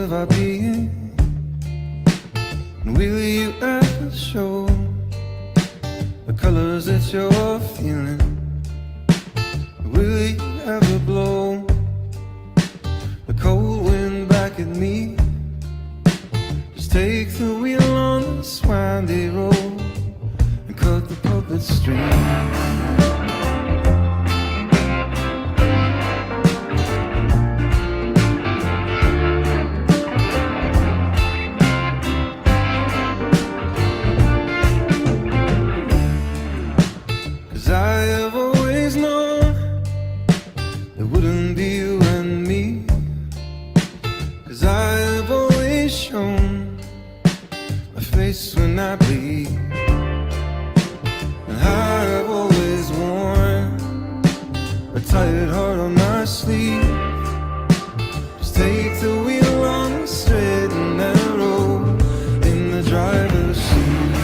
of our being. And will you ever show the colors that you're feeling? Will you ever blow the cold wind back at me? Just take the wheel on this windy road and cut the puppet string. 'Cause I have always known it wouldn't be you and me. 'Cause I have always shown my face when I bleed. And I have always worn a tired heart on my sleeve. Just take the wheel on the straight and narrow in the driver's seat.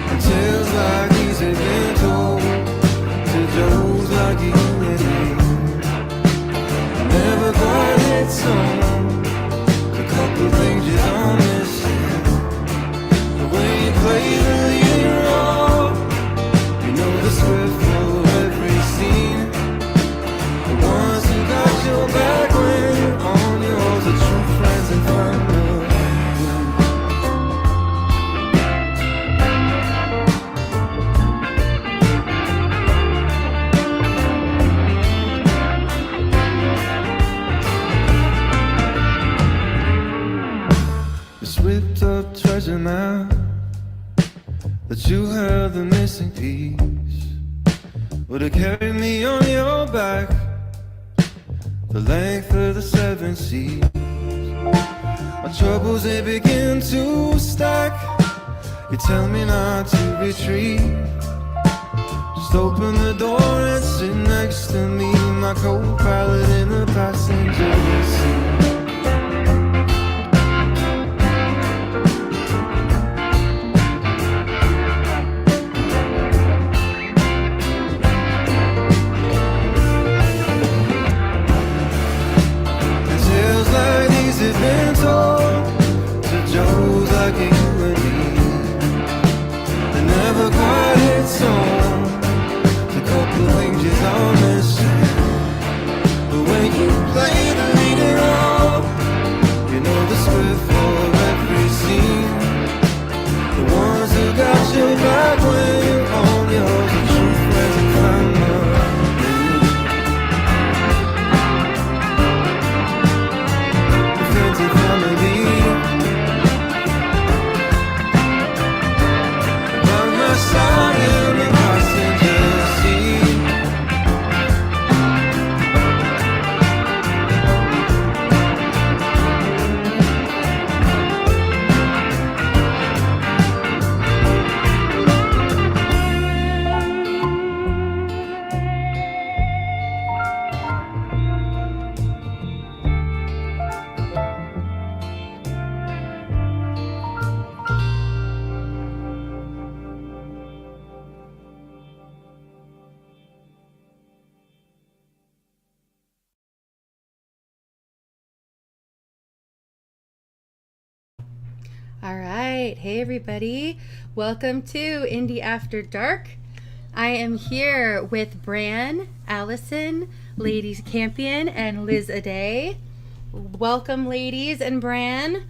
And tales like these have been told to Joes like you and me. Never quite hit some, a couple things you don't miss. The way you play the leading role, you know the script for every scene. The ones who got your back when you're on yours are true friends and family. Whipped up treasure now that you have the missing piece. Would have carried me on your back the length of the 7 seas. My troubles, they begin to stack. You tell me not to retreat. Just open the door and sit next to me, my co-pilot in the passenger seat. Have been told to Joes like you and me. They never quite hit some, a couple things you don't miss. But when you play the leading role, you know the script for every scene. The ones who got your back when you're on yours are true friends and family. All right. Hey, everybody. Welcome to Indy After Dark. I am here with Bran, Allison, Ladies Campion, and Liz Aday. Welcome, ladies and Bran.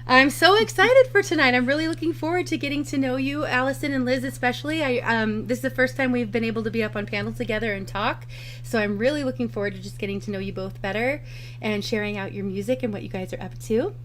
I'm so excited for tonight. I'm really looking forward to getting to know you, Allison and Liz especially. This is the first time we've been able to be up on panels together and talk, so I'm really looking forward to just getting to know you both better and sharing out your music and what you guys are up to.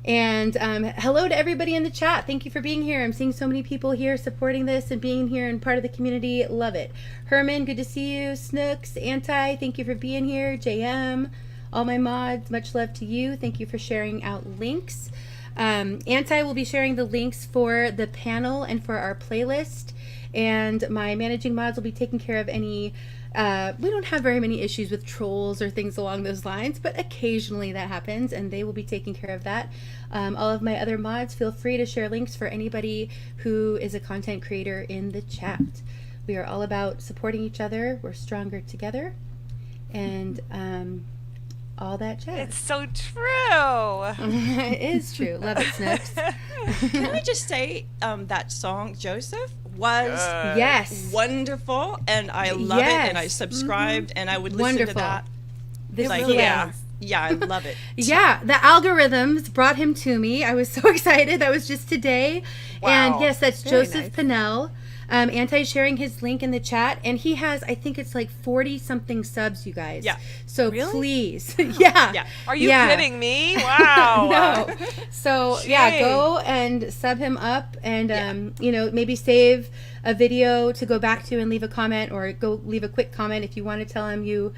And hello to everybody in the chat. Thank you for being here. I'm seeing so many people here supporting this and being here and part of the community. Love it. Herman, good to see you. Snooks, Anti, thank you for being here. JM, all my mods, much love to you. Thank you for sharing out links. Anti will be sharing the links for the panel and for our playlist. And my managing mods will be taking care of any we don't have very many issues with trolls or things along those lines, but occasionally that happens, and they will be taking care of that. All of my other mods, feel free to share links for anybody who is a content creator in the chat. We are all about supporting each other. We're stronger together. And all that jazz. It's so true. It is true. Love it, Snooks. Can I just say that song, Joseph, was Yes. wonderful, and I love it, and I subscribed, and I would listen to that. This Like, really yeah, is. yeah, I love it. Yeah, the algorithms brought him to me. I was so excited. That was just today. Wow. And yes, that's Very Joseph nice. Pinnell. Anti sharing his link in the chat, and he has, I think it's like 40 something subs, you guys. Yeah. So Really? please, yeah. Yeah. Are you Yeah. kidding me? Wow. No. So yeah, Gee. go and sub him up, and maybe save a video to go back to and leave a comment, or go leave a quick comment if you want to tell him you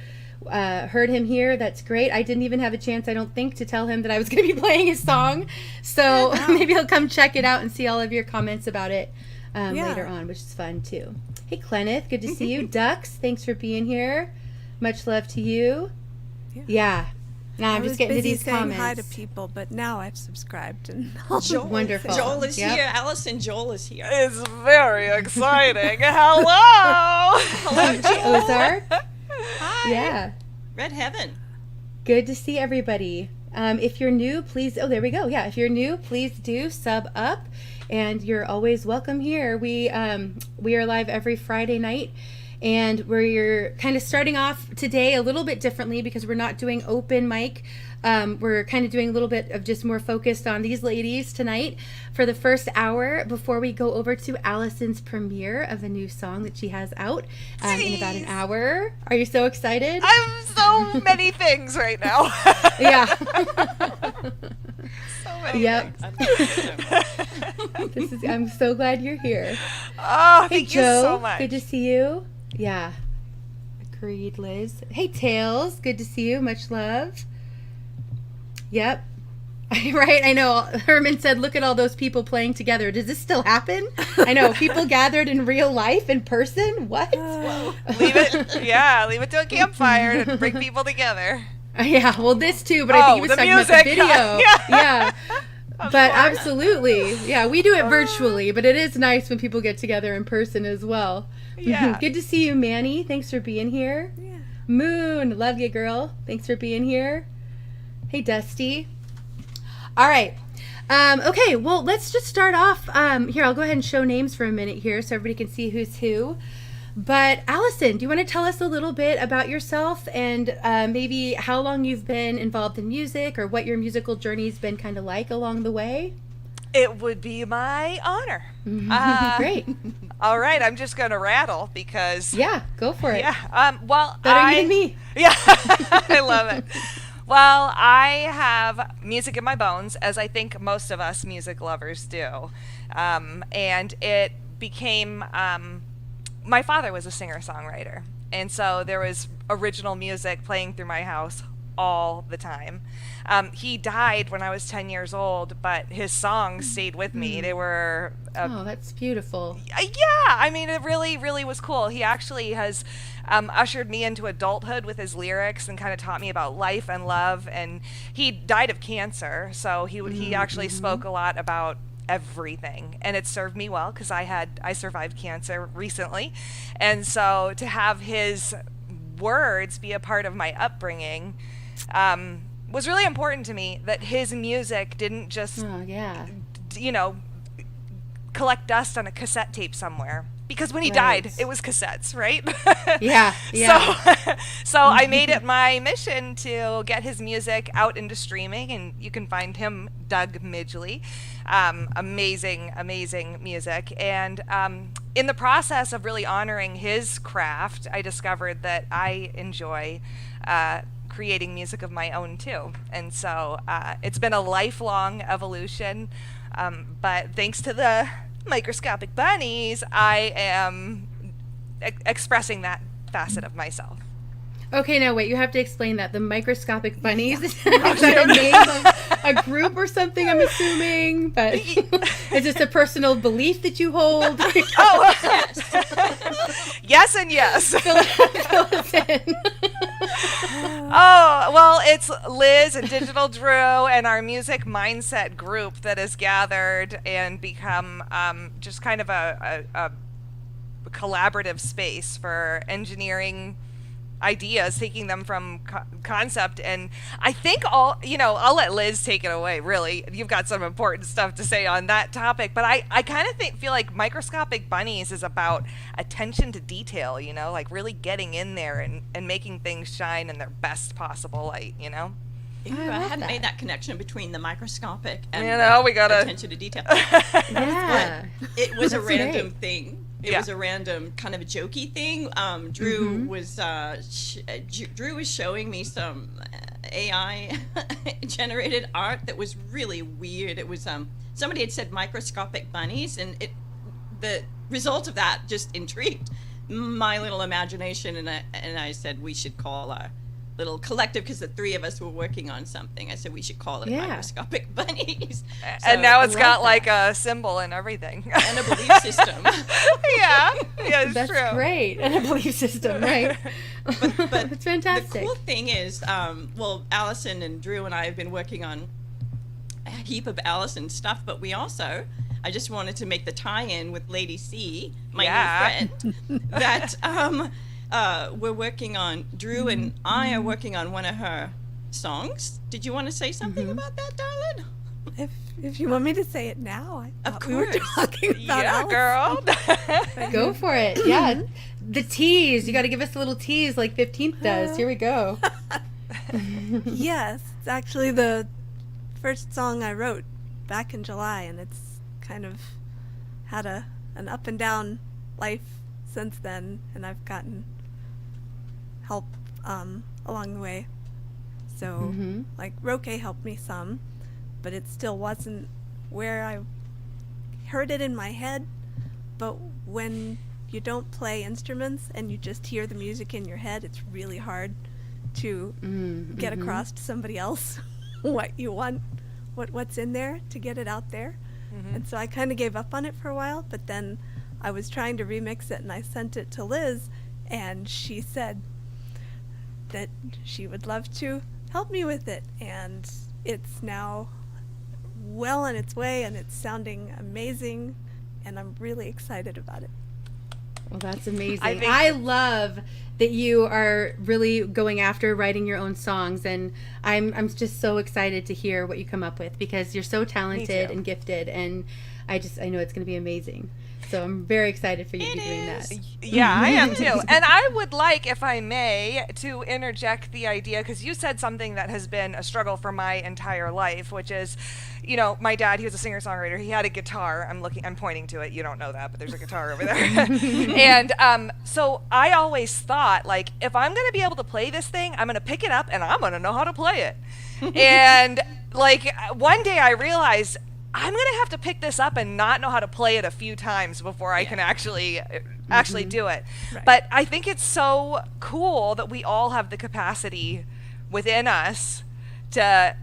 heard him here. That's great. I didn't even have a chance, I don't think, to tell him that I was going to be playing his song. So maybe he'll come check it out and see all of your comments about it later on, which is fun too. Hey, Clenneth, good to see you. Ducks, thanks for being here. Much love to you. Yeah. Now I'm I just was getting to busy these saying comments. hi to people, but now I've subscried and Joel, Wonderful. Joel is Yep. here. Allison, Joel is here. It's very exciting. Hello. Hello, Joel. Ozark. Hi. Yeah. Red Heaven. Good to see everybody. If you're new, please, there we go. Yeah, if you're new, please do sub up, and you're always welcome here. We are live every Friday night, and we're kind of starting off today a little bit differently because we're not doing open mic. We're kind of doing a little bit of just more focused on these ladies tonight for the first hour before we go over to Allison's premiere of a new song that she has out in about an hour. Are you so excited? I'm so many things right now. Yeah. So many Yep. things. I'm so glad you're here. Oh, Hey, thank you Joe. so much. Good to see you. Yeah. Agreed, Liz. Hey, Tails. Good to see you. Much love. Yep. Right, I know. Herman said, look at all those people playing together. Does this still happen? I know. People gathered in real life, in person? What? Leave it to a campfire to bring people together. Yeah, well, this too, but I think he was the talking music. about the video. Yeah. Yeah. Of But course. absolutely. Yeah, we do it virtually, but it is nice when people get together in person as well. Yeah. Good to see you, Manny. Thanks for being here. yeah. Moon, love you, girl. Thanks for being here. Hey, Dusty. All right. Okay, well, let's just start off. Here, I'll go ahead and show names for a minute here so everybody can see who's who. But Allison, do you want to tell us a little bit about yourself and maybe how long you've been involved in music, or what your musical journey's been kind of like along the way? It would be my honor. Great. All right, I'm just going to rattle because... Yeah, go for it. Yeah. Well, Better you than me. Yeah, I love it. Well, I have music in my bones, as I think most of us music lovers do. And it became... my father was a singer-songwriter, and so there was original music playing through my house all the time. He died when I was 10 years old, but his songs stayed with me. They were... Oh, that's beautiful. Yeah, I mean, it really, really was cool. He actually has ushered me into adulthood with his lyrics and kind of taught me about life and love. And he died of cancer, so he actually spoke a lot about everything, and it served me well because I survived cancer recently, and so to have his words be a part of my upbringing was really important to me. That his music didn't just Oh, yeah. collect dust on a cassette tape somewhere, because when he Right. died it was cassettes, right? Yeah, yeah. So I made it my mission to get his music out into streaming, and you can find him, Doug Midgley. Amazing music. And in the process of really honoring his craft, I discovered that I enjoy creating music of my own too. And so it's been a lifelong evolution. But thanks to the microscopic bunnies, I am expressing that facet of myself. Okay, now wait, you have to explain that. The microscopic bunnies. Is that a name of a group or something, I'm assuming? But is this a personal belief that you hold? Oh, yes and yes. Fill us in. Oh, well, it's Liz and Digital Drew and our music mindset group that has gathered and become just kind of a collaborative space for engineering ideas, taking them from concept. And I think I'll let Liz take it away, really. You've got some important stuff to say on that topic, but I kind of feel like Microscopic Bunnies is about attention to detail, like really getting in there and making things shine in their best possible light, I hadn't made that connection between the microscopic and we gotta attention to detail. Yeah. It was a That's random great. thing. It was a random kind of a jokey thing. Drew was Drew was showing me some AI generated art that was really weird. It was somebody had said microscopic bunnies, and the result of that just intrigued my little imagination, and I said we should call our little collective, because the three of us were working on something. I said we should call it Microscopic Bunnies. And now it's got like a symbol and everything. And a belief system. yeah, it's That's true. great. And a belief system, right? But it's fantastic. The cool thing is, Allison and Drew and I have been working on a heap of Allison stuff, but I just wanted to make the tie-in with Lady C, my new friend, that we're working on, Drew and I are working on one of her songs. Did you want to say something about that, darling? If you want me to say it now, I thought we were course. talking about Alice. Girl. Go for it. Yeah. The tease. You got to give us a little tease like 15th does. Here we go. Yes, it's actually the first song I wrote back in July, and it's kind of had an up and down life since then, and I've gotten help along the way. So like Roque helped me some, but it still wasn't where I heard it in my head. But when you don't play instruments and you just hear the music in your head, it's really hard to get across to somebody else what you want, what's in there, to get it out there. And so I kind of gave up on it for a while, but then I was trying to remix it, and I sent it to Liz, and she said that she would love to help me with it, and it's now well on its way, and it's sounding amazing, and I'm really excited about it. Well, that's amazing. I love that you are really going after writing your own songs, and I'm just so excited to hear what you come up with, because you're so talented and gifted, and I know it's going to be amazing. So I'm very excited for you to be doing that. Yeah, I am too. And I would like, if I may, to interject the idea, because you said something that has been a struggle for my entire life, which is, my dad, he was a singer-songwriter. He had a guitar. I'm pointing to it. You don't know that, but there's a guitar over there. And so I always thought, like, if I'm going to be able to play this thing, I'm going to pick it up and I'm going to know how to play it. And, like, one day I realized I'm going to have to pick this up and not know how to play it a few times before I can actually do it. Right. But I think it's so cool that we all have the capacity within us to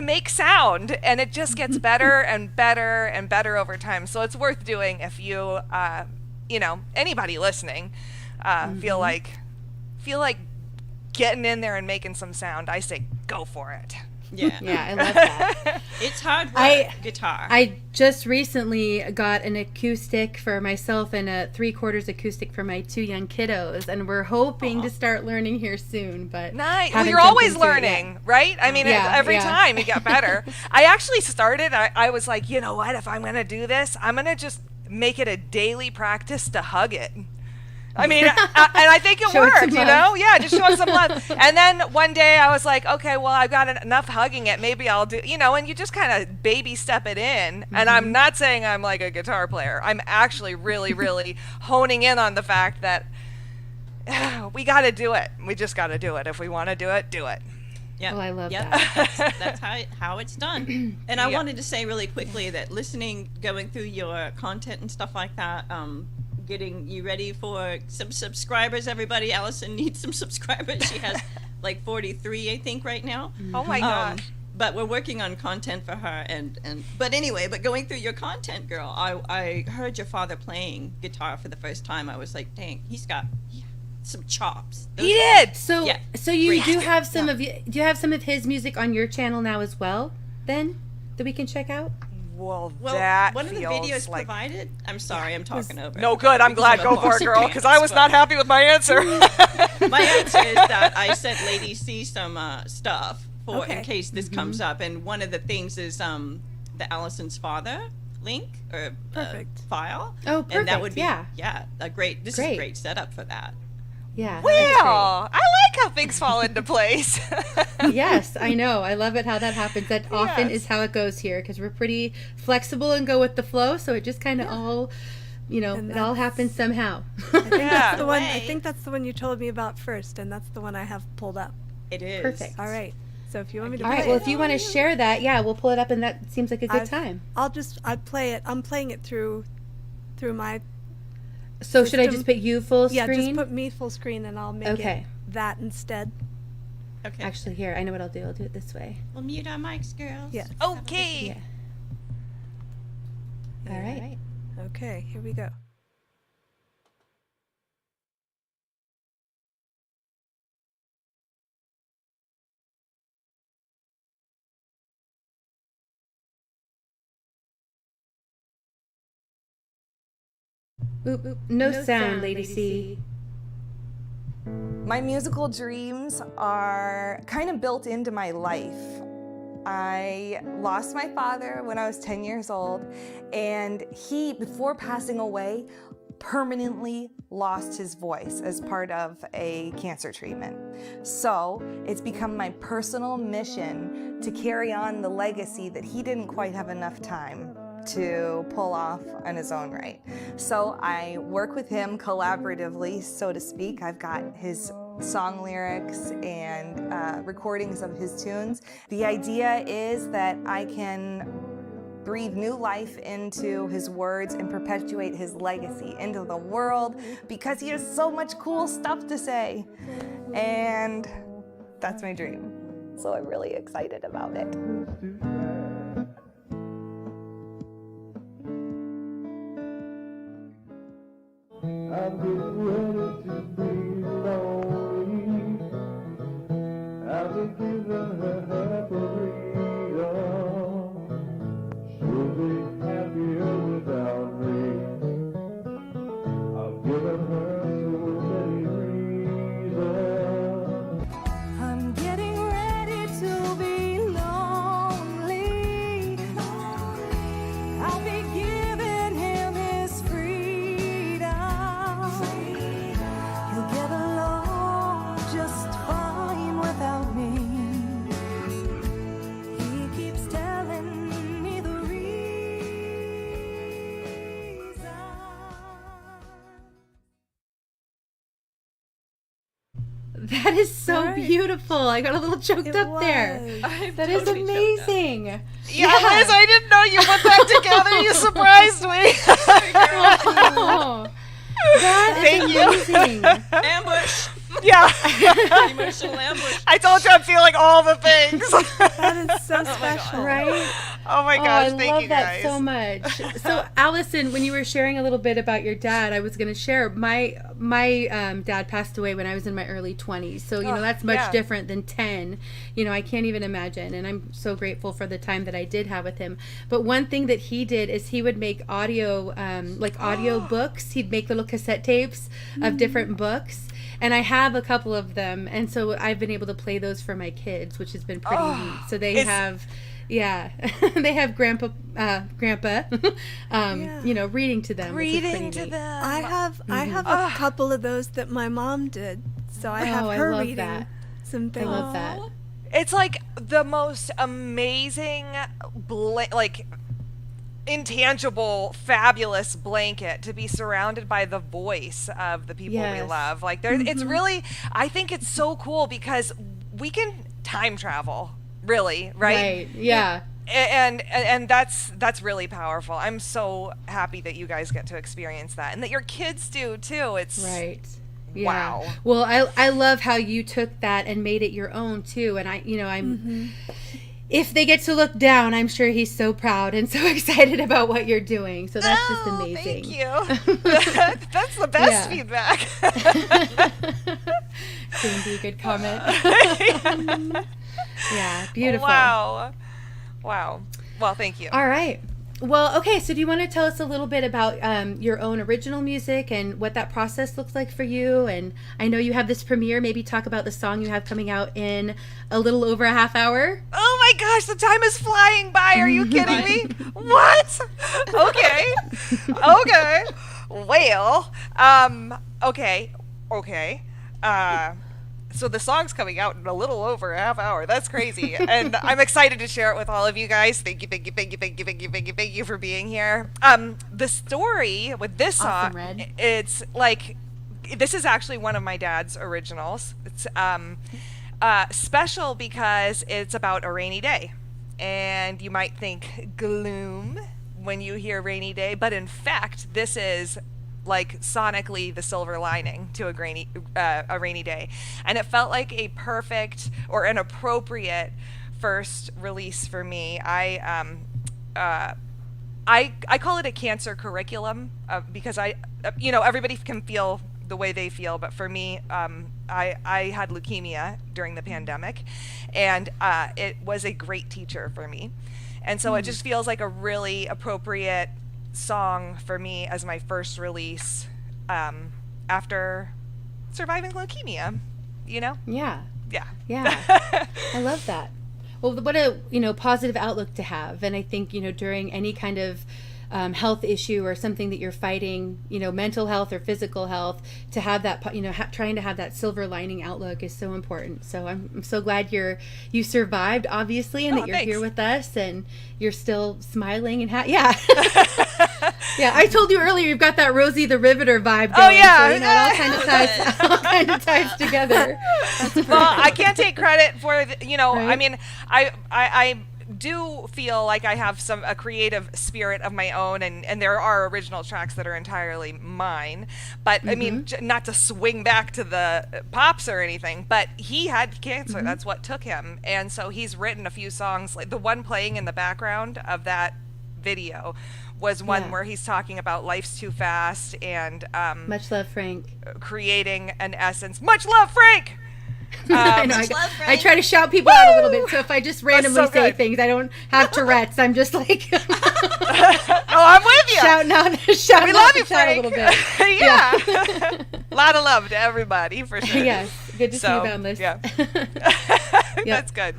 make sound, and it just gets better and better and better over time. So it's worth doing if you, anybody listening, feel like getting in there and making some sound. I say go for it. Yeah, I love that. It's hard work, guitar. I just recently got an acoustic for myself and a 3/4 acoustic for my 2 young kiddos, and we're hoping to start learning here soon. But nice. Well, you're always learning, right? I mean, every time you get better. I actually started. I was like, you know what? If I'm gonna do this, I'm gonna just make it a daily practice to hug it. I mean, and I think it worked, Yeah, just showing some love. And then one day I was like, okay, well, I've got enough hugging it. Maybe I'll do, and you just kind of baby step it in. And I'm not saying I'm like a guitar player. I'm actually really, really honing in on the fact that we got to do it. We just got to do it. If we want to do it, do it. Yeah. Well, I love that. That's how it's done. And I wanted to say really quickly that going through your content and stuff like that, getting you ready for some subscribers, everybody. Allison needs some subscribers. She has like 43, I think, right now. Oh my gosh. But we're working on content for her, but going through your content, girl, I heard your father playing guitar for the first time. I was like, dang, he's got some chops. He did. So you do have some of his music on your channel now as well, then, that we can check out? Well, Well, that one of the feels videos like... provided. I'm sorry, I'm talking over. No, good. I'm glad. Go for it, girl, because I was not happy with my answer. My answer is that I sent Lady C some stuff for in Okay. case this comes up, and one of the things is the Allison's father link or Perfect. file. Oh, And that perfect, would be yeah. a great. This is Great. a great setup for that. Yeah. Well, I like how things fall into place. Yes, I know. I love it how that happens. That often Yes. is how it goes here because we're pretty flexible and go with the flow. So it just kind of all, And it all that's- happens somehow. I think Yeah. that's the one. I Way. think that's the one you told me about first, and that's the one I have pulled up. It is Perfect. All right. So if you want me to All play right. Well, it, if you want to share that, yeah, we'll pull it up, and that seems like a good I've- time. I play it. I'm playing it through my So should I system- just put you full screen? Yeah, just put me full screen, and I'll make Okay. it that instead. Okay. Actually, here, I know what I'll do. I'll do it this way. We'll mute our mics, girls. Yeah. Okay. Yeah. All right. Okay, here we go. Oop, oop. No, sound, Lady C. My musical dreams are kind of built into my life. I lost my father when I was 10 years old, and he, before passing away, permanently lost his voice as part of a cancer treatment. So it's become my personal mission to carry on the legacy that he didn't quite have enough time to pull off on his own right. So I work with him collaboratively, so to speak. I've got his song lyrics and recordings of his tunes. The idea is that I can breathe new life into his words and perpetuate his legacy into the world because he has so much cool stuff to say. And that's my dream. So I'm really excited about it. I'm getting ready to be lonely. I've been given her half a freedom. She'll be happier without me. I've given her so many reasons. I'm getting ready to be lonely. I'll be giving him his freedom. He'll get along just fine without me. He keeps telling me the reason. That is so All right. beautiful. I got a little choked It up there. was. I'm That is totally choked up. amazing. Yeah, Liz, I didn't know you put that together. You surprised me. Oh, that is Thank you. amazing. Ambush. Yeah. Emotional ambush. I told you I'm feeling all the things. That is so special. Right? Oh my gosh, I thank love you that guys. so much. So, Allison, when you were sharing a little bit about your dad, I was going to share my dad passed away when I was in my early 20s. So, Oh, that's much yeah. different than 10. I can't even imagine. And I'm so grateful for the time that I did have with him. But one thing that he did is he would make audio, audio books. He'd make little cassette tapes of different books. And I have a couple of them. And so I've been able to play those for my kids, which has been pretty neat. So they it's- have... Yeah, they have grandpa, reading to them. which is Reading pretty to neat. them. I have a couple of those that my mom did, so I have Oh, I her love reading that. some I things. love that. It's like the most amazing, intangible, fabulous blanket to be surrounded by the voice of the people we Yes. love. Like, it's really, I think it's so cool because we can time travel, really, right? Yeah. And that's really powerful. I'm so happy that you guys get to experience that and that your kids do too. It's Right. Yeah. Wow. Well, I love how you took that and made it your own too. And I'm if they get to look down, I'm sure he's so proud and so excited about what you're doing. So that's just Oh, amazing. Thank you. That's the best Yeah. feedback. Couldn't be a good comment. Yeah, beautiful. Wow. Well, thank you. All right. Well, okay, so do you want to tell us a little bit about your own original music and what that process looks like for you? And I know you have this premiere. Maybe talk about the song you have coming out in a little over a half hour. Oh my gosh, the time is flying by. Are you kidding me? What? Okay. Okay. Well, okay. So the song's coming out in a little over a half hour. That's crazy. And I'm excited to share it with all of you guys. Thank you for being here. The story with this song, Awesome, Red. it's like, this is actually one of my dad's originals. It's special because it's about a rainy day. And you might think gloom when you hear rainy day, but in fact, this is like sonically the silver lining to a rainy day. And it felt like a perfect or an appropriate first release for me. I call it a cancer curriculum because everybody can feel the way they feel, but for me, I had leukemia during the pandemic, and it was a great teacher for me. And so it just feels like a really appropriate song for me as my first release after surviving leukemia, Yeah. Yeah. Yeah. I love that. Well, what a, positive outlook to have. And I think, during any kind of health issue or something that you're fighting, mental health or physical health, to have that, trying to have that silver lining outlook is so important. So I'm so glad you survived, obviously, and that you're here with us and you're still smiling and yeah. Yeah, I told you earlier, you've got that Rosie the Riveter vibe going. Oh yeah, so, it all kind of ties together. Well, I can't take credit for right? I mean, I do feel like I have a creative spirit of my own, and there are original tracks that are entirely mine, but I mean, not to swing back to the pops or anything, but he had cancer. That's what took him, and so he's written a few songs. Like the one playing in the background of that video was one where he's talking about life's too fast and Much Love, Frank, creating an essence. Much love, Frank. I know. I try to shout people out a little bit, so if I just randomly say things, I don't have Tourette's. I'm just like, oh, I'm with you. Shouting out, we love you, Frank. A little bit. Yeah. A lot of love to everybody, for sure. Yes, good to see you, Boundless. Yeah. That's good.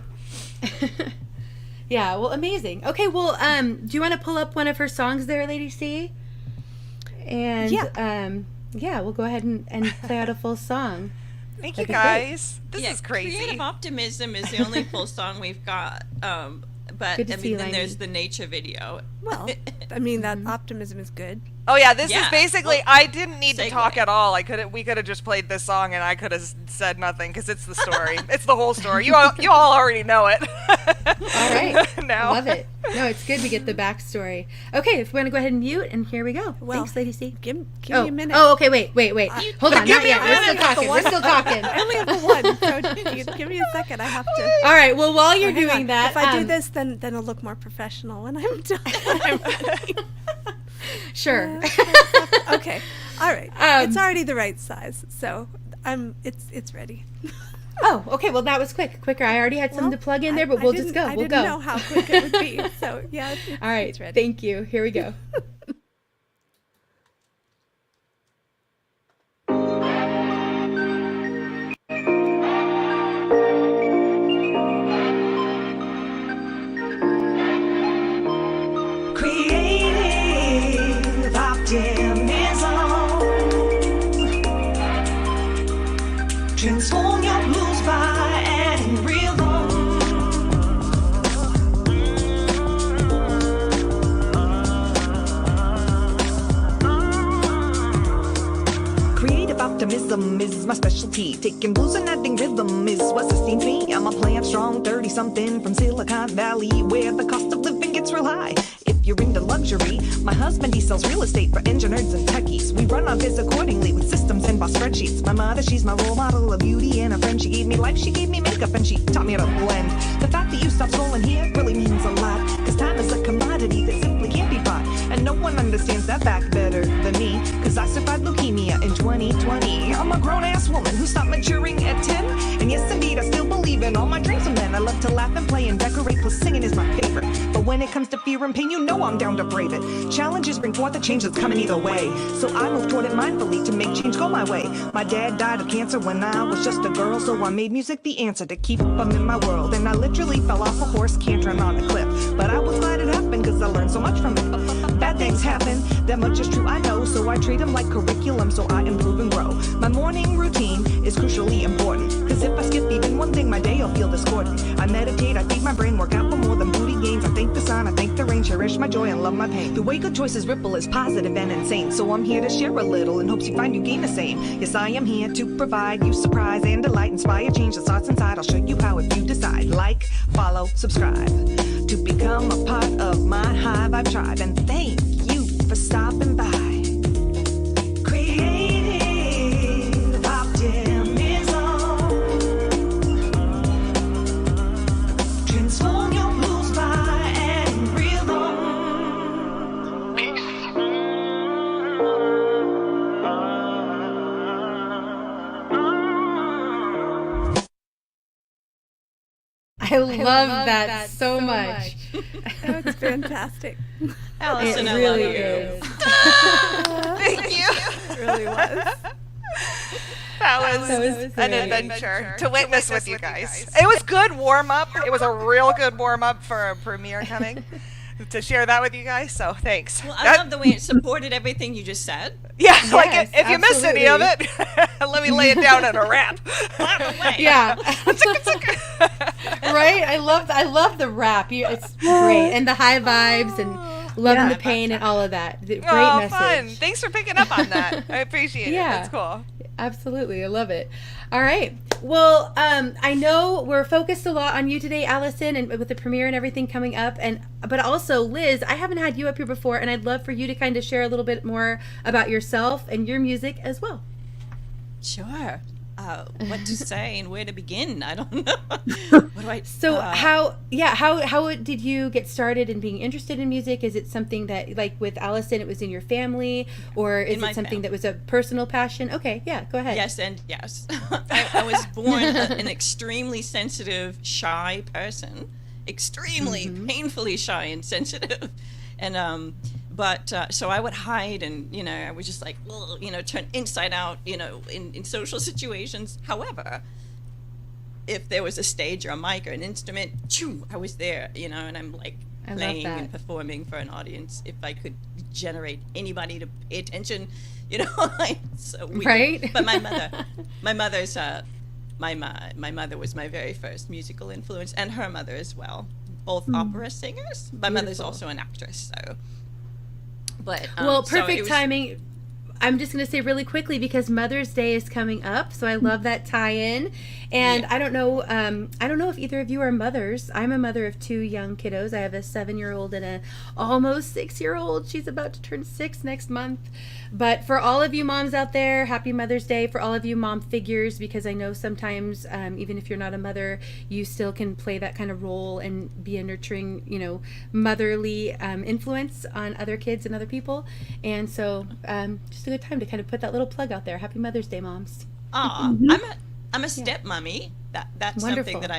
Yeah, well, amazing. Okay, well, do you want to pull up one of her songs there, Lady C? And we'll go ahead and play out a full song. Thank you, guys. This is crazy. Creative Optimism is the only full song we've got. But then there's the nature video. Well, I mean, that optimism is good. Oh yeah, this is basically. Well, I didn't need to talk at all. We could have just played this song, and I could have said nothing because it's the story. It's the whole story. You all already know it. All right. Now. Love it. No, it's good we get the backstory. Okay, if we want to go ahead and mute, and here we go. Well, thanks, Lady C. Give me a minute. Oh, okay. Wait. Hold on. Give Not me yet. a We're still minute. talking. We're still talking. I only have the one, so give me a second. I have to. All right. Well, while you're Hang doing on. that, if I do this, then it'll look more professional when I'm done. I'm ready. Sure. Okay. All right. It's already the right size, so it's ready. Oh, okay. Well, that was quicker. I already had something to plug in there, but we'll just go. I We'll didn't go. know how quick it would be, so yeah. All right. It's ready. Thank you. Here we go. Creative optimism. Transform your blues by adding rhythm. Creative optimism is my specialty. Taking blues and adding rhythm is what sustains me. I'm a plant strong 30-something from Silicon Valley, where the cost of living gets real high. If you're into luxury, my husband, he sells real estate for engineers and techies. We run our biz accordingly with systems and boss spreadsheets. My mother, she's my role model of beauty and a friend. She gave me life, she gave me makeup, and she taught me how to blend. The fact that you stopped scrolling here really means a lot, cause time is a commodity that simply can't be bought, and no one one understands that fact better than me. Cause I survived leukemia in 2020. I'm a grown-ass woman who stopped maturing at 10. And yes, indeed, I still believe in all my dreams of men. I love to laugh and play and decorate, plus singing is my favorite. But when it comes to fear and pain, you know I'm down to brave it. Challenges bring forth a change that's coming either way. So I move toward it mindfully to make change go my way. My dad died of cancer when I was just a girl, so I made music the answer to keep him in my world. And I literally fell off a horse, cantering on a cliff. But I was glad it happened, cause I learned so much from it. Bad things happen, that much is true, I know. So I treat them like curriculum, so I improve and grow. My morning routine is crucially important, cause if I skip even one thing, my day will feel discordant. I meditate, I feed my brain, work out for more than booty gains. I thank the sun, I thank the rain, cherish my joy and love my pain. The way good choices ripple is positive and insane. So I'm here to share a little in hopes you find you gain the same. Yes, I am here to provide you surprise and delight. Inspire change that starts inside. I'll show you how if you decide. Like, follow, subscribe to become a part of my high vibe tribe. And thank you for stopping by. Creative optimism. Transform your blues by and rhythm. I love that so much. That's fantastic. Allison, It I really love you. is. Thank you. It really was. That was great. an adventure to witness with you guys. It was good warm up. It was a real good warm up for a premiere coming. To share that with you guys, so thanks. Well, I love the way it supported everything you just said. Yeah, like Yes, if you missed any of it, let me lay it down in a rap. By the way, Yeah. Right? I love the rap. It's great. And the high vibes and loving the pain and all of that. Great Oh, message. fun! Thanks for picking up on that. I appreciate it. Yeah. That's cool. Absolutely. I love it. All right. Well, I know we're focused a lot on you today, Allison, and with the premiere and everything coming up. But also, Liz, I haven't had you up here before, and I'd love for you to kind of share a little bit more about yourself and your music as well. Sure. What to say and where to begin? I don't know. What do I? So how did you get started in being interested in music? Is it something that, like with Allison, it was in your family, or is In my it something family. that was a personal passion? Okay, yeah, go ahead. Yes and yes. I was born an extremely sensitive, shy person, extremely painfully shy and sensitive, and but so I would hide, and I was just like, turn inside out, in social situations. However, if there was a stage or a mic or an instrument, I was there, and I'm like I love playing that. and performing for an audience. If I could generate anybody to pay attention, so weird. Right? But my mother's my mother was my very first musical influence, and her mother as well. Both opera singers. My mother's Beautiful. also an actress, so. But Well, so it perfect was- timing. I'm just going to say really quickly because Mother's Day is coming up, so I love that tie-in. And I don't know if either of you are mothers. I'm a mother of 2 young kiddos. I have a 7-year-old and a almost 6-year-old. She's about to turn 6 next month. But for all of you moms out there, happy Mother's Day. For all of you mom figures, because I know sometimes even if you're not a mother, you still can play that kind of role and be a nurturing, motherly influence on other kids and other people. And so just a good time to kind of put that little plug out there. Happy Mother's Day, moms. Aw, I'm a stepmommy. That's Wonderful. something that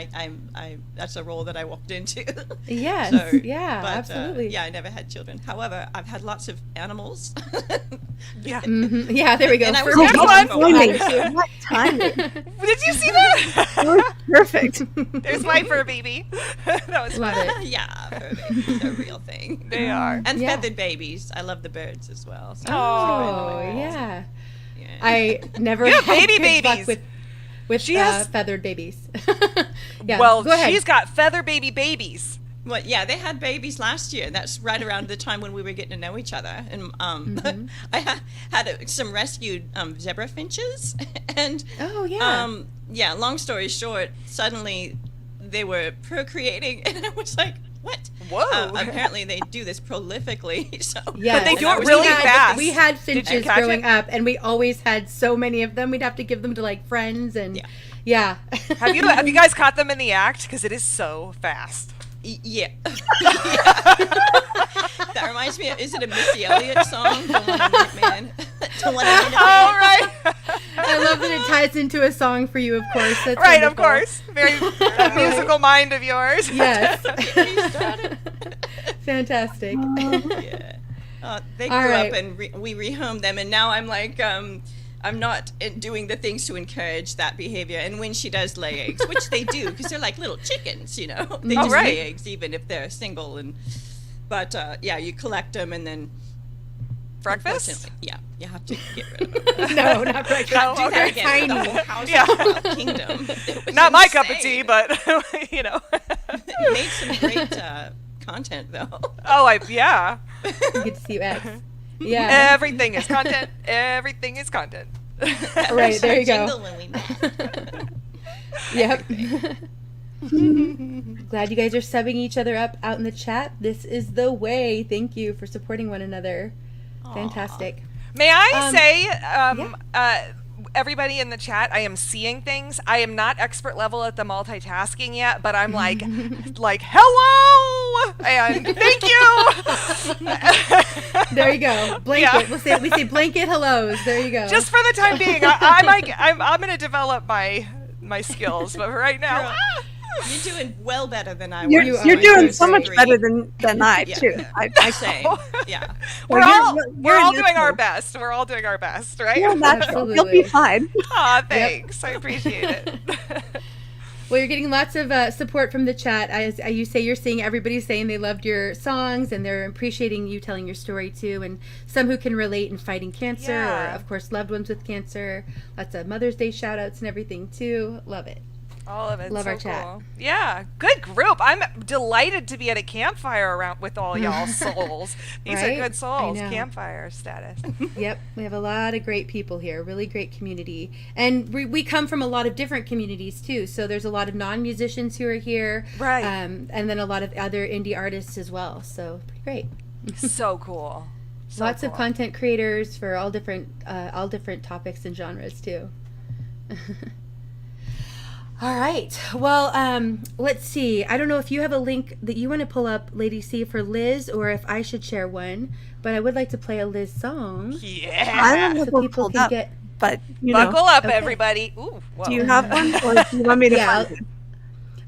I that's a role that I walked into. Yes, So, yeah, but, absolutely. yeah, I never had children. However, I've had lots of animals. Yeah. Mhm. Yeah, there we go. And I was Fur Next babies. one. Timing. What timing? Did you see that? Perfect. There's my fur baby. That was Love fun. it. Yeah, fur babies, they're a real thing. They are. And Yeah. feathered babies. I love the birds as well. So, Oh, yeah. yeah. I never You have had baby good luck babies. with She has- feathered babies. Yeah, Well, go ahead. she's got feather baby babies. Well, yeah, they had babies last year. That's right around the time when we were getting to know each other. And I had some rescued zebra finches, and Oh, yeah. yeah. Long story short, suddenly they were procreating, and I was like, "What? Whoa. Apparently, they do this prolifically." So, Yes. But they do and I it was really like, fast. We had Did you finches catch growing it? up, and we always had so many of them. We'd have to give them to like friends, and Yeah. yeah. Have you guys caught them in the act? Because it is so fast. Yeah. That reminds me of, is it a Missy Elliott song? Don't Want a Minute Man. Don't Want a Minute Man. Oh, right. I love that it ties into a song for you, of course. That's Right, of wonderful. course. Very musical mind of yours. Yes. Get me started. Fantastic. Yeah. They All grew right. up and we rehomed them, and now I'm like, I'm not doing the things to encourage that behavior. And when she does lay eggs, which they do, because they're like little chickens, you know, they Oh, just right. lay eggs even if they're single. But yeah, you collect them and then Breakfast? unfortunately, yeah, you have to get rid of them. No, not breakfast. No, Do okay. that again. Tiny. The whole house Yeah. kingdom. It was Not my cup of insane. tea, but, you know. You made some great content though. Oh, yeah. Good to see you, X. Yeah. Everything is content. Everything is content. Right, there you go. Jingle when we met. Yep. Glad you guys are subbing each other up out in the chat. This is the way. Thank you for supporting one another. Fantastic. May I say, yeah. everybody in the chat, I am seeing things. I am not expert level at the multitasking yet, but I'm like hello and thank you. There you go. Blanket. Yeah. We say blanket hellos. There you go. Just for the time being, I'm going to develop my skills, but for right now, You're doing well better than I You're, was. you're I doing so much agree. better than I Yeah. too. I Same. Yeah. we're Well, all you're doing our natural. best. We're all doing our best, right? You're natural. You'll be Absolutely. fine. Aw, thanks. I appreciate it. Well, you're getting lots of support from the chat. As you say, you're seeing everybody saying they loved your songs and they're appreciating you telling your story too. And some who can relate in fighting cancer, Yeah. or of course loved ones with cancer. Lots of Mother's Day shout outs and everything too. Love it. All of it. Love so our chat. cool. Yeah, good group. I'm delighted to be at a campfire around with all y'all souls. These Right? are good souls. I know. Campfire status. Yep, we have a lot of great people here, really great community. And we come from a lot of different communities too. So there's a lot of non-musicians who are here. Right. And then a lot of other indie artists as well. So pretty great. So cool. So Lots of cool. content creators for all different topics and genres too. All right. Well, let's see. I don't know if you have a link that you want to pull up, Lady C, for Liz, or if I should share one. But I would like to play a Liz song. I Yeah. don't know So if people pulled can up, get. but you Buckle know, up, Okay. everybody. Ooh, whoa. do you have one, or do you want me to Yeah. find it?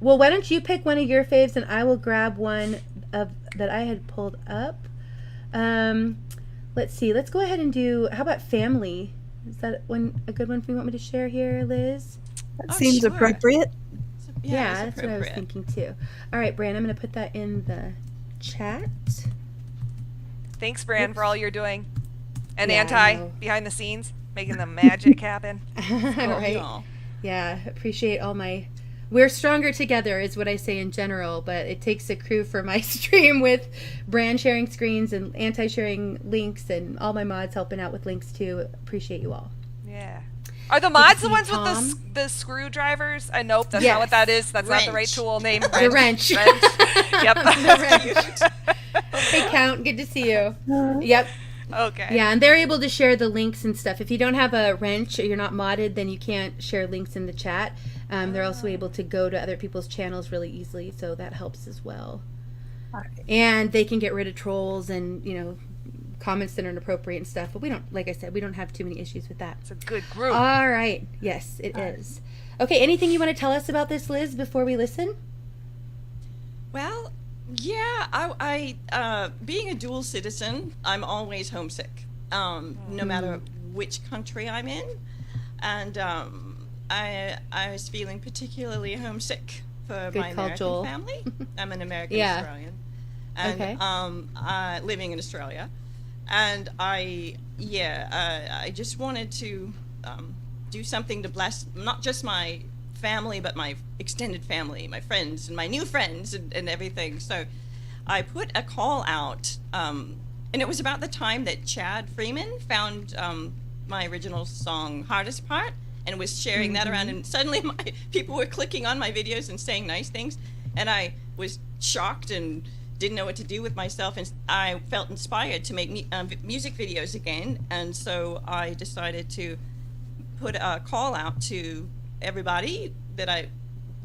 Well, why don't you pick one of your faves, and I will grab one of that I had pulled up. Let's see. Let's go ahead and do. How about Family? Is that one a good one for you? Want me to share here, Liz? That Oh, seems sure. appropriate. Yeah, it's that's what I was appropriate. thinking too. All right, Bran, I'm going to put that in the chat. Thanks, Bran, for all you're doing. And Yeah, I Anti, know. behind the scenes, making the magic happen. Right? Aw. Yeah, appreciate all my. We're stronger together, is what I say in general, but it takes a crew for my stream with Bran sharing screens and Anti sharing links and all my mods helping out with links too. Appreciate you all. Yeah. Are the mods the see ones with Tom? the screwdrivers? Nope, that's Yes. not what that is. That's not the right Wrench. tool name. The wrench. Yep. Hey, Count, good to see you. Yep. Okay. Yeah, and they're able to share the links and stuff. If you don't have a wrench or you're not modded, then you can't share links in the chat. They're also able to go to other people's channels really easily, so that helps as well. And they can get rid of trolls and, comments that are inappropriate and stuff. But we don't, like I said, we don't have too many issues with that. It's a good group. All right. Yes, it is. Okay, anything you want to tell us about this, Liz, before we listen? Well, yeah, I being a dual citizen, I'm always homesick, no matter which country I'm in, and I was feeling particularly homesick for Good my call, American Joel. family. I'm an American Yeah. Australian, and Okay. living in Australia, and I just wanted to do something to bless not just my family but my extended family, my friends and my new friends and everything. So I put a call out, and it was about the time that Chad Freeman found my original song Hardest Part and was sharing that around, and suddenly people were clicking on my videos and saying nice things, and I was shocked and didn't know what to do with myself, and I felt inspired to make music videos again, and so I decided to put a call out to everybody that I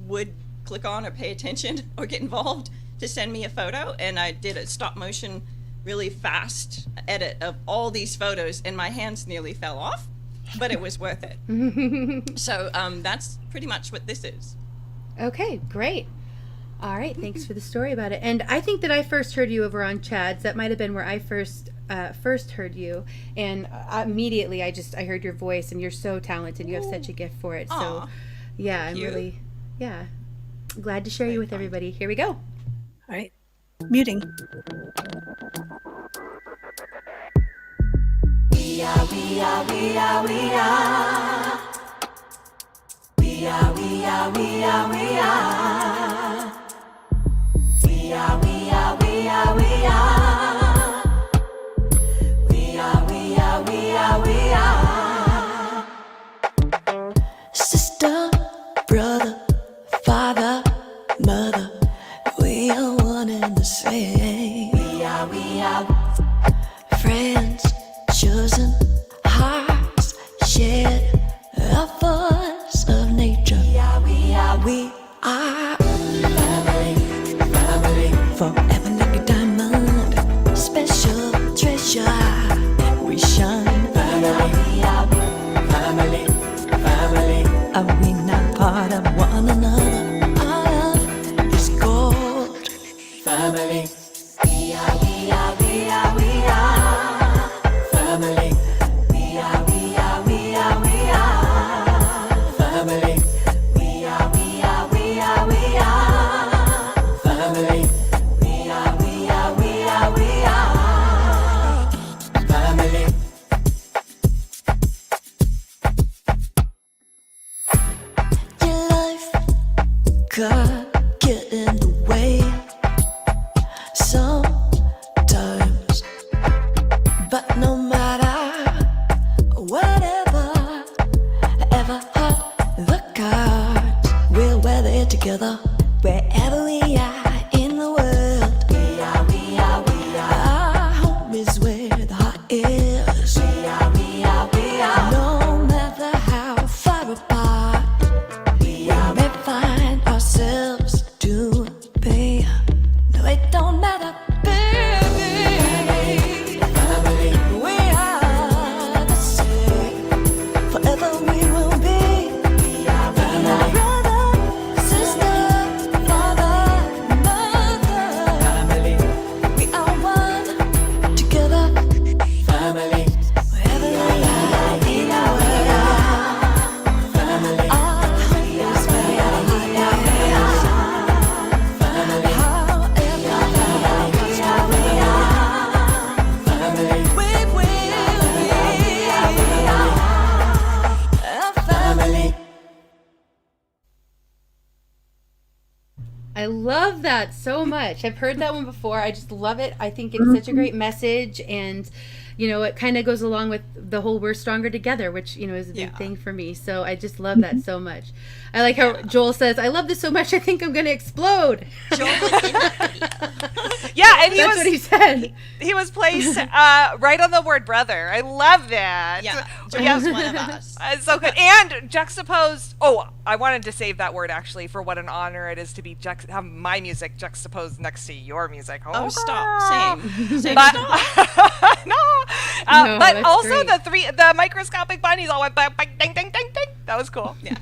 would click on or pay attention or get involved to send me a photo, and I did a stop motion, really fast edit of all these photos, and my hands nearly fell off, but it was worth it. So that's pretty much what this is. Okay, great. All right, thanks for the story about it. And I think that I first heard you over on Chad's. That might have been where I first heard you. And immediately I heard your voice, and you're so talented. You have such a gift for it. Aw, So, yeah, I'm you. really, glad to share you with everybody. Here we go. All right. Muting. Sister, brother, father, mother, we are one and the same. We are friends, chosen, hearts shared, a force of nature. We are family, forever like a diamond, special treasure. We shine, family. Are we not part of one another? Our love is gold. Family. We are family. We are family. We are family. We are family. Your life could get in the way sometimes, but no matter whatever, ever hold the cards, we'll weather it together wherever we are in the world. We are. Our home is where the heart is. We are. No matter how far apart we may find ourselves to be. No, it don't matter, baby. Family. We are the same. Forever we will be. We are brother, sister, father, mother. Family. We are one together. Family. Wherever we are in the world. Family. Our home is where the heart is. Family. However we are. Family. We will be a family. I love that so much. I've heard that one before. I just love it. I think it's such a great message, and it kind of goes along with the whole "we're stronger together," which is a big thing for me. So I just love that so much. I like how Joel says, "I love this so much. I think I'm gonna explode." Joel in Yeah, and That's what he said. he was placed right on the word brother. I love that. Yeah, Joel's one of us. It's so good. And juxtaposed. Oh, I wanted to save that word actually for what an honor it is to be have my music juxtaposed next to your music. Oh, stop. Same. But, Stop. no. No, But that's also great. the microscopic bunnies all went bang, bang, ding, ding, ding, ding. That was cool. Yeah.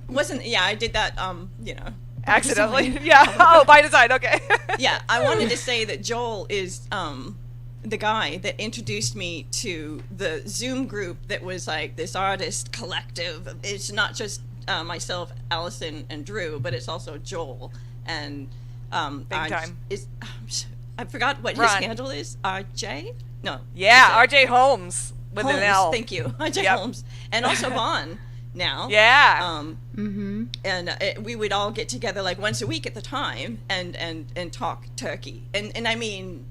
Well, I did that, Accidentally. Yeah. Oh, by design. Okay. Yeah, I wanted to say that Joel is the guy that introduced me to the Zoom group that was like this artist collective. It's not just myself, Allison, and Drew, but it's also Joel. And Big time. I forgot what his Ron. handle is. RJ? No. Yeah, is it RJ Holmes with an Holmes, L. thank you. RJ Yep. Holmes. And also Vaughn now. Yeah. And we would all get together like once a week at the time and talk turkey. And I mean,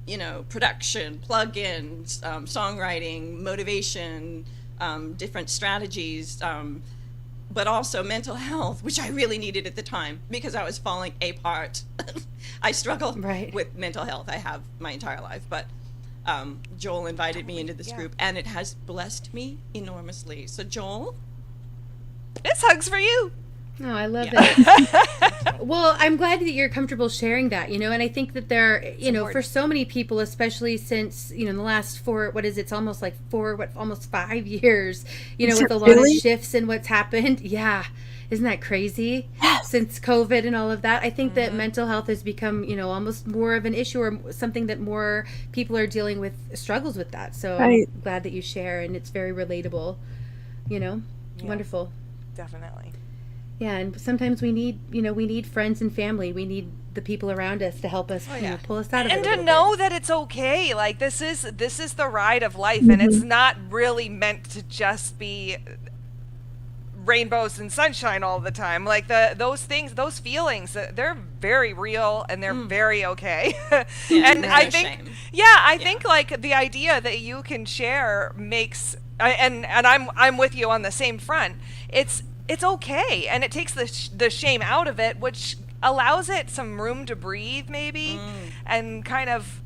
production, plugins, songwriting, motivation, different strategies, but also mental health, which I really needed at the time because I was falling apart. I struggle with mental health. I have my entire life, but Joel invited me into this group, and it has blessed me enormously. So Joel, This hug's for you. Oh, I love Yeah. it. Well, I'm glad that you're comfortable sharing that, and I think that there, for so many people, especially since, in the last it's almost like almost 5 years, with a lot of shifts in what's happened. Yeah. Isn't that crazy? Yes. Since COVID and all of that, I think that mental health has become, almost more of an issue or something that more people are dealing with, struggles with that. So Right. I'm glad that you share, and it's very relatable, Wonderful. Definitely. Yeah, and sometimes we need friends and family. We need the people around us to help us, pull us out of it. And a to little know bit. that it's okay. Like this is the ride of life, and it's not really meant to just be rainbows and sunshine all the time. Like those feelings, they're very real and they're very okay. Yeah, and no I think, shame. I think like the idea that you can share makes, and I'm with you on the same front. It's okay, and it takes the shame out of it, which allows it some room to breathe, maybe, and kind of,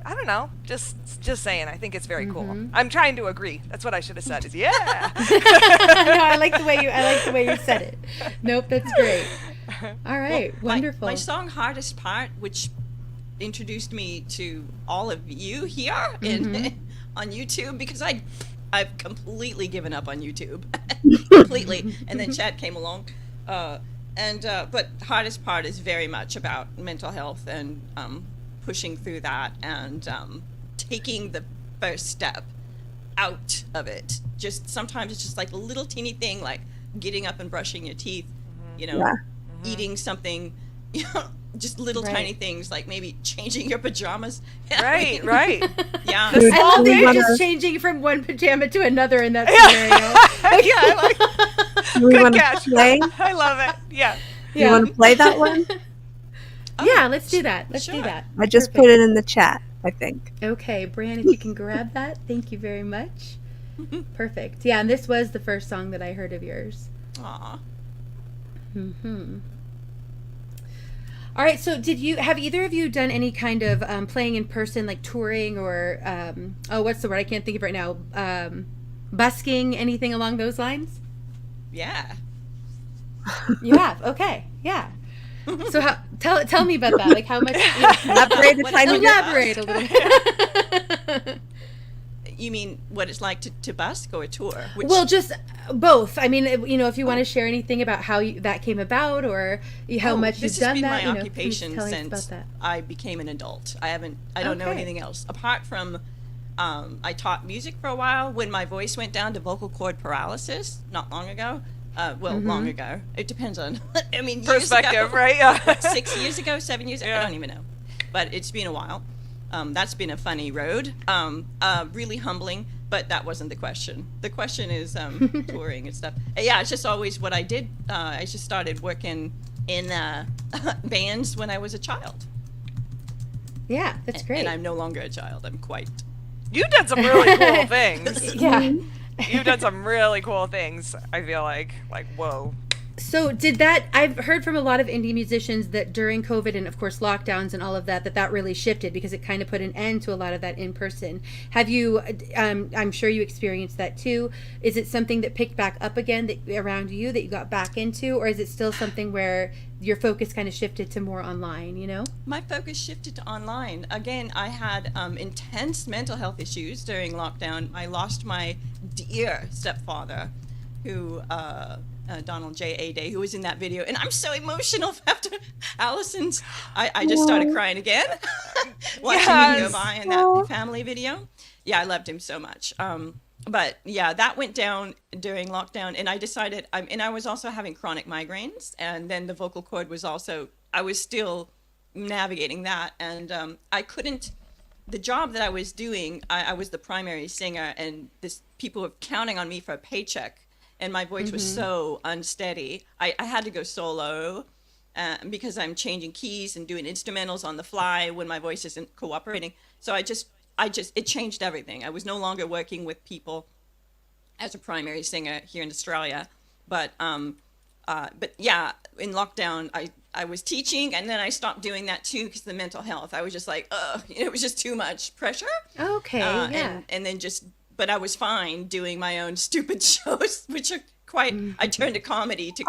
I don't know, just saying. I think it's very cool. I'm trying to agree. That's what I should have said. Is yeah. No, I like the way you said it. Nope, that's great. All right, wonderful. My song "Hardest Part," which introduced me to all of you here on YouTube, because I've completely given up on YouTube, completely. And then Chad came along, but "Hardest Part" is very much about mental health and pushing through that and taking the first step out of it. Just sometimes it's just like a little teeny thing, like getting up and brushing your teeth, eating something, just little tiny things, like maybe changing your pajamas. Right. Yeah. I love that you're wanna- just changing from one pajama to another in that scenario. Yeah, I like Do we good want to catch. play? I love it. Yeah. You want to play that one? Yeah, let's do that. Let's sure. do that. I just put it in the chat, I think. Okay, Bran, if you can grab that, thank you very much. Perfect. Yeah, and this was the first song that I heard of yours. Aw. All right, so have either of you done any kind of playing in person, like touring or, what's the word? I can't think of it right now. Busking, anything along those lines? Yeah. You have? Okay, yeah. So tell me about that. Like how much? Elaborate a tiny bit. Elaborate a little bit. You mean what it's like to busk or tour? Well, just both. I mean, if you want to share anything about how that came about or how much you've done that. This has been my please occupation tell us since about that. I became an adult. I don't know Okay. anything else apart from I taught music for a while when my voice went down to vocal cord paralysis not long ago. Long ago. It depends on, I mean, years Perspective, ago. right? Yeah. 6 years ago, 7 years ago, I don't even know. But it's been a while. That's been a funny road. Really humbling, but that wasn't the question. The question is touring and stuff. Yeah, it's just always what I did. I just started working in bands when I was a child. Yeah, that's great. And I'm no longer a child. I'm quite... You've done some really cool things. Yeah. You've done some really cool things, I feel like whoa. So I've heard from a lot of indie musicians that during COVID and of course lockdowns and all of that really shifted because it kind of put an end to a lot of that in person. Have you, I'm sure you experienced that too. Is it something that picked back up again around you that you got back into, or is it still something where your focus kind of shifted to more online, My focus shifted to online. Again, I had intense mental health issues during lockdown. I lost my dear stepfather, who, Donald J. A. Day, who was in that video. And I'm so emotional after Allison's. I just started crying again watching him go by in that family video. Yeah, I loved him so much. But yeah, that went down during lockdown, and I decided, and I was also having chronic migraines, and then the vocal cord was also, I was still navigating that, and I couldn't, the job that I was doing, I was the primary singer, and people were counting on me for a paycheck, and my voice was so unsteady. I had to go solo because I'm changing keys and doing instrumentals on the fly when my voice isn't cooperating. So it changed everything. I was no longer working with people as a primary singer here in Australia, but yeah, in lockdown, I was teaching, and then I stopped doing that too because of the mental health. I was just like, it was just too much pressure. Okay, yeah. And then but I was fine doing my own stupid shows, which are quite. I turned to comedy to.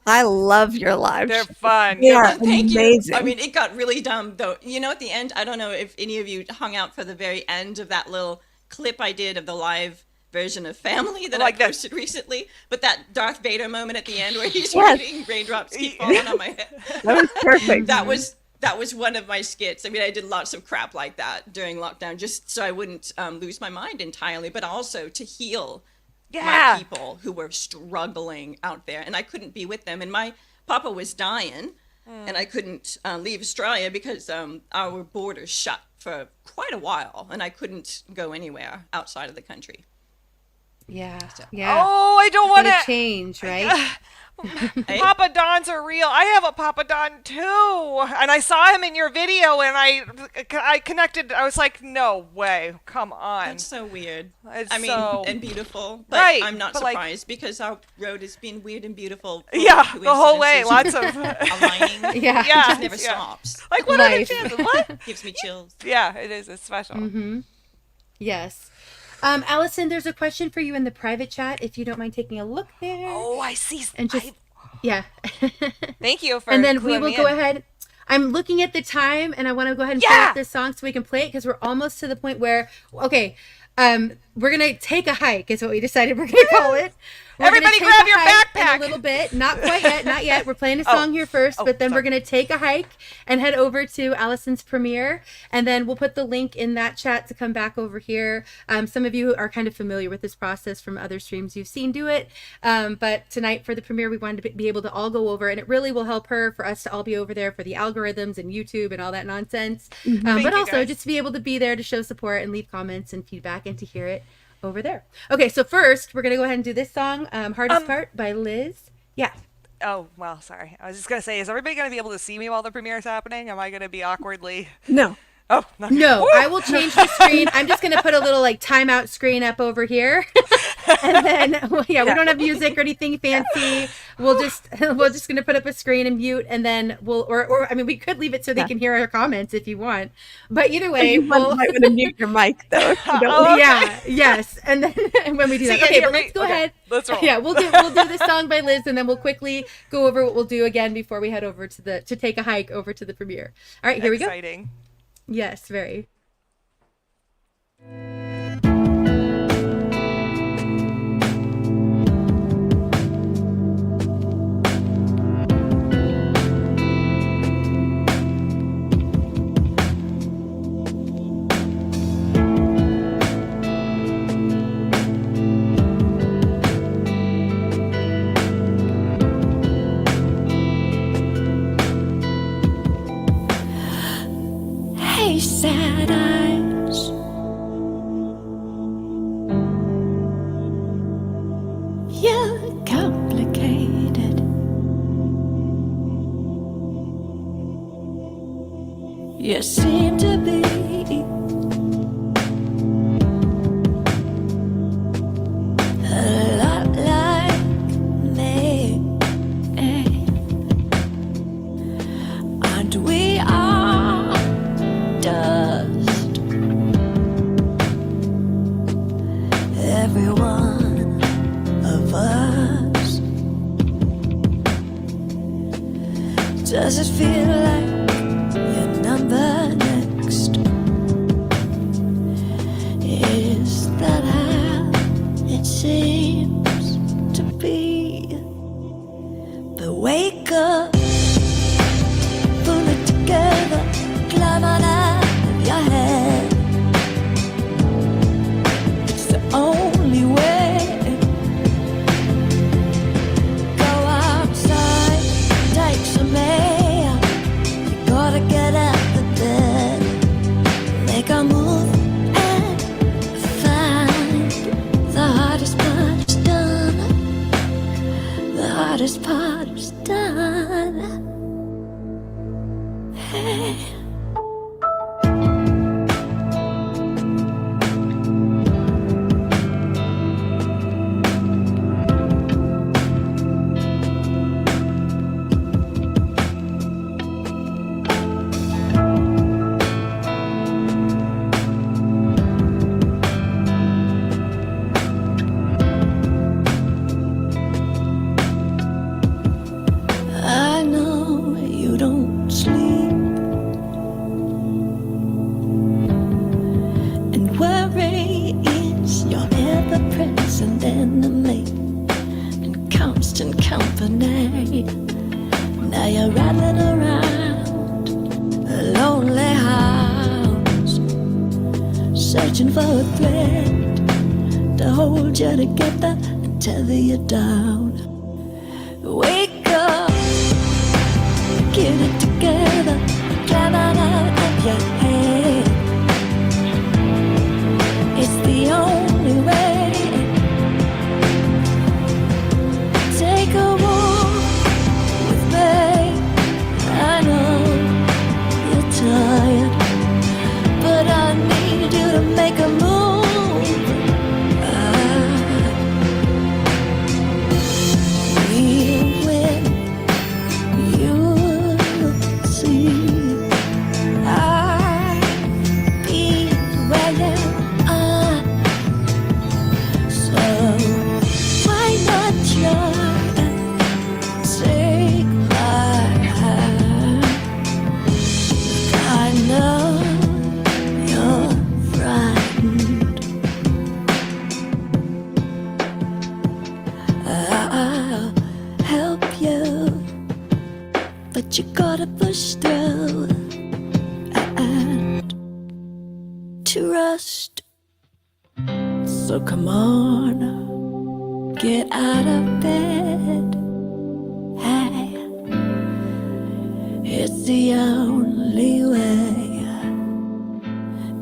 I love your live. They're fun. They are Thank amazing. you. I mean, it got really dumb though. You know, at the end, I don't know if any of you hung out for the very end of that little clip I did of the live version of Family that I posted recently. But that Darth Vader moment at the end where he's reading "Raindrops Keep Falling on My Head." That was perfect. That was one of my skits. I mean, I did lots of crap like that during lockdown, just so I wouldn't lose my mind entirely, but also to heal my people who were struggling out there, and I couldn't be with them. And my papa was dying, and I couldn't leave Australia because our borders shut for quite a while, and I couldn't go anywhere outside of the country. Yeah. So. Yeah. Oh, I don't want to change, right? Papa Don's are real. I have a Papa Don too, and I saw him in your video, and I connected. I was like, no way, come on. That's so weird. It's I mean, so... and beautiful, but right, I'm not but surprised because our road has been weird and beautiful. Yeah, the whole way, lots of aligning. Yeah, it just never stops. Like, what are the chances? What? Gives me chills. Yeah, it is. It's special. Mm-hmm. Yes. Allison, there's a question for you in the private chat, if you don't mind taking a look there. Oh, I see. And just, yeah. Thank you for. And then we will go ahead. I'm looking at the time, and I want to go ahead and play up this song so we can play it because we're almost to the point where, okay, we're gonna take a hike is what we decided we're gonna call it. Everybody grab your backpack. In a little bit, not quite yet, not yet. We're playing a song here first, but then we're gonna take a hike and head over to Allison's premiere, and then we'll put the link in that chat to come back over here. Some of you are kind of familiar with this process from other streams you've seen do it, but tonight for the premiere, we wanted to be able to all go over, and it really will help her for us to all be over there for the algorithms and YouTube and all that nonsense, but also just to be able to be there to show support and leave comments and feedback and to hear it over there. Okay, so first we're gonna go ahead and do this song, Hardest Part by Liz. Yeah. Oh, well, sorry. I was just gonna say, is everybody gonna be able to see me while the premiere is happening? Am I gonna be awkwardly? No. Oh, no, I will change the screen. I'm just gonna put a little like timeout screen up over here, and then we don't have music or anything fancy. We're just gonna put up a screen and mute, and then or I mean, we could leave it so they can hear our comments if you want. But either way, you might want to mute your mic though. If you don't yes, and then when we do that, okay, but let's go ahead. Let's roll. Yeah, we'll do this song by Liz, and then we'll quickly go over what we'll do again before we head over to take a hike over to the premiere. All right, here we go. Exciting. Yes, very. Hey, sad eyes. You're complicated. You seem to be a lot like me. Aren't we all dust? Every one of us. Does it feel like your number next? Is that how it seems to be? But wake up, pull it together, climb on out of your head. It's the only way. Go outside, take some air. You gotta get out of bed, make a move and find the hardest part is done. The hardest part is done. Hey. hold you together and tether you down. Wake up, get it together, climb on out of your head. It's the only way. Take a walk with me. I know you're tired, but I need you to make a move. We'll win. You'll see. I'll be where you are. So why not try and take my hand? I know you're frightened. I'll help you, but you gotta push through and trust. So come on, get out of bed. Hey, it's the only way.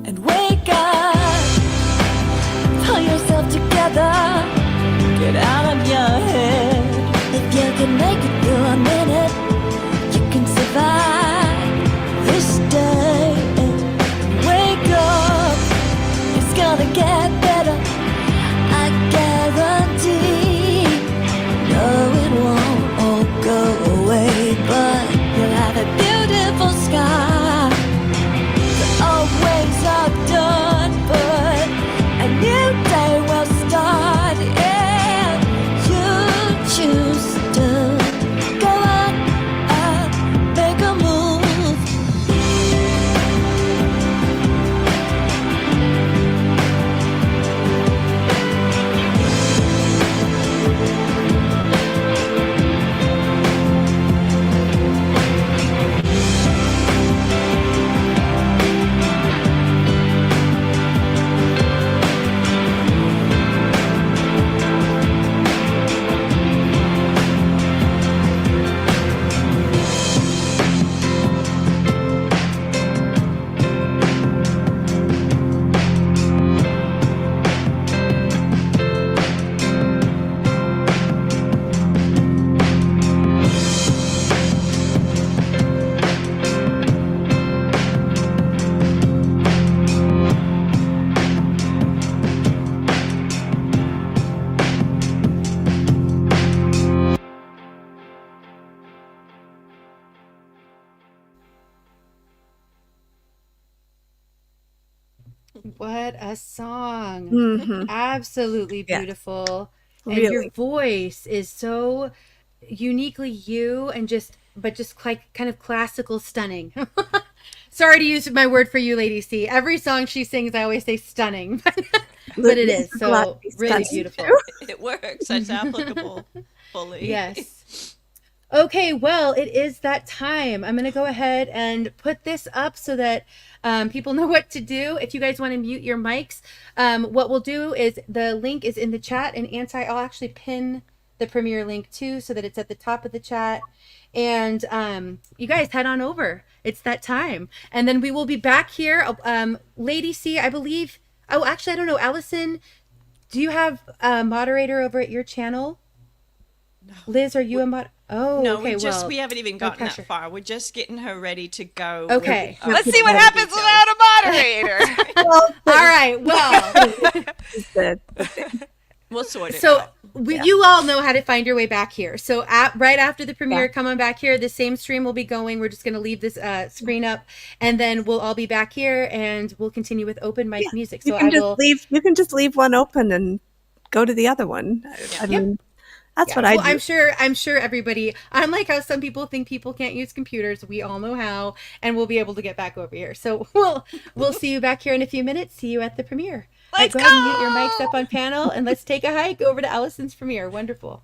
And wake up, pull yourself together, get out of your head. If you can make it through a minute, you can survive this day. Wake up, it's gonna get better, I guarantee. No, it won't all go away, but you'll have a beautiful sky. The old ways are done, but a new day will start. Yeah, you choose to go on and make a move. What a song. Mm-hmm. Absolutely Yes. beautiful. And your Really. voice is so uniquely you and just like kind of classical stunning. Sorry to use my word for you, Lady C. Every song she sings, I always say stunning, but it is Glad so to be really stunning, beautiful. too. It works. It's applicable fully. Yes. Okay, well, it is that time. I'm going to go ahead and put this up so that people know what to do. If you guys want to mute your mics, what we'll do is the link is in the chat, and I'll actually pin the premiere link too so that it's at the top of the chat. And you guys head on over. It's that time. And then we will be back here. Lady C, I believe. Oh, actually, I don't know. Allison, do you have a moderator over at your channel? No. Liz, are you a mod? Oh, No, okay. we haven't even gotten that pressure. far. We're just getting her ready to go. Okay. Let's see what happens without a moderator. All right. Well, We'll sort it so out. you all know how to find your way back here. So right after the premiere, come on back here. The same stream will be going. We're just going to leave this screen up, and then we'll all be back here, and we'll continue with open mic music. So You can just leave one open and go to the other one. I mean, that's what I do. I'm sure everybody, unlike how some people think people can't use computers, we all know how, and we'll be able to get back over here. So we'll see you back here in a few minutes. See you at the premiere. Let's go ahead and mute your mics up on panel, and let's take a hike over to Allison's premiere. Wonderful.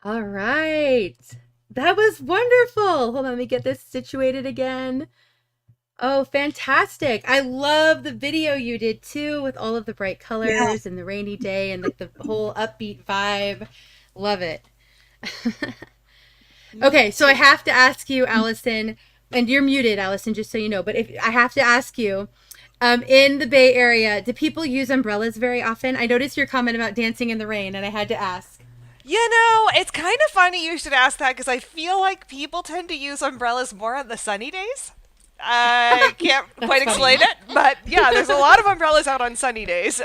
All right. That was wonderful. Hold on, let me get this situated again. Oh, fantastic. I love the video you did too with all of the bright colors and the rainy day and like the whole upbeat vibe. Love it. Okay, so I have to ask you, Allison, and you're muted, Allison, just so you know, but if I have to ask you, in the Bay Area, do people use umbrellas very often? I noticed your comment about dancing in the rain, and I had to ask. You know, it's kind of funny you should ask that because I feel like people tend to use umbrellas more on the sunny days. I can't quite explain it, but yeah, there's a lot of umbrellas out on sunny days.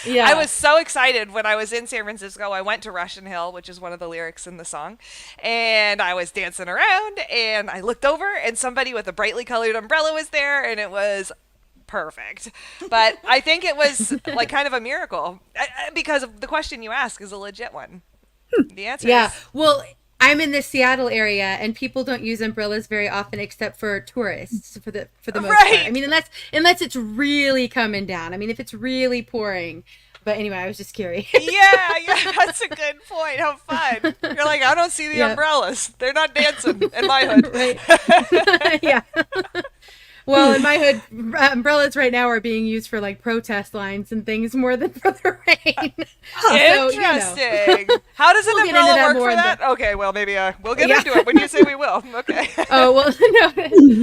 Yeah. I was so excited when I was in San Francisco. I went to Russian Hill, which is one of the lyrics in the song, and I was dancing around, and I looked over, and somebody with a brightly colored umbrella was there, and it was perfect. But I think it was like kind of a miracle because of the question you ask is a legit one. The answer is well, I'm in the Seattle area, and people don't use umbrellas very often, except for tourists, for the most part. I mean, unless it's really coming down. I mean, if it's really pouring. But anyway, I was just curious. Yeah, that's a good point. How fun! You're like, I don't see the umbrellas. They're not dancing in my hood. Right. Yeah. Well, in my hood, umbrellas right now are being used for like protest lines and things more than for the rain. Interesting. How does an umbrella work for that? Okay, well, maybe we'll get into it when you say we will. Okay. Oh, well,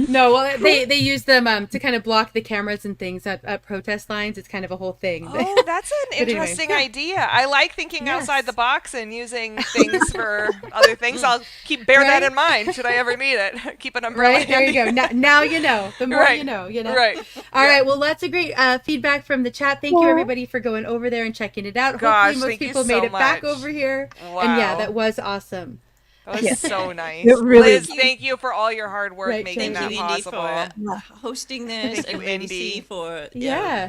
no. Well, they use them to kind of block the cameras and things at protest lines. It's kind of a whole thing. Oh, that's an interesting idea. I like thinking outside the box and using things for other things. I'll bear that in mind should I ever need it. Keep an umbrella Right, there you go. Now you know. The more you know. Right. All right. Well, lots of great feedback from the chat. Thank you, everybody, for going over there and checking it out. Gosh, hopefully most people made it back over here. Wow. And yeah, that was awesome. That was so nice. Liz, thank you for all your hard work making that Indy possible. for hosting this, Thank you, and Indy. for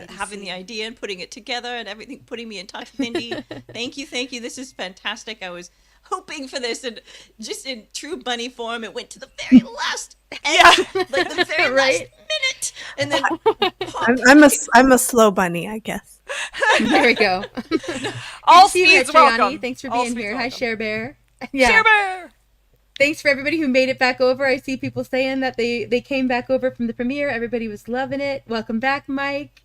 having the idea and putting it together and everything, putting me in touch with Indy. Thank you. This is fantastic. I was hoping for this, and just in true bunny form, it went to the very last like the very last minute, and then I'm a slow bunny, I guess. There we go. All speeds welcome. Thanks for being here. Hi, Share Bear. Share Bear. Thanks for everybody who made it back over. I see people saying that they came back over from the premiere. Everybody was loving it. Welcome back, Mike.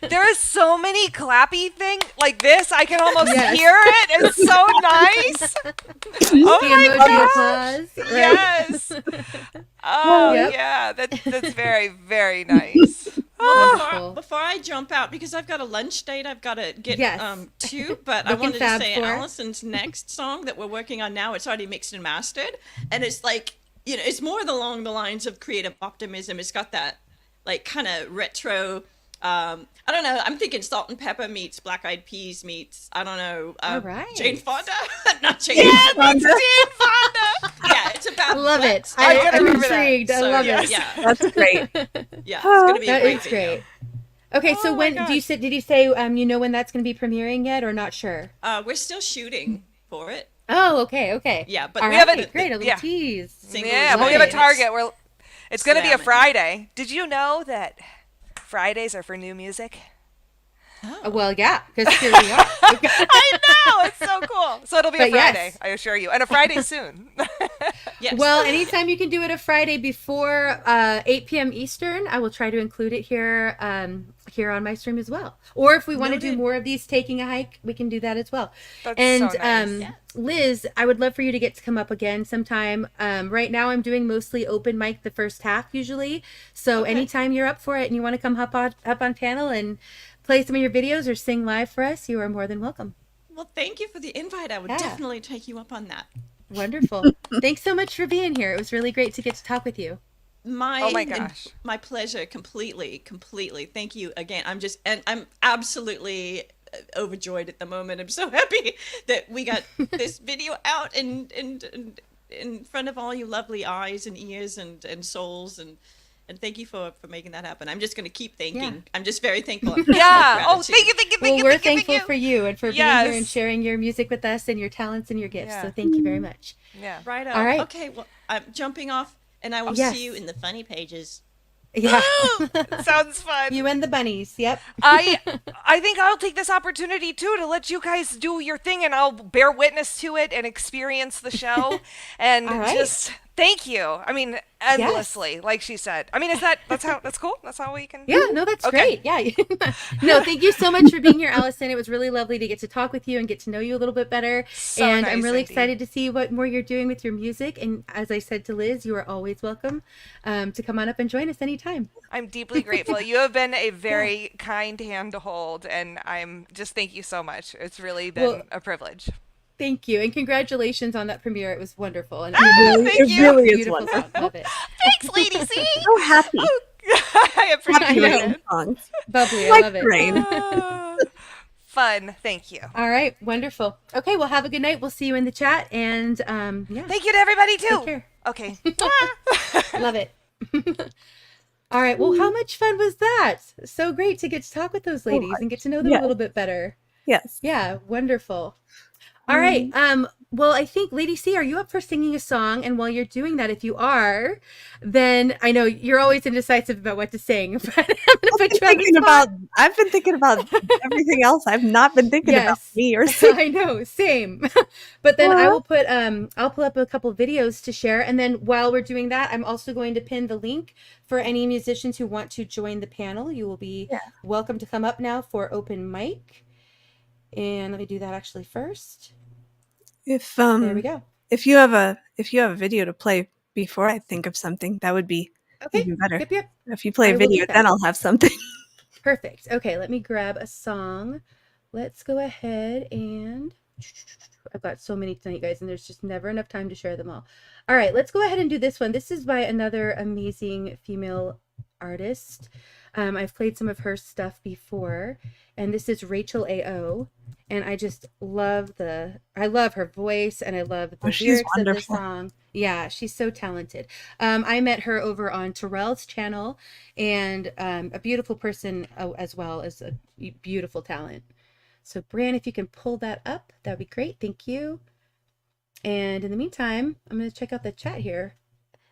There is so many clappy things like this. I can almost hear it. It's so nice. Oh my gosh. Applause. Yes. Oh yeah. That's very, very nice. Before I jump out, because I've got a lunch date I've got to get to, but I wanted to say Allison's next song that we're working on now, it's already mixed and mastered, and it's like, it's more along the lines of creative optimism. It's got that like kind of retro, I don't know, I'm thinking Salt and Pepper meets Black Eyed Peas meets, I don't know, Jane Fonda? Not Jane Fonda. Jane Fonda. Yeah, it's about. I love it. I'm intrigued. I love it. Yeah, that's great. Yeah, it's gonna be a great is great. Okay, so when did you say when that's going to be premiering yet, or not sure? We're still shooting for it. Oh, okay. Yeah, but we have a little tease. But we have a target. It's going to be a Friday. Did you know that Fridays are for new music? Oh. Well, yeah, because here we are. I know, it's so cool. So it'll be a Friday, I assure you, and a Friday soon. Yes. Well, anytime you can do it a Friday before 8 p.m. Eastern, I will try to include it here on my stream as well. Or if we want to do more of these taking a hike, we can do that as well. That's so nice. Liz, I would love for you to get to come up again sometime. Right now I'm doing mostly open mic the first half usually. So anytime you're up for it and you want to come up on panel and play some of your videos or sing live for us, you are more than welcome. Well, thank you for the invite. I would definitely take you up on that. Wonderful. Thanks so much for being here. It was really great to get to talk with you. Oh my gosh. My pleasure. Completely. Thank you again. I'm absolutely overjoyed at the moment. I'm so happy that we got this video out and in front of all you lovely eyes and ears and souls, and thank you for making that happen. I'm just going to keep thanking. Yeah. I'm just very thankful. Yeah. Oh, thank you. Well, we're thankful for you and for being here and sharing your music with us and your talents and your gifts. Yeah. So thank you very much. Yeah. Right on. All right. Okay. Well, I'm jumping off, and I will see you in the funny pages. Yeah. Sounds fun. You and the bunnies. Yep. I think I'll take this opportunity too to let you guys do your thing, and I'll bear witness to it and experience the show, and All right. just thank you. I mean, endlessly, like she said. I mean, that's cool? That's how we can. Yeah, no, that's Okay. great. Yeah. No, thank you so much for being here, Allison. It was really lovely to get to talk with you and get to know you a little bit better. So and nice, I'm really Indy. excited to see what more you're doing with your music. And as I said to Liz, you are always welcome to come on up and join us anytime. I'm deeply grateful. You have been a very kind hand to hold, and I'm just thank you so much. It's really been a privilege. Thank you. And congratulations on that premiere. It was wonderful. And Thank you. really is beautiful wonderful. song. Love it. Thanks, Lady C. So happy. I appreciate I know. it. Songs. Bubbly. I Like love it. rain. Fun. Thank you. All right. Wonderful. Okay. Well, have a good night. We'll see you in the chat. And yeah. Thank you to everybody too. Take care. Okay. Love it. All right. Well, how much fun was that? So great to get to talk with those ladies and get to know them a little bit better. Yes. Yeah, wonderful. All right. Well, I think Lady C, are you up for singing a song? And while you're doing that, if you are, then I know you're always indecisive about what to sing, but I'm gonna put you on the spot. I've been thinking about everything else. I've not been thinking about me or singing. I know, same. But then I will put I'll pull up a couple of videos to share, and then while we're doing that, I'm also going to pin the link for any musicians who want to join the panel. You will be welcome to come up now for open mic. And let me do that actually first. If There we go. if you have a video to play before I think of something, that would be Okay. even better. Yep. If you play I a will do video, that. then I'll have something. Perfect. Okay, let me grab a song. Let's go ahead and I've got so many tonight, guys, and there's just never enough time to share them all. All right, let's go ahead and do this one. This is by another amazing female artist. I've played some of her stuff before, and this is Rachel A.O. And I just love I love her voice, and I love the she's lyrics of the wonderful. song. Yeah, she's so talented. I met her over on Terrell's channel, and a beautiful person as well as a beautiful talent. So, Bran, if you can pull that up, that'd be great. Thank you. And in the meantime, I'm going to check out the chat here.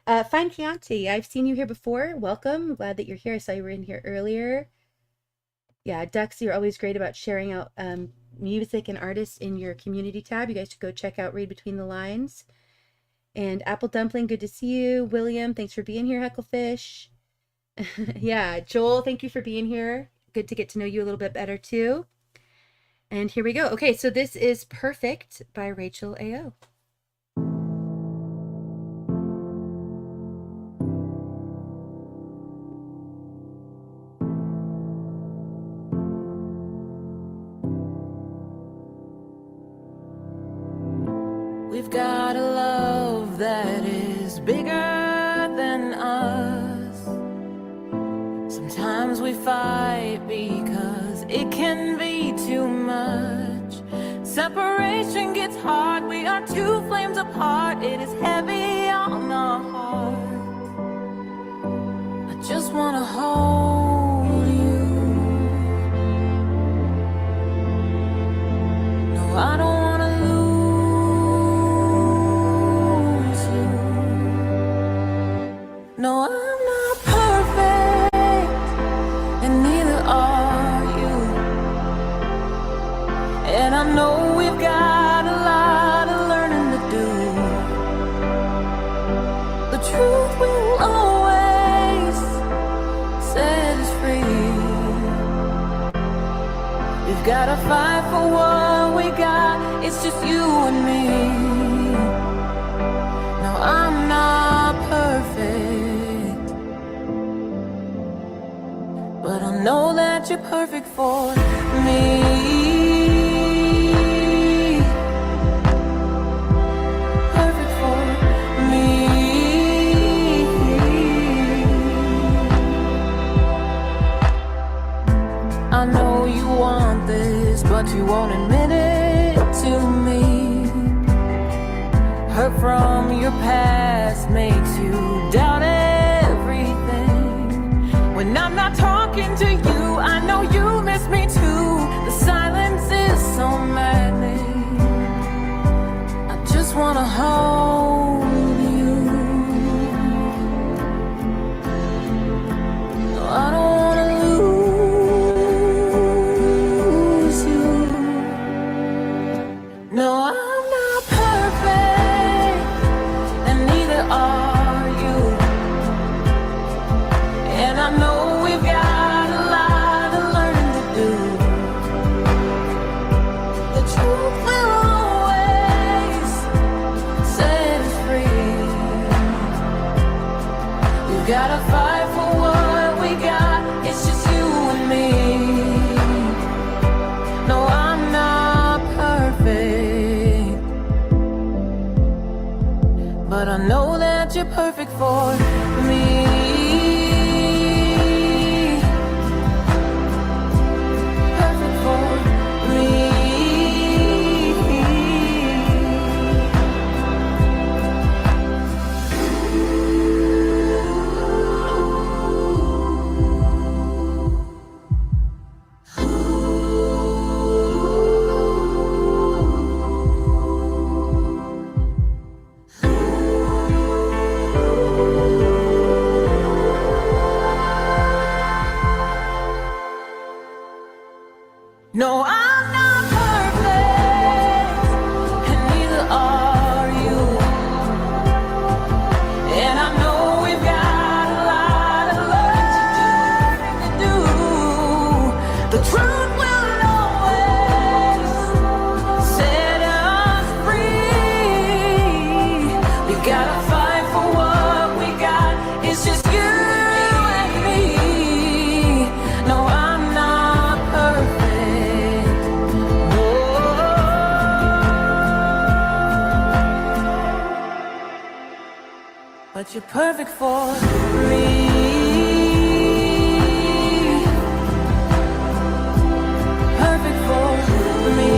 Fine Chianti, I've seen you here before. Welcome. I'm glad that you're here. I saw you were in here earlier. Yeah, Dux, you're always great about sharing out music and artists in your community tab. You guys should go check out Read Between the Lines. And Apple Dumpling, good to see you. William, thanks for being here, Hecklefish. Yeah, Joel, thank you for being here. Good to get to know you a little bit better too. And here we go. Okay, so this is Perfect by Rachel A.O. We've got a love that is bigger than us. Sometimes we fight because it can be too much. Separation gets hard, we are two flames apart. It is heavy on the heart. I just wanna hold you. No, I don't wanna lose you. No, I'm not perfect, and neither are you. And I know we've got a lot of learning to do. The truth will always set us free. We've got to fight for what we got. It's just you and me. No, I'm not perfect, but I know that you're perfect for me. Perfect for me. I know you want this, but you won't admit it to me. Hurt from your past makes you doubt everything. When I'm not talking to you, I know you miss me too. The silence is so maddening. I just wanna hold you. know we've got a lot of learning to do. The truth will always set us free. We've gotta fight for what we got. It's just you and me. No, I'm not perfect, but I know that you're perfect for me. Perfect for me. No, I'm not perfect, and neither are you. And I know we've got a lot of learning to do. The truth will always set us free. We gotta fight for what we got. It's just you and me. No, I'm not perfect. But you're perfect for me. Perfect for me.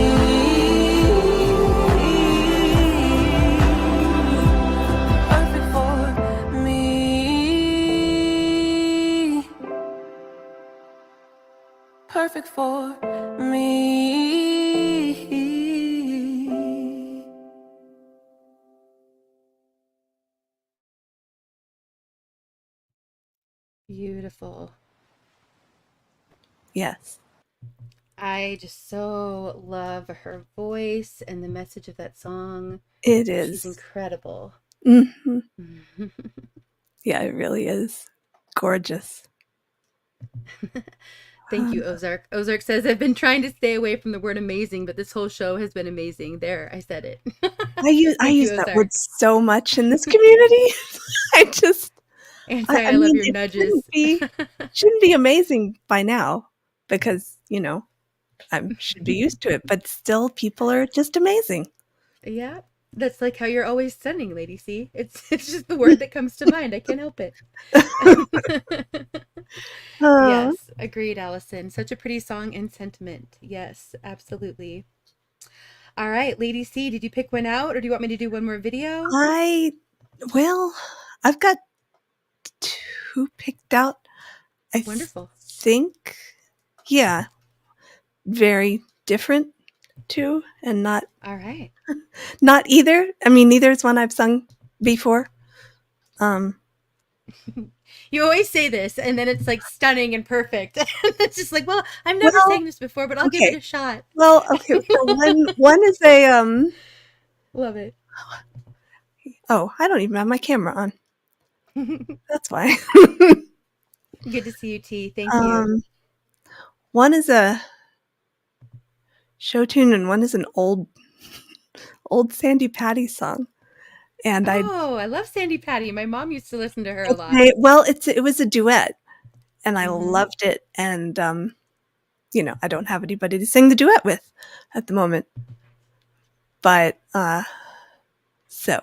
Perfect for me. Perfect for me. Beautiful. Yes. I just so love her voice and the message of that song. It She's is. incredible. Hmm. Yeah, it really is. Gorgeous. Thank you, Ozark. Ozark says, I've been trying to stay away from the word amazing, but this whole show has been amazing. There, I said it. I use Thank you, that Ozark. word so much in this community. I just And I sorry, I love mean your it nudges. shouldn't be amazing by now because, I should be used to it, but still people are just amazing. Yeah, that's like how you're always stunning, lady. See, it's just the word that comes to mind. I can't help it. Uh, Yes, agreed, Allison. Such a pretty song and sentiment. Yes, absolutely. All right, Lady C, did you pick one out, or do you want me to do one more video? well, I've got 2 picked out. I Wonderful. think, yeah, very different too, and not All right. either. I mean, neither is one I've sung before. You always say this, and then it's like stunning and perfect. It's just like, well, I've never Well, sang this before, but I'll give it okay. a shot. Well, okay. So one is a Love it. Oh, I don't even have my camera on. That's why. Good to see you, T. Thank you. One is a show tune and one is an old Sandy Patty song. And I love Sandy Patty. My mom used to listen to her a lot. it was a duet and I Mhm. loved it. And I don't have anybody to sing the duet with at the moment. But so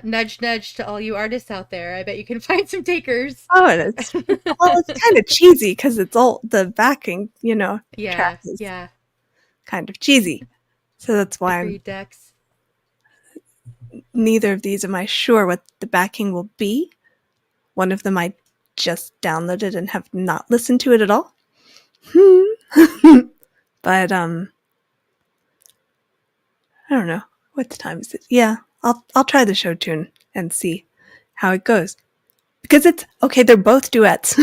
Nudge, nudge to all you artists out there. I bet you can find some takers. it's kind of cheesy because it's old. The backing, Yeah, track is yeah. kind of cheesy. So that's why Agreed, Dex. neither of these am I sure what the backing will be. One of them I just downloaded and have not listened to it at all. But I don't know. What time is it? Yeah, I'll try the show tune and see how it goes. Because it's okay, they're both duets.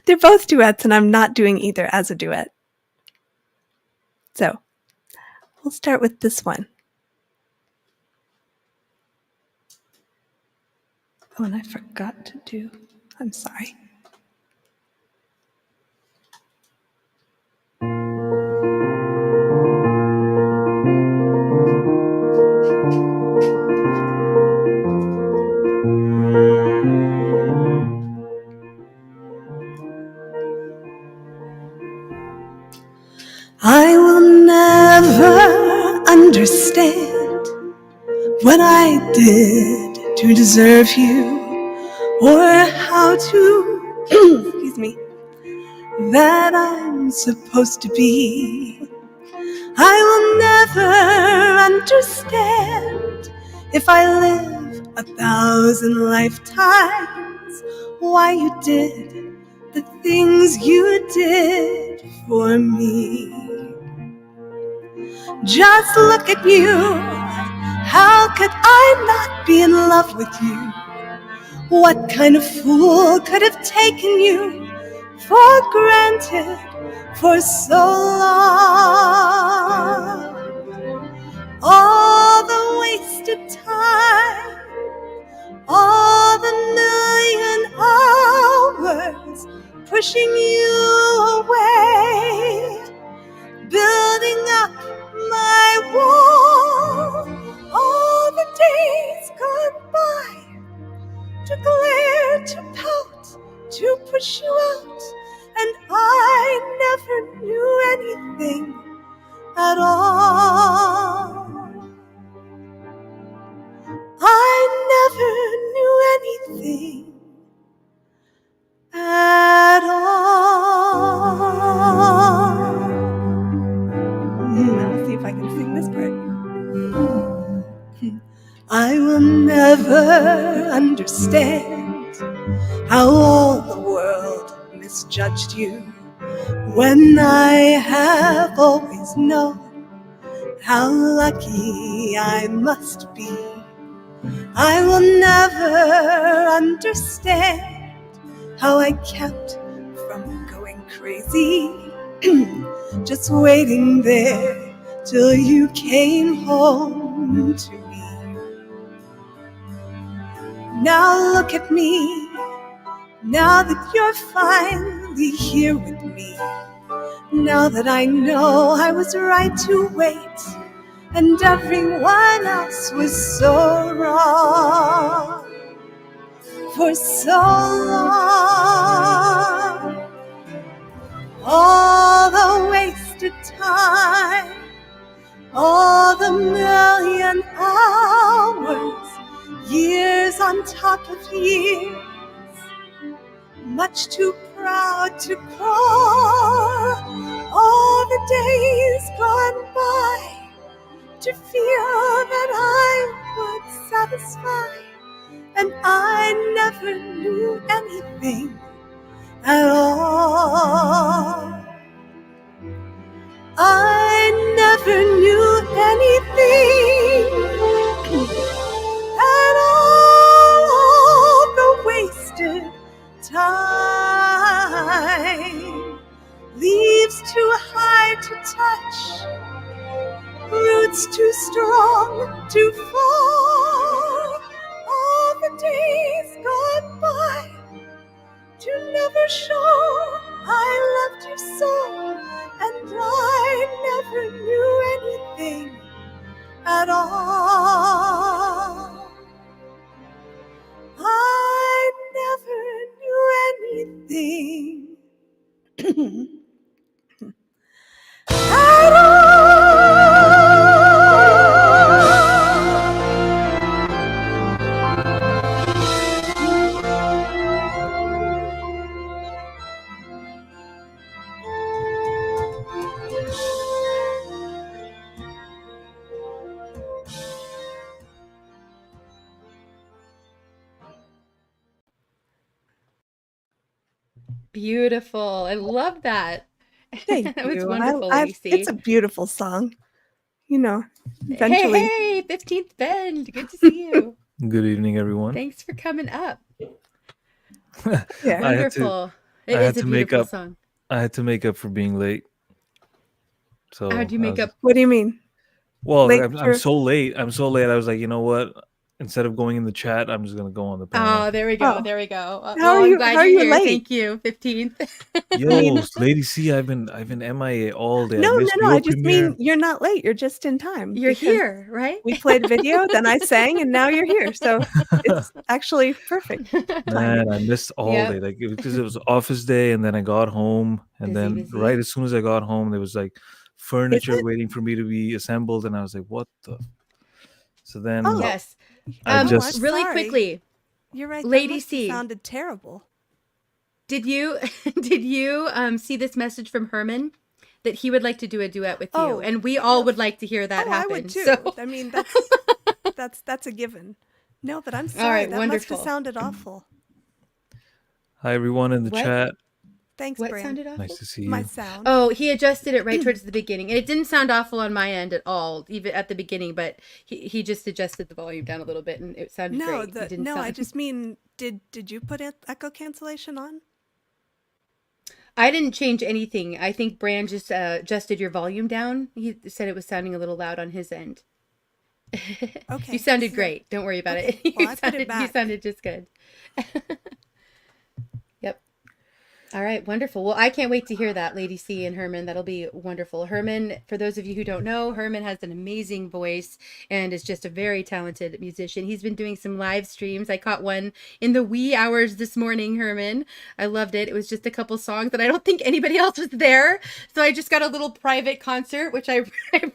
They're both duets and I'm not doing either as a duet. So, we'll start with this one. Oh, and I forgot to do I'm sorry. I will never understand what I did to deserve you, or how to, excuse me, that I'm supposed to be. I will never understand if I live 1,000 lifetimes why you did the things you did for me. Just look at you. How could I not be in love with you? What kind of fool could have taken you for granted for so long? All the wasted time, all the million hours pushing you away, building up my wall, all the days gone by, to glare, to pout, to push you out, and I never knew anything at all. I never knew anything at all. Let's see if I can sing this part. I will never understand how all the world misjudged you, when I have always known how lucky I must be. I will never understand how I kept from going crazy, just waiting there till you came home to me. Now look at me, now that you're finally here with me, now that I know I was right to wait, and everyone else was so wrong for so long. All the wasted time, all the million hours, years on top of years, much too proud to crawl, all the days gone by, to feel that I would satisfy, and I never knew anything at all. I never knew anything at all. The wasted time, leaves too high to touch, roots too strong to fall, all the days gone by, to never show I loved you so, and I never knew anything at all. I never knew anything at all. Beautiful. I love that. Thank That was you. wonderful, Lacey. It's a beautiful song. You know, eventually. Hey, 15th Bend. Good to see you. Good evening, everyone. Thanks for coming up. Yeah. Wonderful. It I had is a to make beautiful up- song. I had to make up for being late. So How'd you make up? What do you mean? Well, late I'm for- so late. I'm so late. I was like, you know what? instead of going in the chat, I'm just gonna go on the panel. Oh, there we go. Oh. There we go. How Well, are I'm you- glad how are you're you here. late? Thank you. 15th. Yo, Lady C, I've been MIA all day. No, I no, missed no. your I just premiere. mean you're not late. You're just in time. You're because here, right? We played video, then I sang, and now you're here. So it's actually perfect. Man, I missed all Yep. day, like because it was office day, and then I got home, and Busy, then busy. right as soon as I got home, there was like furniture it? waiting for me to be assembled, and I was like, "What the?" So then, Oh. Yes. I just I'm really sorry. quickly, You're right. Lady that must have C. sounded terrible. did you see this message from Herman that he would like to do a duet with you, Oh, and we all would like to hear that oh, happen. I would too. So I mean, that's a given. No, but I'm sorry. All right, that wonderful. must have sounded awful. hi everyone in the What? chat. Thanks, what Bran. sounded awful? Nice to see My you. sound. Oh, he adjusted it right towards the beginning. And it didn't sound awful on my end at all, even at the beginning, but he just adjusted the volume down a little bit and it sounded no, great. It didn't no. I sound- just mean, did you put echo cancellation on? I didn't change anything. I think Bran just adjusted your volume down. He said it was sounding a little loud on his end. Okay. You sounded so- great. Don't worry about Okay, it. well, I put it You back. sounded just good. Yep. All right, wonderful. Well, I can't wait to hear that, Lady C and Herman. That'll be wonderful. Herman, for those of you who don't know, Herman has an amazing voice and is just a very talented musician. He's been doing some live streams. I caught one in the wee hours this morning, Herman. I loved it. It was just a couple songs that I don't think anybody else was there. So I just got a little private concert, which I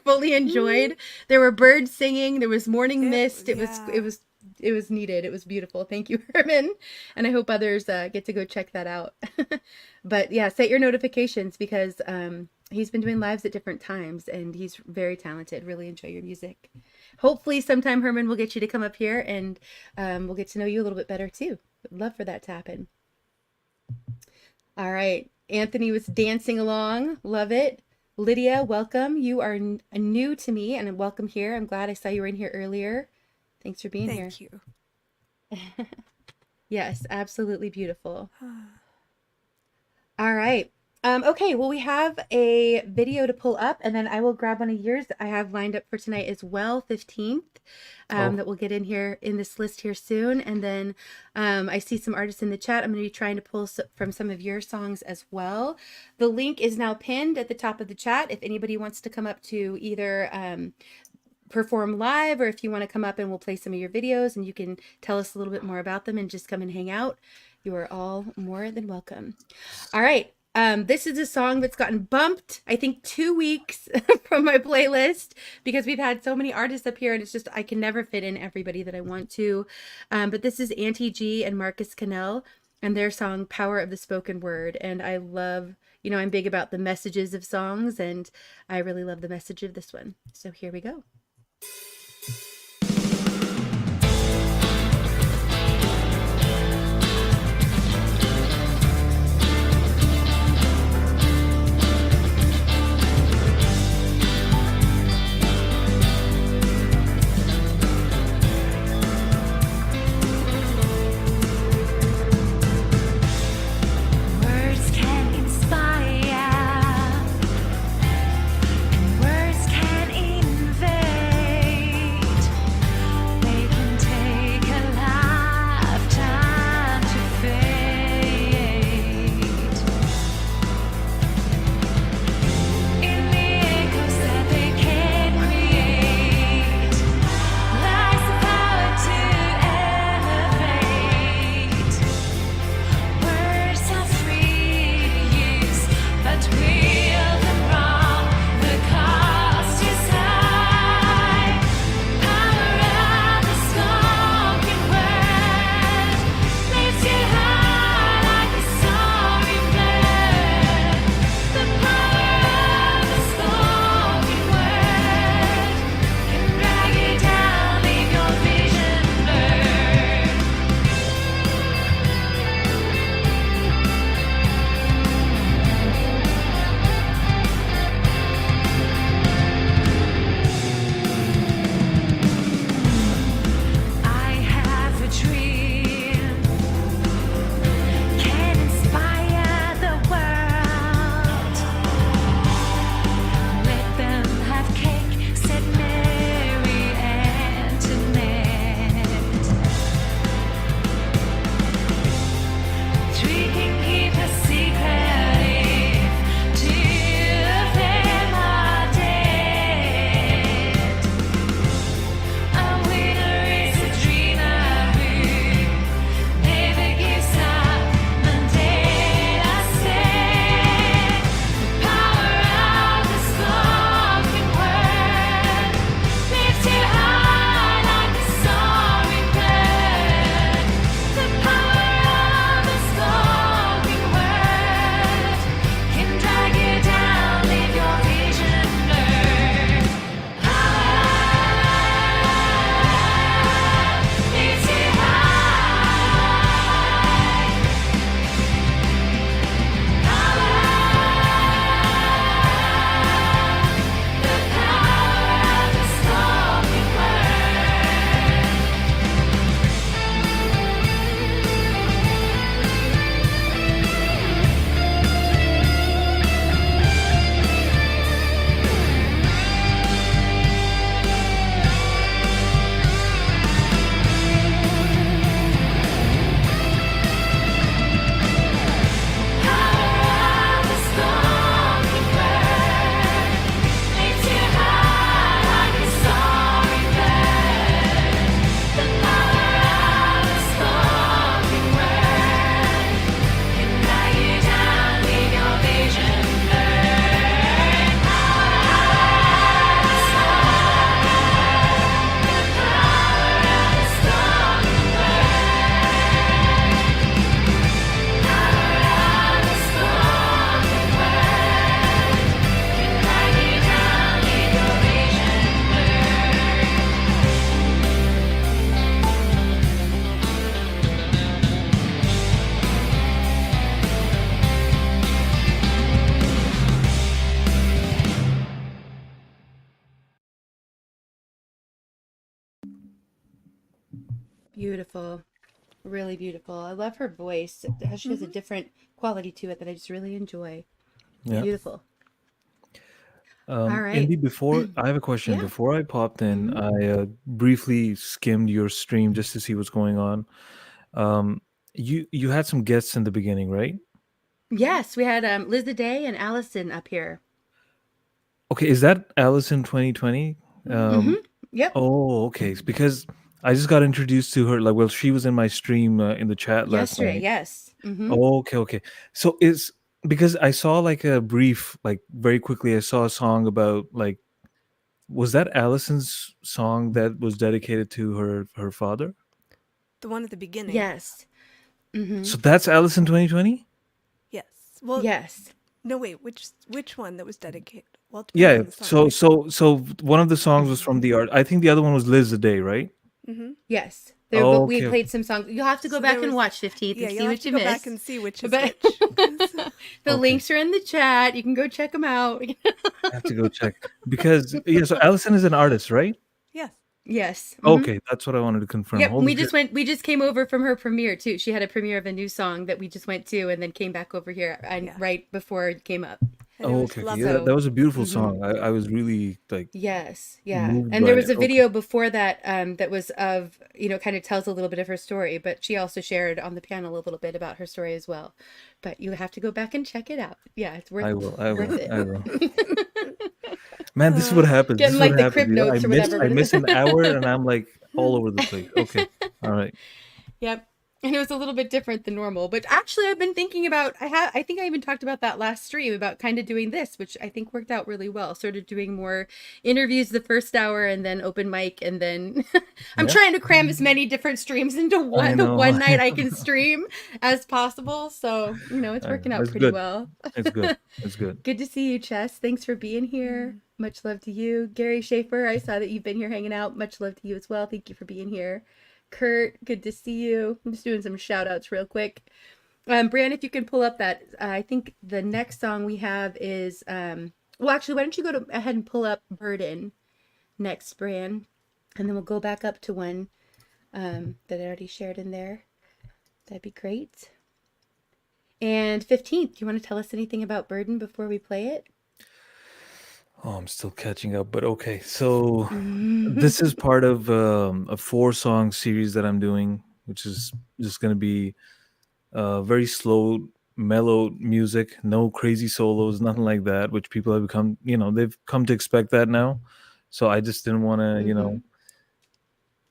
fully enjoyed. There were birds singing. There was morning mist. It was needed. It was beautiful. Thank you, Herman. And I hope others get to go check that out. But yeah, set your notifications because he's been doing lives at different times and he's very talented. Really enjoy your music. Hopefully sometime, Herman, we'll get you to come up here and we'll get to know you a little bit better too. Would love for that to happen. All right. Anthony was dancing along. Love it. Lydia, welcome. You are new to me and welcome here. I'm glad I saw you were in here earlier. Thanks for being here. Thank you. Yes, absolutely beautiful. All right. Okay, well, we have a video to pull up, and then I will grab one of yours I have lined up for tonight as well, 15th, that we'll get in here in this list here soon. And then I see some artists in the chat. I'm going to be trying to pull from some of your songs as well. The link is now pinned at the top of the chat. If anybody wants to come up to either perform live or if you want to come up and we'll play some of your videos and you can tell us a little bit more about them and just come and hang out, you are all more than welcome. All right. This is a song that's gotten bumped, I think 2 weeks from my playlist because we've had so many artists up here and it's just, I can never fit in everybody that I want to. But this is Auntie G and Marcus Cannell and their song Power of the Spoken Word. And I love, I'm big about the messages of songs and I really love the message of this one. So here we go. Words can inspire, and words can invade. Beautiful. Really beautiful. I love her voice. She has a different quality to it that I just really enjoy. Yeah. Beautiful. All right. Indy, before I have a question. Yeah. Before I popped in, I briefly skimmed your stream just to see what's going on. You had some guests in the beginning, right? Yes, we had Liz the Day and Allison up here. Okay, is that Allison 2020? Yep. Oh, okay. Because I just got introduced to her. Like, well, she was in my stream in the chat last Yesterday, night. yes. Oh, okay, okay. So is because I saw like a brief, like very quickly, I saw a song about like, was that Allison's song that was dedicated to her father? The one at the beginning. Yes. So that's Allison 2020? Yes. Well, Yes. no, wait. Which one that was dedicated? Well, it depends Yeah. on the song. So one of the songs was from the art. I think the other one was Liz the Day, right? Yes. Oh, We okay. played some songs. You'll have to go So back there and was- watch 15th Yeah, and see you'll have what to you go back missed. and see which is But which. the Okay. links are in the chat. You can go check them out. I have to go check because yeah. So Allison is an artist, right? Yes. Yes. Okay, that's what I wanted to confirm. Yep. Holy We shit. just went. We just came over from her premiere too. She had a premiere of a new song that we just went to, and then came back over here and Yeah. right before it came up. And it Oh, was okay. lovely. Yeah, that was a beautiful song. I was really like Yes, yeah. moved And there by was it. a video before that that was of, kind of tells a little bit of her story, but she also shared on the panel a little bit about her story as well. But you have to go back and check it out. Yeah, it's worth I will. I worth will. it. I will. Man, this is what happens. This Getting is like what the happens. crib notes or whatever. I miss an hour and I'm like all over the place. Okay. All right. Yep. And it was a little bit different than normal, but actually I've been thinking about I think I even talked about that last stream about kind of doing this, which I think worked out really well. Sort of doing more interviews the first hour and then open mic, and then I'm Yeah. trying to cram as many different streams into one know. one night I can stream as possible. So, it's working out That's pretty good. well. It's good. It's good. Good to see you, Chess. Thanks for being here. Much love to you. Gary Schaefer, I saw that you've been here hanging out. Much love to you as well. Thank you for being here. Kurt, good to see you. I'm just doing some shout outs real quick. Bran, if you can pull up that, I think the next song we have is, well, actually, why don't you go ahead and pull up Burden next, Bran? And then we'll go back up to one that I already shared in there. That'd be great. And 15th, do you want to tell us anything about Burden before we play it? Oh, I'm still catching up, but okay. So this is part of a 4-song series that I'm doing, which is just going to be very slow, mellow music, no crazy solos, nothing like that, which people have become, they've come to expect that now. So I just didn't want to,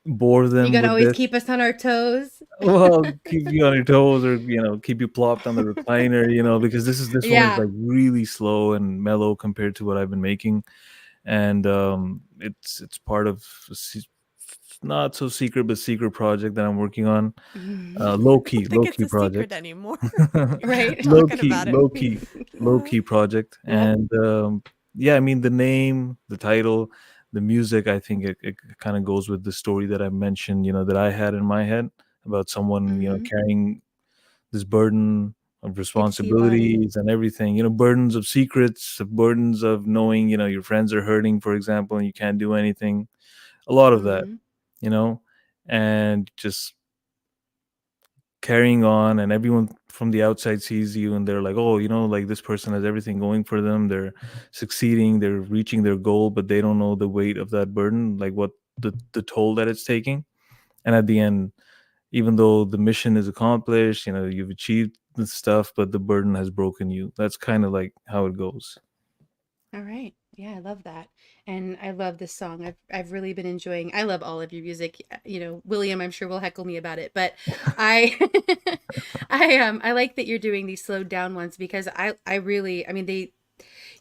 bore them You gotta with always this. keep us on our toes. Well, keep you on your toes, or keep you plopped on the recliner, because this one Yeah. is like really slow and mellow compared to what I've been making, and it's part of not so secret but secret project that I'm working on. Low key I think it's a project. secret anymore. Right. low Talking key, about it. low key project, and yeah, I mean the name, the title, the music. I think it kind of goes with the story that I mentioned, that I had in my head about someone, carrying this burden of responsibilities and everything, burdens of secrets, burdens of knowing, your friends are hurting, for example, and you can't do anything. A lot of that, and just carrying on, and everyone from the outside sees you and they're like, oh, like this person has everything going for them, they're succeeding, they're reaching their goal, but they don't know the weight of that burden, like what the toll that it's taking. And at the end, even though the mission is accomplished, you've achieved the stuff, but the burden has broken you. That's kind of like how it goes. All right. Yeah, I love that. And I love this song. I've really been enjoying. I love all of your music. William, I'm sure will heckle me about it, but I I like that you're doing these slowed down ones, because I really, I mean,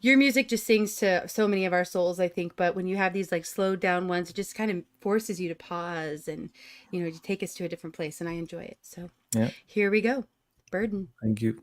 your music just sings to so many of our souls, I think, but when you have these like slowed down ones, it just kind of forces you to pause and to take us to a different place, and I enjoy it. So Yeah. Here we go. Burden. Thank you.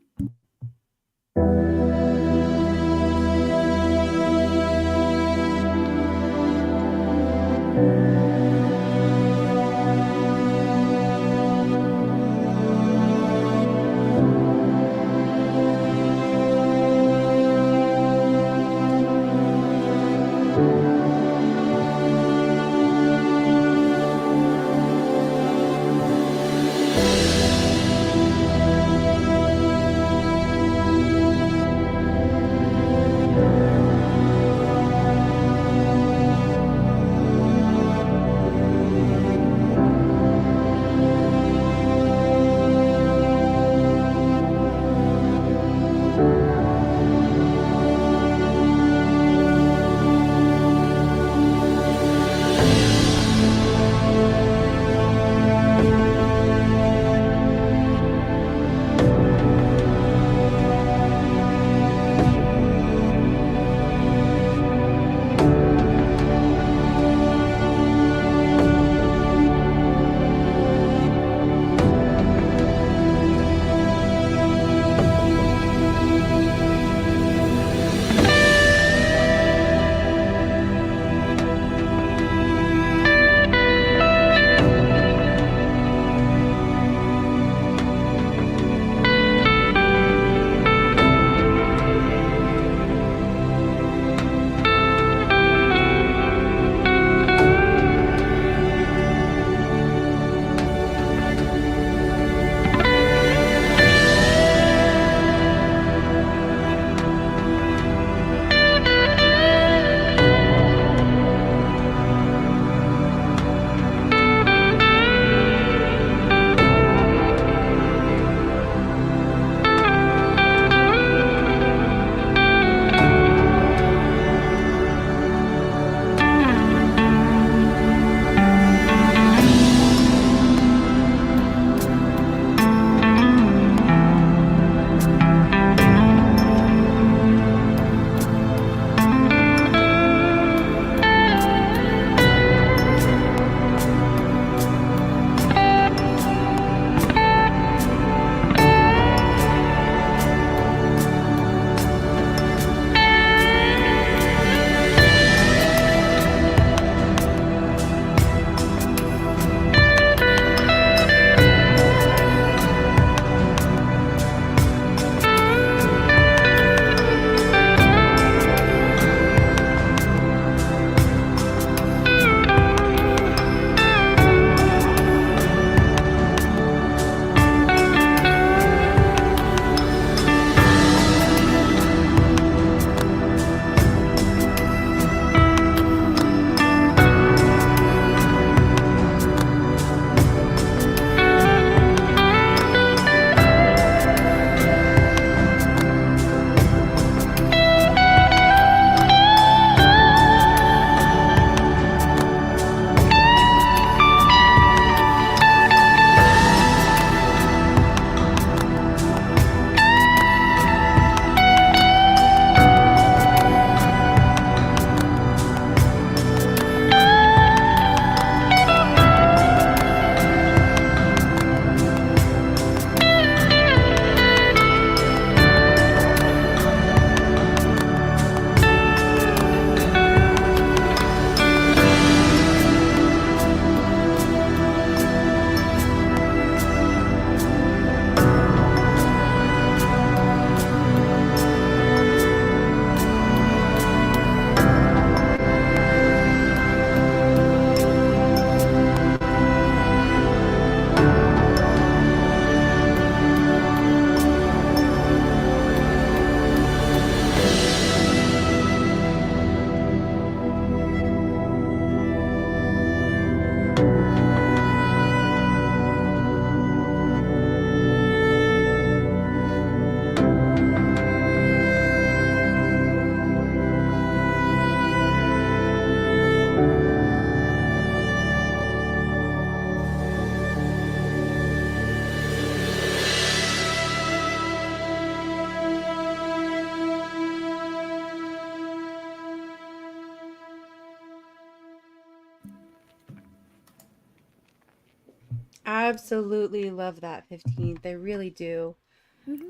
Absolutely love that 15th. I really do.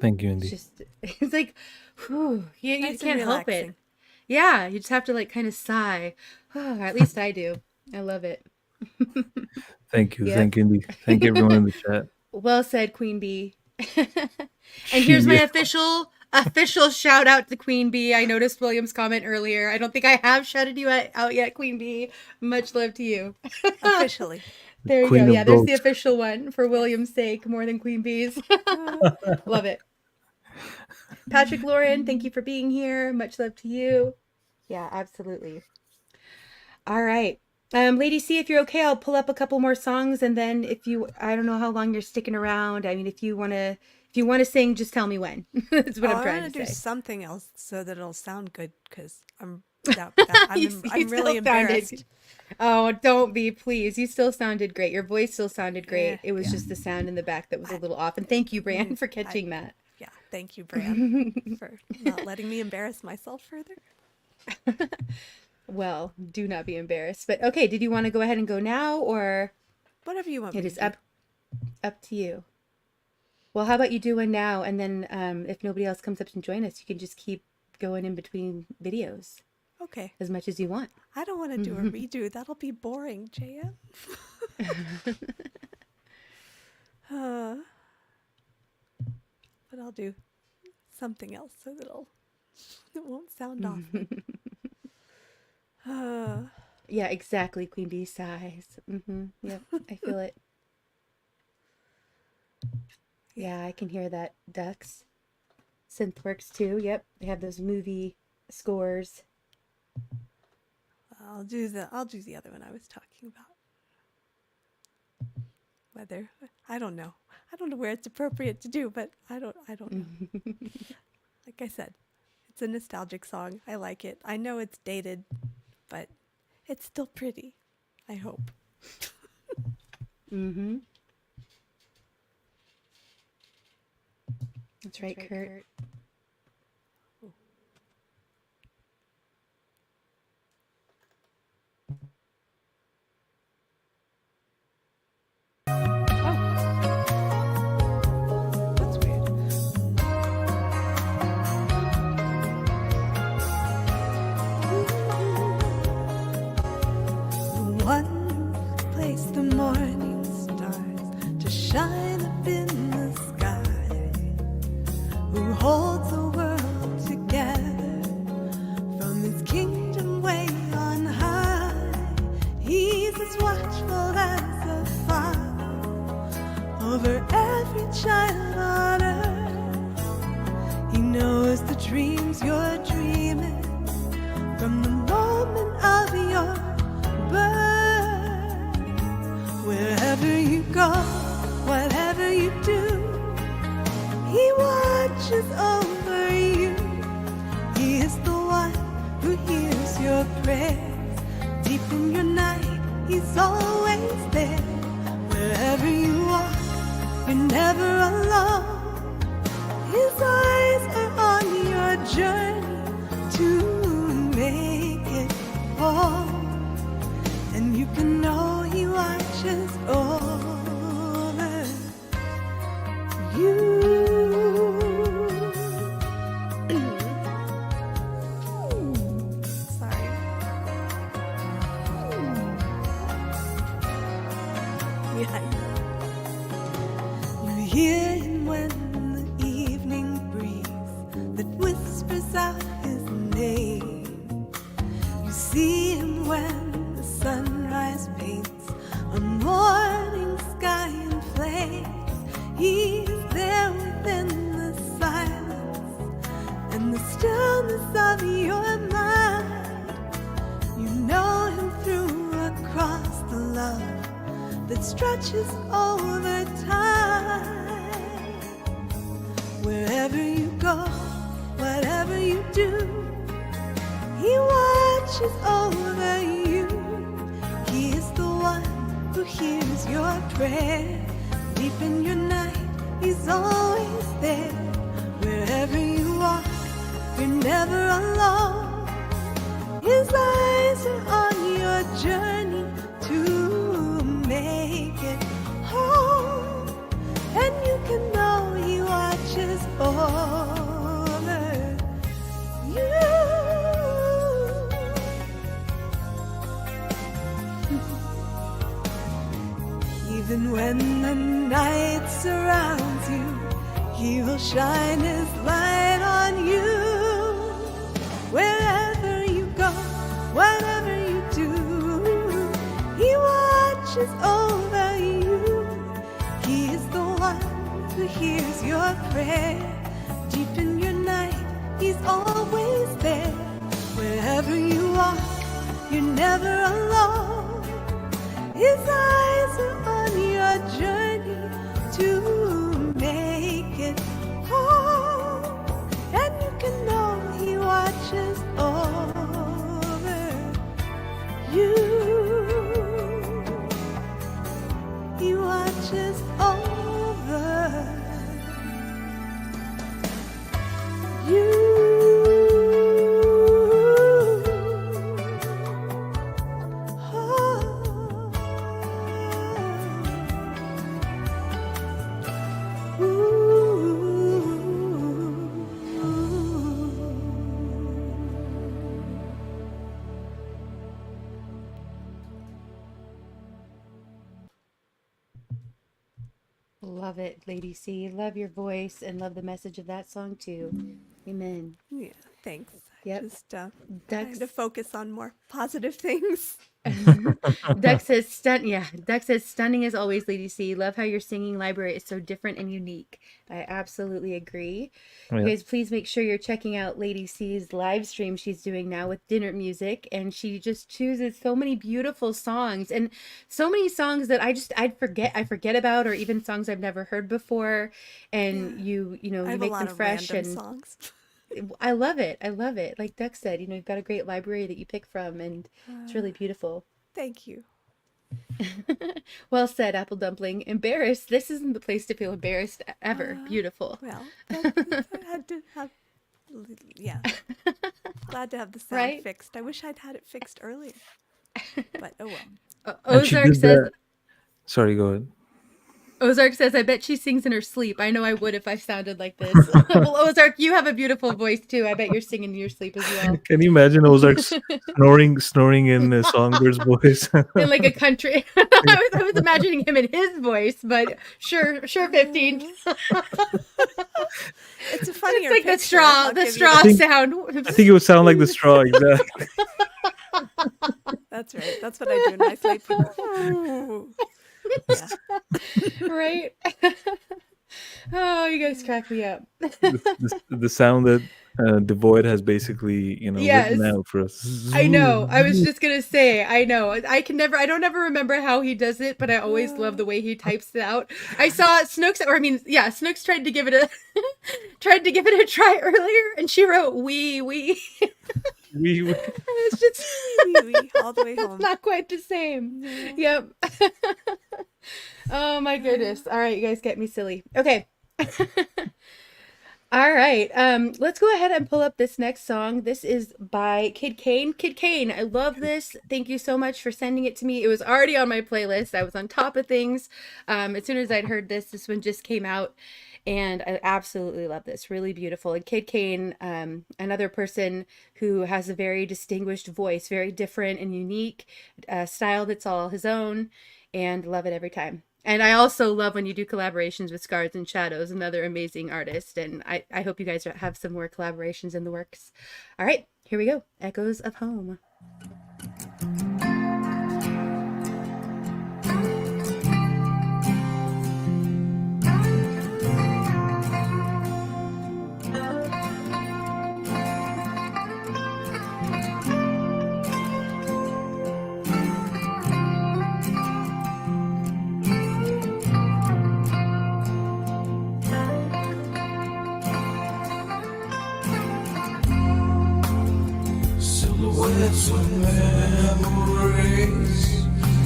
Thank you, It's Indy. just, it's like, whew, you Nice and can't help it. relaxing. Yeah, you just have to like kind of sigh. At least I do. I love it. Thank you. Yep. Thank you, Indy. Thank you, everyone in the chat. Well said, Queen Bee. And She, here's my yeah. official shout out to Queen Bee. I noticed William's comment earlier. I don't think I have shouted you out yet, Queen Bee. Much love to you. Officially. There you Queen go. of Yeah, there's the goats. official one for William's sake, more than Queen Bee's. Love it. Patrick Lauren, thank you for being here. Much love to you. Yeah, absolutely. All right. Lady C, if you're okay, I'll pull up a couple more songs, and then I don't know how long you're sticking around. I mean, if you wanna sing, just tell me when. That's what I'm I trying want to to do say. something else so that it'll sound good because I'm You I'm really still sounded- embarrassed. Oh, don't be, please. You still sounded great. Your voice still sounded great. Yeah, It was just the sound in the back that was a little off. And thank you, Bran, for catching that. Yeah, thank you, Bran, for not letting me embarrass myself further. Well, do not be embarrassed. But okay, did you want to go ahead and go now, or Whatever you want. it me is to do. up to you? Well, how about you do one now, and then if nobody else comes up to join us, you can just keep going in between videos Okay. as much as you want. I don't want to do a redo. That'll be boring, JM. But I'll do something else so that it won't sound off. Yeah, exactly. Queen Bee sighs. Yep, I feel it. Yeah, I can hear that. Ducks. Synth works too. Yep, they have those movie scores. I'll do the other one I was talking about. Whether I don't know where it's appropriate to do, but I don't know. Like I said, it's a nostalgic song. I like it. I know it's dated, but it's still pretty. I hope. That's right, Kurt. That's weird. The one who placed the morning stars to shine up in the sky, who holds the world together from his kingdom way on high. He's as watchful as a father over every child on earth. He knows the dreams you're dreaming from the moment of your birth. Wherever you go, whatever you do, he watches over you. He is the one who hears your prayers. Deep in your night, he's always there. Wherever you walk, you're never alone. His eyes are on your journey to make it home. And you can know he watches over you. Sorry. Yeah. You hear him when the evening breeze that whispers out his name. You see him when the sunrise paints a morning sky in flames. He's there within the silence and the stillness of your mind. You know him through across the love that stretches over time. Wherever you go, whatever you do, he watches over you. He is the one who hears your prayer. Deep in your night, he's always there. Wherever you walk, you're never alone. His eyes are on your journey to make it home. And when the night surrounds you, He will shine His light on you. Wherever you go, whatever you do, He watches over you. He is the one who hears your prayer. Deep in your night, He's always there. Wherever you are, you're never alone. His eyes are on your journey to make it home. And you can know He watches over you. He watches over you. Love it, Lady C. Love your voice and love the message of that song too. Amen. Yeah, thanks. Yep. Just Ducks. trying to focus on more positive things. Duck says Duck says stunning as always, Lady C. Love how your singing library is so different and unique. I absolutely agree. Yeah. You guys, please make sure you're checking out Lady C's live stream she's doing now with dinner music, and she just chooses so many beautiful songs and so many songs that I forget about, or even songs I've never heard before, and you know I you have make a lot them of fresh random and songs. I love it. Like Duck said, you've got a great library that you pick from, and it's really beautiful. Thank you. Well said, Apple Dumpling. Embarrassed. This isn't the place to feel embarrassed ever. Beautiful. Well, I had to have, yeah. Glad to have the sound Right? fixed. I wish I'd had it fixed earlier. But oh well. And she Ozark did says, that. Sorry, go ahead. Ozark says, I bet she sings in her sleep. I know I would if I sounded like this. Well, Ozark, you have a beautiful voice too. I bet you're singing in your sleep as well. Can you imagine Ozark snoring in Songbird's voice? In like a country. I was imagining him in his voice, but sure, 15. It's a funnier It's like picture, the straw, I'll the give you straw that. sound. I think it would sound like the straw, exactly. That's right. That's what I do in my sleep. Yeah. Right? Oh, you guys crack me up. The sound that Devoid has basically, Yes. written out for us. I know. I was just gonna say, I know. I don't ever remember how he does it, but I always love the way he types it out. I saw Snooks, Snooks tried to give it a try earlier, and she wrote wee. It's just Wee, all the way home. it's not quite the same. Yep. Oh my goodness. All right, you guys get me silly. Okay. All right. Let's go ahead and pull up this next song. This is by Kid Kane. Kid Kane, I love this. Thank you so much for sending it to me. It was already on my playlist. I was on top of things. As soon as I'd heard this one just came out, and I absolutely love this. Really beautiful. And Kid Kane, another person who has a very distinguished voice, very different and unique style that's all his own, and love it every time. And I also love when you do collaborations with Scars and Shadows, another amazing artist. And I hope you guys have some more collaborations in the works. All right, here we go. Echoes of Home. Silhouettes of memories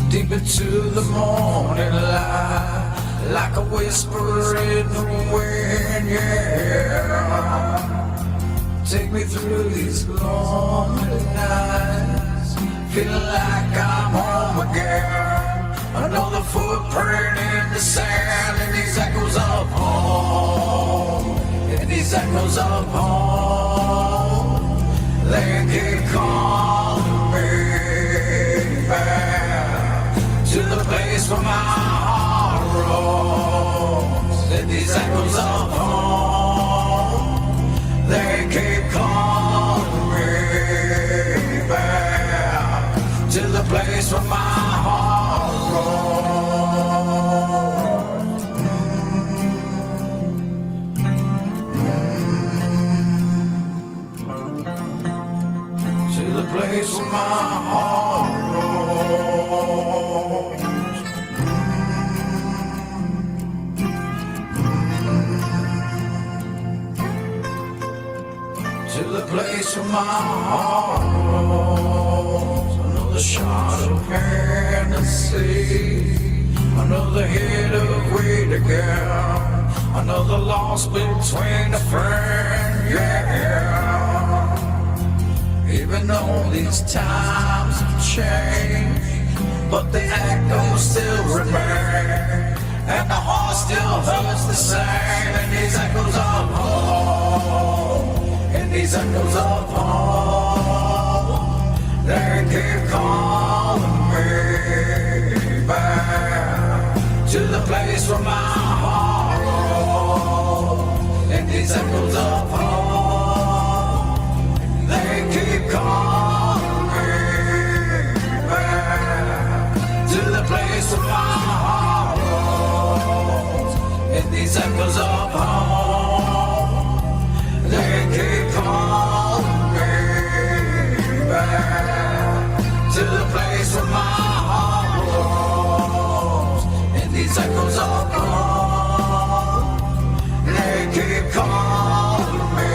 deep into the morning light, like a whisper in the wind, yeah. Take me through these lonely nights, feeling like I'm home again. Another footprint in the sand, and these echoes of home, and these echoes of home, they keep calling me back to the place where my heart And these echoes of home, they keep calling me back to the place where my heart roams. To the place where my heart roams. To the place where my heart roams. Another shot of Hennessy, another hit of weed again, another loss between a friend, yeah. Even though these times have changed, but the echoes still remain, and the heart still hurts the same. And these echoes of home, and these echoes of home, they keep calling me back to the place where my heart roams. And these echoes of home, they keep calling me back to the place where my heart roams. And these echoes of home, they keep calling me back to the place where my heart roams. And these echoes of home, they keep calling me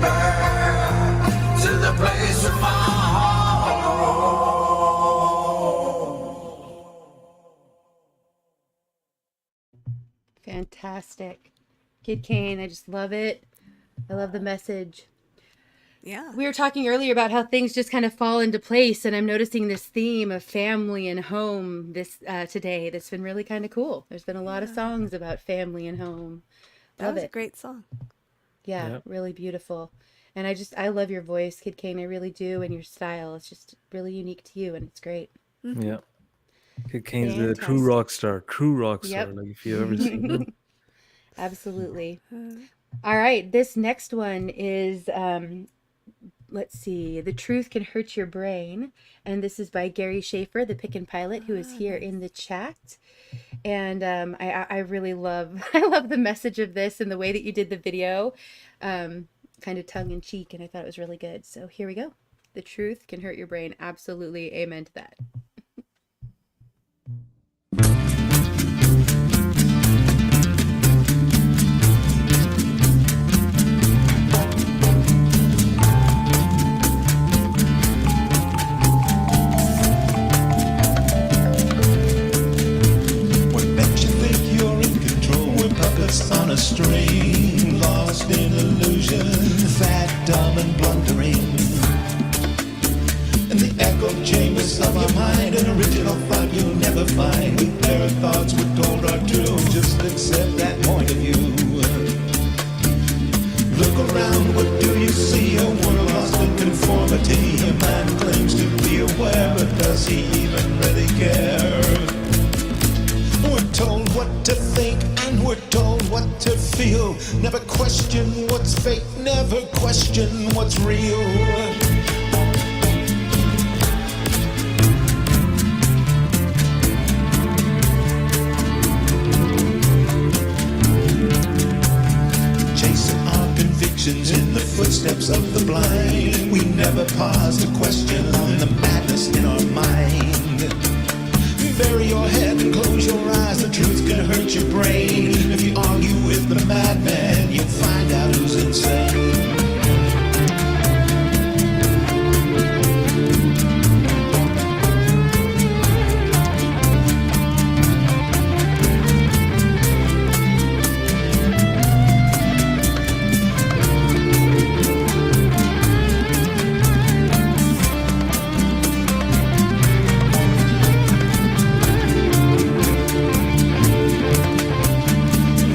back to the place where my heart roams. Fantastic. Kid Kane, I just love it. I love the message. Yeah. We were talking earlier about how things just kind of fall into place, and I'm noticing this theme of family and home this today. That's been really kind of cool. There's been a lot of songs about family and home. That Love was it. a great song. Yeah, Yep. really beautiful. And I love your voice, Kid Kane. I really do, and your style. It's just really unique to you, and it's great. Yeah. Kid Kane's the true Fantastic. rock star. True rock star. Yep. Like if you've ever seen him. Absolutely. All right, this next one is let's see, The Truth Can Hurt Your Brain, and this is by Gary Schaefer, the Pick and Pilot, who is here in the chat. And I really love I love the message of this and the way that you did the video, kind of tongue in cheek, and I thought it was really good. So here we go. The truth can hurt your brain. Absolutely, amen to that. What makes you think you're in control? We're puppets on a string, lost in illusion, fat, dumb, and blundering. In the echo chambers of your mind, an original thought you'll never find. We pair of thoughts we're told are true, just accept that point of view. Look around, what do you see? A world lost in conformity. A man claims to be aware, but does he even really care? We're told what to think and we're told what to feel. Never question what's fake, never question what's real. Chasing our convictions in the footsteps of the blind. We never pause to question the madness in our mind. Bury your head and close your eyes. The truth can hurt your brain. If you argue with the madman, you'll find out who's insane.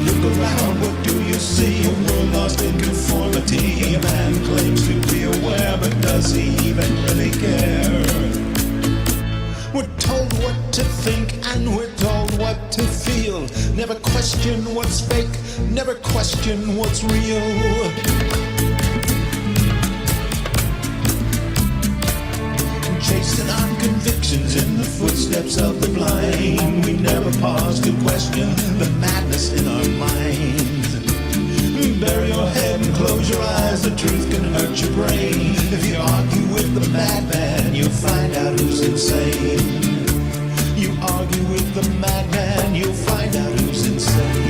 Look around, what do you see? A world lost in conformity. A man claims to be aware, but does he even really care? We're told what to think and we're told what to feel. Never Never question what's fake, never question what's real. Chasing our convictions in the footsteps of the blind. We never pause to question the madness in our minds. Bury your head and close your eyes, the truth can hurt your brain. If you argue with the madman, you'll find out who's insane. You argue with the madman, you'll find out who's insane.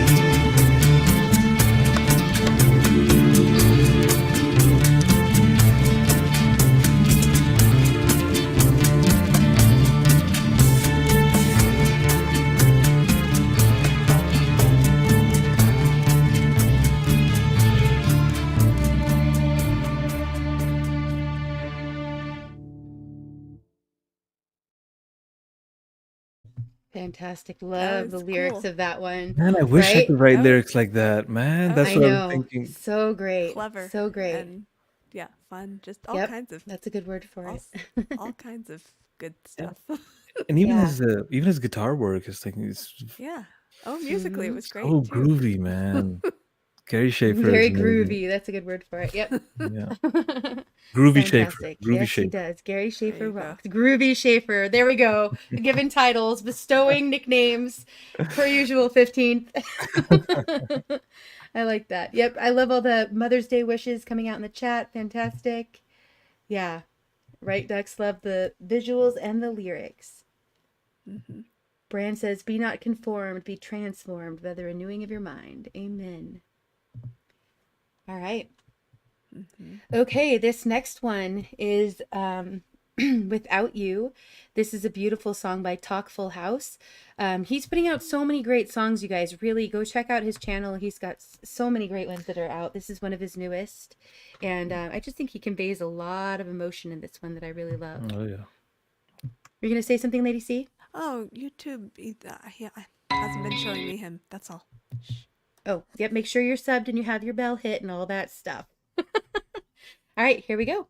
Fantastic. Love the was lyrics cool. of that one. Man, I wish I Right? could write That lyrics like that, man. That's I what I'm know. thinking. So great. Clever. So great. And yeah, fun. Just all Yep. kinds of That's a good word for all, it. all kinds of good stuff. And even Yeah. his guitar work is like it's Yeah. Oh, musically it was great so too. groovy, man. Gary Schaefer Very is amazing. groovy. That's a good word for it. Yep. Yeah. Groovy Schaefer. Fantastic. Groovy Yes, he Schaefer. does. Gary Schaefer you go. rocks. Groovy Schaefer. There we go. Giving titles, bestowing nicknames, per usual. 15th. I like that. Yep. I love all the Mother's Day wishes coming out in the chat. Fantastic. Yeah. Right, Ducks? Love the visuals and the lyrics. Mhm. Brand says, be not conformed, be transformed by the renewing of your mind. Amen. All right. Okay, this next one is Without You. This is a beautiful song by Talk Full House. He's putting out so many great songs, you guys. Really, go check out his channel. He's got so many great ones that are out. This is one of his newest. And I just think he conveys a lot of emotion in this one that I really love. Oh yeah. You're going to say something, Lady C? Oh, YouTube yeah, hasn't been showing me him. That's all. Oh, yep. Make sure you're subbed and you have your bell hit and all that stuff. All right, here we go.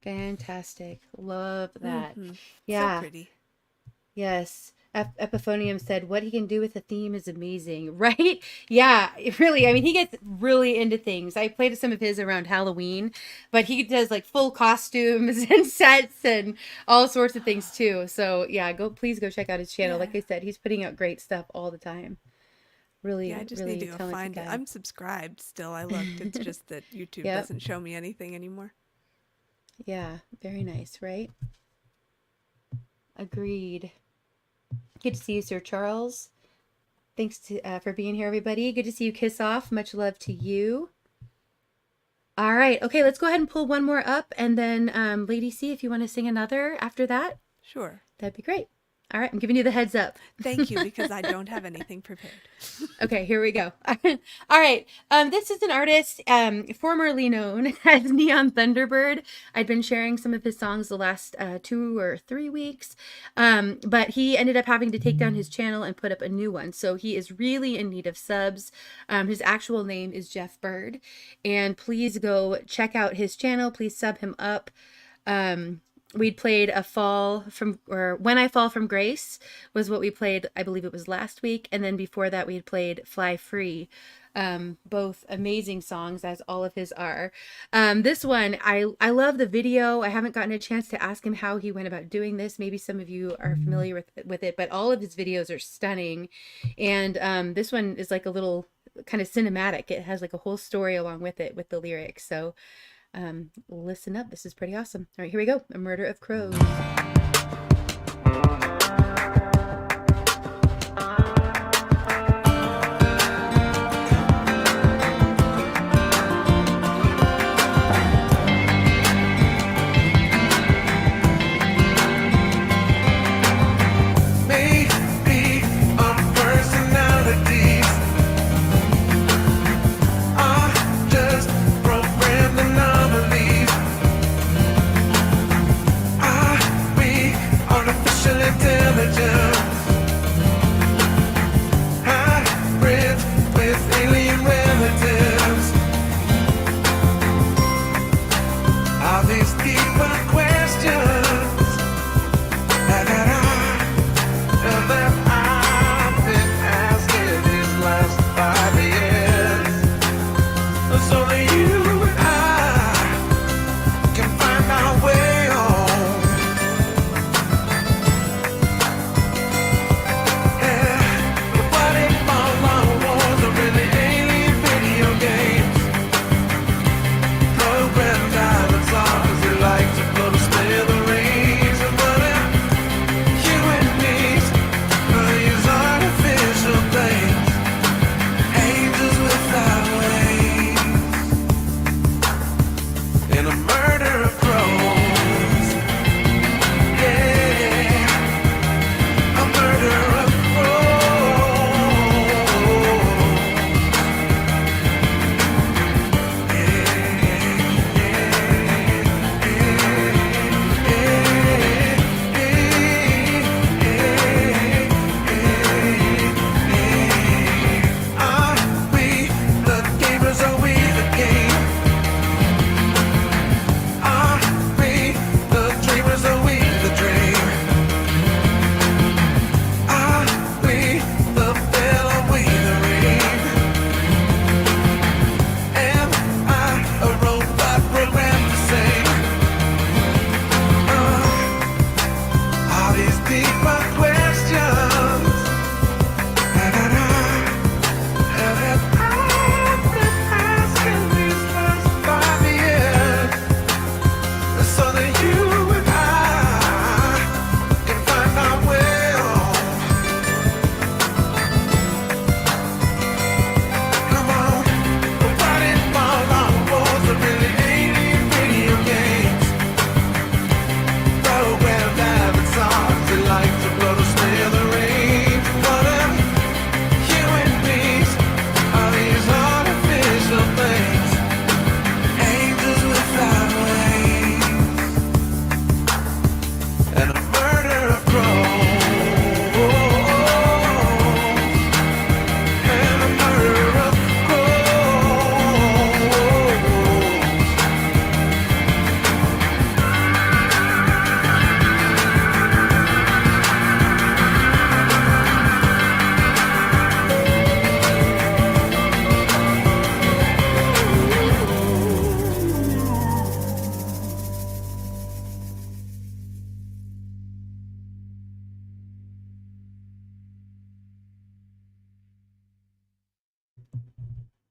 Fantastic. Love that. So Yeah. pretty. Yes. Epiphonium said, what he can do with a theme is amazing, right? Yeah, really. I mean, he gets really into things. I played some of his around Halloween, but he does like full costumes and sets and all sorts of things too. So yeah, please go check out his channel. Yeah. Like I said, he's putting out great stuff all the time. Really, Yeah, I just really need to go talented find it. guy. I'm subscribed still. I looked. It's just that YouTube Yep. doesn't show me anything anymore. Yeah, very nice, right? Agreed. Good to see you, Sir Charles. Thanks for being here, everybody. Good to see you, Kiss Off. Much love to you. All right. Okay, let's go ahead and pull one more up. And then, Lady C, if you want to sing another after that, Sure. that'd be great. All right, I'm giving you the heads up. Thank you, because I don't have anything prepared. Okay, here we go. All right. This is an artist formerly known as Neon Thunderbird. I'd been sharing some of his songs the last 2 or 3 weeks, but he ended up having to take down his channel and put up a new one. So he is really in need of subs. His actual name is Jeff Bird, and please go check out his channel. Please sub him up. We'd played When I Fall from Grace was what we played. I believe it was last week. And then before that, we had played Fly Free. Both amazing songs, as all of his are. This one, I love the video. I haven't gotten a chance to ask him how he went about doing this. Maybe some of you are familiar with it, but all of his videos are stunning. And this one is like a little kind of cinematic. It has like a whole story along with it, with the lyrics. So listen up. This is pretty awesome. All right, here we go. A Murder of Crows. Maybe our personalities are just programmed anomalies. We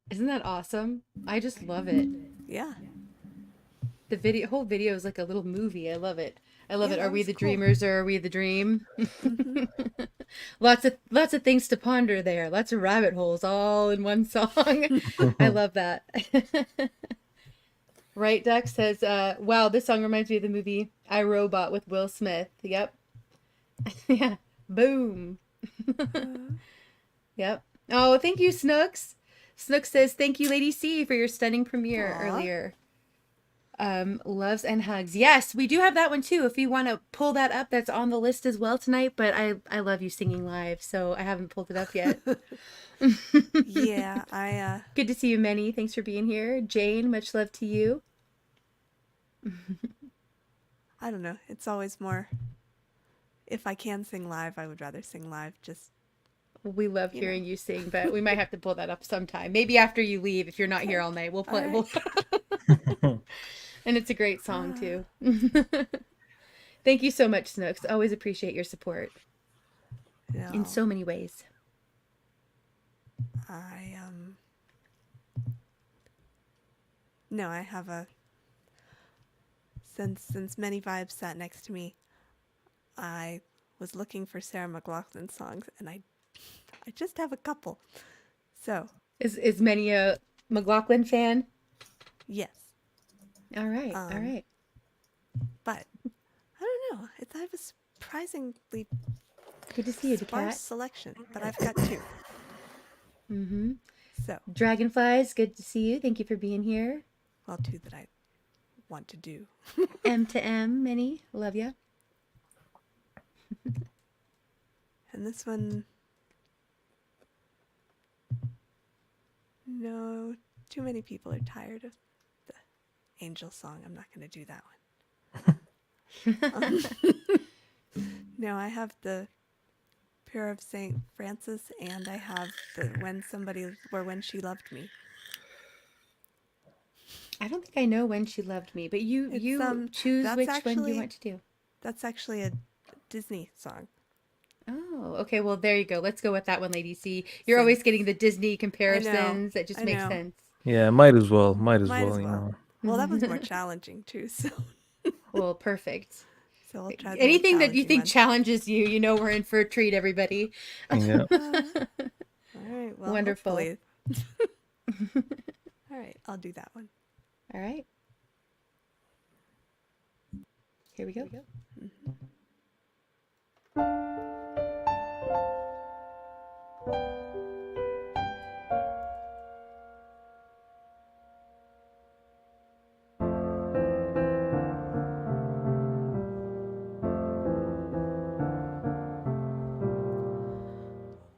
Isn't that awesome? I just love it. Yeah. The whole video is like a little movie. I love it. I love Yeah, it. Are that we was the cool. dreamers or are we the dream? Mm-hmm. Lots of things to ponder there. Lots of rabbit holes all in one song. I love that. Right, Duck says, wow, this song reminds me of the movie I, Robot with Will Smith. Yep. Yeah. Boom. Yep. Oh, thank you, Snooks. Snooks says, thank you, Lady C, for your stunning premiere Aw. earlier. Loves and hugs. Yes, we do have that one too. If you want to pull that up, that's on the list as well tonight. But I love you singing live, so I haven't pulled it up yet. Yeah, I Good to see you, Many. Thanks for being here. Jane, much love to you. I don't know. It's always more. If I can sing live, I would rather sing live. Just We love You hearing you sing, but we might have to pull that up sometime. Maybe after you leave, if you're not here all night, we'll play. And it's a great song too. Thank you so much, Snooks. Always appreciate your support in so many ways. I No, I have a. Since Many Vibes sat next to me, I was looking for Sarah McLachlan songs, and I just have a couple. So Is Many a McLaughlin fan? yes, All right, all right. but I don't know. I have a surprisingly Good to see you, sparse Cat. selection, but I've got two. Mm-hmm. So Dragonflies, good to see you. Thank you for being here. well, two that I want to do. M to M, Many, love ya. And this one, no, too many people are tired of the Angel song. I'm not going to do that one. No, I have the Prayer of St. Francis, and I have the When She Loved Me. I don't think I know When She Loved Me, but you choose that's which one actually- you want to do. That's actually a Disney song. Oh, okay. Well, there you go. Let's go with that one, Lady C. You're always getting the Disney comparisons. That just I makes know. sense. Yeah, might as well. Might as You know. Well, that one's more challenging too. So Well, perfect. I'll try the Anything more that you challenging think one. challenges you, you know we're in for a treat, everybody. Yeah. All right. Well, Wonderful. hopefully. All right. I'll do that one. All right. Here we go.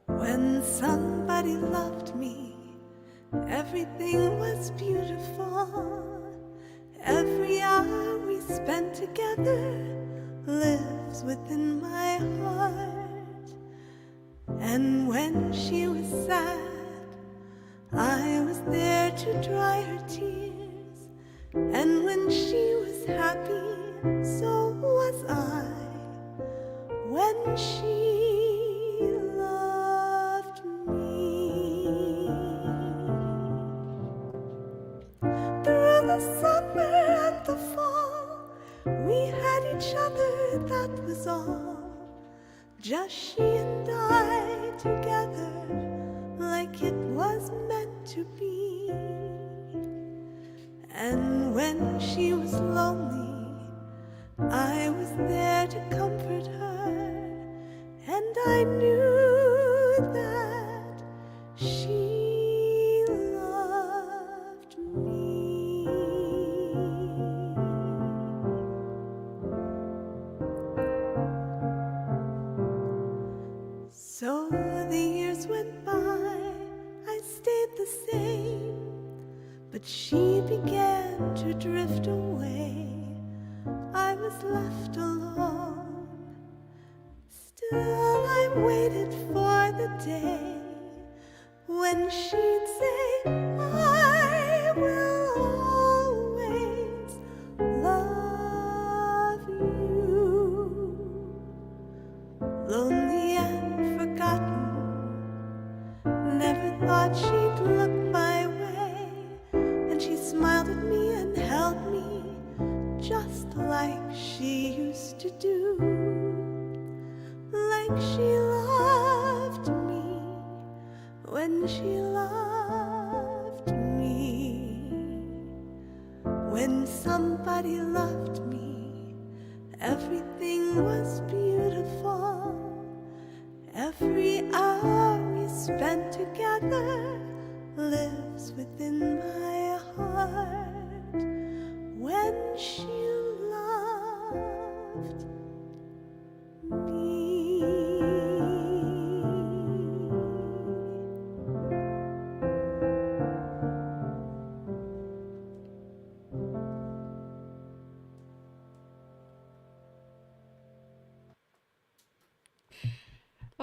When somebody loved me, everything was beautiful. Every hour we spent together lives within my heart. And when she was sad, I was there to dry her tears. And when she was happy, so was I. When she loved me. Through the summer and the fall, we had each other, that was all. Just she and I together, like it was meant to be. And when she was lonely, I was there to comfort her, and I knew that she loved me. So the years went by, I stayed the same, but she began to drift away. I was left alone. Still I waited for the day when she'd say, I will always love you. Lonely and forgotten, never thought she'd look my way. just like she used to do, like she loved me when she loved me. When somebody loved me, everything was beautiful. Every hour we spent together lives within my heart. When she loved me.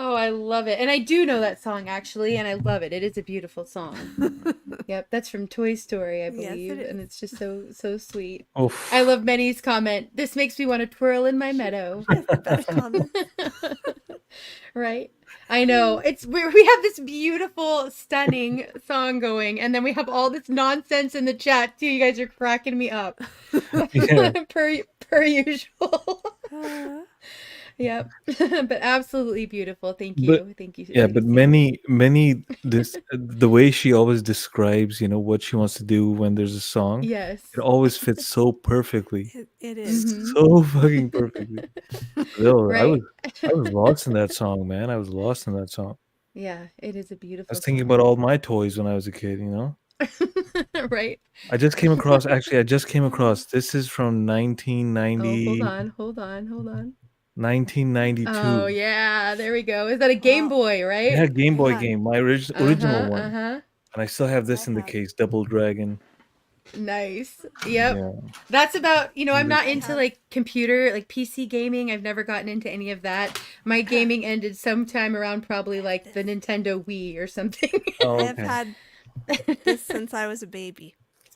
Oh, I love it. And I do know that song actually, and I love it. It is a beautiful song. Yep, that's from Toy Story, I Yes, it believe, and is. it's just so sweet. Oof. I love Manny's comment. This makes me want to twirl in my meadow. Best comment. Right? I know. It's we have this beautiful, stunning song going, and then we have all this nonsense in the chat too. You guys are cracking me up. Yeah. per usual. Yep. But absolutely beautiful. Thank you. But Thank you. yeah, Lady but Sam. many this the way she always describes, what she wants to do when there's a song, Yes. it always fits so perfectly. It is. Mhm. So fucking perfectly. Yo, Right? I was lost in that song, man. I was lost in that song. Yeah, it is a I beautiful was thinking song. about all my toys when I was a kid. Right? I just came across this is from Oh, 1990 hold on. 1992. Oh, yeah, there we go. Is that a Game Boy, right? Yeah, Game Boy Yeah. game, my original Uh-huh, one. uh-huh. And I still have this in the have- case, Double Dragon. Nice. Yep. Yeah. That's about, I'm not into have- like computer, like PC gaming. I've never gotten into any of that. My gaming ended sometime around probably like the Nintendo Wii or something. Oh, I have okay. had this since I was a baby.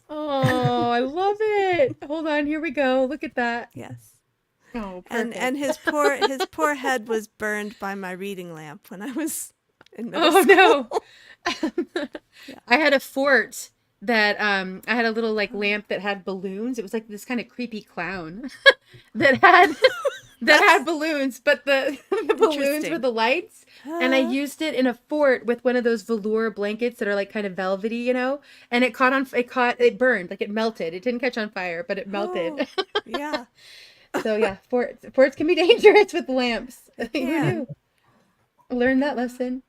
Oh, I love it. Hold on, here we go. Look at that. Yes. Oh, And perfect. his poor head was burned by my reading lamp when I was in middle Oh school. no. I had a fort that I had a little like lamp that had balloons. It was like this kind of creepy clown that had balloons, but the balloons were Interesting. the lights. And I used it in a fort with one of those velour blankets that are like kind of velvety, and it burned, like it melted. It didn't catch on fire, but it melted. Yeah. So yeah, forts can be dangerous with lamps. Who can. knew? Learn that lesson.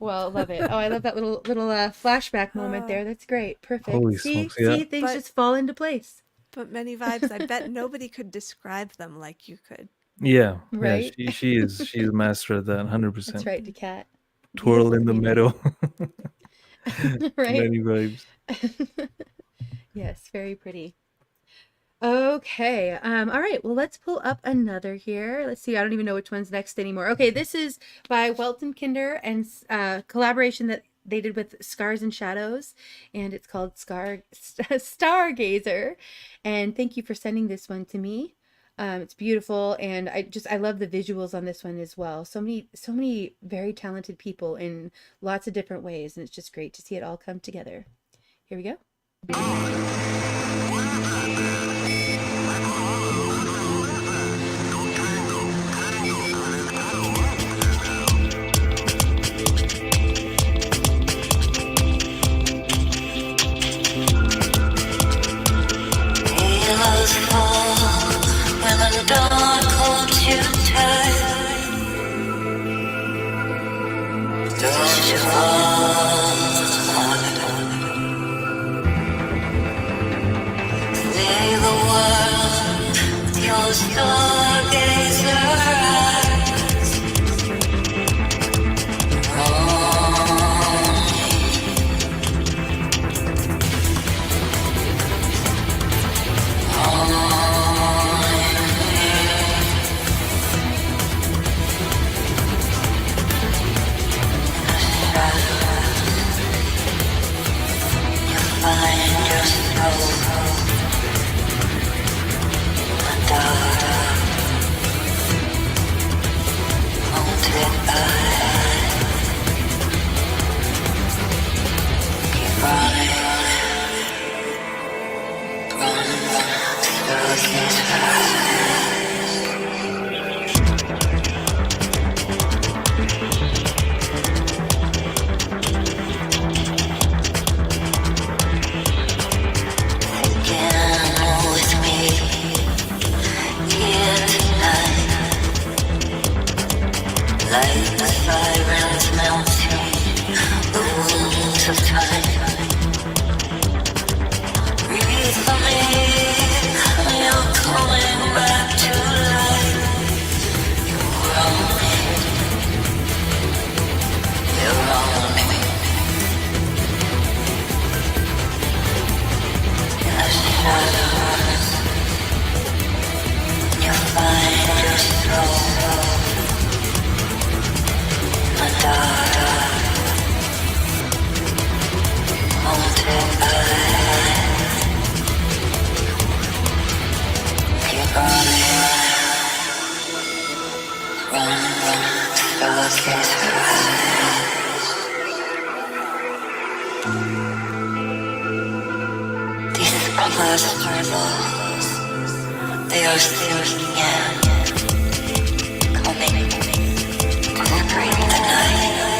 Well, love it. Oh, I love that little flashback moment there. That's great. Perfect. Holy see, smokes, yeah. see, things But- just fall into place. But many vibes, I bet nobody could describe them like you could. Yeah. Right? Yeah, she's a master at that, 100%. That's right, DeCat. Twirl in the meadow. Right? Many vibes. Yes, very pretty. Okay. All right. Well, let's pull up another here. Let's see. I don't even know which one's next anymore. Okay, this is by Welton Kinder and collaboration that they did with Scars and Shadows, and it's called Stargazer. And thank you for sending this one to me. It's beautiful, and I love the visuals on this one as well. So many very talented people in lots of different ways, and it's just great to see it all come together. Here we go. Halos fall when the dawn holds you tight. Don't you fall on it. See the world with your stargazer eyes. Find your soul in the dark. Like the sirens melting the wounds of time. Breathe for me, you're coming back to life. You're on me, you're on me. In the shadows, you find your soul. These past they are sinking in, coming, conquering the night.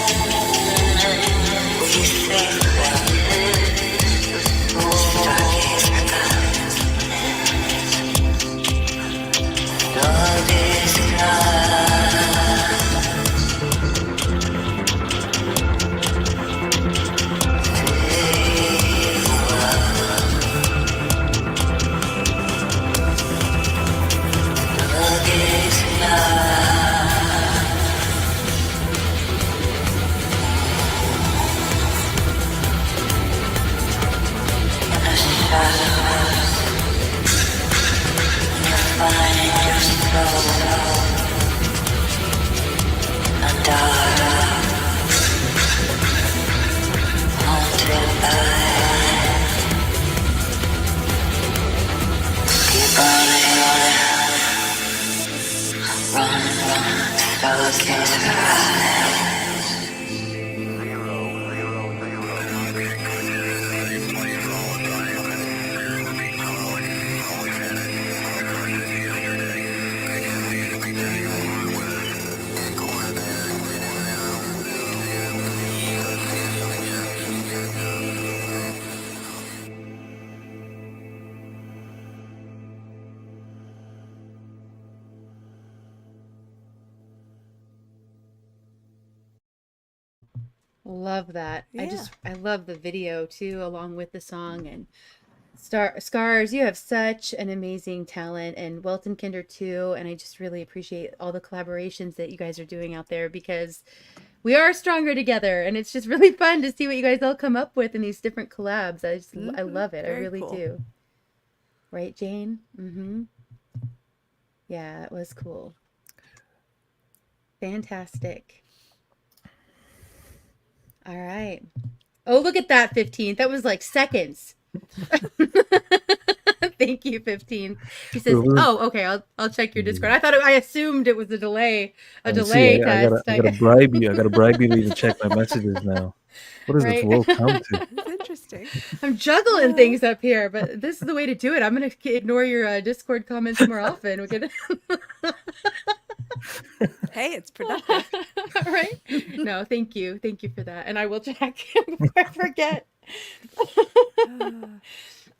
Will you save them? Stargazer guns. Stargazer guns. Love that. Yeah. I love the video too, along with the song. And Scars, you have such an amazing talent, and Welton Kinder too. And I just really appreciate all the collaborations that you guys are doing out there, because we are stronger together, and it's just really fun to see what you guys all come up with in these different collabs. I love it. I Very really cool. do. Right, Jane? Mm-hmm. Yeah, it was cool. Fantastic. All right. Oh, look at that, 15. That was like seconds. Thank you, 15. He says, "Oh, okay. I'll check your Discord." I assumed it was a delay See, I test. gotta bribe you. I gotta bribe you to even check my messages now. What does this Right? world come to? It's interesting. I'm juggling things up here, but this is the way to do it. I'm gonna ignore your Discord comments more often. We're gonna Hey, it's productive. right? No, thank you for that, and I will check before I forget.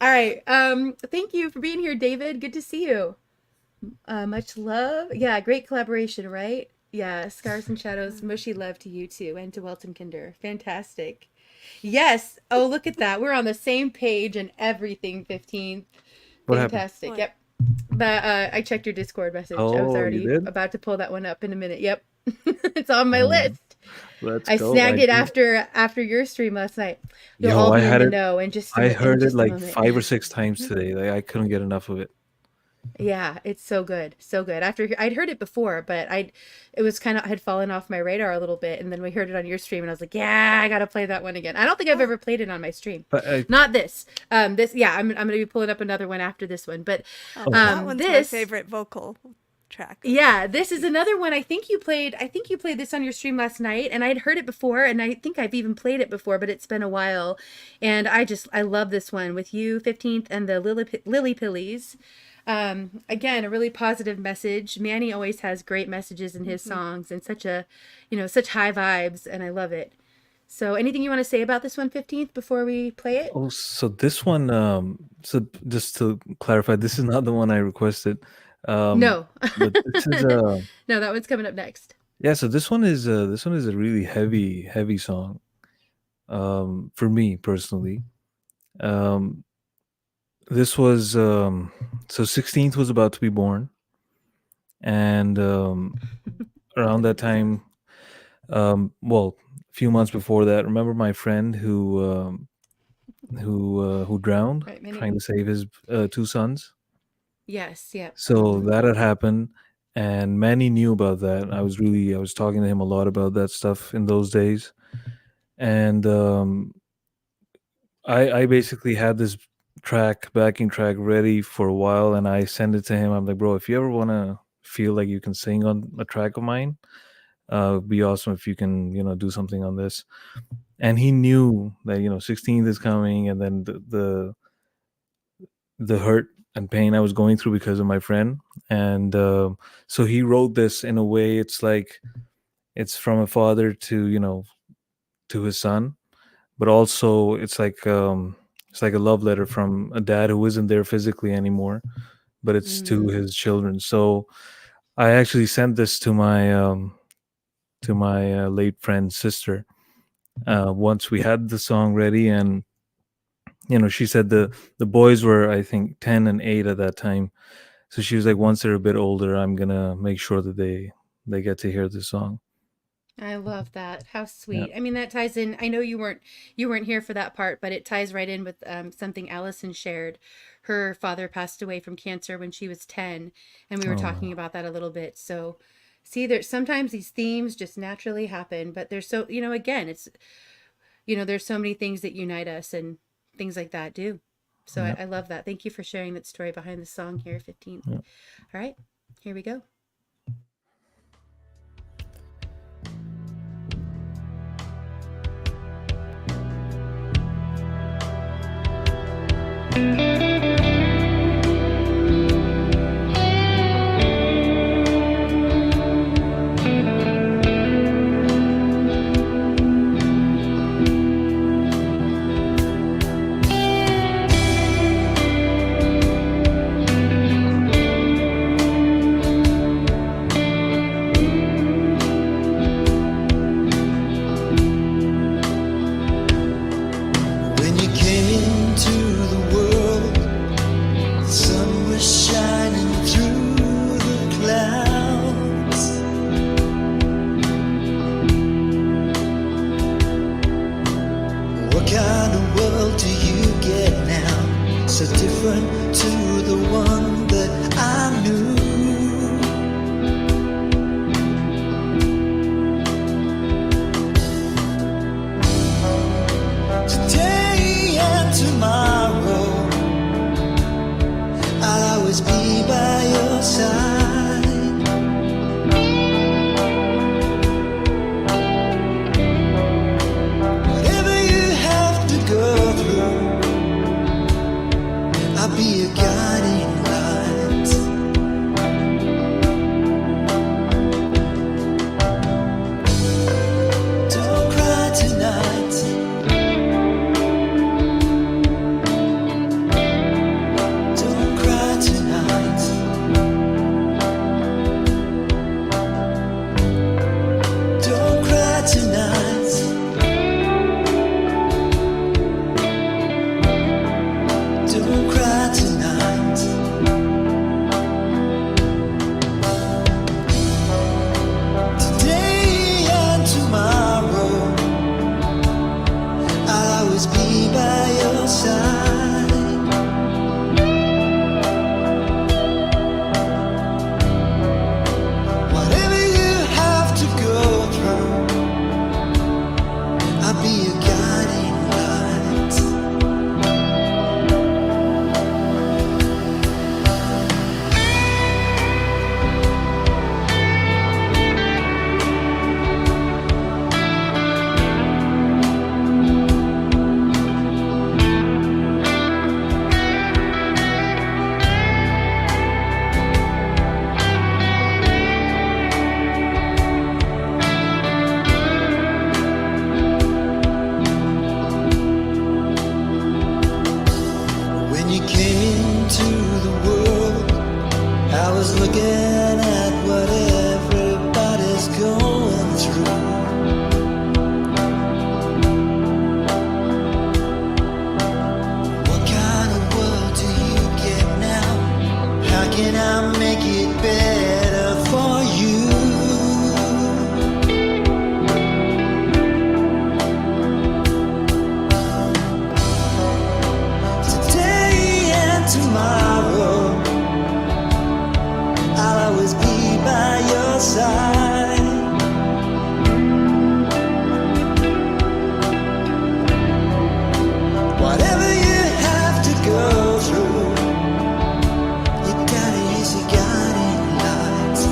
All right. Thank you for being here, David. Good to see you. Much love. Yeah, great collaboration, right? Yeah, Scars and Shadows, mushy love to you too, and to Welton Kinder. Fantastic. Yes. Oh, look at that. We're on the same page and everything, 15. What happened? Fantastic. Yep. But I checked your Discord message. I was Oh, you already did? about to pull that one up in a minute. Yep. It's on my list. Let's I go. snagged it did. after your stream last night. You'll Yo, all I be in had the it. know in just a I in heard it just a like moment. 5 or 6 times today. Like I couldn't get enough of it. Yeah, it's so good, so good. After I'd heard it before, but it was kind of had fallen off my radar a little bit, and then we heard it on your stream, and I was like, yeah, I gotta play that one again. I don't think I've ever played it on my stream. But Not this. This, yeah, I'm gonna be pulling up another one after this one, but That one's my this favorite vocal track. yeah, this is another one. I think you played this on your stream last night, and I'd heard it before, and I think I've even played it before, but it's been a while. And I love this one with you, 15th, and the Lily Pillies. Again, a really positive message. Manny always has great messages in his songs and such a, such high vibes, and I love it. So anything you want to say about this one, 15th, before we play it? Oh, so this one, so just to clarify, this is not the one I requested. No. But this is No, that one's coming up next. yeah, so this one is a really heavy song. For me personally. This was so 16th was about to be born, and around that time, well, a few months before that, remember my friend who drowned Right, Manny? trying to save his two sons. Yes, yeah. So that had happened, and Manny knew about that. I was talking to him a lot about that stuff in those days, and I basically had this backing track ready for a while, and I sent it to him. I'm like, bro, if you ever want to feel like you can sing on a track of mine, it'd be awesome if you can, do something on this. And he knew that 16th is coming, and then the hurt and pain I was going through because of my friend, and so he wrote this in a way. It's like it's from a father to to his son, but also it's like a love letter from a dad who isn't there physically anymore, but it's to his children. So I actually sent this to my late friend's sister once we had the song ready, and she said the boys were, I think, 10 and 8 at that time. So she was like, once they're a bit older, I'm gonna make sure that they get to hear this song. I love that. How sweet. I mean, that ties in. I know you weren't here for that part, but it ties right in with something Allison shared. Her father passed away from cancer when she was 10, and we were talking about that a little bit. So, see, there's sometimes these themes just naturally happen, but there's so, again, it's, there's so many things that unite us and things like that do. So I love that. Thank you for sharing that story behind the song here, 15th. All right, here we go. When you came into the world, the sun was shining through the clouds. What kind of world do you get now? So different to the one that I knew. Today and tomorrow, I'll always be by your side. Whatever you have to go through, I'll be your guiding light. Don't cry tonight. Don't cry tonight. Don't cry tonight. Don't cry tonight. came into the world, I was looking at what everybody's going through. What kind of world do you get now? How can I make it better for you? Today and tomorrow, I'll always be by your side. Whatever you have to go through, you gotta use your guiding lights.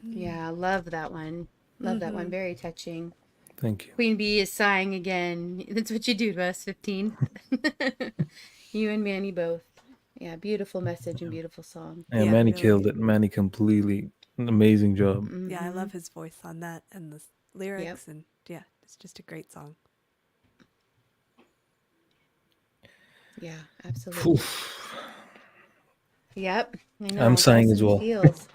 Yeah, love that one. Love that one. Very touching. Thank you. Queen Bee is sighing again. That's what you do to us, 15. You and Manny both. Yeah, beautiful message and beautiful song. Yeah, Yeah, Manny really. killed it. Manny completely an amazing job. Yeah, I love his voice on that and the lyrics, and yeah, it's just a great song. Yeah, absolutely. Yep. I know. I'm sighing as gassing well. feels.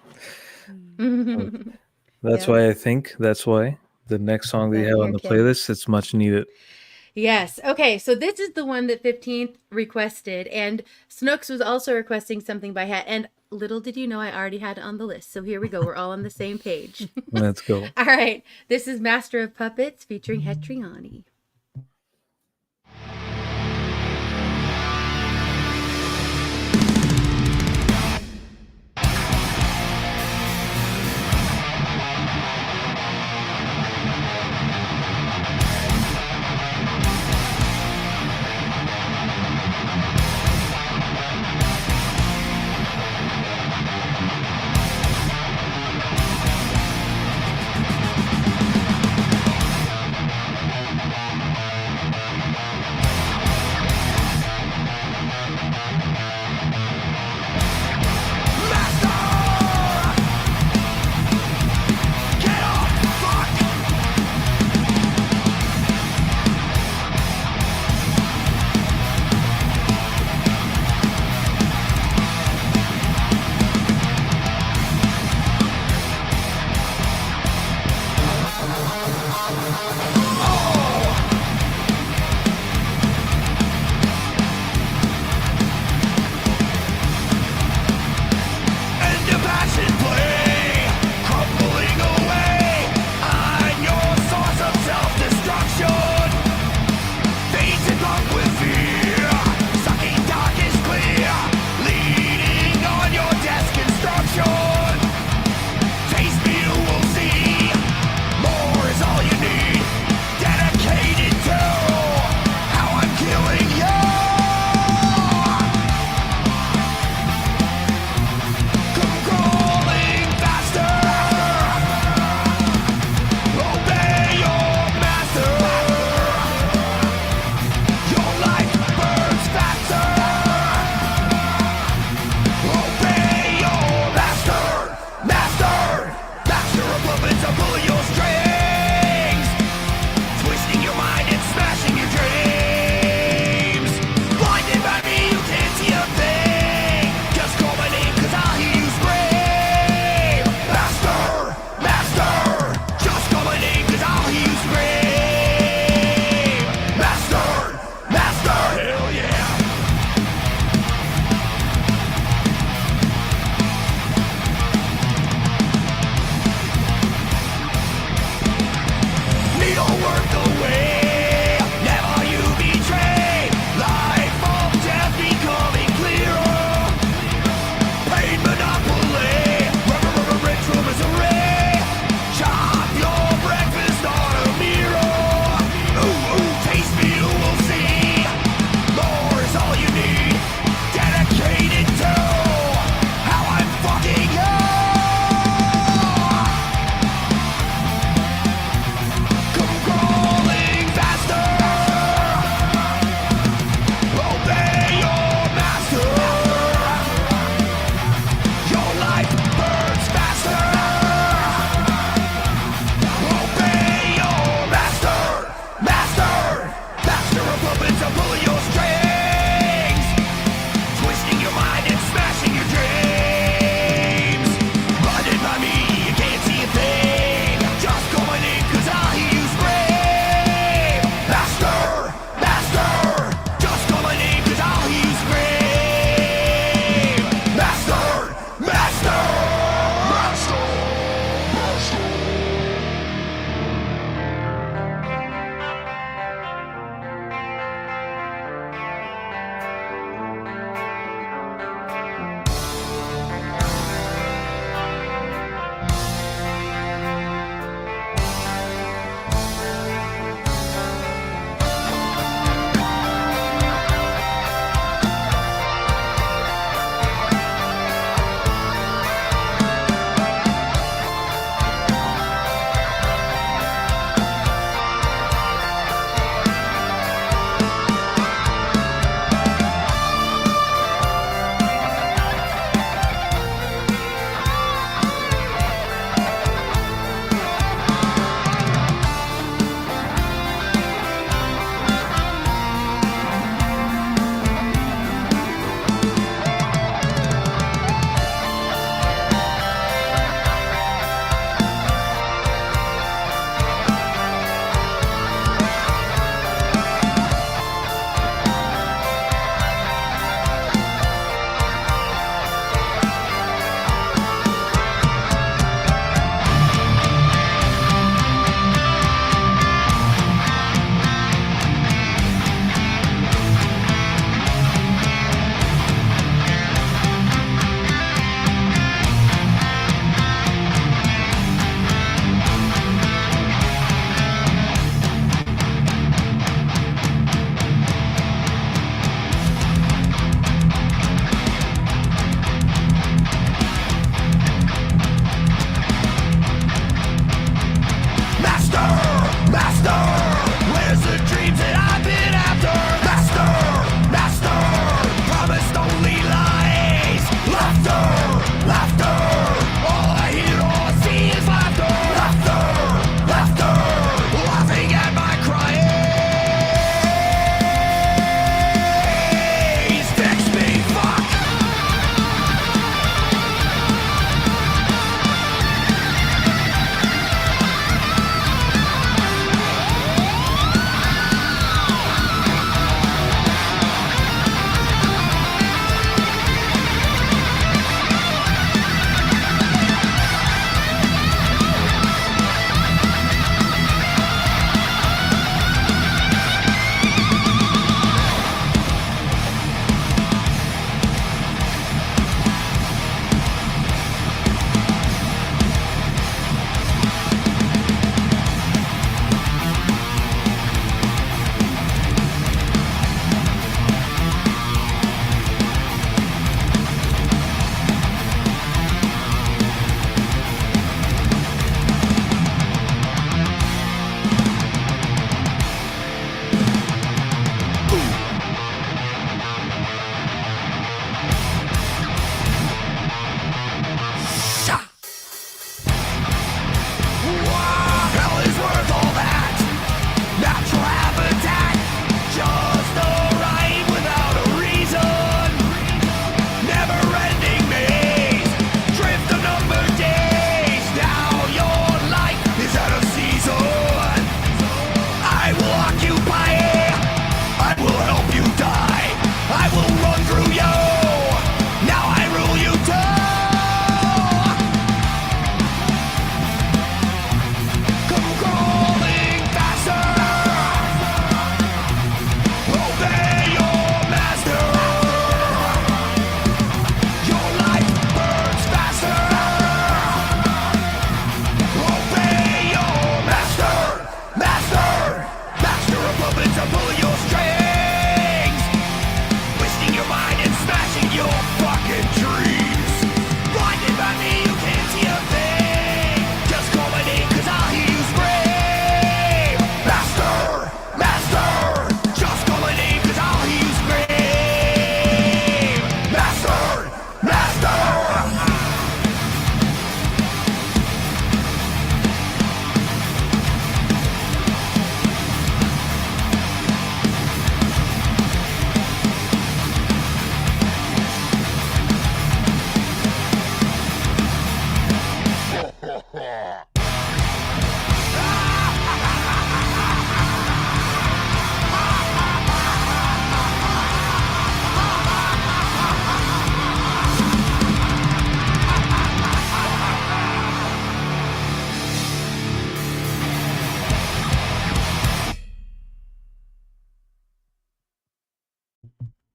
That's Yep. why I think the next song that you That have on here, the Kim. playlist, it's much needed. Yes. Okay. So this is the one that 15th requested, and Snooks was also requesting something by Hat. And little did you know, I already had it on the list. So here we go. We're all on the same page. Let's go. All right. This is Master of Puppets featuring Hetriani.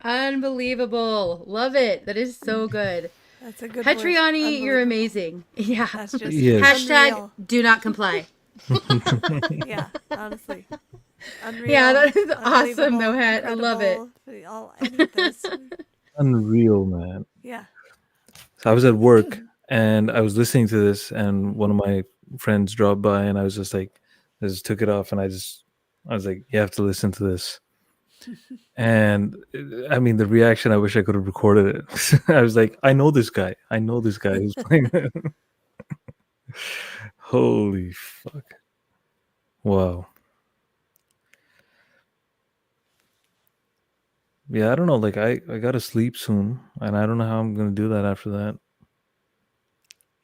Unbelievable. Love it. That is so good. That's a good word. Hetriani, you're Unbelievable. amazing. Yeah. That's just Yes. Hashtag unreal. do not comply. Yeah, honestly. Unreal. Yeah, that is awesome, unbelievable, though, Het. I love it. incredible. I'll edit this. Unreal, man. Yeah. So I was at work and I was listening to this, and one of my friends dropped by, and I was just like, I just took it off, and I was like, you have to listen to this. And I mean, the reaction, I wish I could have recorded it. I was like, I know this guy who's playing it. Holy fuck. Wow. Yeah, I don't know. Like, I gotta sleep soon, and I don't know how I'm gonna do that after that.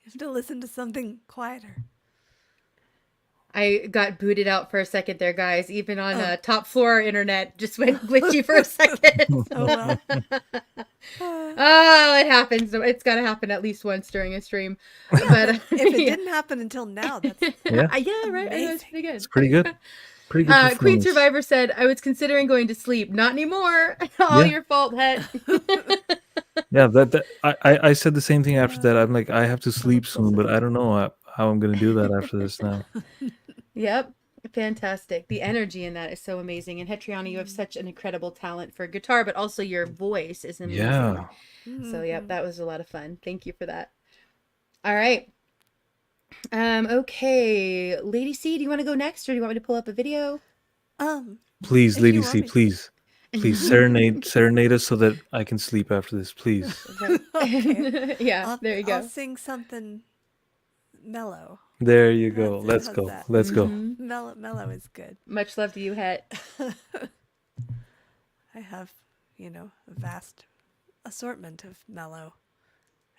You have to listen to something quieter. I got booted out for a second there, guys. Even on top floor internet, just went glitchy for a second. Oh, well. Oh, it happens. It's got to happen at least once during a stream. But If it didn't happen until now, that's Yeah, yeah, right. I know, it's pretty good. it's pretty good. Pretty good Queen performance. Survivor said, "I was considering going to sleep. Not anymore. All Yeah. your fault, Het." Yeah, that I said the same thing after that. I'm like, I have to sleep soon, but I don't know how I'm gonna do that after this now. Yep. Fantastic. The energy in that is so amazing. And Hetriani, you have such an incredible talent for guitar, but also your voice is amazing. Yeah. So, yep, that was a lot of fun. Thank you for that. All right. Okay. Lady C, do you want to go next, or do you want me to pull up a video? Please, If Lady you want C, me to. please serenade us so that I can sleep after this, please. okay. Yeah, there you go. I'll sing something mellow. There you go. How's Let's go. that? Let's go. Mellow is good. Much love to you, Het. I have, a vast assortment of mellow.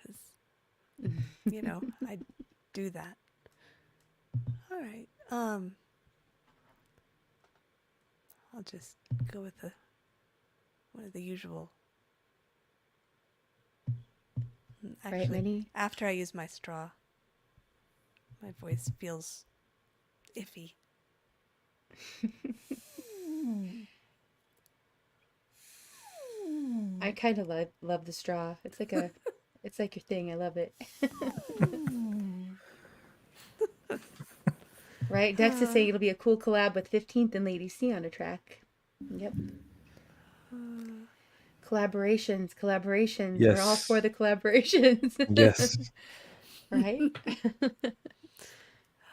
'Cause, I do that. All right. I'll just go with one of the usual. Right, Minnie? After I use my straw, my voice feels iffy. I kind of love the straw. It's like it's like your thing. I love it. Right? Dex is saying it'll be a cool collab with 15th and Lady C on a track. Yep. Collaborations. Yes. We're all for the collaborations. Yes. Right?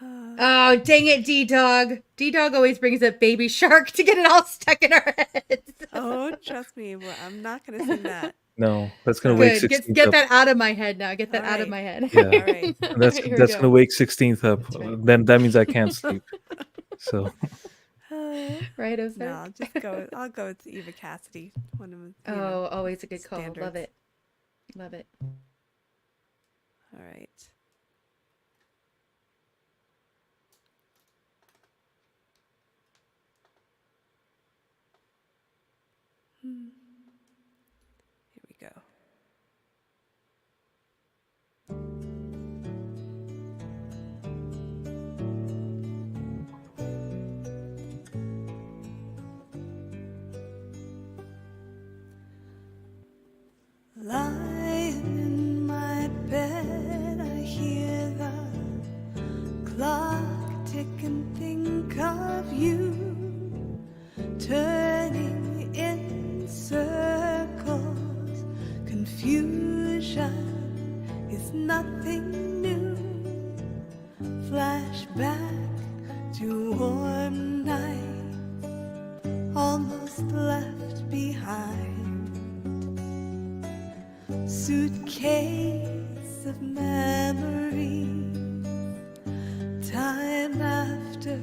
Oh, dang it, D-Dog. D-Dog always brings up Baby Shark to get it all stuck in our heads. Oh, trust me, I'm not going to sing that. No, that's gonna wake Good. 16th Get up. that out of my head now. Get that All out of right. my head. Yeah. All right. That's Here we that's go. gonna wake 16th up. right. Then that means I can't sleep. So Right, Ozark? No, I'll go with Eva Cassidy. One of them. Oh, always a good call. Love standards. it. Love it. All right. Here we go. Lying in my bed, I hear the clock tick and think of you, turning in circles. Confusion is nothing new. Flashback to warm nights almost left behind. Suitcase of memories, time after.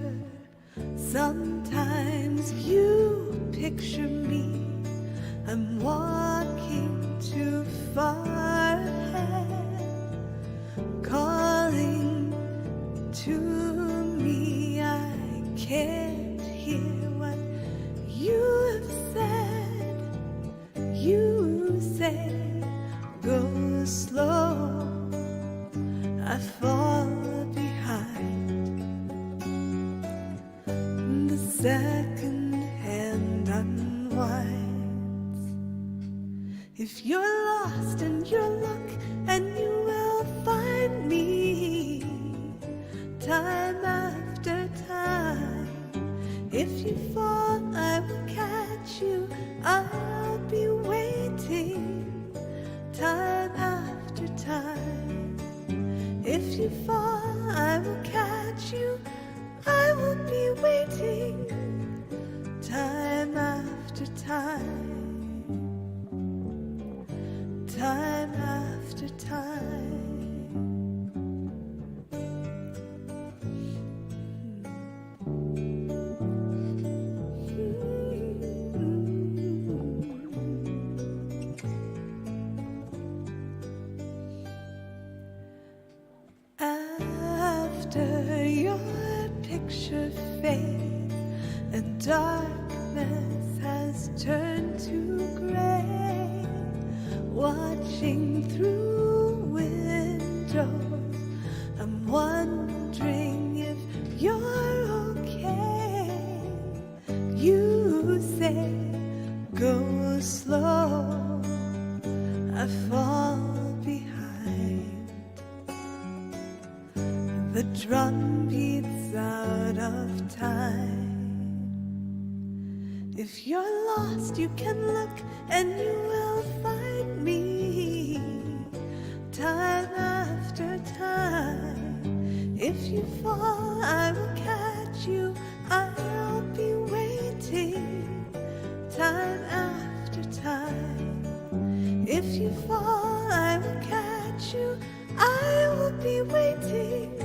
Sometimes you picture me, I'm walking too far ahead, calling to me. I can't hear what you have said. You say go slow, I fall behind. The second hand unwinds. If you're lost in your luck, and you will find me time after time. If you fall, I will catch you. I'll be waiting time after time. If you fall, I will catch you. I will be waiting time after time. Time after time. After your picture fades and darkness has turned to gray, watching through windows, I'm wondering if you're okay. You say go slow, I fall behind. The drum beats out of time. If you're lost, you can look and you will find me time after time. If you fall, I will catch you. I'll be waiting time after time. If you fall, I will catch you. I will be waiting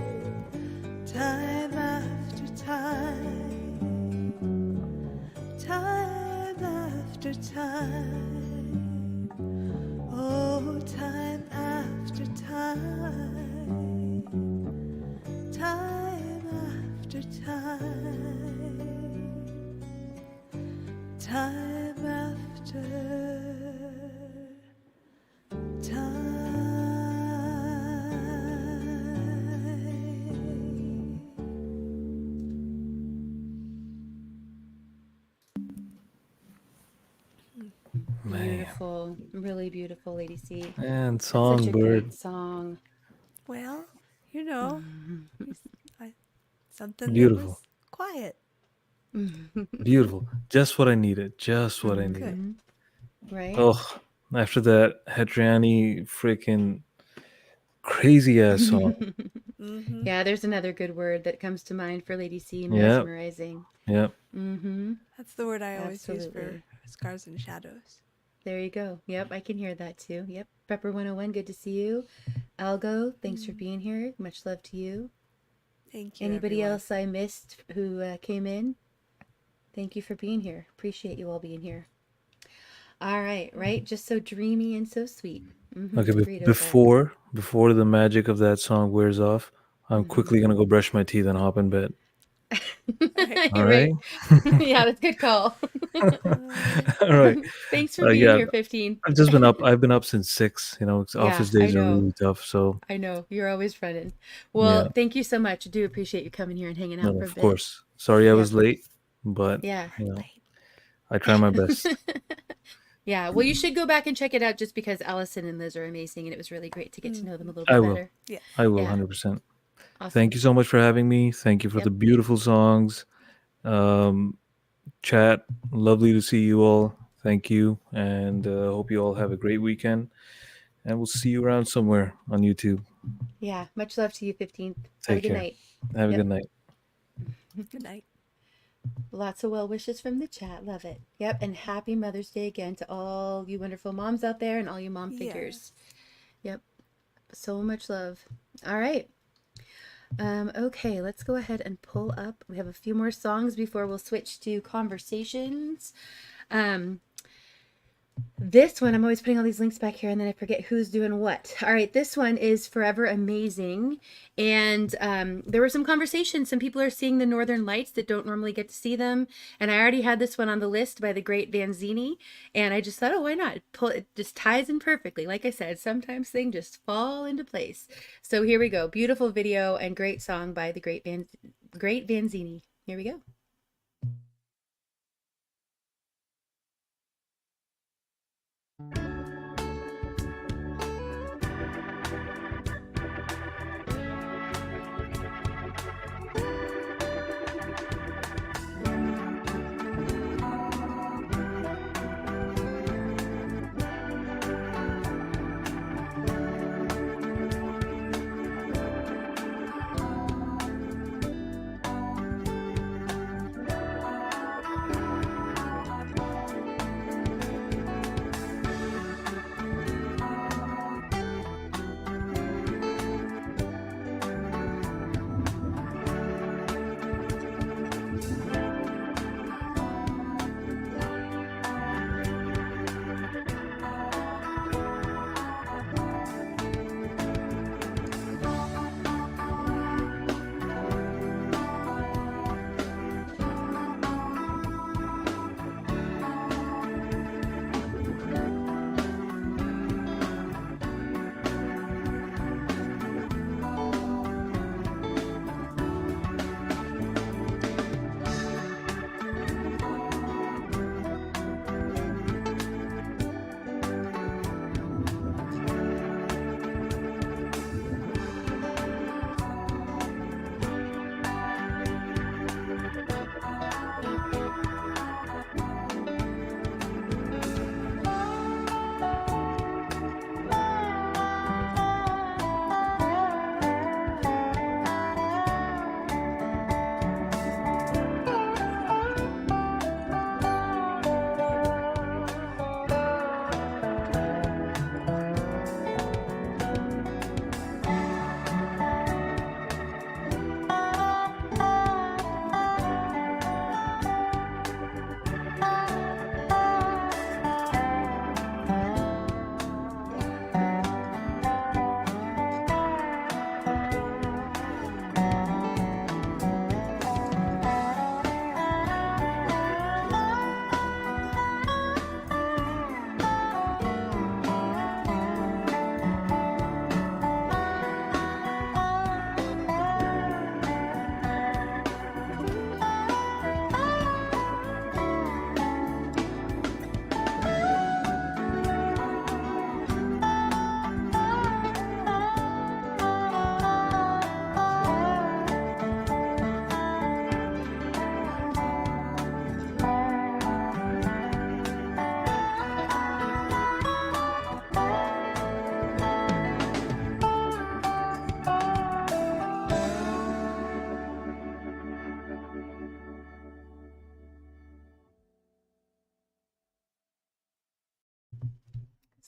time after time. Time after time. Oh, time after time. Time after time. Time after time. Beautiful, really beautiful, Lady C. And That's such a Songbird. great song. Well, you know, something that Beautiful. was quiet. Beautiful. Just what I needed. Just what I needed. Mhm. Right? Oh, after that Hetriani freaking crazy ass song. Mm-hmm. Yeah, there's another good word that comes to mind for Lady C, Yep. mesmerizing. Yep. Mm-hmm. That's the word I always use for Absolutely. Scars and Shadows. There you go. Yep, I can hear that too. Yep. Prepper 101, good to see you. Algo, thanks for being here. Much love to you. Thank you, Anybody everyone. else I missed who came in? Thank you for being here. Appreciate you all being here. All right, right? Just so dreamy and so sweet. Okay, Great before the magic of that song wears off, I'm quickly gonna go brush my teeth and hop in bed. All You're right. right. Yeah, that's a good call. All right. Thanks for being Yeah, here, 15. I've just been up. I've been up since 6. You know, Yeah, office I days are know. really tough. So I know. You're always running. yeah, Well, thank you so much. I do appreciate you coming here and hanging no, out for a of bit. course. Sorry I Yep. was late, but Yeah. you know, I try my best. Yeah. Well, you should go back and check it out just because Allison and Liz are amazing and it was really great to get to know them a little I bit will. better. Yeah. I will, Yeah. 100%. Awesome. Thank you so much for having me. Thank you for Yep. the beautiful songs. Chat, lovely to see you all. Thank you, and hope you all have a great weekend. And we'll see you around somewhere on YouTube. Yeah. Much love to you, 15th. Have a Take good care. night. Have a Yep. good night. Good night. Lots of well wishes from the chat. Love it. Yep. And happy Mother's Day again to all you wonderful moms out there and all you mom figures. Yep. So much love. All right. Okay, let's go ahead and pull up. We have a few more songs before we'll switch to conversations. This one, I'm always putting all these links back here and then I forget who's doing what. All right, this one is Forever Amazing. And there were some conversations. Some people are seeing the Northern Lights that don't normally get to see them. And I already had this one on the list by the great Vanzini. And I just thought, oh, why not? It just ties in perfectly. Like I said, sometimes things just fall into place. So here we go. Beautiful video and great song by the great Vanzini. Here we go.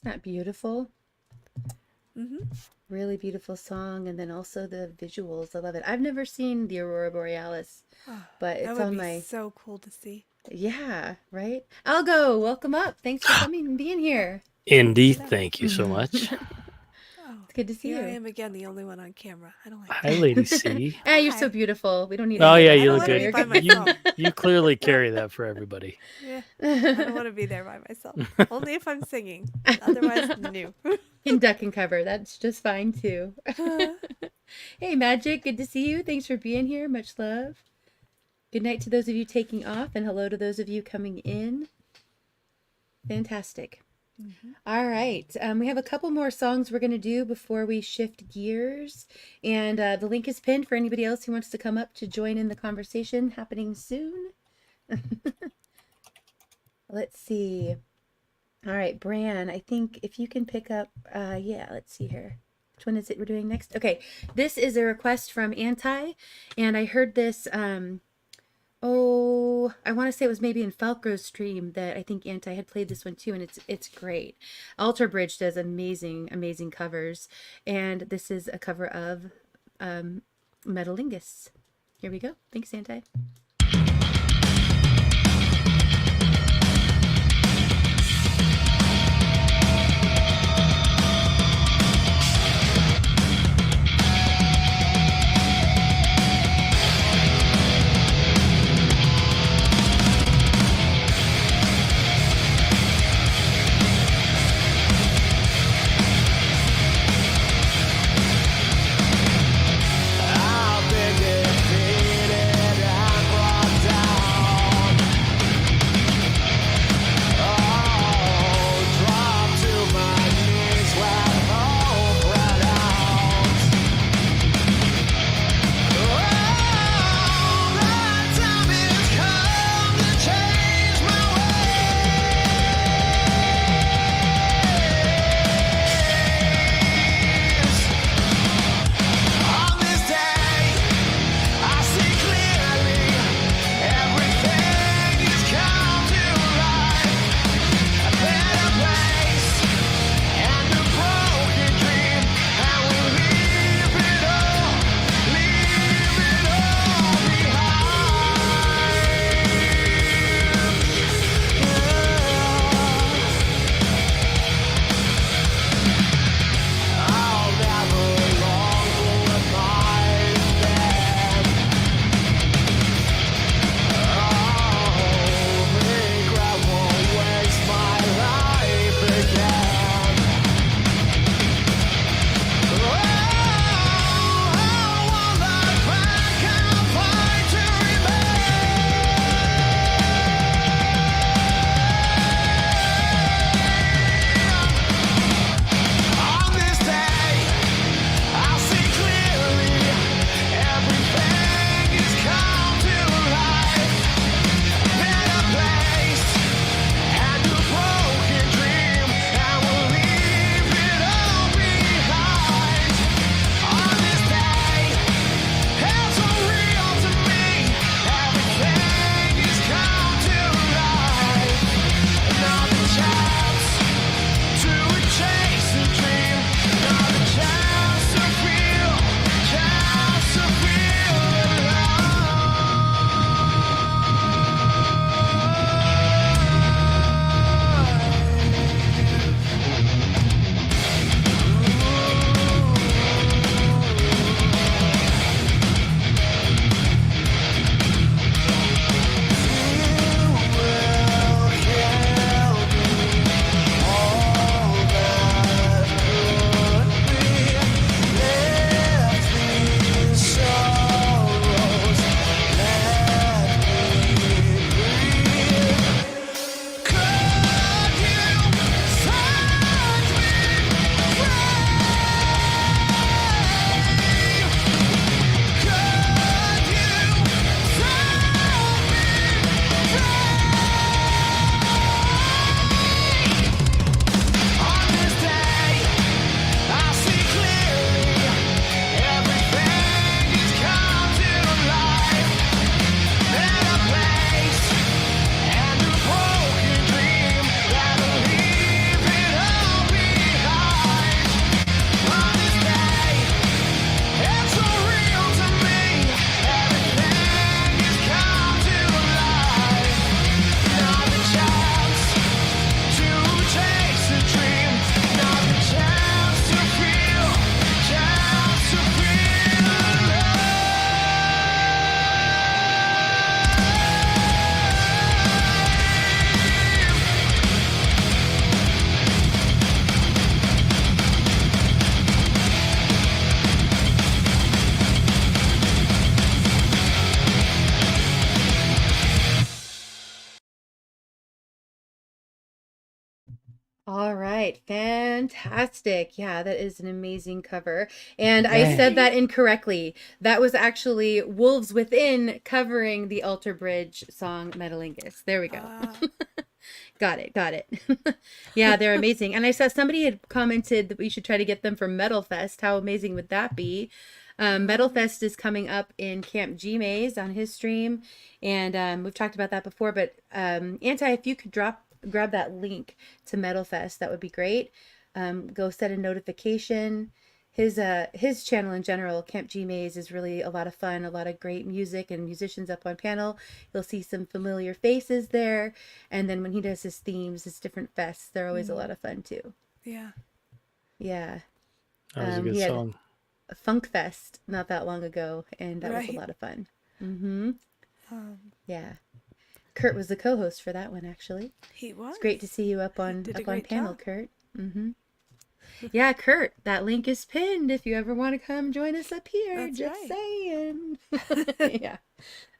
Isn't that beautiful? Mm-hmm. Really beautiful song, and then also the visuals. I love it. I've never seen the Aurora Borealis, but That it's would on be my. so cool to see. Yeah, right. Algo, welcome up. Thanks for coming and being here. Indy, thank you so much. Oh, It's good to see here you. I am again, the only one on camera. I don't like Hi, Lady C. Ah, you're so Hi. beautiful. We don't need. Oh any yeah, of you that. look wanna be good. by myself. You clearly carry that for everybody. Yeah, I don't want to be there by myself. Only if I'm singing. Otherwise, no. Can duck and cover. That's just fine too. Hey, Magic. Good to see you. Thanks for being here. Much love. Good night to those of you taking off, and hello to those of you coming in. Fantastic. All right. We have a couple more songs we're going to do before we shift gears. And the link is pinned for anybody else who wants to come up to join in the conversation happening soon. Let's see. All right, Bran, I think if you can pick up, yeah, let's see here. Which one is it we're doing next? Okay, this is a request from Anti, and I heard this, I want to say it was maybe in Falco's stream that I think Anti had played this one too, and it's great. Alter Bridge does amazing, amazing covers, and this is a cover of Metalingus. Here we go. Thanks, Anti. I'll be defeated and All right, fantastic. Yeah, that is an amazing cover. And I Yay. said that incorrectly. That was actually Wolves Within covering the Alter Bridge song Metalingus. There we go. Got it. Yeah, they're amazing. And I saw somebody had commented that we should try to get them for Metal Fest. How amazing would that be? Metal Fest is coming up in Camp G Maze on his stream. And we've talked about that before. But Anti, if you could grab that link to Metal Fest, that would be great. Go set a notification. His channel in general, Camp G Maze, is really a lot of fun, a lot of great music and musicians up on panel. You'll see some familiar faces there. And then when he does his themes, his different fests, they're always a lot of fun too. Yeah. Yeah. That was a good He had song. a Funk Fest not that long ago, and that was a lot of fun. Yeah. Kurt was the co-host for that one, actually. He was. It's great to see you up on panel, job. Kurt. Yeah, Kurt, that link is pinned if you ever want to come join us up here. That's Just saying. Yeah.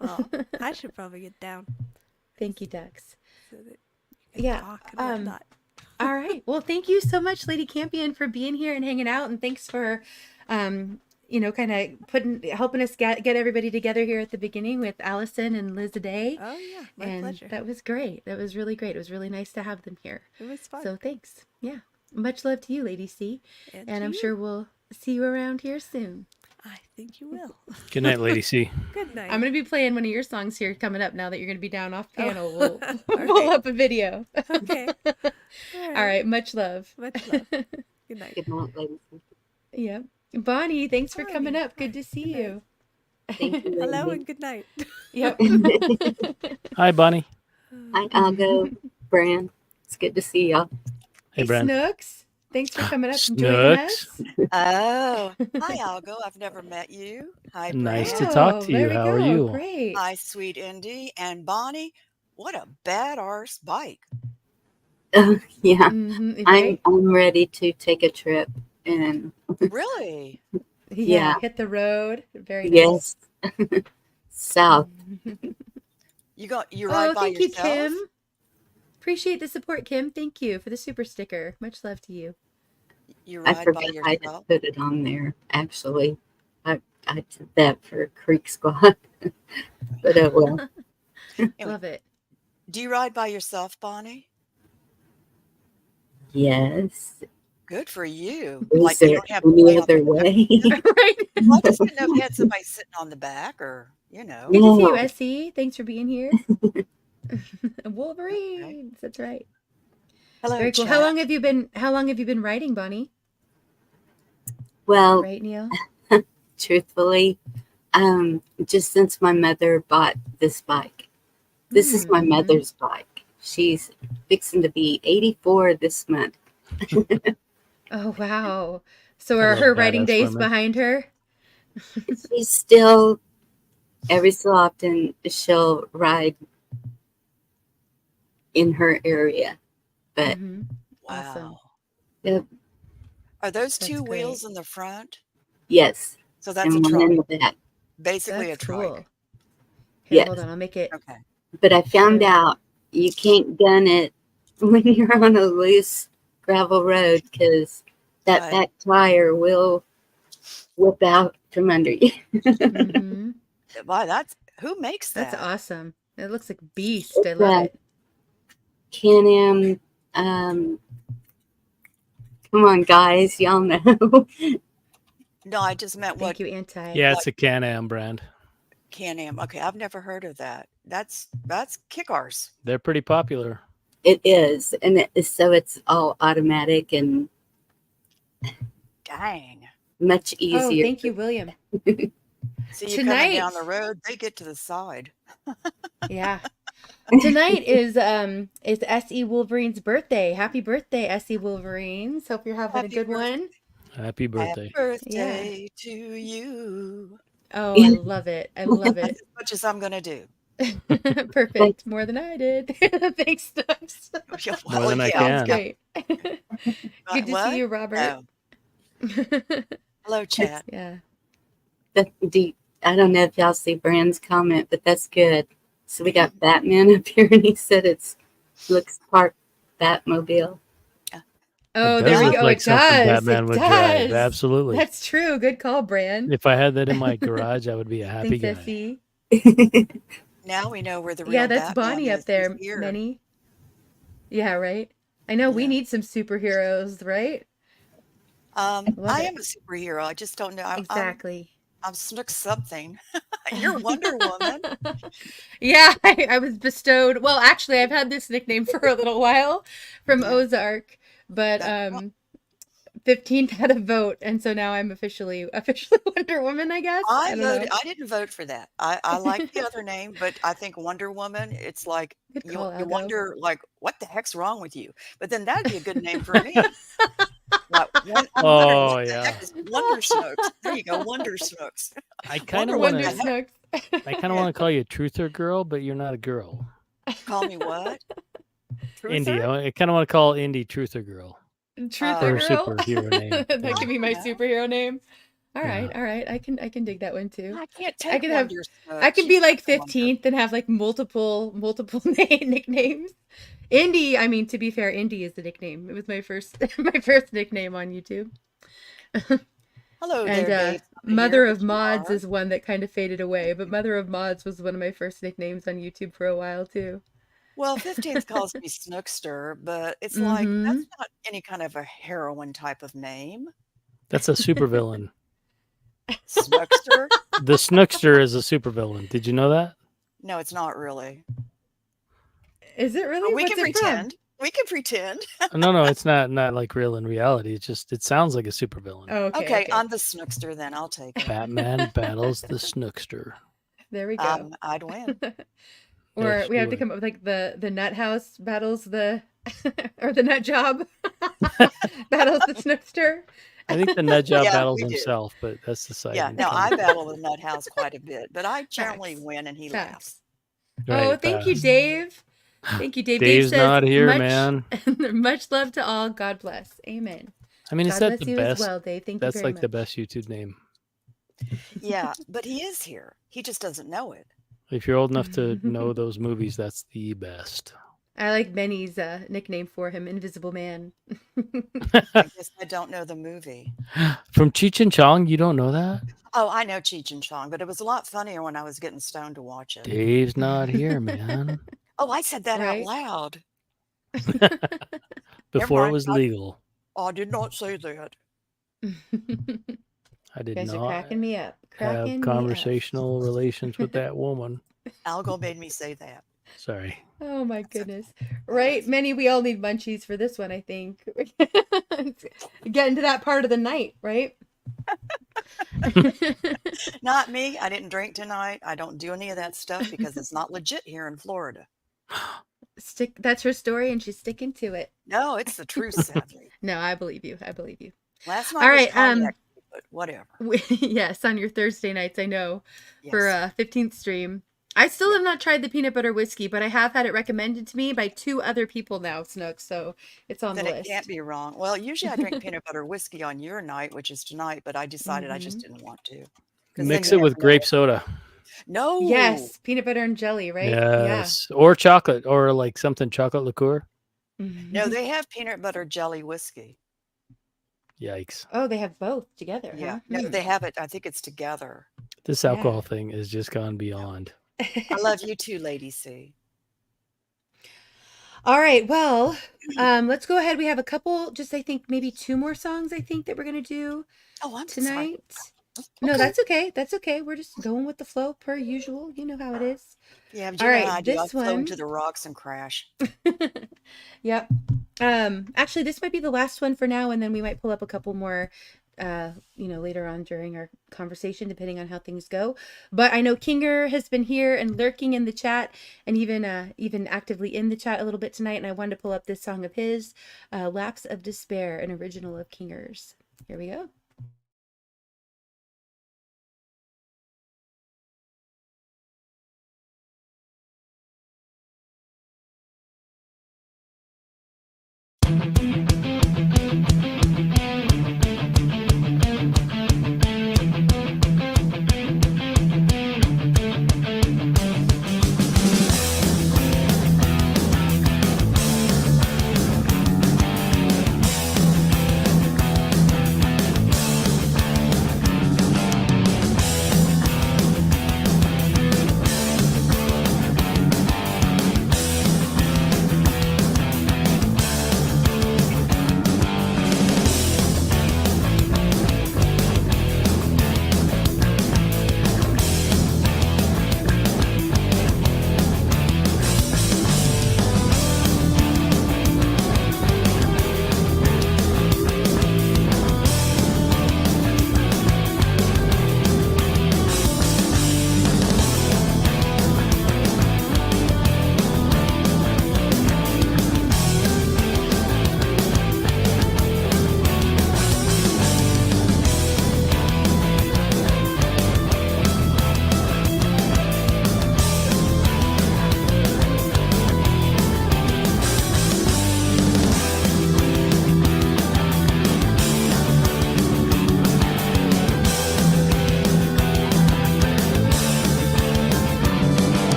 Well, I should probably get down. Thank you, Dex. So that you can Yeah. talk and whatnot. All right. Well, thank you so much, Lady Campion, for being here and hanging out, and thanks for kind of helping us get everybody together here at the beginning with Allison and Liz a day. Oh yeah, my And pleasure. that was great. That was really great. It was really nice to have them here. It was fun. So thanks. Yeah. Much love to you, Lady C. And And to I'm you. sure we'll see you around here soon. I think you will. Good night, Lady C. Good night. I'm going to be playing one of your songs here coming up now that you're going to be down off panel. We'll All pull right. up a video. Okay. All right. Much love. Much love. Good night. Good night, ladies. Yeah. Bonnie, thanks for coming Bonnie, up. Good to see Good night. you. Thank you, Hello lady. and good night. Yep. Hi, Bonnie. I'll go, Bran. It's good to see y'all. Hey, Brand. Snooks, thanks for coming up and joining us. Snooks. Oh, hi, Algo. I've never met you. Hi, Nice Brand. to talk to there you. we How are go. you? Great. Hi, sweet Indy. And Bonnie, what a bad arse bike. Yeah, Right? I'm ready to take a trip, and Really? Yeah. Hit the road. Very nice. yes, south. You ride by thank you, yourself? Kim. Appreciate the support, Kim. Thank you for the super sticker. Much love to you. You I ride by forgot I just yourself? put it on there. Actually, I did that for Creek Squad, but oh well. Anyway, Love it. do you ride by yourself, Bonnie? Yes. Good for you. Is Like you there don't have any somebody on other the way? Right. Well, I just didn't know if you had somebody sitting on the back or, Good to see you, No. SE. Thanks for being here. Wolverines. That's right. Hello, Very cool. chat. How long have you been riding, Bonnie? Well, Right, Neil? truthfully, just since my mother bought this bike. This is my mother's bike. She's fixing to be 84 this month. Oh, wow. So I are love her riding badass days women. behind her? She's still, every so often, she'll ride in her area. But Mhm. Awesome. Wow. Yep. Are those That's two great. wheels in the front? yes, So that's a and one in trike. the back. Basically That's a trike. cool. Here, Yes. hold on. I'll make it. Okay. But I found Sure. out you can't gun it when you're on a loose gravel road because that Right. back tire will whip out from under you. Mhm. Wow, that's who makes That's that? awesome. It looks like beast. I It's love it. Can-Am, come on, guys, y'all know. No, I just meant what Thank you, Anti. Yeah, it's a Can-Am brand. Can-Am. Okay, I've never heard of that. That's kick-arse. They're pretty popular. It is, and so it's all automatic and Dang. much Oh, easier. thank you, William. See you coming down Tonight. the road, they get to the side. Yeah. Tonight is SE Wolverine's birthday. Happy birthday, SE Wolverines. Hope you're having a Happy good birthday. one. Happy birthday. Happy birthday to you. Oh, I love it. I love That's it. as much as I'm gonna do. Perfect. More than I did. Thanks, Stokes. Yeah, More well, than I yeah, Sounds can. great. Good to what? see you, Robert. Hello, chat. Yeah. I don't know if y'all see Brand's comment, but that's good. So we got Batman up here, and he said looks part Batmobile. Oh, It there does we look go. like It something does. Batman It would drive. does. Absolutely. That's true. Good call, Bran. If I had that in my garage, I would be a happy Thanks, guy. SC. Now we know where the Yeah, real that's Batman Bonnie up is. He's there, here. Many. Yeah, right. I know we Yeah. need some superheroes, right? Love I it. am a superhero. I just don't know. Exactly. I'm Snook something. You're Wonder Woman. Yeah, I was bestowed. Well, actually, I've had this nickname for a little while from Ozark, but That's right. 15th had a vote, and so now I'm officially Wonder Woman, I guess. I don't know. I didn't vote for that. I like the other name, but I think Wonder Woman, it's like Good you call, you Algo. wonder like what the heck's wrong with you? But then that'd be a good name for me. Like, I'm wondering Oh, what the yeah. heck is Wonder Snooks. There you go, Wonder Snooks. I kind Wonder of what want the to. heck. Snooks. I kind of want to call you Truther Girl, but you're not a girl. Call me what? Indy. Truther? I kind of want to call Indy Truther Girl. Truther Her Girl. superhero name. That could be my Yeah. superhero name. All Yeah. right, all right. I can dig that one too. I can't take I can have. Wonder Snooks. I can You be like take Wonder. 15th and have like multiple nicknames. Indy. I mean, to be fair, Indy is the nickname. It was my first nickname on YouTube. Hello And there, Dave. Mother Here, of but you Mods are. is one that kind of faded away, but Mother of Mods was one of my first nicknames on YouTube for a while too. Well, 15th calls me Snookster, but it's like Mm-hmm. that's not any kind of a heroine type of name. That's a supervillain. Snookster? The Snookster is a supervillain. Did you know that? No, it's not really. Is it really? But we What's can it from? pretend. We can pretend. No, it's not like real in reality. It's just it sounds like a supervillain. Oh, okay, Okay, okay. I'm the Snookster then. I'll take it. Batman battles the Snookster. There we go. I'd win. Or Yes, we you have to would. come up with like the nut house battles the or the nut job battles the Snookster. I think the nut job Yeah, battles we do. himself, but that's the side. Yeah, no, I battle the Nut House quite a bit, but I generally Facts. win and he Facts. laughs. Oh, thank you, Dave. Thank you, Dave. Dave's Dave says, not here, much, man. much love to all. God bless. Amen. I mean, is God that bless the you best? as well, Dave. Thank That's you very like the much. best YouTube name. Yeah, but he is here. He just doesn't know it. If you're old enough to know those movies, that's the best. I like Benny's nickname for him, Invisible Man. I guess I don't know the movie. From Cheech and Chong, you don't know that? Oh, I know Cheech and Chong, but it was a lot funnier when I was getting stoned to watch it. Dave's not here, man. Oh, I said that Right? out loud. Before it mind, was I- legal. I did not say that. I You did guys are not cracking me up. have Cracking me up. conversational relations with that woman. Algo made me say that. Sorry. Oh my goodness. Right? Many, we all need munchies for this one, I think. Getting to that part of the night, right? Not me. I didn't drink tonight. I don't do any of that stuff because it's not legit here in Florida. That's her story and she's sticking to it. No, it's the truth, sadly. No, I believe you. I believe you. Last All night was right, cognac, but whatever. Yes, on your Thursday nights, I know, for Yes. 15th stream. I still have not tried the peanut butter whiskey, but I have had it recommended to me by 2 other people now, Snook, so it's on Then the it list. can't be wrong. Well, usually I drink peanut butter whiskey on your night, which is tonight, but I decided I just Mm-hmm. didn't want to. 'Cause Mix then it you with have grape soda. No. Yes, peanut butter and jelly, right? Yes. Or chocolate, or like something chocolate liqueur. Yeah. No, they have peanut butter jelly whiskey. Yikes. Oh, they have both together, Yeah. huh? No, they have it. I think it's together. This alcohol thing has just gone beyond. I love you too, Lady C. All right, well, let's go ahead. We have a couple, just I think maybe 2 more songs I think that we're going to do Oh, I'm sorry. tonight. No, that's okay. That's okay. We're just going with the flow per usual. You know how it is. Yeah, but All you know right, how I do. I this flow one. into the rocks and crash. Yep. Actually, this might be the last one for now, and then we might pull up a couple more, later on during our conversation, depending on how things go. But I know Kinger has been here and lurking in the chat, and even actively in the chat a little bit tonight. And I wanted to pull up this song of his, "Lapse of Despair," an original of Kinger's. Here we go.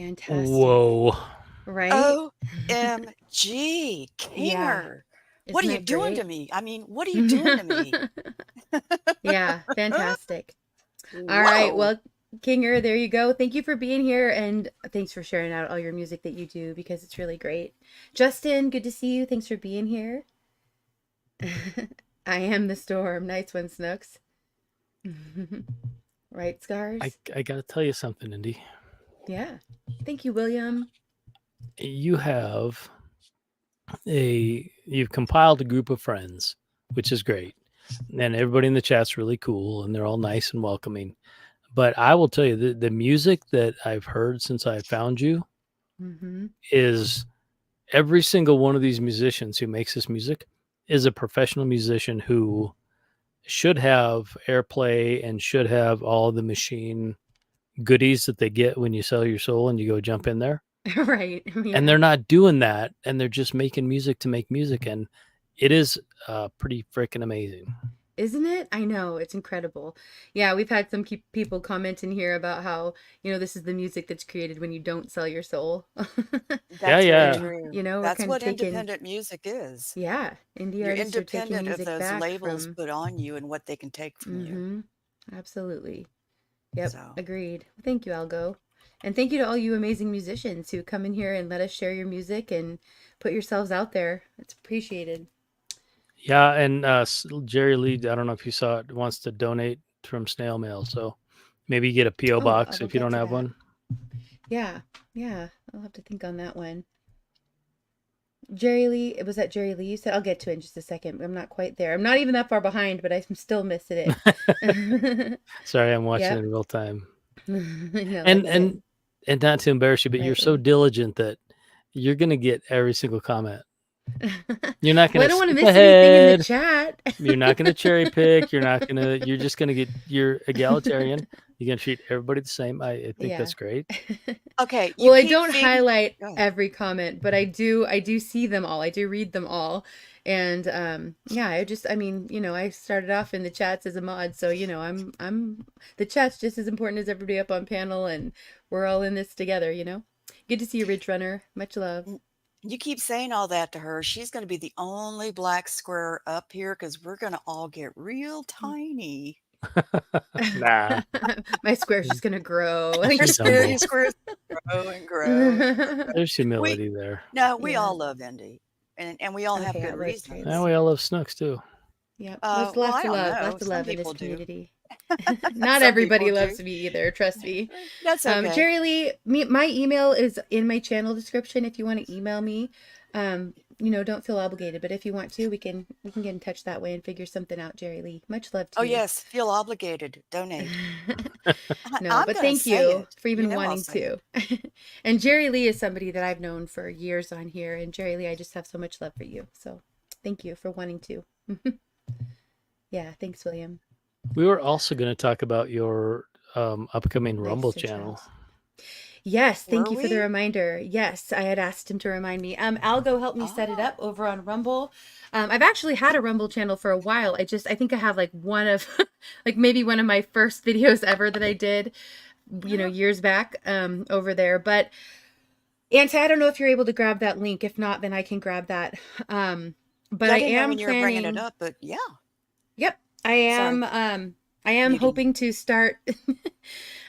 Fantastic. Whoa. Right? OMG, Yeah. Kinger. Isn't What are you that doing to great? me? I mean, what are you doing to me? Yeah, fantastic. All right. Whoa. Well, Kinger, there you go. Thank you for being here, and thanks for sharing out all your music that you do because it's really great. Justin, good to see you. Thanks for being here. I am the storm. Nice one, Snooks. Right, Scars? I got to tell you something, Indy. Yeah. Thank you, William. You have you've compiled a group of friends, which is great. And everybody in the chat's really cool and they're all nice and welcoming. But I will tell you the music that I've heard since I found you Mm-hmm. is every single one of these musicians who makes this music is a professional musician who should have airplay and should have all the machine goodies that they get when you sell your soul and you go jump in there. Right. Yeah. And they're not doing that. And they're just making music to make music. And it is pretty freaking amazing. Isn't it? I know. It's incredible. Yeah, we've had some people comment in here about how, this is the music that's created when you don't sell your soul. That's yeah. very true. We're That's kind what of taking, independent music is. yeah, indie You're artists are taking independent of music those back labels from, put on you and what they can take from you. mm-hmm, absolutely. Yep, So. agreed. Thank you, Algo. And thank you to all you amazing musicians who come in here and let us share your music and put yourselves out there. It's appreciated. Yeah, and Jerry Lee, I don't know if you saw it, wants to donate from snail mail. So maybe you get a P.O. box We'll if you get don't to have that. one. Yeah, I'll have to think on that one. Jerry Lee, was that Jerry Lee you said? I'll get to it in just a second. I'm not quite there. I'm not even that far behind, but I'm still missing it. Sorry, I'm watching Yep. it in real time. No, and that's it. and not to embarrass you, but you're so Right. diligent that you're gonna get every single comment. You're not Well, gonna I don't want to skip miss anything in ahead. the chat. You're not gonna cherry pick. You're just gonna get. You're egalitarian. You're gonna treat everybody the same. I think Yeah. that's great. Okay. You Well, I keep don't highlight Go ahead. every comment, but I do see them all. I do read them all. And yeah, I started off in the chats as a mod, so I'm the chat's just as important as everybody up on panel, and we're all in this together, Good to see you, Ridge Runner. Much love. You keep saying all that to her. She's going to be the only black square up here because we're going to all get real tiny. Nah. My square's just gonna grow. Your Dumbo. squares grow and grow. There's humility there. No, we Yeah. all love Indy, and we all have Okay, good I love reasons. trades. And we all love Snooks too. Yeah, Well, lots I of don't love, know. lots of Some love in this people do. community. Not Some everybody people loves do. me either, trust me. That's okay. Jerry Lee, my email is in my channel description if you want to email me. Don't feel obligated, but if you want to, we can get in touch that way and figure something out, Jerry Lee. Much love to Oh you. yes, feel obligated. Donate. No, I'm but gonna thank say you it. for even You know I'll wanting say to. And Jerry Lee is somebody that I've known for years on here. And Jerry Lee, I just have so much love for you. So thank you for wanting to. Yeah, thanks, William. We were also going to talk about your upcoming Nice Rumble to channel. Charles. Yes, thank Were you for the we? reminder. Yes, I had asked him to remind me. Algo helped me set it up over on Rumble. I've actually had a Rumble channel for a while. I think I have like one of maybe one of my first videos ever that I did, years back over there. But Auntie, I don't know if you're able to grab that link. If not, then I can grab that. But Yeah, I didn't know am when you were bringing it planning. up, but yeah. Yep, I am. I am Muting. hoping to start.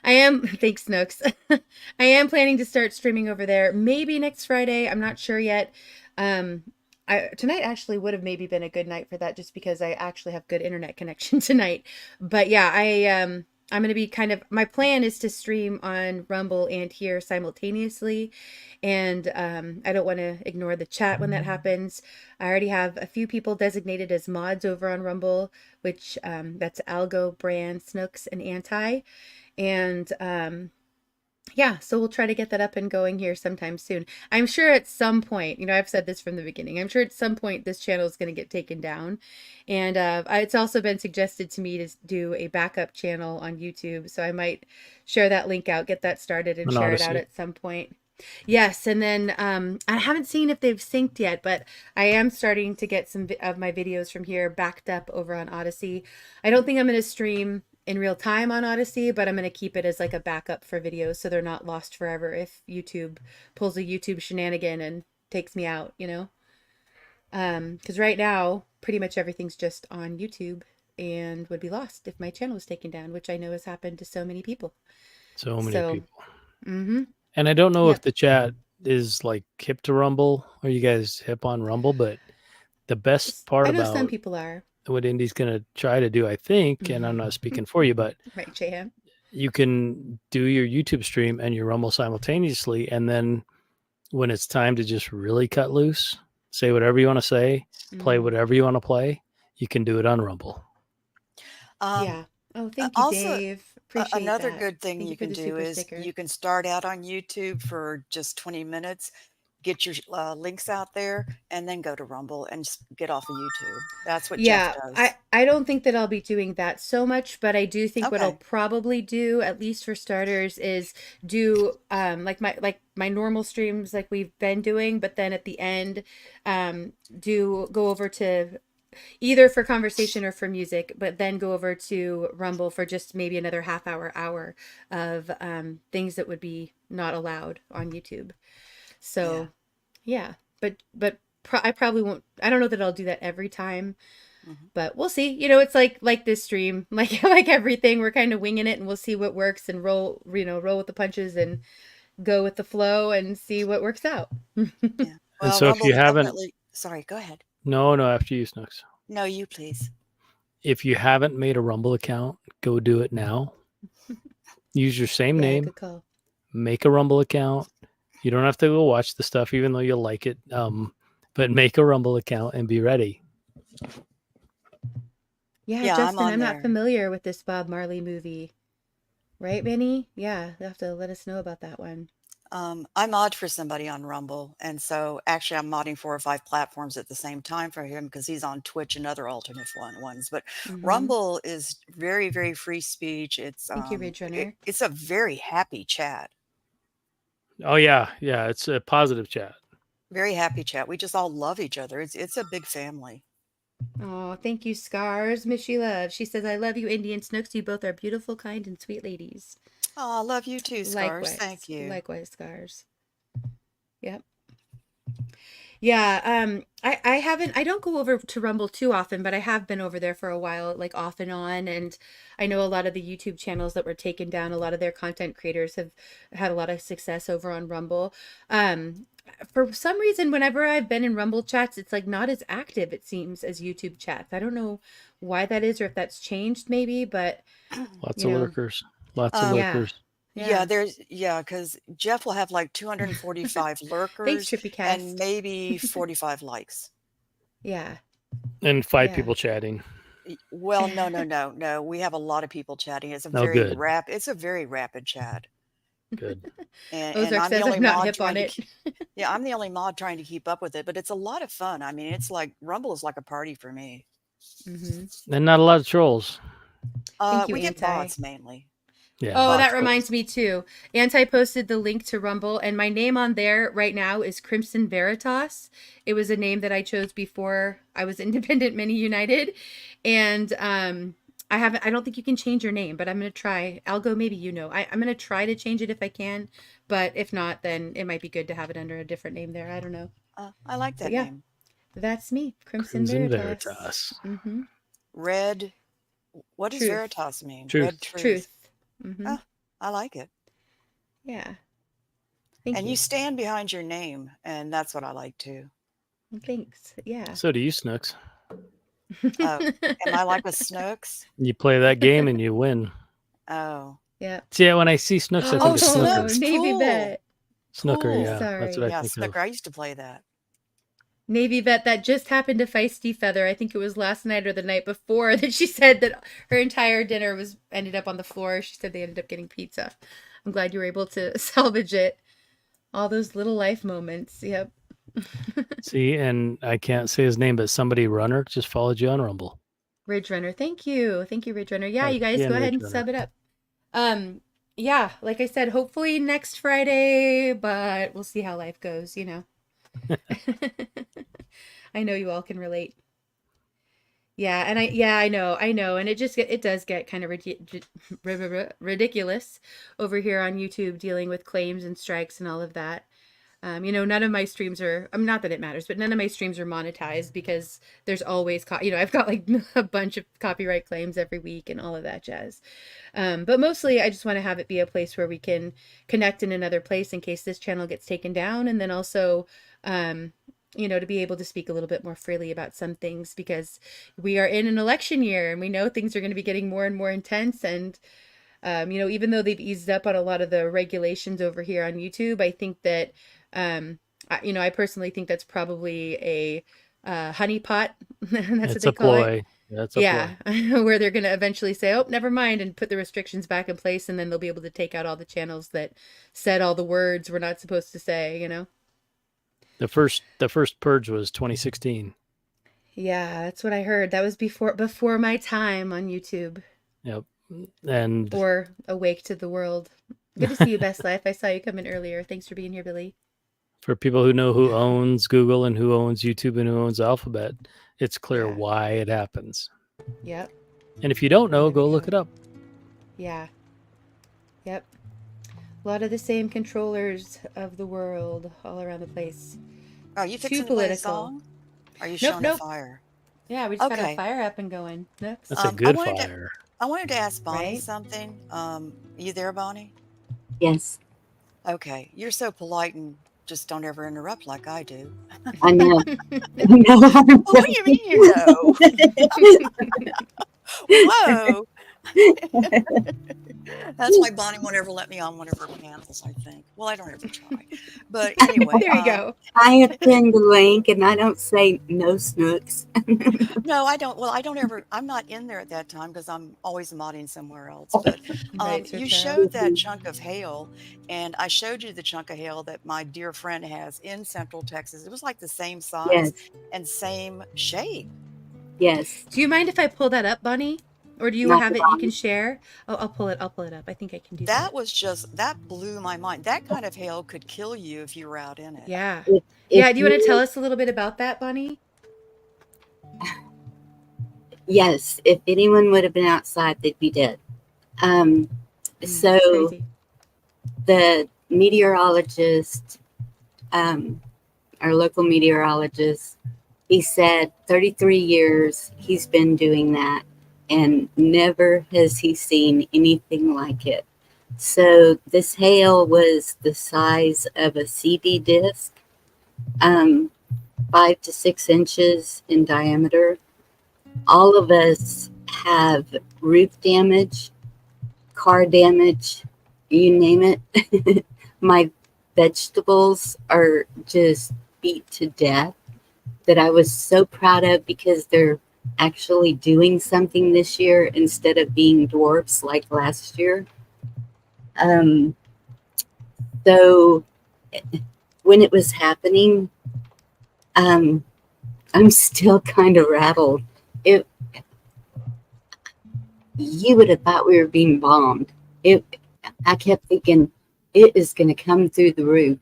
Thanks, Snooks. I am planning to start streaming over there. Maybe next Friday. I'm not sure yet. Tonight actually would have maybe been a good night for that, just because I actually have good internet connection tonight. But yeah, I'm going to be my plan is to stream on Rumble and here simultaneously. And I don't want to ignore the chat when that happens. I already have a few people designated as mods over on Rumble, which that's Algo, Brand, Snooks, and Anti. And yeah, so we'll try to get that up and going here sometime soon. I'm sure at some point, I've said this from the beginning, I'm sure at some point this channel is going to get taken down. And it's also been suggested to me to do a backup channel on YouTube. So I might share that link out, get that started, and share it out at some point. Yes, and then I haven't seen if they've synced yet, but I am starting to get some of my videos from here backed up over on Odyssey. I don't think I'm going to stream in real time on Odyssey, but I'm going to keep it as like a backup for videos so they're not lost forever if YouTube pulls a YouTube shenanigan and takes me out, you know? Because right now, pretty much everything's just on YouTube and would be lost if my channel was taken down, which I know has happened to so many people. So many So, people. mm-hmm. And I don't know if Yep. the chat is like hip to Rumble. Are you guys hip on Rumble? But the best part I know some about people are. what Indy's going to try to do, I think, and I'm not speaking for you, but Right, Jayham? you can do your YouTube stream and your Rumble simultaneously. And then when it's time to just really cut loose, say whatever you want to say, play whatever you want to play, you can do it on Rumble. Yeah. Oh, thank you, Also, Dave. Appreciate another that. good thing Thank you you for can the do super is sticker. you can start out on YouTube for just 20 minutes, get your links out there, and then go to Rumble and just get off of YouTube. That's what Jeff Yeah, does. I don't think that I'll be doing that so much, but I do think what I'll Okay. probably do, at least for starters, is do like my normal streams like we've been doing, but then at the end do go over to either for conversation or for music, but then go over to Rumble for just maybe another hour of things that would be not allowed on YouTube. So, yeah, but I probably won't. I don't know that I'll do that every time, but we'll see. You know, it's like this stream, like everything. We're kind of winging it, and we'll see what works and roll with the punches and go with the flow and see what works out. And Well, so if Rumble you haven't, definitely. Sorry, go ahead. no, after you, Snooks. No, you please. If you haven't made a Rumble account, go do it now. Use your same Yeah, name. good call. Make a Rumble account. You don't have to go watch the stuff, even though you'll like it. But make a Rumble account and be ready. Yeah, Yeah, I'm Justin, on I'm not there. familiar with this Bob Marley movie. Right, Benny? Yeah, you'll have to let us know about that one. I mod for somebody on Rumble, and so actually I'm modding 4 or 5 platforms at the same time for him because he's on Twitch and other alternate ones. But Rumble is very, very free speech. It's Thank you, Ridge Runner. it's a very happy chat. Oh yeah, it's a positive chat. Very happy chat. We just all love each other. It's a big family. Oh, thank you, Scars. Miss you love. She says, I love you, Indy and Snooks. You both are beautiful, kind, and sweet ladies. Oh, I love you too, Scars. Thank you. Likewise, Scars. Yep. Yeah, I don't go over to Rumble too often, but I have been over there for a while, like off and on. And I know a lot of the YouTube channels that were taken down, a lot of their content creators have had a lot of success over on Rumble. For some reason, whenever I've been in Rumble chats, it's like not as active, it seems, as YouTube chats. I don't know why that is or if that's changed maybe, but Lots of lurkers. Lots of lurkers. Yeah, because Jeff will have like 245 lurkers Thanks, Trippy Cast. and maybe 45 likes. Yeah. And 5 people chatting. Well, no. We have a lot of people chatting. It's a good. It's a very rapid chat. Good. And Ozark I'm the says only I'm not mod hip on trying it. Yeah, I'm the only mod trying to keep up with it, but it's a lot of fun. I mean, it's like Rumble is like a party for me. And not a lot of trolls. Thank you, we get Anti. bots mainly. Yeah. Oh, that reminds me too. Anti posted the link to Rumble, and my name on there right now is Crimson Veritas. It was a name that I chose before I was IndependentMany United, and I don't think you can change your name, but I'm gonna try. Algo, maybe you know. I'm gonna try to change it if I can, but if not, then it might be good to have it under a different name there. I don't know. I like that But yeah, name. that's me, Crimson Veritas. Mm-hmm. Red. What does Truth. Veritas mean? Truth. Red truth. Truth. Mm-hmm. Oh, I like it. Yeah. And you stand behind your name, and that's what I like too. Thanks. Yeah. So do you, Snooks. Am I like a Snooks? You play that game and you win. Oh. Yeah. See, when I see Snooks, I think Oh, of Snooker. Snooks, Navy cool. Vet. Snooker, Cool. yeah. That's what I Yeah, think Snooker. of. I used to play that. Navy Vet, that just happened to Feisty Feather. I think it was last night or the night before that she said that her entire dinner ended up on the floor. She said they ended up getting pizza. I'm glad you were able to salvage it. All those little life moments. Yep. See, and I can't say his name, but somebody runner just followed you on Rumble. Ridge Runner. Thank you. Thank you, Ridge Runner. Yeah, Oh, you guys yeah, go ahead Ridge and Runner. sub it up. Yeah, like I said, hopefully next Friday, but we'll see how life goes, you know. I know you all can relate. Yeah, and I know, and it does get kind of ridiculous over here on YouTube dealing with claims and strikes and all of that. None of my streams are, not that it matters, but none of my streams are monetized because there's always, I've got like a bunch of copyright claims every week and all of that jazz. But mostly I just want to have it be a place where we can connect in another place in case this channel gets taken down. And then also, to be able to speak a little bit more freely about some things because we are in an election year and we know things are going to be getting more and more intense. And, even though they've eased up on a lot of the regulations over here on YouTube, I think that, I personally think that's probably a honeypot. That's what It's they a call it. ploy. That's a ploy. Where they're going to eventually say, oh, never mind, and put the restrictions back in place. And then they'll be able to take out all the channels that said all the words we're not supposed to say. The first purge was 2016. Yeah, that's what I heard. That was before my time on YouTube. Yep. And or awake to the world. Good to see you, Best Life. I saw you come in earlier. Thanks for being here, Billy. for people who know who owns Google and who owns YouTube and who owns Alphabet, it's clear why it happens. Yep. And if you don't know, go look it up. Yeah. Yep. A lot of the same controllers of the world all around the place. Are you fixing Too to play a political. song? Are you showing a fire? Yeah, we just got Okay. a fire up and going. Next. That's a I good wanted to- fire. I wanted to ask Bonnie Right? something. You there, Bonnie? Yes, Okay. You're so polite and just don't ever interrupt like I do. I know. Well, what do you mean you know? Whoa. That's why Bonnie won't ever let me on one of her panels, I think. Well, I don't ever try. But anyway. There you go. I have pinned the link and I don't say no snooks. No, I don't. Well, I don't ever. I'm not in there at that time because I'm always modding somewhere else. But Right, you Sarah. showed that chunk of hail, and I showed you the chunk of hail that my dear friend has in Central Texas. It was like the same size Yes. and same shape. Yes. Do you mind if I pull that up, Bonnie? Or do you Not have it you Bonnie. can share? Oh, I'll pull it up. I think I can do that. That was just that blew my mind. That kind of hail could kill you if you were out in it. Yeah. If Yeah, do you want to you- tell us a little bit about that, Bonnie? Yes, if anyone would have been outside, they'd be dead. So Crazy. the meteorologist, our local meteorologist, he said 33 years he's been doing that and never has he seen anything like it. So this hail was the size of a CD disc, 5 to 6 inches in diameter. All of us have roof damage, car damage, you name it. My vegetables are just beat to death that I was so proud of because they're actually doing something this year instead of being dwarfs like last year. So when it was happening, I'm still kind of rattled. You would have thought we were being bombed. I kept thinking it is going to come through the roof,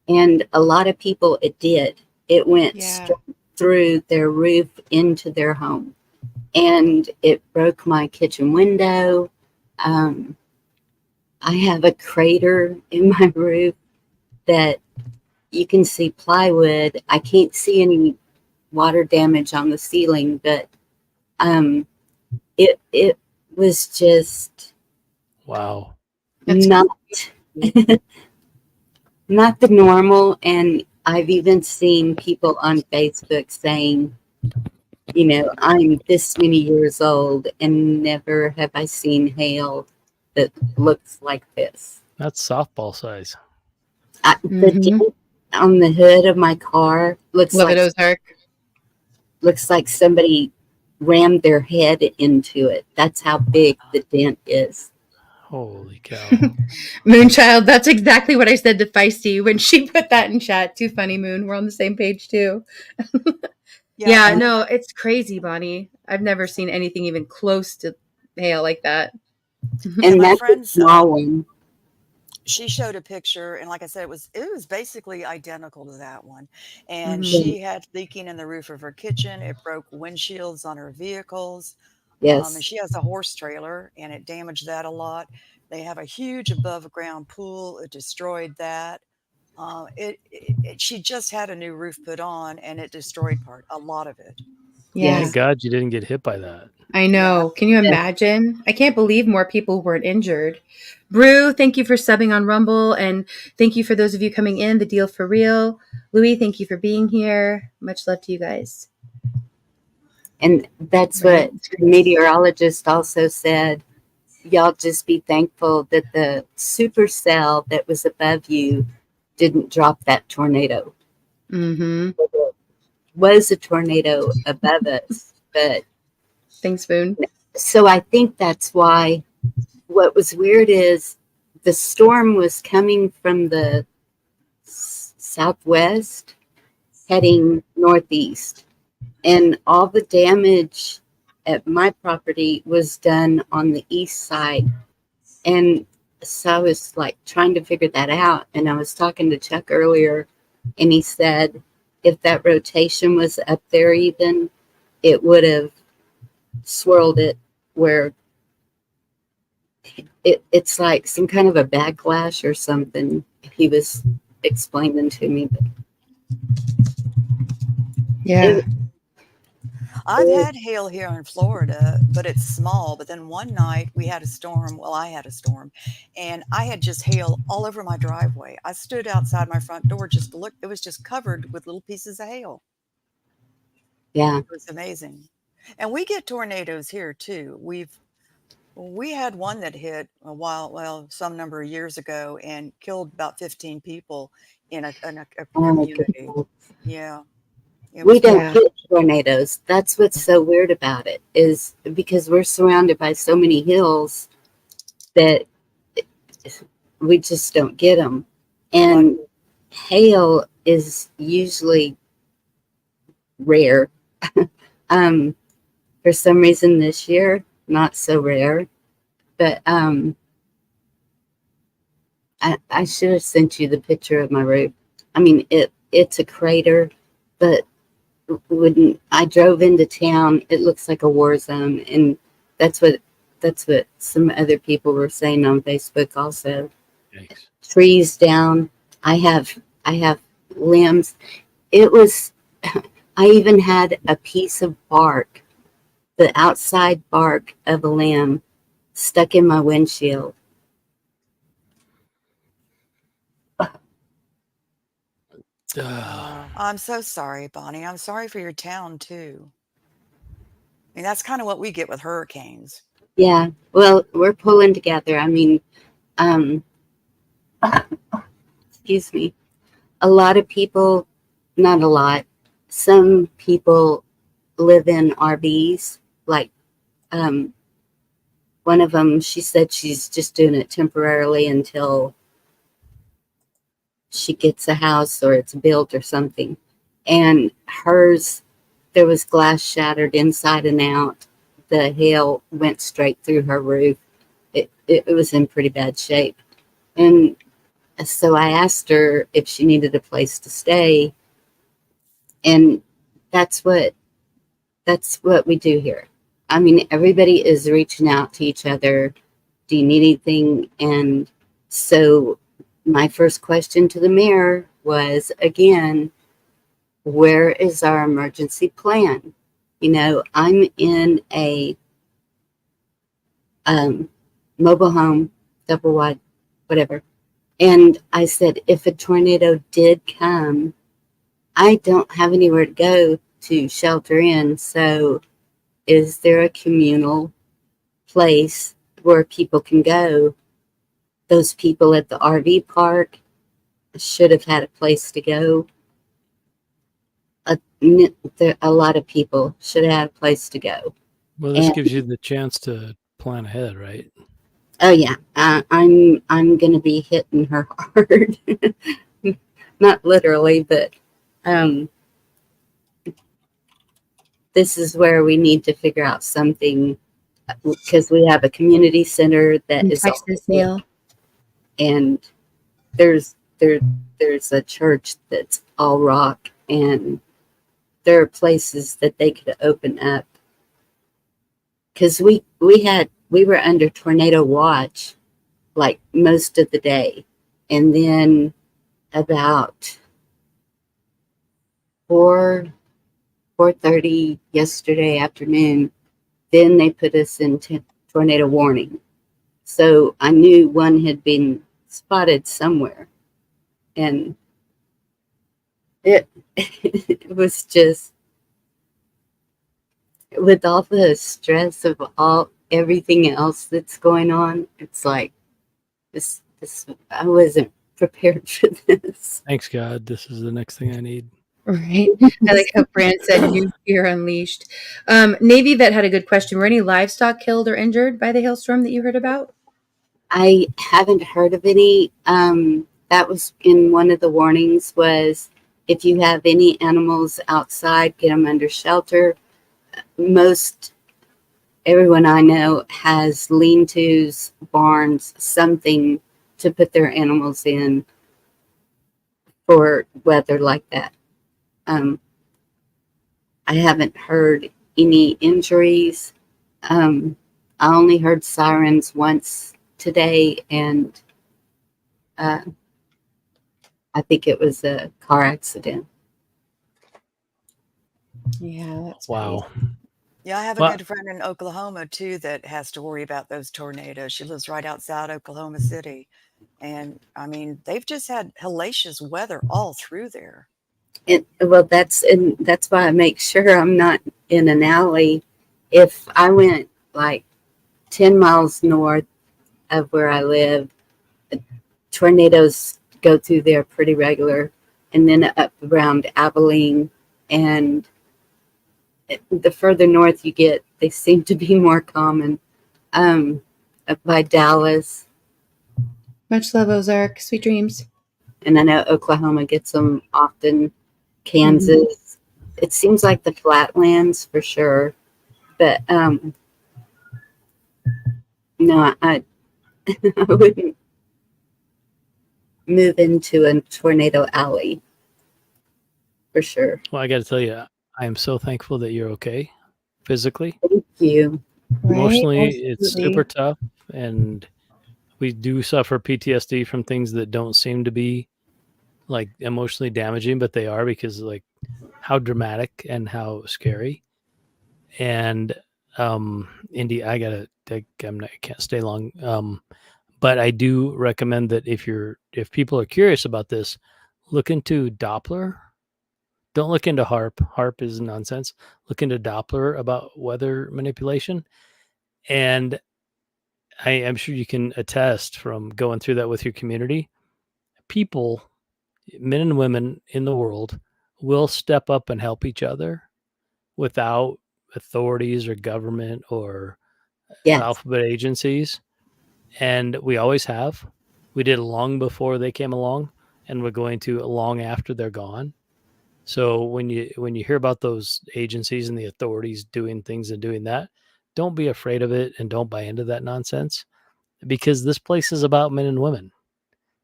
and a lot of people it did. It went straight through their roof into their home, and it broke my kitchen window. I have a crater in my roof that you can see plywood. I can't see any water damage on the ceiling, but it was just Wow. not not the normal. And I've even seen people on Facebook saying, I'm this many years old and never have I seen hail that looks like this. That's softball size. The dent on the hood of my car looks like somebody rammed their head into it. That's how big the dent is. Holy cow. Moonchild, that's exactly what I said to Feisty when she put that in chat. Too funny, Moon. We're on the same page too. Yeah, no, it's crazy, Bonnie. I've never seen anything even close to hail like that. And that's a small one. she showed a picture, and like I said, it was basically identical to that one. And Mhm. she had leaking in the roof of her kitchen. It broke windshields on her vehicles. And Yes. she has a horse trailer, and it damaged that a lot. They have a huge above ground pool. It destroyed that. She just had a new roof put on, and it destroyed a lot of it. Yeah. Thank God you didn't get hit by that. I know. Can you imagine? I can't believe more people weren't injured. Brew, thank you for subbing on Rumble. And thank you for those of you coming in. The Deal for Real. Louis, thank you for being here. Much love to you guys. And that's Right. what the meteorologist also said. Y'all just be thankful that the supercell that was above you didn't drop that tornado. Mm-hmm. Was a tornado above us, but thanks, Boone. So I think that's why. What was weird is the storm was coming from the southwest, heading northeast, and all the damage at my property was done on the east side. And so I was like trying to figure that out. And I was talking to Chuck earlier, and he said if that rotation was up there even, it would have swirled it where it's like some kind of a backlash or something. He was explaining to me. But yeah. I've had hail here in Florida, but it's small. But then one night we had a storm. Well, I had a storm, and I had just hail all over my driveway. I stood outside my front door just to look. It was just covered with little pieces of hail. Yeah. It was amazing. And we get tornadoes here too. We had one that hit some number of years ago and killed about 15 people in a community. Yeah. We don't get tornadoes. That's what's so weird about it, is because we're surrounded by so many hills that we just don't get them. And hail is usually rare. For some reason this year, not so rare. But I should have sent you the picture of my roof. I mean, it's a crater, but when I drove into town, it looks like a war zone, and that's what some other people were saying on Facebook also. Thanks. Trees down. I have limbs. It was. I even had a piece of bark, the outside bark of a limb, stuck in my windshield. I'm so sorry, Bonnie. I'm sorry for your town too. I mean, that's kind of what we get with hurricanes. Yeah. Well, we're pulling together. I mean, excuse me. A lot of people, not a lot, some people live in RVs. Like, one of them, she said she's just doing it temporarily until she gets a house or it's built or something. And hers, there was glass shattered inside and out. The hail went straight through her roof. It was in pretty bad shape. And so I asked her if she needed a place to stay. And that's what we do here. I mean, everybody is reaching out to each other. Do you need anything? And so my first question to the mayor was, again, where is our emergency plan? You know, I'm in a mobile home, double wide, whatever. And I said, if a tornado did come, I don't have anywhere to go to shelter in. So is there a communal place where people can go? Those people at the RV park should have had a place to go. A lot of people should have had a place to go. Well, this gives you the chance to plan ahead, right? Oh yeah, I'm gonna be hitting her hard, not literally, but this is where we need to figure out something, because we have a community center that is Texas, Neil. and there's a church that's all rock, and there are places that they could open up, because we were under tornado watch like most of the day, and then about 4:30 yesterday afternoon, then they put us in tornado warning. So I knew one had been spotted somewhere, and it it was just, with all the stress of everything else that's going on. It's like this I wasn't prepared for this. Thanks God, this is the next thing I need. Right. I like how Fran said, "New fear unleashed." Navy Vet had a good question. Were any livestock killed or injured by the hailstorm that you heard about? I haven't heard of any. That was in one of the warnings, was if you have any animals outside, get them under shelter. Everyone I know has lean-tos, barns, something to put their animals in for weather like that. I haven't heard any injuries. I only heard sirens once today, and I think it was a car accident. Yeah, that's wow. Yeah, I have a Well- good friend in Oklahoma too that has to worry about those tornadoes. She lives right outside Oklahoma City. And I mean, they've just had hellacious weather all through there. That's why I make sure I'm not in an alley. If I went like 10 miles north of where I live, tornadoes go through there pretty regular, and then up around Abilene, and the further north you get, they seem to be more common. Up by Dallas, Much love, Ozark. Sweet dreams. and I know Oklahoma gets them often. Kansas, it seems like the flatlands for sure, but no, I I wouldn't move into a tornado alley for sure. Well, I got to tell you, I am so thankful that you're okay physically. Thank you. Emotionally, it's Absolutely. super tough, and we do suffer PTSD from things that don't seem to be like emotionally damaging, but they are, because like how dramatic and how scary. And Indy, I can't stay long. But I do recommend that if people are curious about this, look into Doppler. Don't look into HARP. HARP is nonsense. Look into Doppler about weather manipulation. And I am sure you can attest from going through that with your community. People, men and women in the world, will step up and help each other without authorities or government or Yes. alphabet agencies. And we always have. We did long before they came along, and we're going to long after they're gone. So when you hear about those agencies and the authorities doing things and doing that, don't be afraid of it, and don't buy into that nonsense, because this place is about men and women,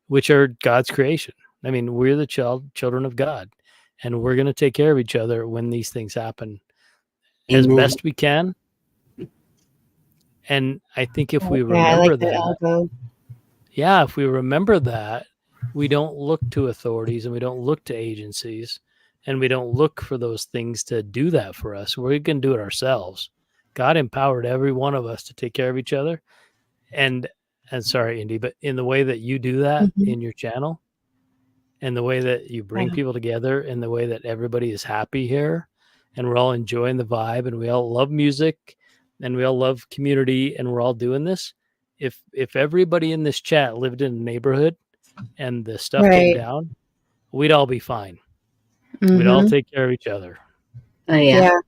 which are God's creation. I mean, we're the children of God, and we're going to take care of each other when these things happen as Amen. best we can. And I think if we Yeah, I remember like that elbow. if we remember that, we don't look to authorities, and we don't look to agencies, and we don't look for those things to do that for us. We can do it ourselves. God empowered every one of us to take care of each other. And sorry, Indy, but in the way that you do that in your channel, and the way that you bring Yeah. people together, and the way that everybody is happy here, and we're all enjoying the vibe, and we all love music, and we all love community, and we're all doing this. If everybody in this chat lived in a neighborhood and the stuff came Right. down, we'd all be fine. We'd all take care of each other. Oh yeah. Yeah.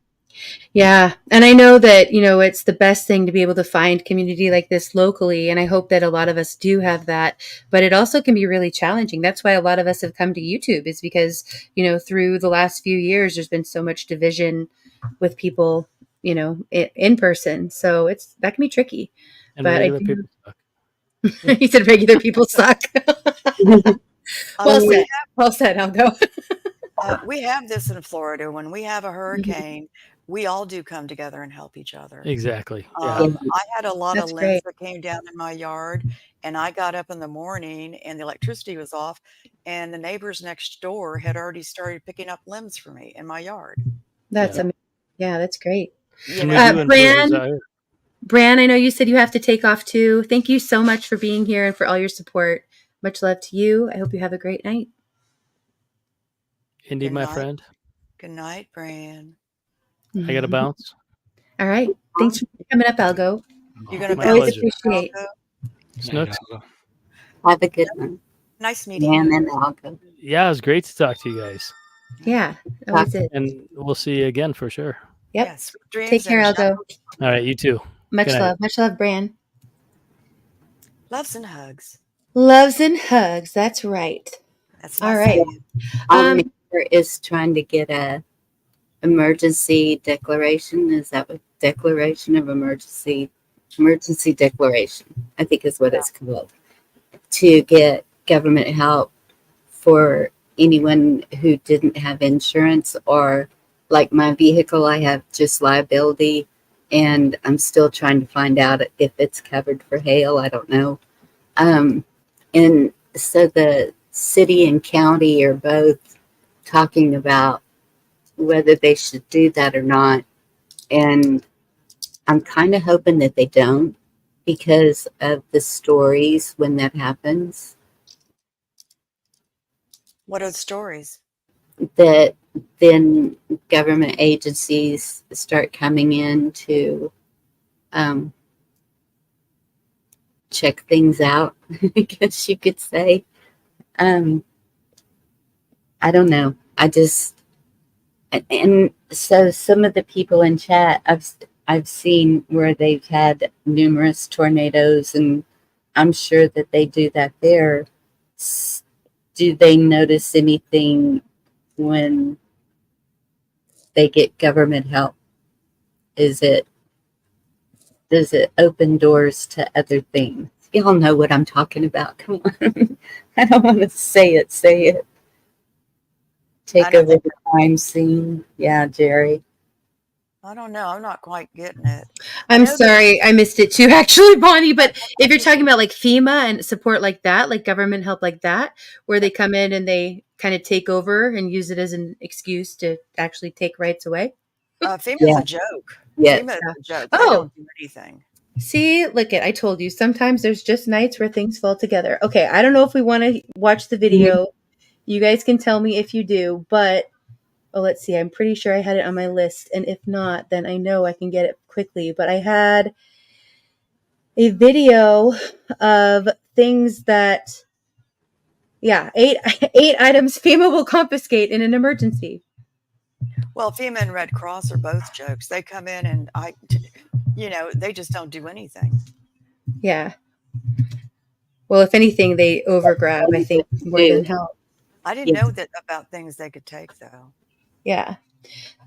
Yeah. And I know that, it's the best thing to be able to find community like this locally. And I hope that a lot of us do have that. But it also can be really challenging. That's why a lot of us have come to YouTube, is because, through the last few years, there's been so much division with people, in person. So that can be tricky. And But I regular do. people suck. He said regular people suck. Well We said. Well said, Algo. we have this in Florida. When we have a hurricane, we all do come together and help each other. Exactly. Yeah. I had a lot of That's limbs great. that came down in my yard, and I got up in the morning and the electricity was off, and the neighbors next door had already started picking up limbs for me in my yard. That's Yeah. amazing. Yeah, that's great. You And we know, do enjoy Bran, desire. Bran, I know you said you have to take off too. Thank you so much for being here and for all your support. Much love to you. I hope you have a great night. Indy, good my night, friend. good night, Bran. I got to bounce. All right. Thanks for coming up, Algo. You're gonna My bounce, Always pleasure. appreciate. Algo? Snooks. Have a good one. Nice meeting Dan you. and Algo. Yeah, it was great to talk to you guys. Yeah, always is. And we'll see you again for sure. Yep. Yeah, sweet dreams Take care, and Algo. All right, you too. Much Good night. love. Much love, Bran. loves and hugs. Loves and hugs. That's right. That's my All right. saying. Our neighbor is trying to get a emergency declaration. Is that what declaration of emergency declaration? I think is what it's called, to get government help for anyone who didn't have insurance, or like my vehicle, I have just liability, and I'm still trying to find out if it's covered for hail. I don't know. And so the city and county are both talking about whether they should do that or not. And I'm kind of hoping that they don't, because of the stories when that happens, What are the stories? that then government agencies start coming in to check things out, I guess you could say. I don't know. And so some of the people in chat, I've seen where they've had numerous tornadoes, and I'm sure that they do that there. Do they notice anything when they get government help? Does it open doors to other things? Y'all know what I'm talking about. Come on. I don't want to say it. Take over the crime scene. Yeah, Jerry. I don't know. I'm not quite getting it. I'm sorry, I missed it too, actually, Bonnie. But if you're talking about like FEMA and support like that, like government help like that, where they come in and they kind of take over and use it as an excuse to actually take rights away. FEMA's a joke. Yes. FEMA is a joke. Oh. They don't do anything. See, look I told you, sometimes there's just nights where things fall together. Okay, I don't know if we want to watch the video. You guys can tell me if you do, but let's see. I'm pretty sure I had it on my list, and if not, then I know I can get it quickly. But I had a video of things that, eight items FEMA will confiscate in an emergency. Well, FEMA and Red Cross are both jokes. They come in and they just don't do anything. Yeah. Well, if anything, they overgrab, I think, more than help. I didn't know that about things they could take, though. Yeah.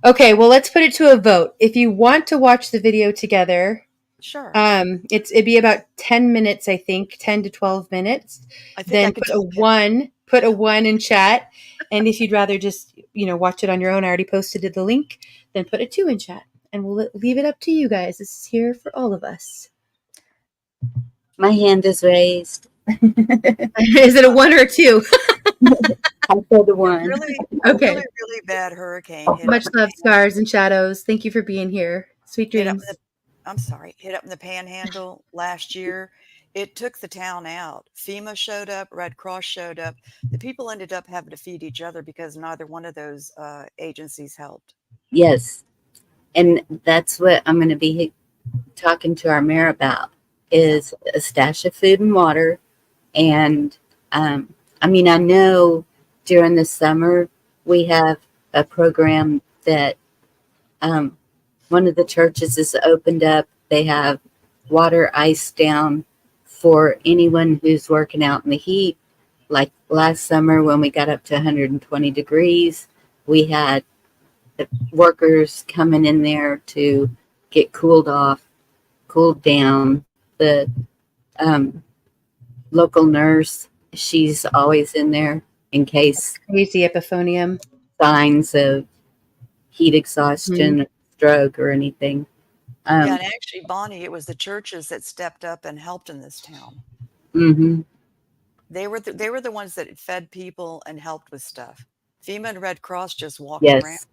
Okay, well, let's put it to a vote. If you want to watch the video together, sure. It'd be about 10 minutes, I think, 10 to 12 minutes. Then put a one in chat. And if you'd rather just, watch it on your own, I already posted the link, then put a 2 in chat. And we'll leave it up to you guys. This is here for all of us. My hand is raised. Is it a 1 or a 2? I said a 1. Okay. Really bad hurricane. Much love, Scars and Shadows. Thank you for being here. Sweet dreams. Hit up in the Panhandle last year. It took the town out. FEMA showed up. Red Cross showed up. The people ended up having to feed each other because neither one of those agencies helped. Yes. And that's what I'm going to be talking to our mayor about, is a stash of food and water. And I know during the summer we have a program that one of the churches is opened up. They have water ice down for anyone who's working out in the heat. Like last summer when we got up to 120 degrees, we had the workers coming in there to get cooled down. The local nurse. She's always in there in case Crazy epiphonium. signs of heat exhaustion, or stroke, or anything. Yeah, and actually, Bonnie, it was the churches that stepped up and helped in this town. Mm-hmm. They were the ones that fed people and helped with stuff. FEMA and Red Cross just walked around. Yes.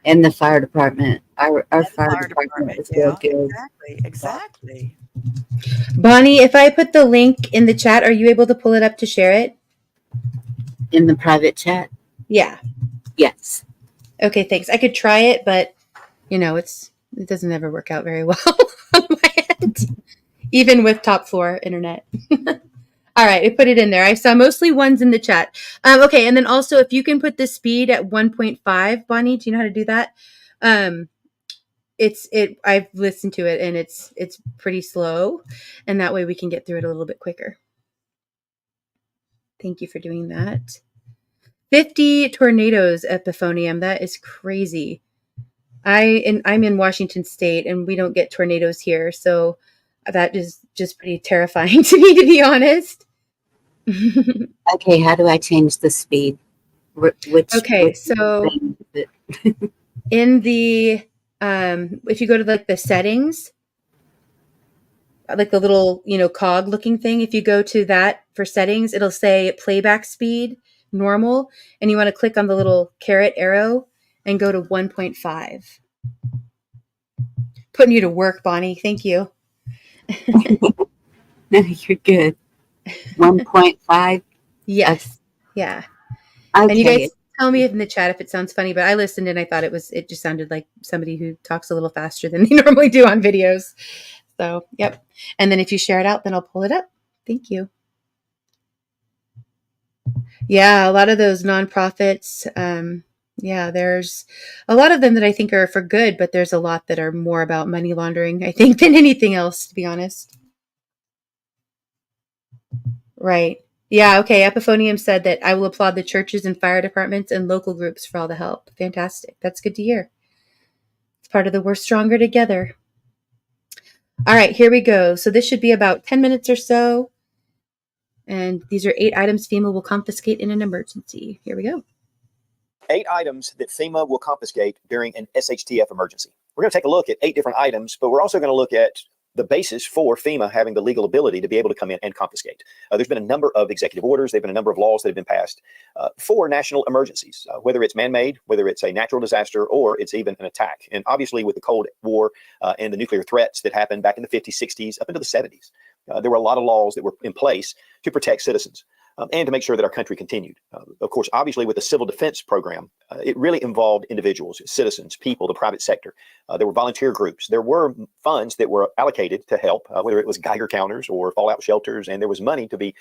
And the fire department. Our And the fire fire department was yeah, real good. exactly. Bonnie, if I put the link in the chat, are you able to pull it up to share it? In the private chat? Yeah. Yes. Okay, thanks. I could try it, but it doesn't ever work out very well on my end, even with top floor internet. All right, I put it in there. I saw mostly ones in the chat. Okay, and then also if you can put the speed at 1.5, Bonnie, do you know how to do that? I've listened to it and it's pretty slow, and that way we can get through it a little bit quicker. Thank you for doing that. 50 tornadoes, Epiphonium. That is crazy. I'm in Washington State and we don't get tornadoes here, so that is just pretty terrifying to me, to be honest. Okay, how do I change the speed? So in the if you go to the settings, like the little cog looking thing, if you go to that for settings, it'll say playback speed normal, and you want to click on the little caret arrow and go to 1.5. Putting you to work, Bonnie. Thank you. No, you're good. 1.5? Yes. Yeah. Okay. And you guys tell me in the chat if it sounds funny, but I listened and I thought it just sounded like somebody who talks a little faster than they normally do on videos. So, yep. And then if you share it out, then I'll pull it up. Thank you. Yeah, a lot of those nonprofits, there's a lot of them that I think are for good, but there's a lot that are more about money laundering, I think, than anything else, to be honest. Right. Yeah, okay. Epiphonium said that I will applaud the churches and fire departments and local groups for all the help. Fantastic. That's good to hear. It's part of the We're Stronger Together. All right, here we go. So this should be about 10 minutes or so. And these are 8 items FEMA will confiscate in an emergency. Here we go. 8 items that FEMA will confiscate during an SHTF emergency. We're going to take a look at 8 different items, but we're also going to look at the basis for FEMA having the legal ability to be able to come in and confiscate. There's been a number of executive orders. There have been a number of laws that have been passed for national emergencies, whether it's man-made, whether it's a natural disaster, or it's even an attack. And obviously with the Cold War and the nuclear threats that happened back in the 50s, 60s, up into the 70s, there were a lot of laws that were in place to protect citizens. And to make sure that our country continued. Of course, obviously with the civil defense program, it really involved individuals, citizens, people, the private sector. There were volunteer groups. There were funds that were allocated to help, whether it was Geiger counters or fallout shelters, and there was money to be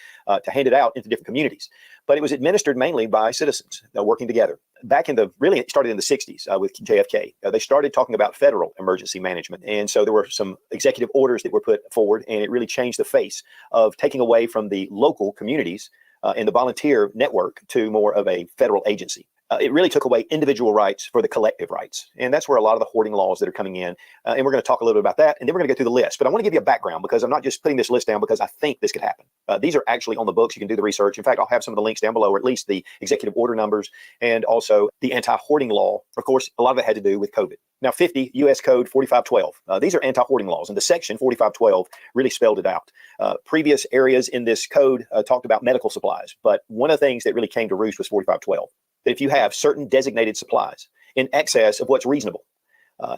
handed out into different communities. But it was administered mainly by citizens working together. Back it started in the 60s with JFK. They started talking about federal emergency management. And so there were some executive orders that were put forward, and it really changed the face of taking away from the local communities and the volunteer network to more of a federal agency. It really took away individual rights for the collective rights. And that's where a lot of the hoarding laws that are coming in. And we're going to talk a little bit about that. And then we're going to go through the list. But I want to give you a background because I'm not just putting this list down because I think this could happen. These are actually on the books. You can do the research. In fact, I'll have some of the links down below, or at least the executive order numbers and also the anti-hoarding law. Of course, a lot of it had to do with COVID. Now, 50 U.S. Code 4512. These are anti-hoarding laws. And the section 4512 really spelled it out. Previous areas in this code talked about medical supplies. But one of the things that really came to roost was 4512. That if you have certain designated supplies in excess of what's reasonable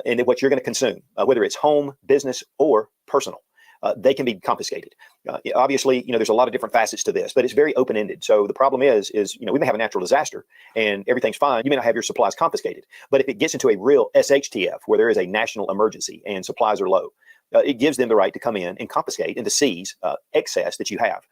and what you're going to consume, whether it's home, business, or personal, they can be confiscated. Obviously, there's a lot of different facets to this, but it's very open-ended. So the problem is we may have a natural disaster and everything's fine. You may not have your supplies confiscated, but if it gets into a real SHTF where there is a national emergency and supplies are low, it gives them the right to come in and confiscate and to seize excess that you have.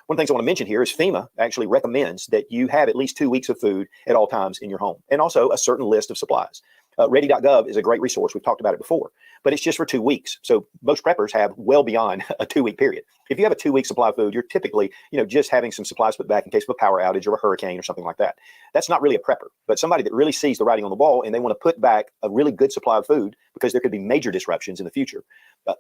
One of the things I want to mention here is FEMA actually recommends that you have at least 2 weeks of food at all times in your home, and also a certain list of supplies. Ready.gov is a great resource. We've talked about it before, but it's just for 2 weeks. So most preppers have well beyond a 2-week period. If you have a 2-week supply of food, you're typically, just having some supplies put back in case of a power outage or a hurricane or something like that. That's not really a prepper, but somebody that really sees the writing on the wall and they want to put back a really good supply of food because there could be major disruptions in the future.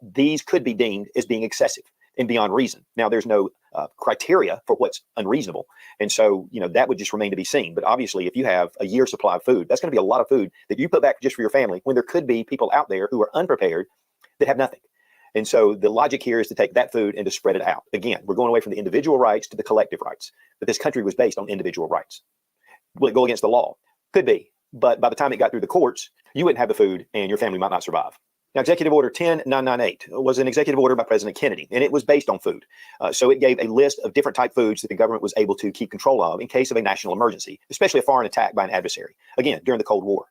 These could be deemed as being excessive. and beyond reason. Now, there's no criteria for what's unreasonable. And so, that would just remain to be seen. But obviously, if you have a year's supply of food, that's going to be a lot of food that you put back just for your family when there could be people out there who are unprepared that have nothing. And so the logic here is to take that food and to spread it out. Again, we're going away from the individual rights to the collective rights. But this country was based on individual rights. Will it go against the law? Could be. But by the time it got through the courts, you wouldn't have the food and your family might not survive. Now, Executive Order 10998 was an executive order by President Kennedy, and it was based on food. So it gave a list of different type foods that the government was able to keep control of in case of a national emergency, especially a foreign attack by an adversary. Again, during the Cold War.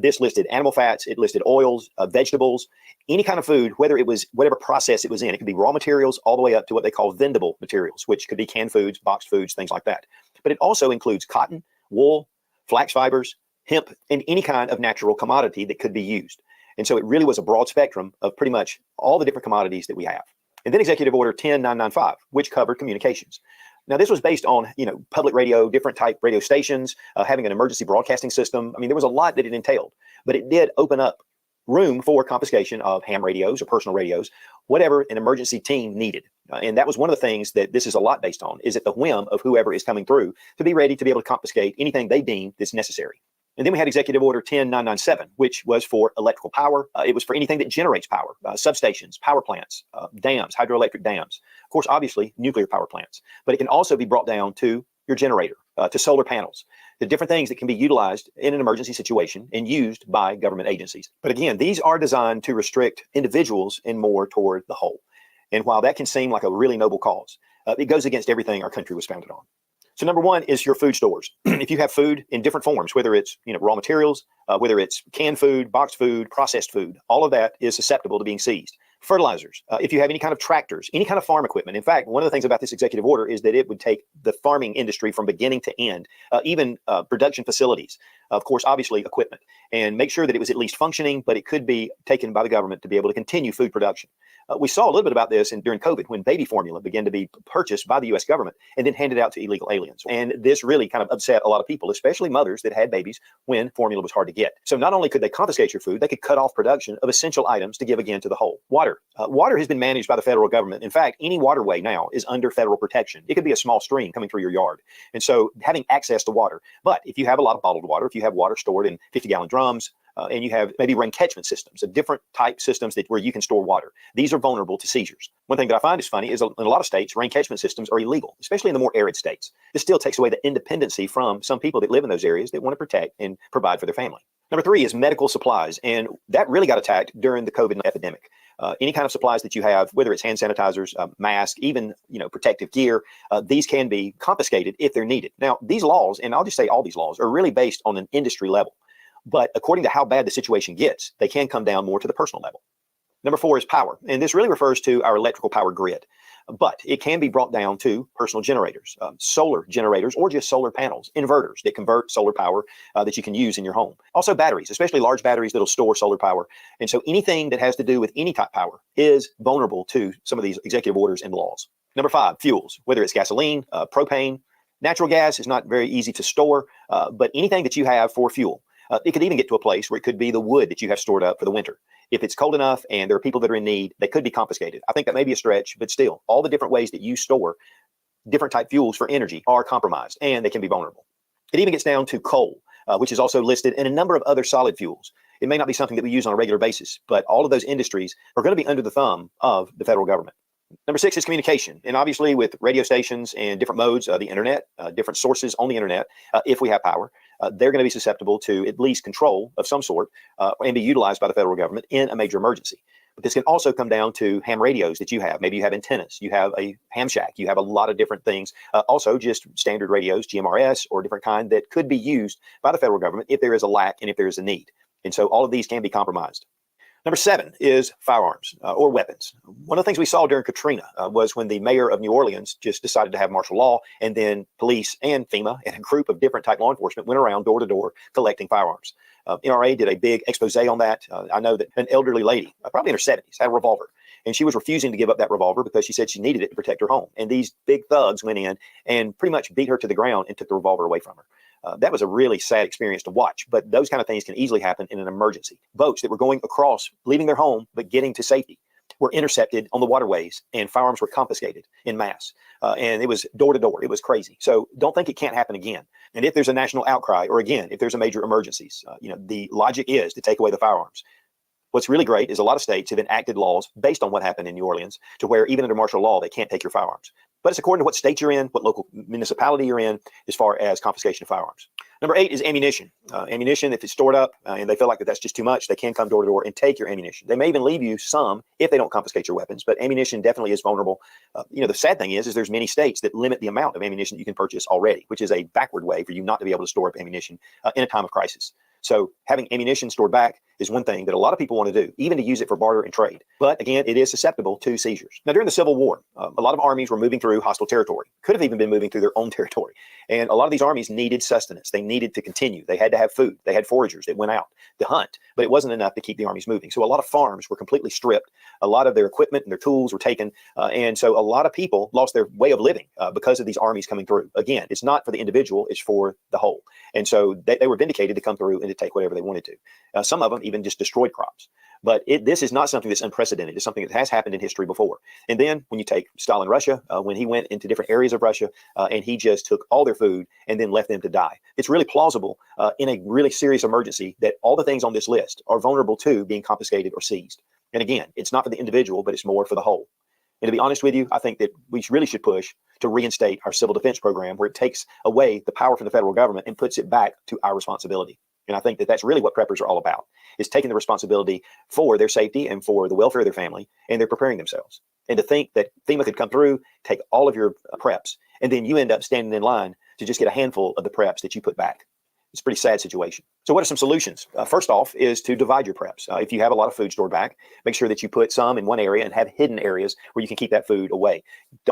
This listed animal fats, it listed oils, vegetables, any kind of food, whether it was whatever process it was in. It could be raw materials all the way up to what they call vendable materials, which could be canned foods, boxed foods, things like that. But it also includes cotton, wool, flax fibers, hemp, and any kind of natural commodity that could be used. And so it really was a broad spectrum of pretty much all the different commodities that we have. And then Executive Order 10995, which covered communications. Now, this was based on, public radio, different type radio stations, having an emergency broadcasting system. I mean, there was a lot that it entailed, but it did open up room for confiscation of ham radios or personal radios, whatever an emergency team needed. And that was one of the things that this is a lot based on, is at the whim of whoever is coming through to be ready to be able to confiscate anything they deem that's necessary. And then we had Executive Order 10997, which was for electrical power. It was for anything that generates power, substations, power plants, dams, hydroelectric dams. Of course, obviously, nuclear power plants. But it can also be brought down to your generator, to solar panels, the different things that can be utilized in an emergency situation and used by government agencies. But again, these are designed to restrict individuals and more toward the whole. And while that can seem like a really noble cause, it goes against everything our country was founded on. So number one is your food stores. If you have food in different forms, whether it's raw materials, whether it's canned food, boxed food, processed food, all of that is susceptible to being seized. Fertilizers, if you have any kind of tractors, any kind of farm equipment. In fact, one of the things about this executive order is that it would take the farming industry from beginning to end, even production facilities, of course, obviously equipment, and make sure that it was at least functioning, but it could be taken by the government to be able to continue food production. We saw a little bit about this during COVID when baby formula began to be purchased by the U.S. government and then handed out to illegal aliens. And this really kind of upset a lot of people, especially mothers that had babies when formula was hard to get. So not only could they confiscate your food, they could cut off production of essential items to give again to the whole. Water. Water has been managed by the federal government. In fact, any waterway now is under federal protection. It could be a small stream coming through your yard. And so having access to water. But if you have a lot of bottled water, if you have water stored in 50-gallon drums, and you have maybe rain catchment systems, different type systems where you can store water. These are vulnerable to seizures. One thing that I find is funny is in a lot of states, rain catchment systems are illegal, especially in the more arid states. This still takes away the independency from some people that live in those areas that want to protect and provide for their family. Number three is medical supplies. And that really got attacked during the COVID epidemic. Any kind of supplies that you have, whether it's hand sanitizers, masks, even protective gear, these can be confiscated if they're needed. Now, these laws, and I'll just say all these laws, are really based on an industry level. But according to how bad the situation gets, they can come down more to the personal level. Number four is power. And this really refers to our electrical power grid. But it can be brought down to personal generators, solar generators, or just solar panels, inverters that convert solar power that you can use in your home. Also batteries, especially large batteries that'll store solar power. And so anything that has to do with any type power is vulnerable to some of these executive orders and laws. Number five, fuels, whether it's gasoline, propane. Natural gas is not very easy to store, but anything that you have for fuel. It could even get to a place where it could be the wood that you have stored up for the winter. If it's cold enough and there are people that are in need, they could be confiscated. I think that may be a stretch, but still, all the different ways that you store different type fuels for energy are compromised and they can be vulnerable. It even gets down to coal, which is also listed in a number of other solid fuels. It may not be something that we use on a regular basis, but all of those industries are going to be under the thumb of the federal government. Number six is communication. And obviously with radio stations and different modes, the internet, different sources on the internet, if we have power, they're going to be susceptible to at least control of some sort and be utilized by the federal government in a major emergency. But this can also come down to ham radios that you have. Maybe you have antennas, you have a ham shack, you have a lot of different things. Also just standard radios, GMRS or different kind that could be used by the federal government if there is a lack and if there is a need. And so all of these can be compromised. Number seven is firearms or weapons. One of the things we saw during Katrina was when the mayor of New Orleans just decided to have martial law, and then police and FEMA and a group of different type law enforcement went around door to door collecting firearms. NRA did a big expose on that. I know that an elderly lady, probably in her 70s, had a revolver, and she was refusing to give up that revolver because she said she needed it to protect her home. And these big thugs went in and pretty much beat her to the ground and took the revolver away from her. That was a really sad experience to watch, but those kind of things can easily happen in an emergency. Boats that were going across, leaving their home, but getting to safety were intercepted on the waterways and firearms were confiscated in mass. And it was door to door. It was crazy. So don't think it can't happen again. And if there's a national outcry, or again, if there's a major emergencies, the logic is to take away the firearms. What's really great is a lot of states have enacted laws based on what happened in New Orleans to where even under martial law, they can't take your firearms. But it's according to what state you're in, what local municipality you're in, as far as confiscation of firearms. Number 8 is ammunition. Ammunition, if it's stored up and they feel like that's just too much, they can come door to door and take your ammunition. They may even leave you some if they don't confiscate your weapons, but ammunition definitely is vulnerable. The sad thing is there's many states that limit the amount of ammunition you can purchase already, which is a backward way for you not to be able to store up ammunition in a time of crisis. So having ammunition stored back is one thing that a lot of people want to do, even to use it for barter and trade. But again, it is susceptible to seizures. Now, during the Civil War, a lot of armies were moving through hostile territory, could have even been moving through their own territory. And a lot of these armies needed sustenance. They needed to continue. They had to have food. They had foragers that went out to hunt, but it wasn't enough to keep the armies moving. So a lot of farms were completely stripped. A lot of their equipment and their tools were taken. And so a lot of people lost their way of living because of these armies coming through. Again, it's not for the individual, it's for the whole. And so they were vindicated to come through and to take whatever they wanted to. Some of them even just destroyed crops. But this is not something that's unprecedented. It's something that has happened in history before. And then when you take Stalin Russia, when he went into different areas of Russia and he just took all their food and then left them to die. It's really plausible in a really serious emergency that all the things on this list are vulnerable to being confiscated or seized. And again, it's not for the individual, but it's more for the whole. And to be honest with you, I think that we really should push to reinstate our civil defense program where it takes away the power from the federal government and puts it back to our responsibility. And I think that that's really what preppers are all about, is taking the responsibility for their safety and for the welfare of their family, and they're preparing themselves. And to think that FEMA could come through, take all of your preps, and then you end up standing in line to just get a handful of the preps that you put back. It's a pretty sad situation. So what are some solutions? First off is to divide your preps. If you have a lot of food stored back, make sure that you put some in one area and have hidden areas where you can keep that food away.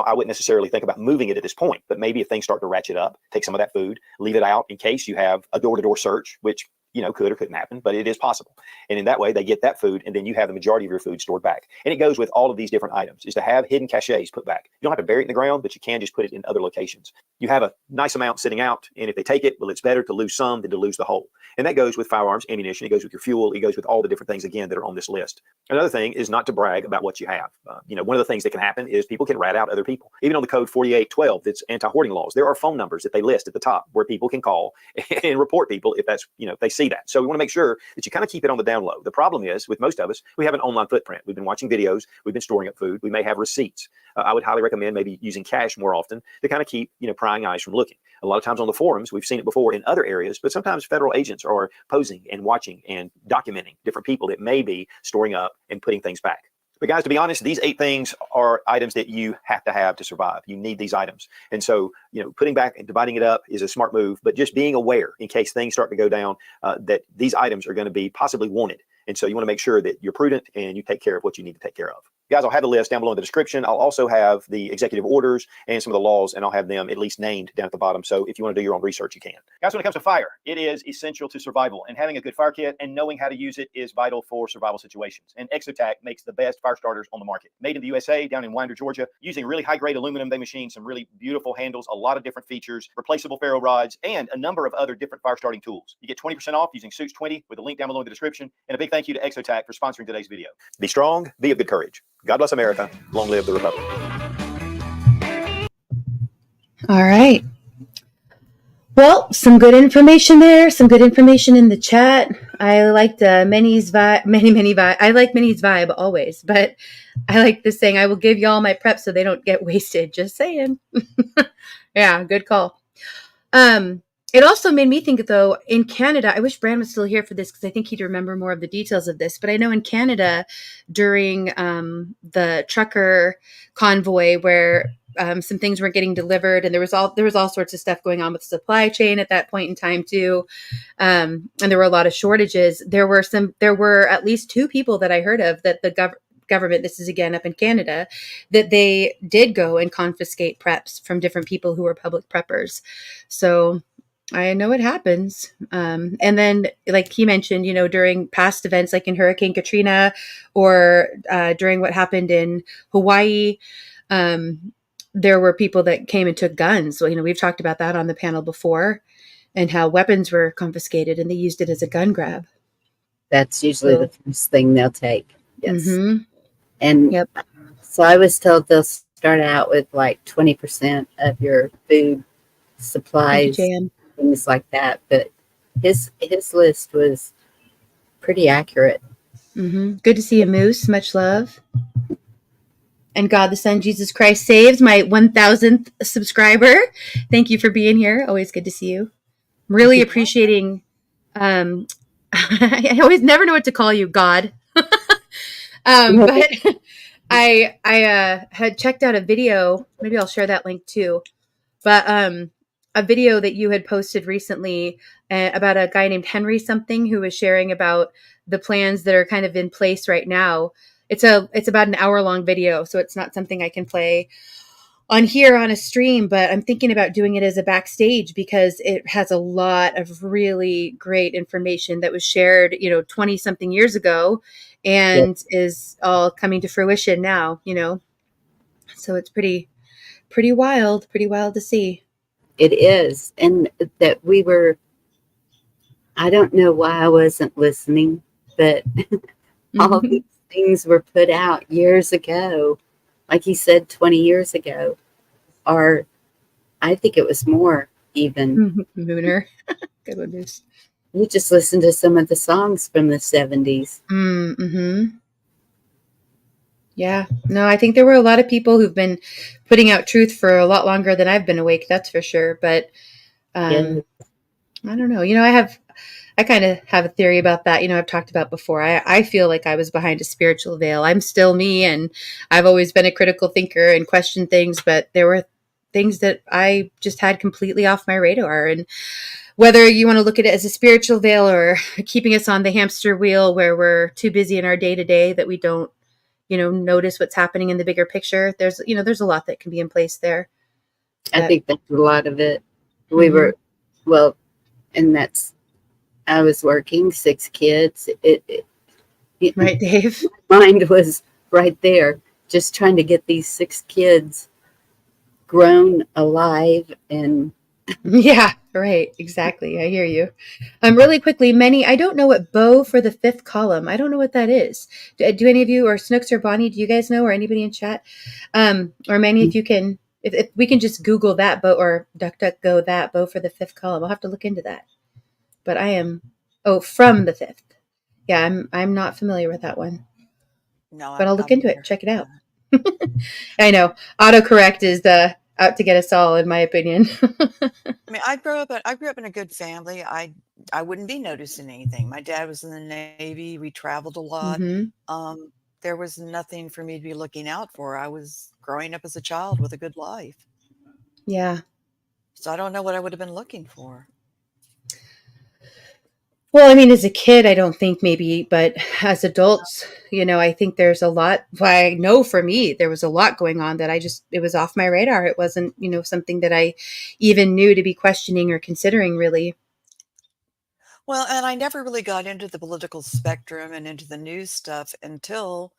I wouldn't necessarily think about moving it at this point, but maybe if things start to ratchet up, take some of that food, leave it out in case you have a door-to-door search, which could or couldn't happen, but it is possible. And in that way, they get that food, and then you have the majority of your food stored back. And it goes with all of these different items, is to have hidden caches put back. You don't have to bury it in the ground, but you can just put it in other locations. You have a nice amount sitting out, and if they take it, well, it's better to lose some than to lose the whole. And that goes with firearms, ammunition, it goes with your fuel, it goes with all the different things, again, that are on this list. Another thing is not to brag about what you have. One of the things that can happen is people can rat out other people. Even on the code 4812, that's anti-hoarding laws, there are phone numbers that they list at the top where people can call and report people if that's, if they see that. So we want to make sure that you kind of keep it on the down low. The problem is with most of us, we have an online footprint. We've been watching videos, we've been storing up food, we may have receipts. I would highly recommend maybe using cash more often to kind of keep, prying eyes from looking. A lot of times on the forums, we've seen it before in other areas, but sometimes federal agents are posing and watching and documenting different people that may be storing up and putting things back. But guys, to be honest, these 8 things are items that you have to survive. You need these items. And so, putting back and dividing it up is a smart move, but just being aware in case things start to go down, that these items are going to be possibly wanted. And so you want to make sure that you're prudent and you take care of what you need to take care of. Guys, I'll have the list down below in the description. I'll also have the executive orders and some of the laws, and I'll have them at least named down at the bottom. So if you want to do your own research, you can. Guys, when it comes to fire, it is essential to survival, and having a good fire kit and knowing how to use it is vital for survival situations. And Exotac makes the best fire starters on the market. Made in the USA, down in Winder, Georgia, using really high-grade aluminum. They machine some really beautiful handles, a lot of different features, replaceable ferro rods, and a number of other different fire starting tools. You get 20% off using Suits20 with a link down below in the description. And a big thank you to Exotac for sponsoring today's video. Be strong, be of good courage. God bless America. Long live the Republic. All right. Well, some good information there. Some good information in the chat. I liked Many's vibe. Many vibe. I like Many's vibe always, but I like this saying, I will give y'all my prep so they don't get wasted. Just saying. Yeah, good call. It also made me think, though, in Canada, I wish Brand was still here for this because I think he'd remember more of the details of this. But I know in Canada, during the trucker convoy where some things weren't getting delivered, and there was all sorts of stuff going on with the supply chain at that point in time too, and there were a lot of shortages. There were at least 2 people that I heard of that the government, this is again up in Canada, that they did go and confiscate preps from different people who were public preppers. So I know it happens. And then, like he mentioned, during past events like in Hurricane Katrina or during what happened in Hawaii, there were people that came and took guns. So, we've talked about that on the panel before and how weapons were confiscated and they used it as a gun grab. That's usually the first thing they'll take. Yes. Mm-hmm. And Yep. so I was told they'll start out with like 20% of your food supplies, Thank you, JM. things like that. But his list was pretty accurate. Good to see you, Moose. Much love. And God the Son, Jesus Christ saves, my 1000th subscriber. Thank you for being here. Always good to see you. Really appreciating. I always never know what to call you, God. But I had checked out a video. Maybe I'll share that link too. But a video that you had posted recently about a guy named Henry something who was sharing about the plans that are kind of in place right now. It's about an hour-long video, so it's not something I can play on here on a stream, but I'm thinking about doing it as a backstage because it has a lot of really great information that was shared, 20 something years ago and is all coming to fruition now, so it's pretty wild to see. It is. And that I don't know why I wasn't listening, but all these things were put out years ago. Like you said, 20 years ago, or I think it was more even. Mooner. Good one, Moose. You just listen to some of the songs from the 70s. Yeah. No, I think there were a lot of people who've been putting out truth for a lot longer than I've been awake, that's for sure. But I don't know. I kind of have a theory about that. I've talked about before. I feel like I was behind a spiritual veil. I'm still me, and I've always been a critical thinker and questioned things, but there were things that I just had completely off my radar. And whether you want to look at it as a spiritual veil or keeping us on the hamster wheel where we're too busy in our day to day that we don't, notice what's happening in the bigger picture. There's a lot that can be in place there. I think that's a lot of it. We were, and I was working 6 kids. Right, Dave? My mind was right there, just trying to get these 6 kids grown, alive, and yeah, right. Exactly. I hear you. Really quickly, Many, I don't know what bow for the 5th column. I don't know what that is. Do any of you, or Snooks or Bonnie, do you guys know, or anybody in chat? Or Many, if you can, if we can just Google that bow or DuckDuckGo that bow for the 5th column. I'll have to look into that. But from the 5th. Yeah, I'm not familiar with that one. No, but I'll look into it. Check it out. I know. Autocorrect is out to get us all, in my opinion. I mean, I grew up in a good family. I wouldn't be noticing anything. My dad was in the Navy. We traveled a lot. There was nothing for me to be looking out for. I was growing up as a child with a good life. Yeah. So I don't know what I would have been looking for. Well, I mean, as a kid, I don't think maybe, but as adults, I think there's a lot. I know for me, there was a lot going on that it was off my radar. It wasn't, something that I even knew to be questioning or considering, really. Well, and I never really got into the political spectrum and into the news stuff until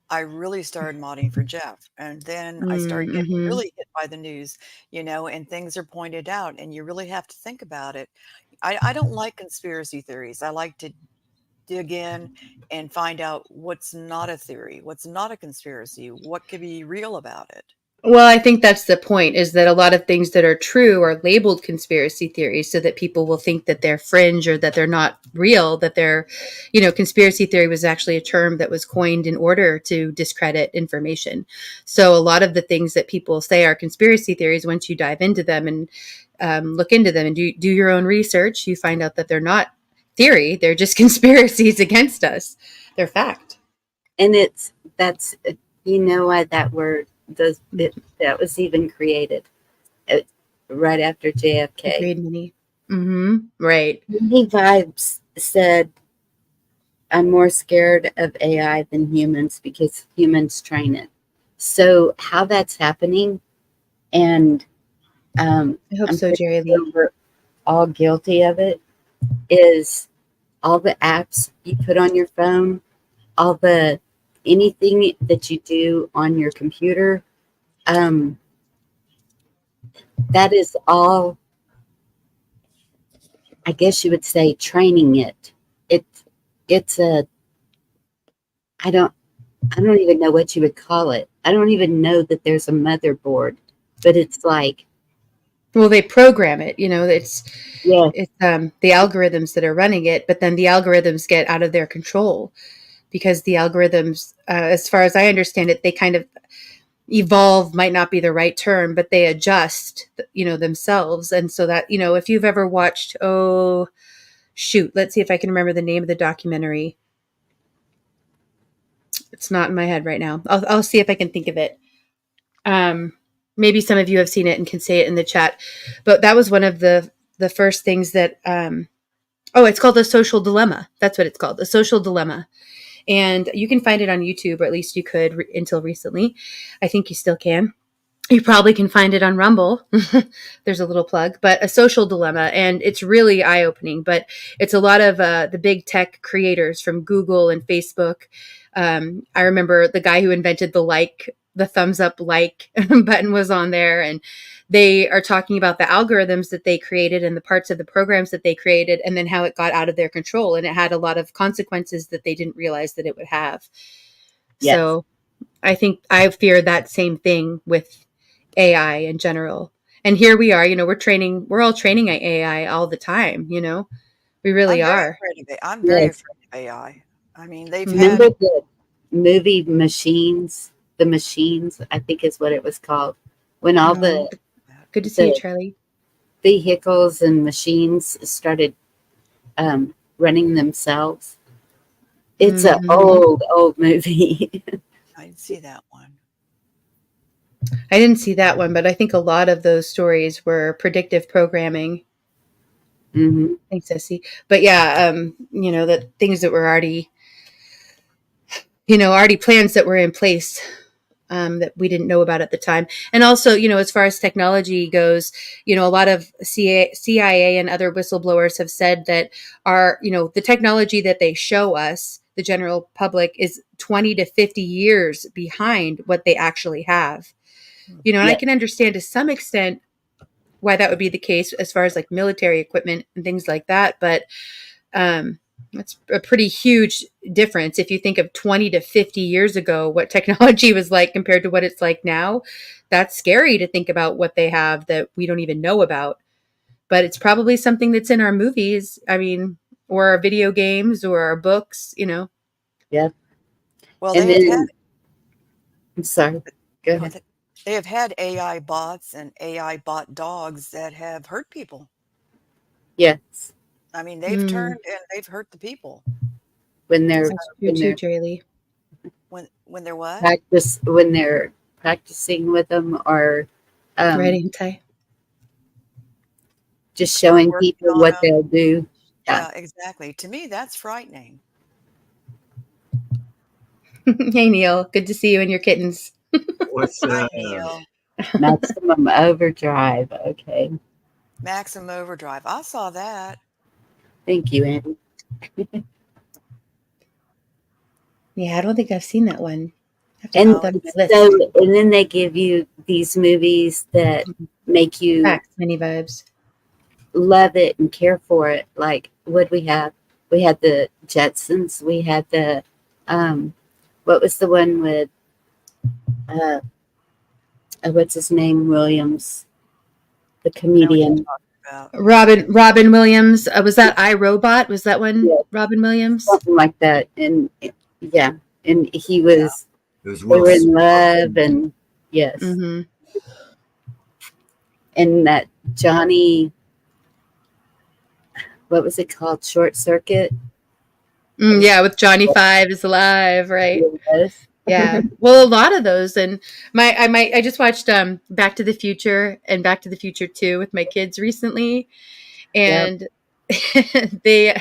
I really started modding for Jeff. And then I started getting really hit by the news, and things are pointed out, and you really have to think about it. I don't like conspiracy theories. I like to dig in and find out what's not a theory, what's not a conspiracy, what could be real about it. Well, I think that's the point, is that a lot of things that are true are labeled conspiracy theories so that people will think that they're fringe or that they're not real, that they're, conspiracy theory was actually a term that was coined in order to discredit information. So a lot of the things that people say are conspiracy theories, once you dive into them and look into them and do your own research, you find out that they're not theory. They're just conspiracies against us. They're fact. And that's why that word that was even created right after JFK. Agreed, Minnie. Right. He Vibes said, "I'm more scared of AI than humans because humans train it." So how that's happening, and I hope so, Jerry Lee. We're all guilty of it, is all the apps you put on your phone, anything that you do on your computer, that is all, I guess you would say, training it. I don't even know what you would call it. I don't even know that there's a motherboard, but it's like, Well, they program it, it's yeah, the algorithms that are running it, but then the algorithms get out of their control because the algorithms, as far as I understand it, they kind of evolve, might not be the right term, but they adjust, themselves. And so that, if you've ever watched, oh, shoot, let's see if I can remember the name of the documentary. It's not in my head right now. I'll see if I can think of it. Maybe some of you have seen it and can say it in the chat, but that was one of the first things that, it's called The Social Dilemma. That's what it's called. The Social Dilemma. And you can find it on YouTube, or at least you could until recently. I think you still can. You probably can find it on Rumble. There's a little plug, but A Social Dilemma. And it's really eye-opening, but it's a lot of the big tech creators from Google and Facebook. I remember the guy who invented the thumbs up like button was on there, and they are talking about the algorithms that they created and the parts of the programs that they created, and then how it got out of their control. And it had a lot of consequences that they didn't realize that it would have. yes. So I fear that same thing with AI in general. And here we are, we're all training AI all the time, we really I'm very are. afraid of it. I'm very Yes. afraid of AI. I mean, they've Remember had the movie Machines? The Machines, I think is what it was called. When all the Good to see you, the Charlie. vehicles and machines started running themselves. It's an Mhm. old movie. I didn't see that one. I didn't see that one, but I think a lot of those stories were predictive programming. Mm-hmm. Thanks, Essie. But yeah, that things that were already plans that were in place, that we didn't know about at the time. And also, as far as technology goes, a lot of CIA and other whistleblowers have said that the technology that they show us, the general public, is 20 to 50 years behind what they actually have. And I can understand to some extent why that would be the case as far as like military equipment and things like that. But that's a pretty huge difference. If you think of 20 to 50 years ago, what technology was like compared to what it's like now, that's scary to think about what they have that we don't even know about. But it's probably something that's in our movies. I mean, or our video games or our books, Yeah. Well, And they have had then, I'm sorry. Go well, ahead. they have had AI bots and AI bot dogs that have hurt people. Yes. I mean, they've turned and they've hurt the people. When they're That's true too, Jerry. When they're what? when they're practicing with them, or Right, Ty. just Or showing working people on what them. they'll do. Yeah, exactly. To me, that's frightening. Hey, Neil. Good to see you and your kittens. What's Hi, Neil. Maximum Overdrive. Okay. Maximum Overdrive. I saw that. Thank you, Andy. Yeah, I don't think I've seen that one. I have to And put that on my list. so, and then they give you these movies that make you Facts, mini vibes. love it and care for it. Like, what we have? We had the Jetsons. We had the, what was the one with, what's his name? Williams, the I know what you're comedian. talking about. Robin Williams. Was that iRobot? Was that one? Yeah. Robin Williams? Something like that. And yeah, and he was, It was they Will were in Smith. love, and yes. Mm-hmm. And that Johnny, what was it called? Short Circuit? Yeah, with Johnny Five is alive, right? Yes. Yeah. Well, a lot of those, and I just watched Back to the Future and Back to the Future 2 with my kids recently, and they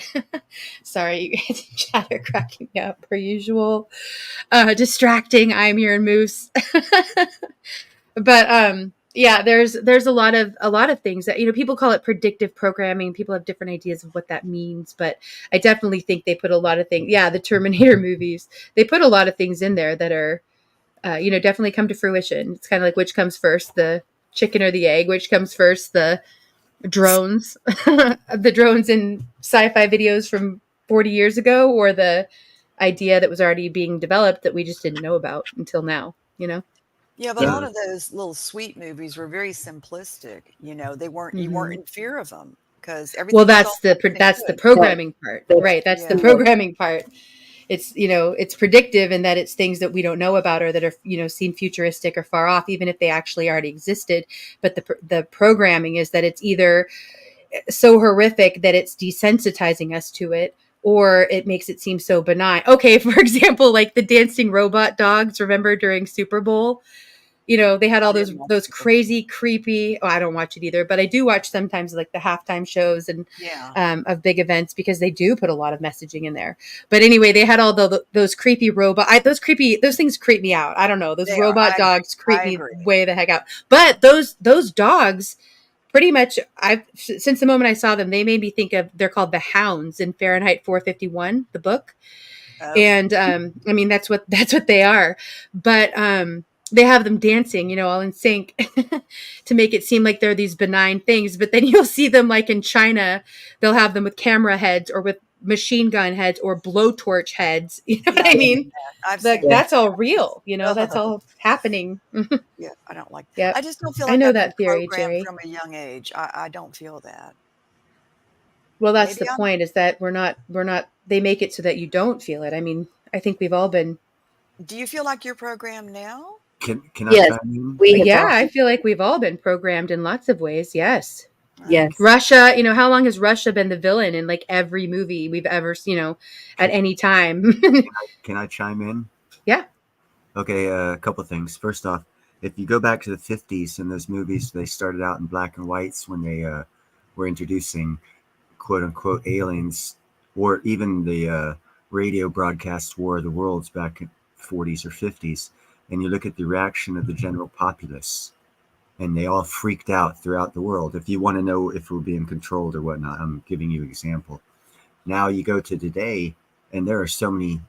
sorry, you guys in chat are cracking me up per usual. Distracting. I'm here in Moose. But yeah, there's a lot of things that people call it predictive programming. People have different ideas of what that means, but I definitely think they put a lot of things. Yeah, the Terminator movies, they put a lot of things in there that are definitely come to fruition. It's kind of like, which comes first, the chicken or the egg? Which comes first, the drones, the drones in sci-fi videos from 40 years ago, or the idea that was already being developed that we just didn't know about until now, you know? Yeah, but a lot of those little sweet movies were very simplistic. You know, you weren't in fear of them because Well, everything was all happening that's the good. programming part, That's right? That's the Yeah. programming part. It's, you know, it's predictive in that it's things that we don't know about or that are, you know, seem futuristic or far off, even if they actually already existed. But the programming is that it's either so horrific that it's desensitizing us to it, or it makes it seem so benign. Okay, for example, like the dancing robot dogs, remember during Super Bowl? You know, they had all I didn't watch those Super Bowl. crazy, creepy. Oh, I don't watch it either, but I do watch sometimes like the halftime shows and Yeah. of big events because they do put a lot of messaging in there. But anyway, they had all those creepy those things creep me out. I don't know, those They are. robot I agree. dogs creep I me agree. way the heck out. But those dogs, pretty much, since the moment I saw them, they made me think of, they're called the Hounds in Fahrenheit 451, the book. Oh. And I mean, that's what they are. But they have them dancing, you know, all in sync to make it seem like they're these benign things. But then you'll see them like in China, they'll have them with camera heads or with machine gun heads or blowtorch heads. You know Yeah, what I mean? I've Like, seen that. that's all real, you know, that's all happening. Yeah, I don't like. Yep. I just don't feel I like know I've been that theory, programmed Jerry. from a young age. I don't feel that. Well, that's Maybe the I'm. point, is that we're not, they make it so that you don't feel it. I mean, I think we've all been, Do you feel like you're programmed now? Can I Yes, chime in? we have yeah, all. I feel like we've all been programmed in lots of ways. Yes. Yes. Russia, you know, how long has Russia been the villain in like every movie we've ever, you know, at any time? Can I chime in? Yeah. Okay, a couple things. First off, if you go back to the 50s in those movies, they started out in black and whites when they were introducing quote unquote aliens, or even the radio broadcast War of the Worlds back in 40s or 50s. And you look at the reaction of the general populace, and they all freaked out throughout the world. If you want to know if we're being controlled or whatnot, I'm giving you an example. Now you go to today, and there are so many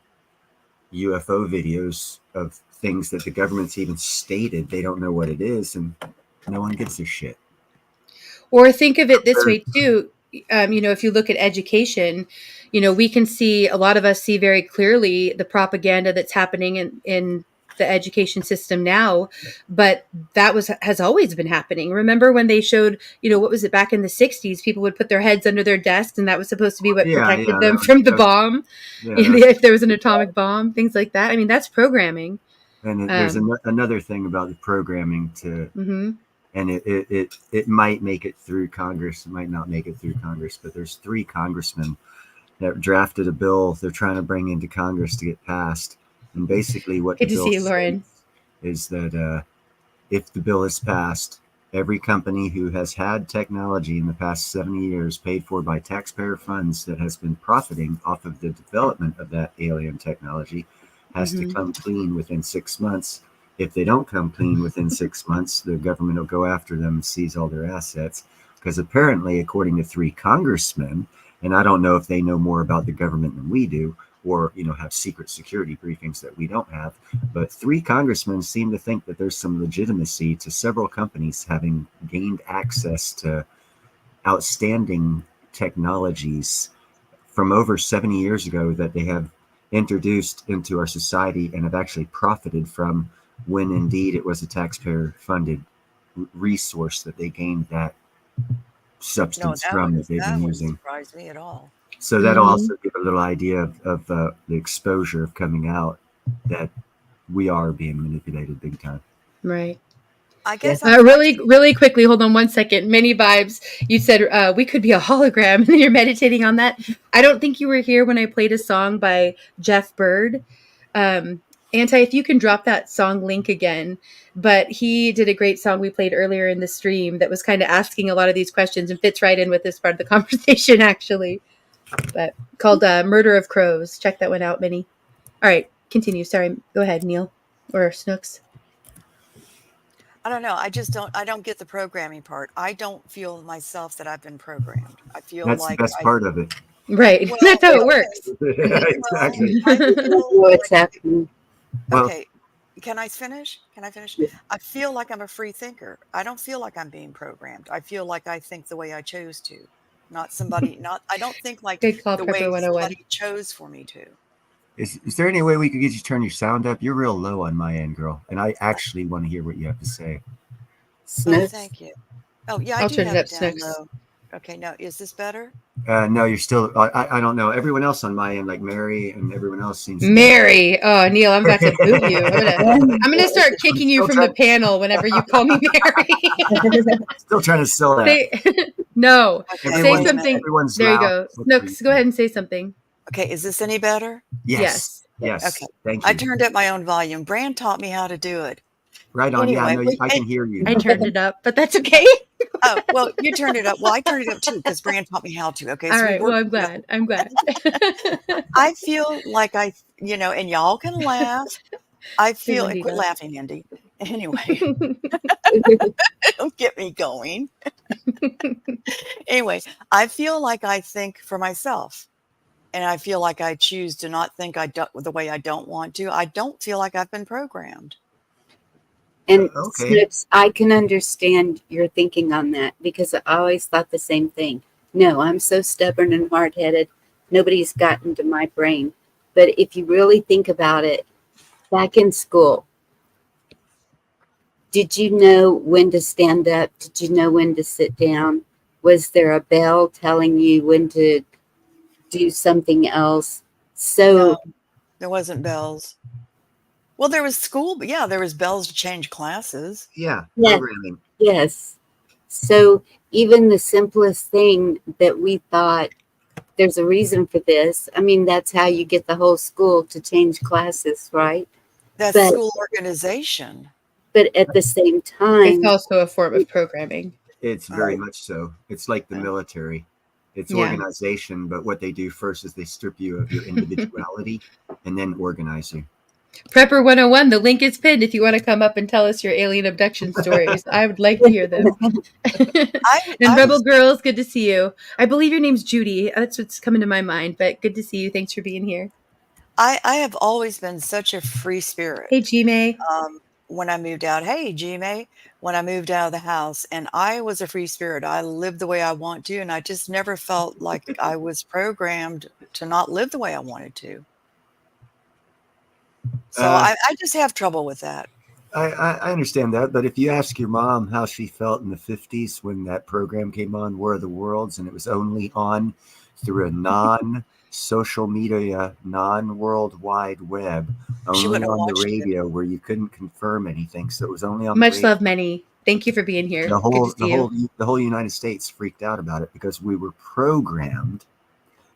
UFO videos of things that the government's even stated they don't know what it is, and no one gives a shit. Or think of it this way too. You know, if you look at education, you know, we can see, a lot of us see very clearly the propaganda that's happening in the education system now, but that has always been happening. Remember when they showed, you know, what was it, back in the 60s, people would put their heads under their desks and that was supposed to be what protected them from the bomb. If there was an atomic bomb, things like that. I mean, that's programming. And there's another thing about the programming to, and it might make it through Congress, it might not make it through Congress, but there's 3 congressmen that drafted a bill they're trying to bring into Congress to get passed. And basically what Good the to bill see you, Lauren. is that if the bill is passed, every company who has had technology in the past 70 years paid for by taxpayer funds that has been profiting off of the development of that alien technology has to come clean within 6 months. If they don't come clean within 6 months, the government will go after them and seize all their assets. Because apparently, according to 3 congressmen, and I don't know if they know more about the government than we do, or have secret security briefings that we don't have, but 3 congressmen seem to think that there's some legitimacy to several companies having gained access to outstanding technologies from over 70 years ago that they have introduced into our society and have actually profited from, when indeed it was a taxpayer funded resource that they gained that substance from that they've been using. Wouldn't surprise me at all. So that'll also give a little idea of the exposure of coming out that we are being manipulated big time. Right. I guess really quickly, hold on one second. Many vibes. You said we could be a hologram, and then you're meditating on that. I don't think you were here when I played a song by Jeff Bird. Anti, if you can drop that song link again. But he did a great song we played earlier in the stream that was kind of asking a lot of these questions and fits right in with this part of the conversation, actually. But called Murder of Crows. Check that one out, Minnie. All right, continue. Sorry. Go ahead, Neil or Snooks. I don't know. I don't get the programming part. I don't feel myself that I've been programmed. I feel that's like the best part of it. Right. Well, that's how it works. Exactly. What's happening? Okay. Can I finish? I feel like I'm a free thinker. I don't feel like I'm being programmed. I feel like I think the way I chose to. I don't think like Good call, the Pepper way 101. somebody chose for me to. Is there any way we could get you to turn your sound up? You're real low on my end, girl, and I actually want to hear what you have to say. Oh, Snooks. thank you. Oh, yeah, I I'll do turn have it it up, down Snooks. low. Okay, now is this better? No, you're still. I don't know. Everyone else on my end, like Mary and everyone else, seems to be. Mary. Oh, Neil, I'm about to boot you. I'm gonna start kicking you Still from trying- the panel whenever you call me Mary. Still trying to sell that. No. Okay, Say wait a something. minute. Everyone's There you loud. go. Snooks, go ahead and say something. Okay, is this any better? Yes. Yes. Okay. Thank I you. turned up my own volume. Brand taught me how to do it. Right on. Yeah, Anyway, no, I can hear you. I turned it up, but that's okay. Oh, well, you turned it up. Well, I turned it up too because Brand taught me how to. Okay, All so right. we Well, worked I'm glad. I'm glad. I feel like and y'all can laugh. I feel, and Indy quit does. laughing, Indy. Anyway, don't get me going. Anyway, I feel like I think for myself, and I feel like I choose to not think the way I don't want to. I don't feel like I've been programmed. And Okay. Snips, I can understand your thinking on that because I always thought the same thing. No, I'm so stubborn and hard-headed. Nobody's gotten to my brain. But if you really think about it, back in school, did you know when to stand up? Did you know when to sit down? Was there a bell telling you when to do something else? So No, there wasn't bells. Well, there was school, but yeah, there was bells to change classes. Yeah, Yes. programming. Yes. So even the simplest thing that we thought there's a reason for this. I mean, that's how you get the whole school to change classes, right? That's But school organization. but at the same It's time, also a form of programming. It's very much so. It's like the military. It's Yeah. organization, but what they do first is they strip you of your individuality and then organize you. Prepper 101, the link is pinned if you want to come up and tell us your alien abduction stories. I would like to hear them. And Rebel Girls, good to see you. I believe your name's Judy. That's what's coming to my mind, but good to see you. Thanks for being here. I have always been such a free spirit. Hey, G-May. When I moved out, hey, G-May, when I moved out of the house, and I was a free spirit. I lived the way I want to, and I just never felt like I was programmed to not live the way I wanted to. So I just have trouble with that. I understand that, but if you ask your mom how she felt in the 50s when that program came on, War of the Worlds, and it was only on through a non-social media, non-World Wide Web, only wouldn't have on the watched it. radio where you couldn't confirm anything, so it was only on the Much radio. love, Many. Thank you for being here. The good to see you. whole United States freaked out about it because we were programmed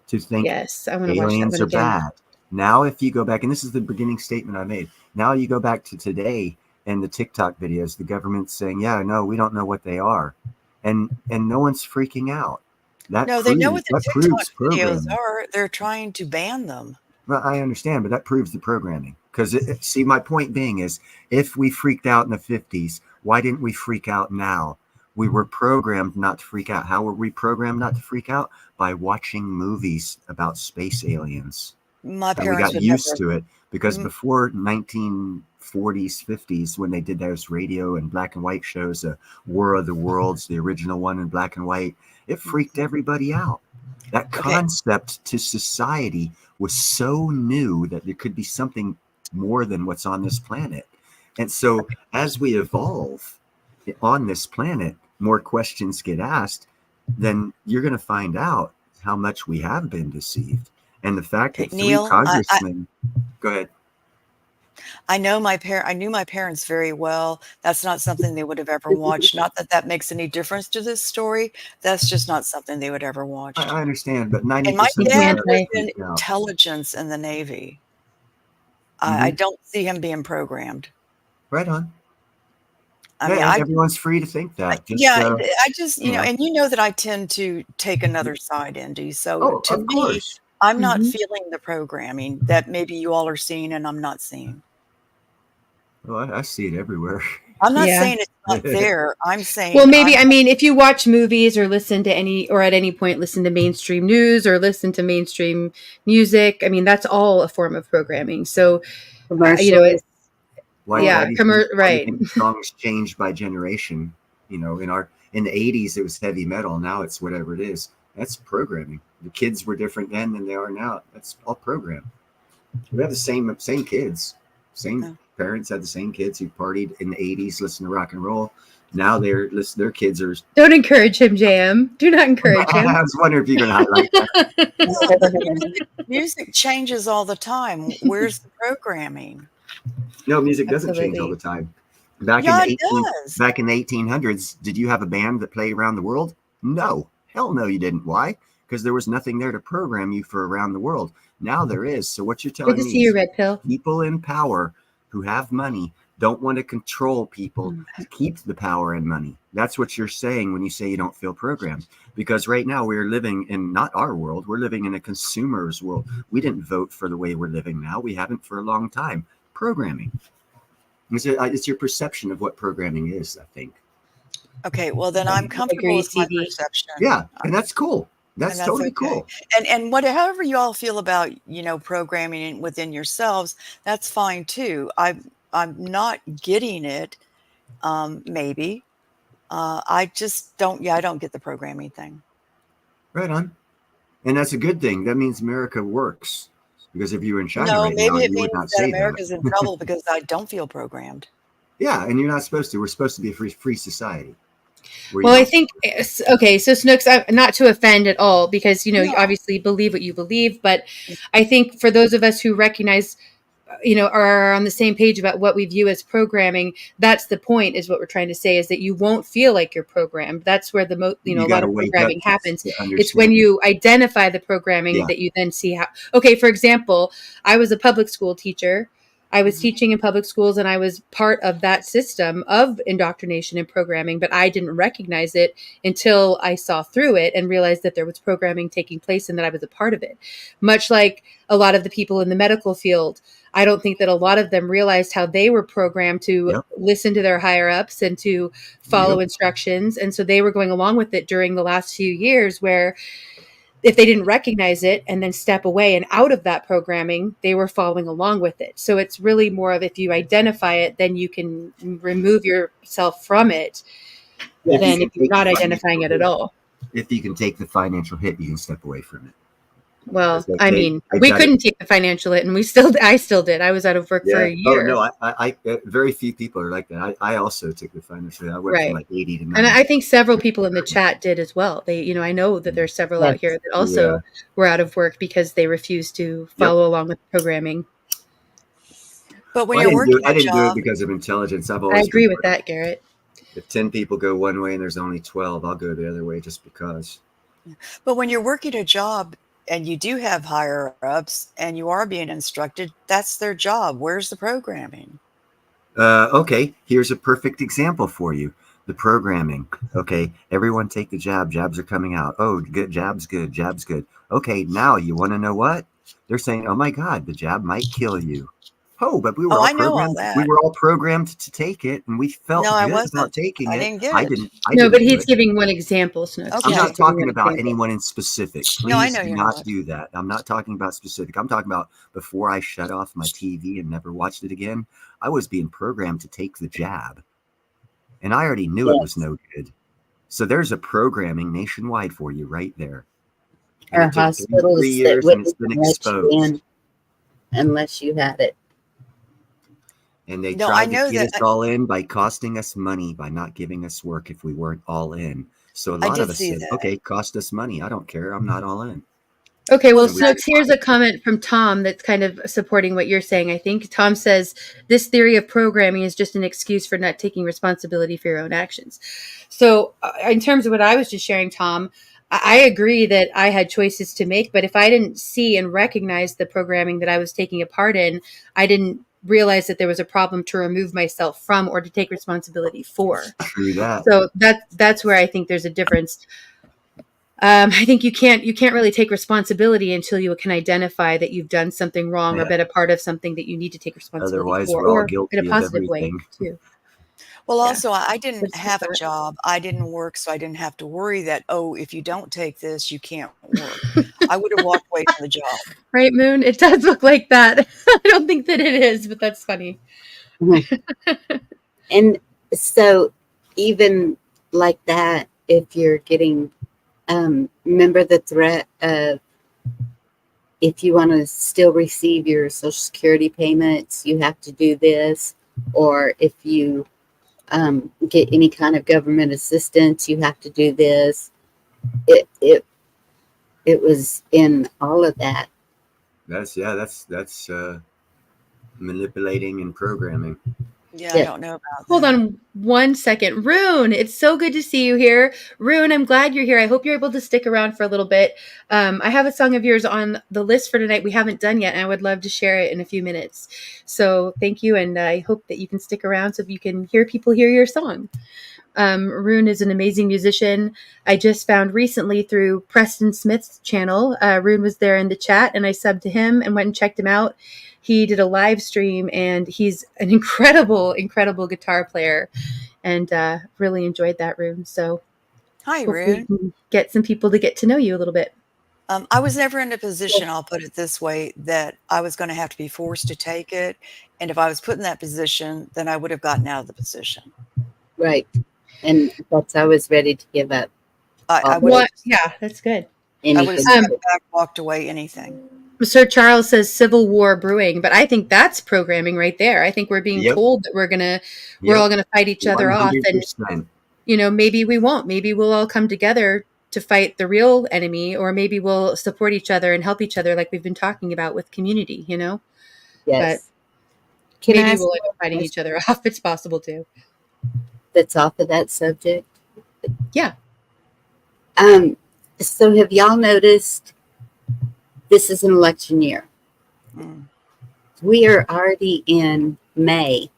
to think Yes, I want to watch that aliens one are again. bad. Now, if you go back, and this is the beginning statement I made, now you go back to today and the TikTok videos, the government's saying, yeah, no, we don't know what they are. And no one's freaking out. No, they know what the that proves TikTok videos programming. are. They're trying to ban them. Well, I understand, but that proves the programming. Because, see, my point being is, if we freaked out in the 50s, why didn't we freak out now? We were programmed not to freak out. How were we programmed not to freak out? By watching movies about space aliens. My And we parents got would used never. to it because before 1940s, 50s, when they did those radio and black and white shows, War of the Worlds, the original one in black and white, it freaked everybody out. That concept to society was so new that there could be something more than what's on this planet. And so as we evolve on this planet, more questions get asked, then you're going to find out how much we have been deceived. And the fact that Neil, three congressmen, go ahead. I knew my parents very well. That's not something they would have ever watched. Not that that makes any difference to this story. That's just not something they would ever watch. I understand, but And 90% my of dad Americans was in freak out. intelligence in the Navy. I don't see him being programmed. Right on. I mean, everyone's free to think that. Just, I just, and you know that I tend to take another side, Indy. So to me, I'm not feeling the programming that maybe you all are seeing and I'm not seeing. Well, I see it everywhere. I'm not saying it's not there. I'm saying, well, maybe, I mean, if you watch movies or listen to at any point, listen to mainstream news or listen to mainstream music, I mean, that's all a form of programming. So, Why do you right. think songs changed by generation? You know, in the 80s, it was heavy metal. Now it's whatever it is. That's programming. The kids were different then than they are now. That's all programmed. We have the same kids, same parents had the same kids who partied in the 80s, listened to rock and roll. Now their kids are. Don't encourage him, JM. Do not encourage him. I was wondering if you're going to highlight that. Music changes all the time. Where's the programming? No, music doesn't change all the time. Back in the 1800s, did you have a band that played around the world? No. Hell no, you didn't. Why? Because there was nothing there to program you for around the world. Now there is. So what you're telling Good to me see you, Red Pill. People in power who have money don't want to control people to keep the power and money. That's what you're saying when you say you don't feel programmed. Because right now we're living in not our world. We're living in a consumer's world. We didn't vote for the way we're living now. We haven't for a long time. Programming. It's your perception of what programming is, I think. Okay, well then I'm comfortable with my perception. Yeah, and that's cool. That's totally cool. And however you all feel about, programming within yourselves, that's fine too. I'm not getting it. Maybe. I just don't. Yeah, I don't get the programming thing. Right on. And that's a good thing. That means America works. Because if you were in China No, right maybe now, it you means would not that say America's that. in trouble because I don't feel programmed. Yeah, and you're not supposed to. We're supposed to be a free society. Well, I think, okay, so Snooks, not to offend at all, because, you obviously believe what you believe, but I think for those of us who recognize, are on the same page about what we view as programming, that's the point, is what we're trying to say, is that you won't feel like you're programmed. That's where a lot of programming happens. It's when you identify the programming that you then see how, okay, for example, I was a public school teacher. I was teaching in public schools, and I was part of that system of indoctrination and programming, but I didn't recognize it until I saw through it and realized that there was programming taking place and that I was a part of it. Much like a lot of the people in the medical field, I don't think that a lot of them realized how they were programmed to listen to their higher ups and to follow instructions. And so they were going along with it during the last few years, where if they didn't recognize it and then step away and out of that programming, they were following along with it. So it's really more of, if you identify it, then you can remove yourself from it than if you're not identifying it at all. If you can take the financial hit, you can step away from it. Well, I mean, we couldn't take the financial hit, and I still did. I was out of work for a year. Oh, no, I very few people are like that. I also took the financial hit. I went from like 80 to 90. And I think several people in the chat did as well. They, I know that there's several out here that also were out of work because they refused to follow along with programming. But when you're working I didn't do it because of intelligence. I agree with that, Garrett. If 10 people go one way and there's only 12, I'll go the other way just because. But when you're working a job and you do have higher ups and you are being instructed, that's their job. Where's the programming? Okay, here's a perfect example for you. The programming. Okay, everyone take the jab. Jabs are coming out. Oh, good. Jab's good. Jab's good. Okay, now you want to know what? They're saying, oh my God, the jab might kill you. Oh, but we were all programmed. We were all programmed to take it, and we felt good about taking it. I didn't. No, but he's giving one example, Snooks. I'm not talking about anyone in specific. Please do not do that. I'm not talking about specific. I'm talking about before I shut off my TV and never watched it again, I was being programmed to take the jab. And I already knew it was no good. So there's a programming nationwide for you right there. Our hospitals that wouldn't let you in unless you had it. And they tried to get us all in by costing us money, by not giving us work if we weren't all in. So a lot of us said, okay, cost us money. I don't care. I'm not all in. Okay, well, Snooks, here's a comment from Tom that's kind of supporting what you're saying, I think. Tom says, this theory of programming is just an excuse for not taking responsibility for your own actions. So in terms of what I was just sharing, Tom, I agree that I had choices to make, but if I didn't see and recognize the programming that I was taking a part in, I didn't realize that there was a problem to remove myself from or to take responsibility for. True that. So that's where I think there's a difference. I think you can't really take responsibility until you can identify that you've done something wrong or been a part of something that you need to take responsibility Otherwise, for, we're all guilty in a positive of way everything. too. Well, also, I didn't have a job. I didn't work, so I didn't have to worry that, oh, if you don't take this, you can't work. I would have walked away from the job. Right, Moon? It does look like that. I don't think that it is, but that's funny. And so even like that, if you're getting, remember the threat of if you want to still receive your Social Security payments, you have to do this. Or if you get any kind of government assistance, you have to do this. It was in all of that. That's manipulating and programming. Yeah, I don't know about Hold that. on 1 second. Rune, it's so good to see you here. Rune, I'm glad you're here. I hope you're able to stick around for a little bit. I have a song of yours on the list for tonight we haven't done yet, and I would love to share it in a few minutes. So thank you, and I hope that you can stick around so you can hear people hear your song. Rune is an amazing musician. I just found recently through Preston Smith's channel. Rune was there in the chat, and I subbed to him and went and checked him out. He did a live stream, and he's an incredible, incredible guitar player, and really enjoyed that, Rune. So Hi, hopefully Rune. you can get some people to get to know you a little bit. I was never in a position, I'll put it this way, that I was going to have to be forced to take it. And if I was put in that position, then I would have gotten out of the position. Right. And that's, I was ready to give up. I would have, yeah, that's good. I would have stepped back, walked away, anything. Sir Charles says civil war brewing, but I think that's programming right there. I think we're being told that we're all gonna fight each other off, and maybe we won't. Maybe we'll all come together to fight the real enemy, or maybe we'll support each other and help each other, like we've been talking about with community. Yes. But maybe we'll end up fighting each other off. It's possible too. That's off of that subject. Yeah. So have y'all noticed this is an election year? We are already in May.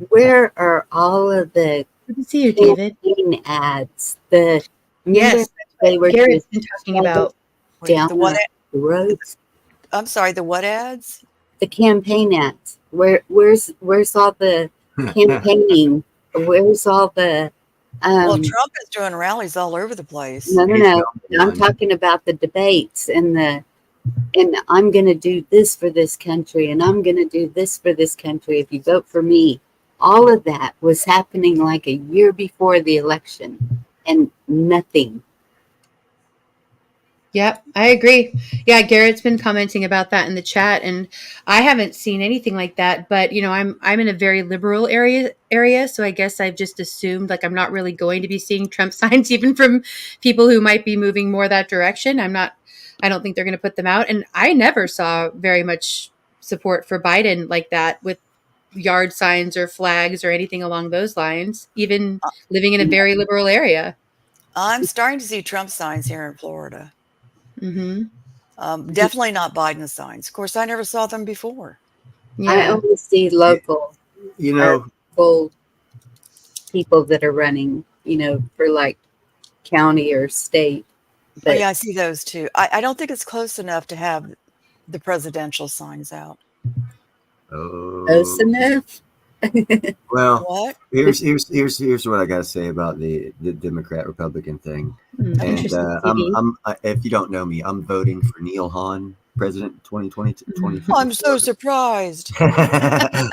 Where are all of the good to see you, David, ads? Yes, they were Garrett's been talking about down the what the roads. I'm sorry, the what ads? The campaign ads. Where's all the campaigning? Where's all the well, Trump is doing rallies all over the place. No. I'm talking about the debates and I'm going to do this for this country, and I'm going to do this for this country if you vote for me. All of that was happening like a year before the election, and nothing. Yep, I agree. Yeah, Garrett's been commenting about that in the chat, and I haven't seen anything like that. But I'm in a very liberal area, so I guess I've just assumed like I'm not really going to be seeing Trump signs, even from people who might be moving more that direction. I don't think they're going to put them out, and I never saw very much support for Biden like that with yard signs or flags or anything along those lines. Even living in a very liberal area, I'm starting to see Trump signs here in Florida. Mm-hmm. Definitely not Biden signs. Of course, I never saw them before. Yeah. I only see local, full people that are running, for like county or state. But yeah, I see those too. I don't think it's close enough to have the presidential signs out. Close enough. Well, what? Here's what I got to say about the Democrat Republican thing. And if you don't know me, I'm voting for Neil Hahn, President 2020. I'm so surprised.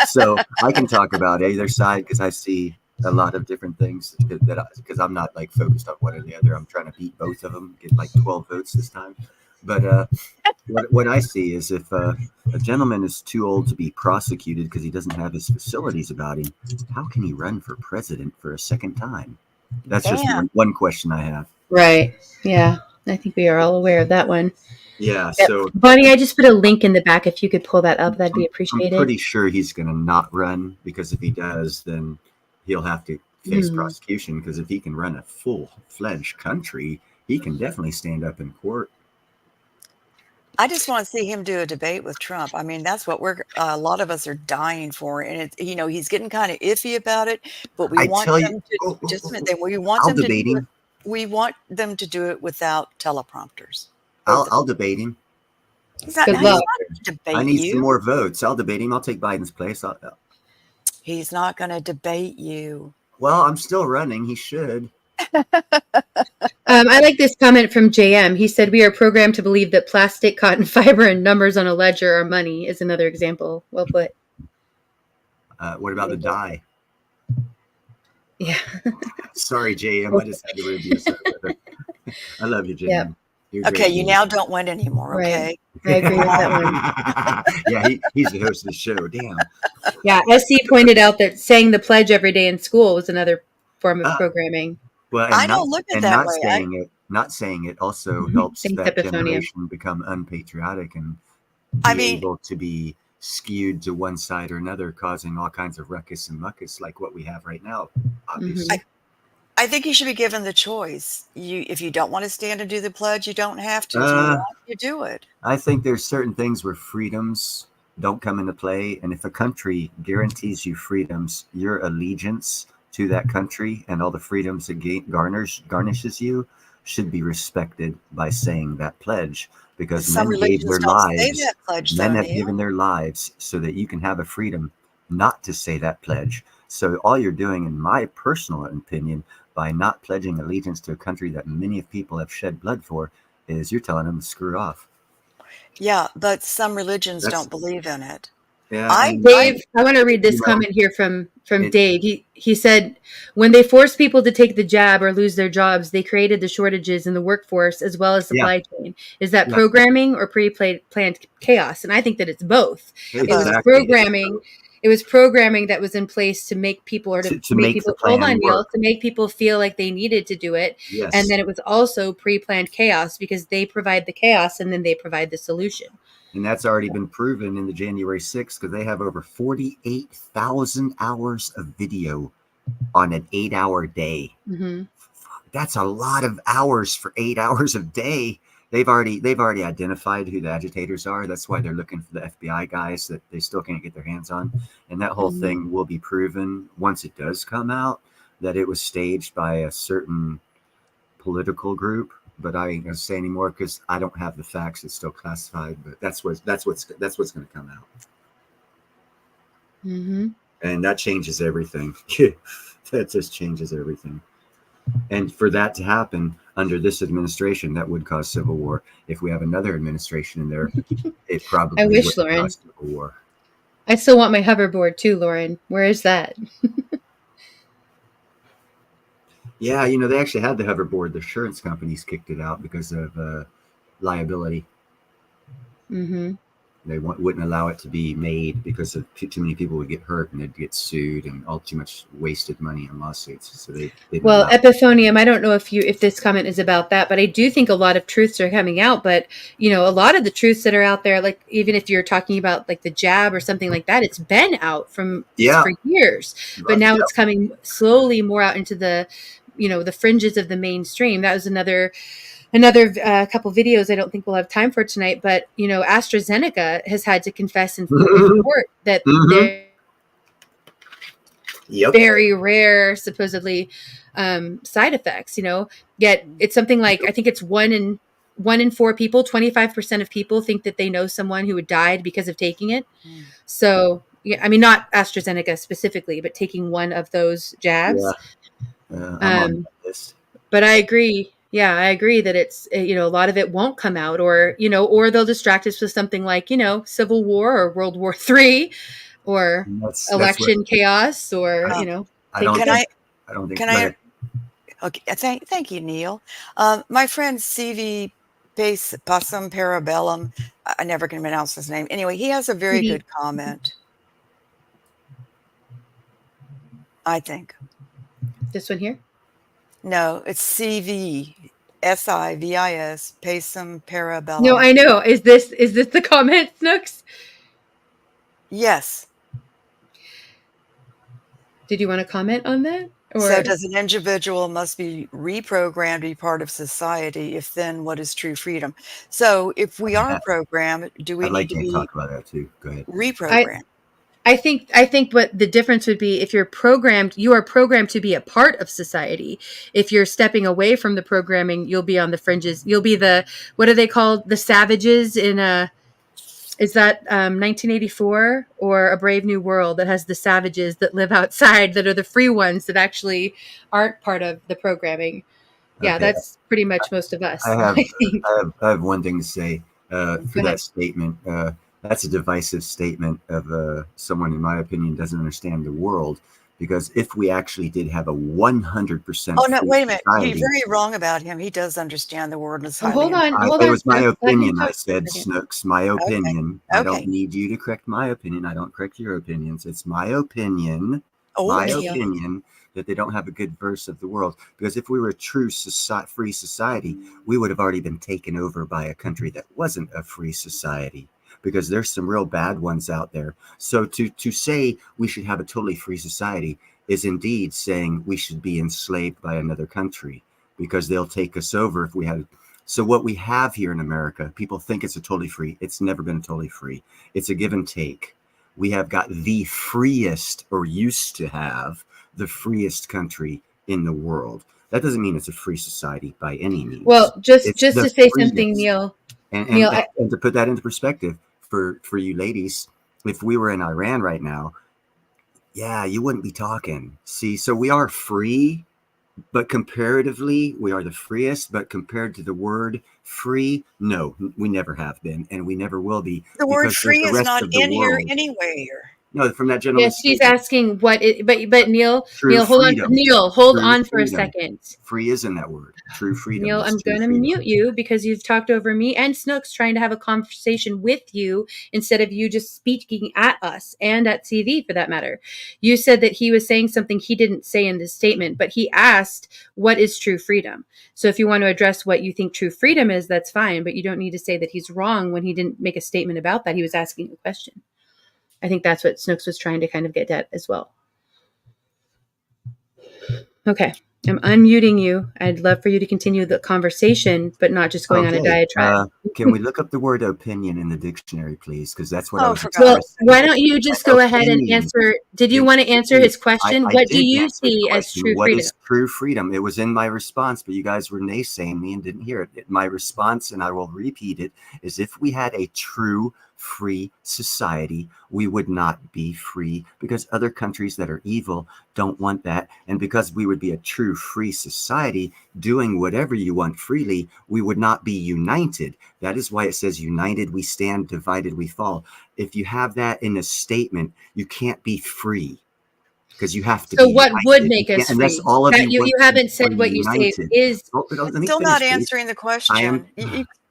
So I can talk about either side because I see a lot of different things because I'm not like focused on one or the other. I'm trying to beat both of them, get like 12 votes this time. But what I see is if a gentleman is too old to be prosecuted because he doesn't have his facilities about him, how can he run for president for a second time? That's just one question I have. Right. Yeah. I think we are all aware of that one. Yeah. Yep. So, Bonnie, I just put a link in the back. If you could pull that up, that'd be appreciated. I'm pretty sure he's going to not run because if he does, then he'll have to face prosecution because if he can run a full-fledged country, he can definitely stand up in court. I just want to see him do a debate with Trump. I mean, that's what a lot of us are dying for. And it's, he's getting kind of iffy about it, but we want them to do it without teleprompters. I'll debate him. He's not going to debate I need you. some more votes. I'll debate him. I'll take Biden's place. He's not going to debate you. Well, I'm still running. He should. I like this comment from JM. He said, "We are programmed to believe that plastic, cotton fiber, and numbers on a ledger are money." Is another example. Well put. What about the dye? Yeah. Sorry, JM. I just had to review. I love you, JM. Yeah. You're Okay, great, you Dave. now don't win anymore, Right. okay? I agree with that one. Yeah, he's the host of the show. Damn. Yeah, SC pointed out that saying the pledge every day in school was another form of programming. Well, I don't look at it that way. not saying it also helps Thanks, that Epiphonia. generation become unpatriotic and I be mean, able to be skewed to one side or another, causing all kinds of ruckus and muckus like what we have right now, obviously. I think you should be given the choice. If you don't want to stand and do the pledge, you don't have to. If you want, you do it. I think there's certain things where freedoms don't come into play. And if a country guarantees you freedoms, your allegiance to that country and all the freedoms it garnishes you should be respected by saying that pledge. Because Some men gave religions their don't say lives, that pledge, men though, have Neil. given their lives so that you can have a freedom not to say that pledge. So all you're doing, in my personal opinion, by not pledging allegiance to a country that many people have shed blood for, is you're telling them to screw off. Yeah, but some religions don't believe in it. Yeah, Dave, I want to read this comment here from Dave. He said, when they forced people to take the jab or lose their jobs, they created the shortages in the workforce as well as supply chain. Is that programming or pre-planned chaos? And I think that it's both. It was programming. It was programming that was in place to make people, or to make people, hold on, Neil, to make people feel like they needed to do it. Yes. And then it was also pre-planned chaos because they provide the chaos and then they provide the solution. And that's already been proven in the January 6th, because they have over 48,000 hours of video on an 8-hour day. Mm-hmm. That's a lot of hours for 8 hours a day. They've already identified who the agitators are. That's why they're looking for the FBI guys that they still can't get their hands on. And that whole thing will be proven once it does come out that it was staged by a certain political group. But I ain't gonna say anymore because I don't have the facts. It's still classified. But that's what's gonna come out. Mm-hmm. And that changes everything. That just changes everything. And for that to happen under this administration, that would cause civil war. If we have another administration in there, it probably I wish, would Lauren. cause civil war. I still want my hoverboard too, Lauren. Where is that? Yeah, they actually had the hoverboard. The insurance companies kicked it out because of liability. Mm-hmm. They wouldn't allow it to be made because of too many people would get hurt and they'd get sued and all too much wasted money in lawsuits. So they didn't Well, allow it. Epiphonium, I don't know if this comment is about that, but I do think a lot of truths are coming out. But a lot of the truths that are out there, like even if you're talking about like the jab or something like that, it's been out for years. But now it's coming slowly more out into the the fringes of the mainstream. That was another couple videos I don't think we'll have time for tonight, but AstraZeneca has had to confess in court that they're very rare, supposedly, side effects. Yet it's something like, I think it's 1 in 4 people, 25% of people think that they know someone who had died because of taking it. So yeah, I mean, not AstraZeneca specifically, but taking one of those jabs. I'm on this. But I agree. Yeah, I agree that it's, a lot of it won't come out, or they'll distract us with something like, Civil War or World War III or election chaos or, I don't think. Can I? Okay, thank you, Neil. My friend CV Possum Parabellum, I never can pronounce his name. Anyway, he has a very good comment, I think. This one here? No, it's CV SIVIS Pacem Parabellum. No, I know. Is this the comment, Snooks? Yes. Did you want to comment on that? Or? So does an individual must be reprogrammed to be part of society? If then, what is true freedom? So if we are programmed, do we need to be talk about that too? Go ahead. Reprogrammed. I think what the difference would be, if you're programmed, you are programmed to be a part of society. If you're stepping away from the programming, you'll be on the fringes. You'll be what are they called? The savages in is that 1984 or A Brave New World, that has the savages that live outside, that are the free ones that actually aren't part of the programming. Yeah, Okay. that's pretty much most of us. I have one thing to say for that statement. That's a divisive statement of someone, in my opinion, doesn't understand the world. Because if we actually did have a 100% Oh no! free Wait a minute. You're society, very wrong about him. He does understand the world is Oh, highly hold on, it was my Snooks. Let him opinion. I talk for a said, second. Snooks, my opinion. I don't Okay. need you to correct my opinion. I don't correct your opinions. It's my opinion. Oh, My okay. opinion that they don't have a good verse of the world. Because if we were a true free society, we would have already been taken over by a country that wasn't a free society. Because there's some real bad ones out there. So to say we should have a totally free society is indeed saying we should be enslaved by another country, because they'll take us over if we had. So what we have here in America, people think it's a totally free. It's never been totally free. It's a give and take. We have got the freest, or used to have the freest country in the world. That doesn't mean it's a free society by any means. Well, just It's to the say freest. something, Neil. And Neil, to put that into perspective for you ladies, if we were in Iran right now, yeah, you wouldn't be talking. See, so we are free, but comparatively, we are the freest. But compared to the word free, no, we never have been, and we never will be. The word Because there's free the is rest not of the in here world. anywhere. No, from that yes, gentleman's she's statement. asking what it, but Neil, True Neil, hold on, freedom. Neil, hold True on for a freedom. second. Free is in that word. True freedom. Neil, It's I'm true going to freedom. mute you because you've talked over me and Snooks trying to have a conversation with you instead of you just speaking at us and at TV for that matter. You said that he was saying something he didn't say in this statement, but he asked, what is true freedom? So if you want to address what you think true freedom is, that's fine, but you don't need to say that he's wrong when he didn't make a statement about that. He was asking a question. I think that's what Snooks was trying to kind of get at as well. Okay. I'm unmuting you. I'd love for you to continue the conversation, but not just going on a diatribe. Can we look up the word opinion in the dictionary, please? Because that's what I was Well, expressing. why don't you just go ahead and Opinion. answer? Did you want to answer his question? I What do did you answer his see as question. true What freedom? is true freedom? It was in my response, but you guys were naysaying me and didn't hear it. My response, and I will repeat it, is if we had a true free society, we would not be free, because other countries that are evil don't want that. And because we would be a true free society doing whatever you want freely, we would not be united. That is why it says united we stand, divided we fall. If you have that in a statement, you can't be free, because you have to So be what united. would make us Unless free? all of That you you haven't said are what you say united. is. Let me Still finish, not please. answering the question. I am.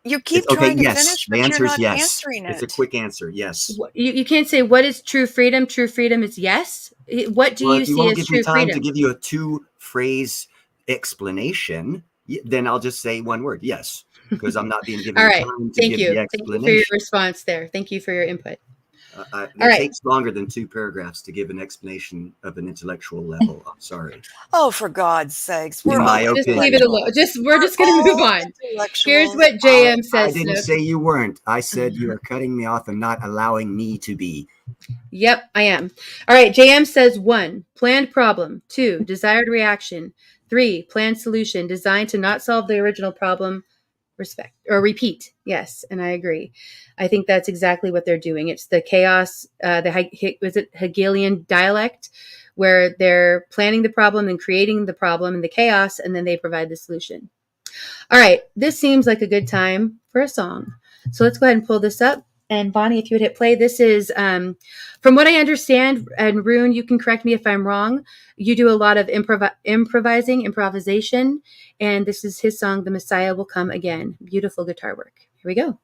You keep Okay, trying to yes. finish, The but you're answer is not yes. answering It's a it. quick answer. Yes. You can't say what is true freedom. True freedom is yes. What do Well, you if you see won't as give me true time to freedom? give you a two-phrase explanation, then I'll just say one word. Yes, because I'm not being given All the right. time to Thank give you. the Thank you for your explanation. response there. Thank you for your input. It All right. takes longer than 2 paragraphs to give an explanation of an intellectual level. I'm sorry. Oh, for God's sakes, we're In all my Just opinion. leave it alone. We're just going to move on. Here's what JM I says, didn't Snooks. say you weren't. I said you are cutting me off and not allowing me to be. Yep, I am. All right, JM says 1, planned problem. 2, desired reaction. 3, planned solution designed to not solve the original problem. Respect or repeat. Yes, and I agree. I think that's exactly what they're doing. It's the chaos, was it Hegelian dialect, where they're planning the problem and creating the problem and the chaos, and then they provide the solution. All right, this seems like a good time for a song. So let's go ahead and pull this up. And Bonnie, if you would hit play, this is, from what I understand, and Rune, you can correct me if I'm wrong, you do a lot of improvisation, and this is his song, The Messiah Will Come Again. Beautiful guitar work. Here we go.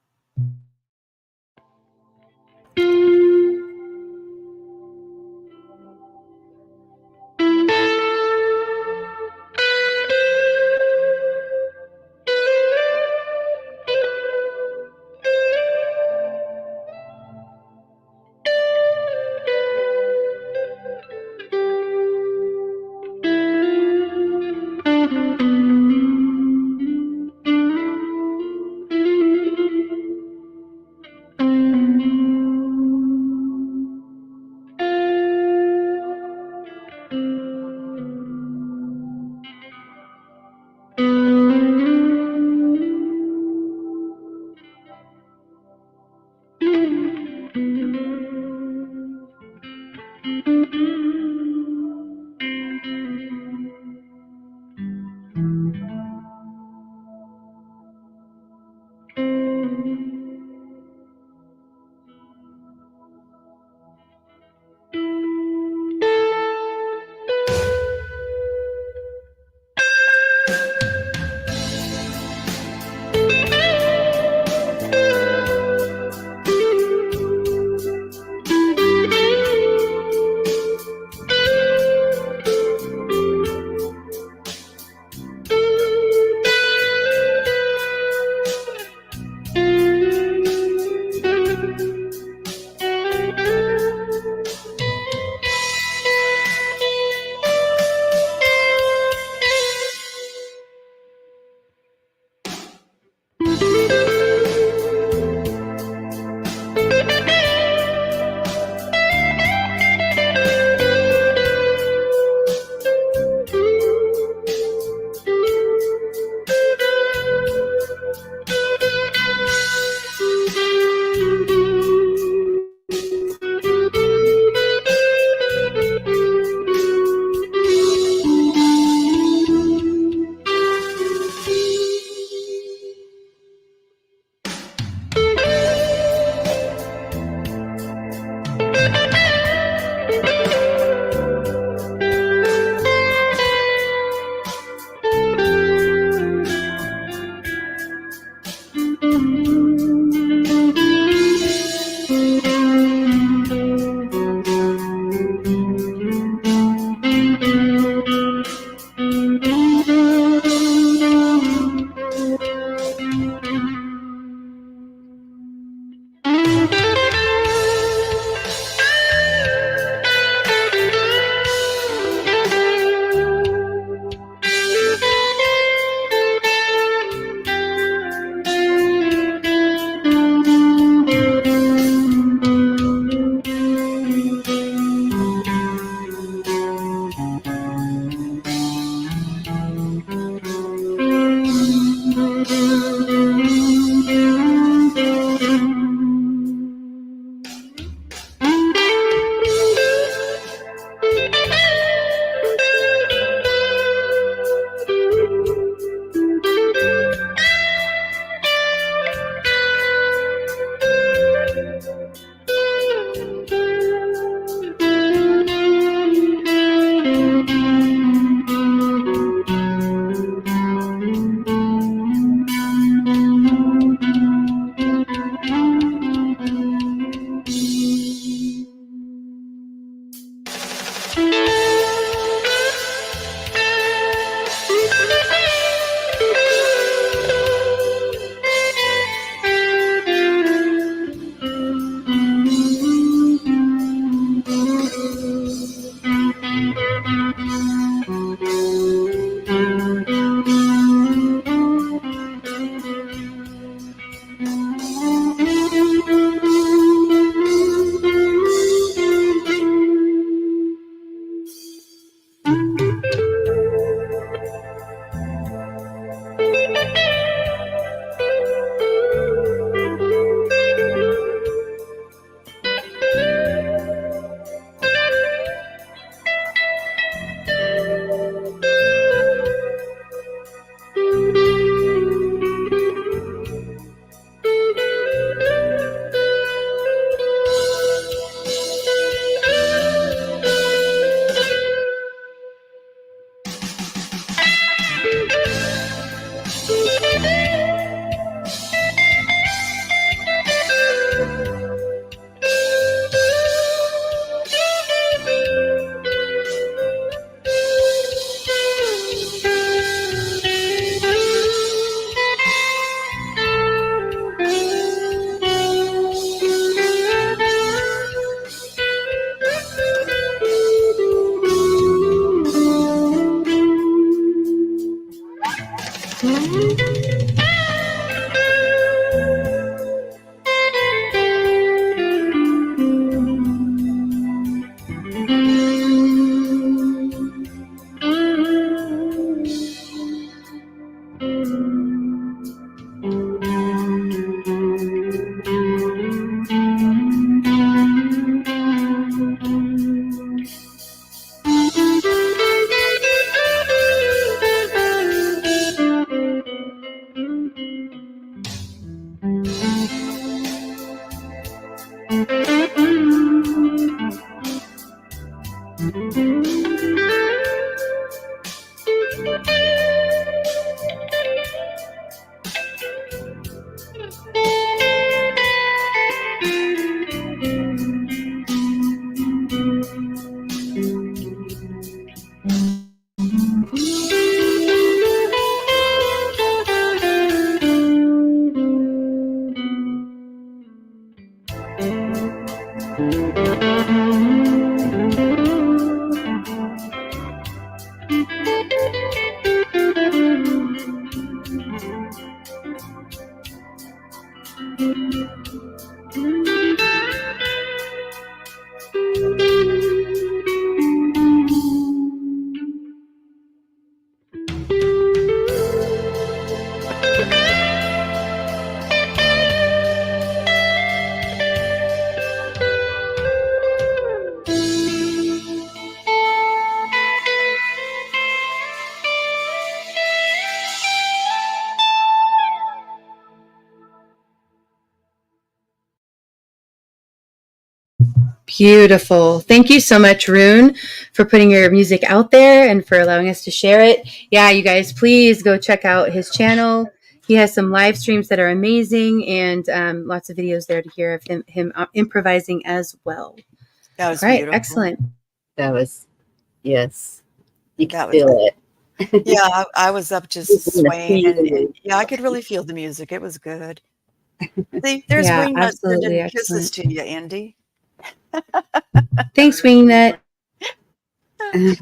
Beautiful. Thank you so much, Rune, for putting your music out there and for allowing us to share it. Yeah, you guys, please go check out his channel. He has some live streams that are amazing and lots of videos there to hear of him improvising as well. That was All right, beautiful. excellent. That was, yes. You That can was feel it. Yeah, I was up just You can swaying, feel and it. yeah, I could really feel the music. It was good. See, there's Yeah, Wingnut absolutely sending kisses excellent. to you, Indy. Thanks, Wingnut. Wait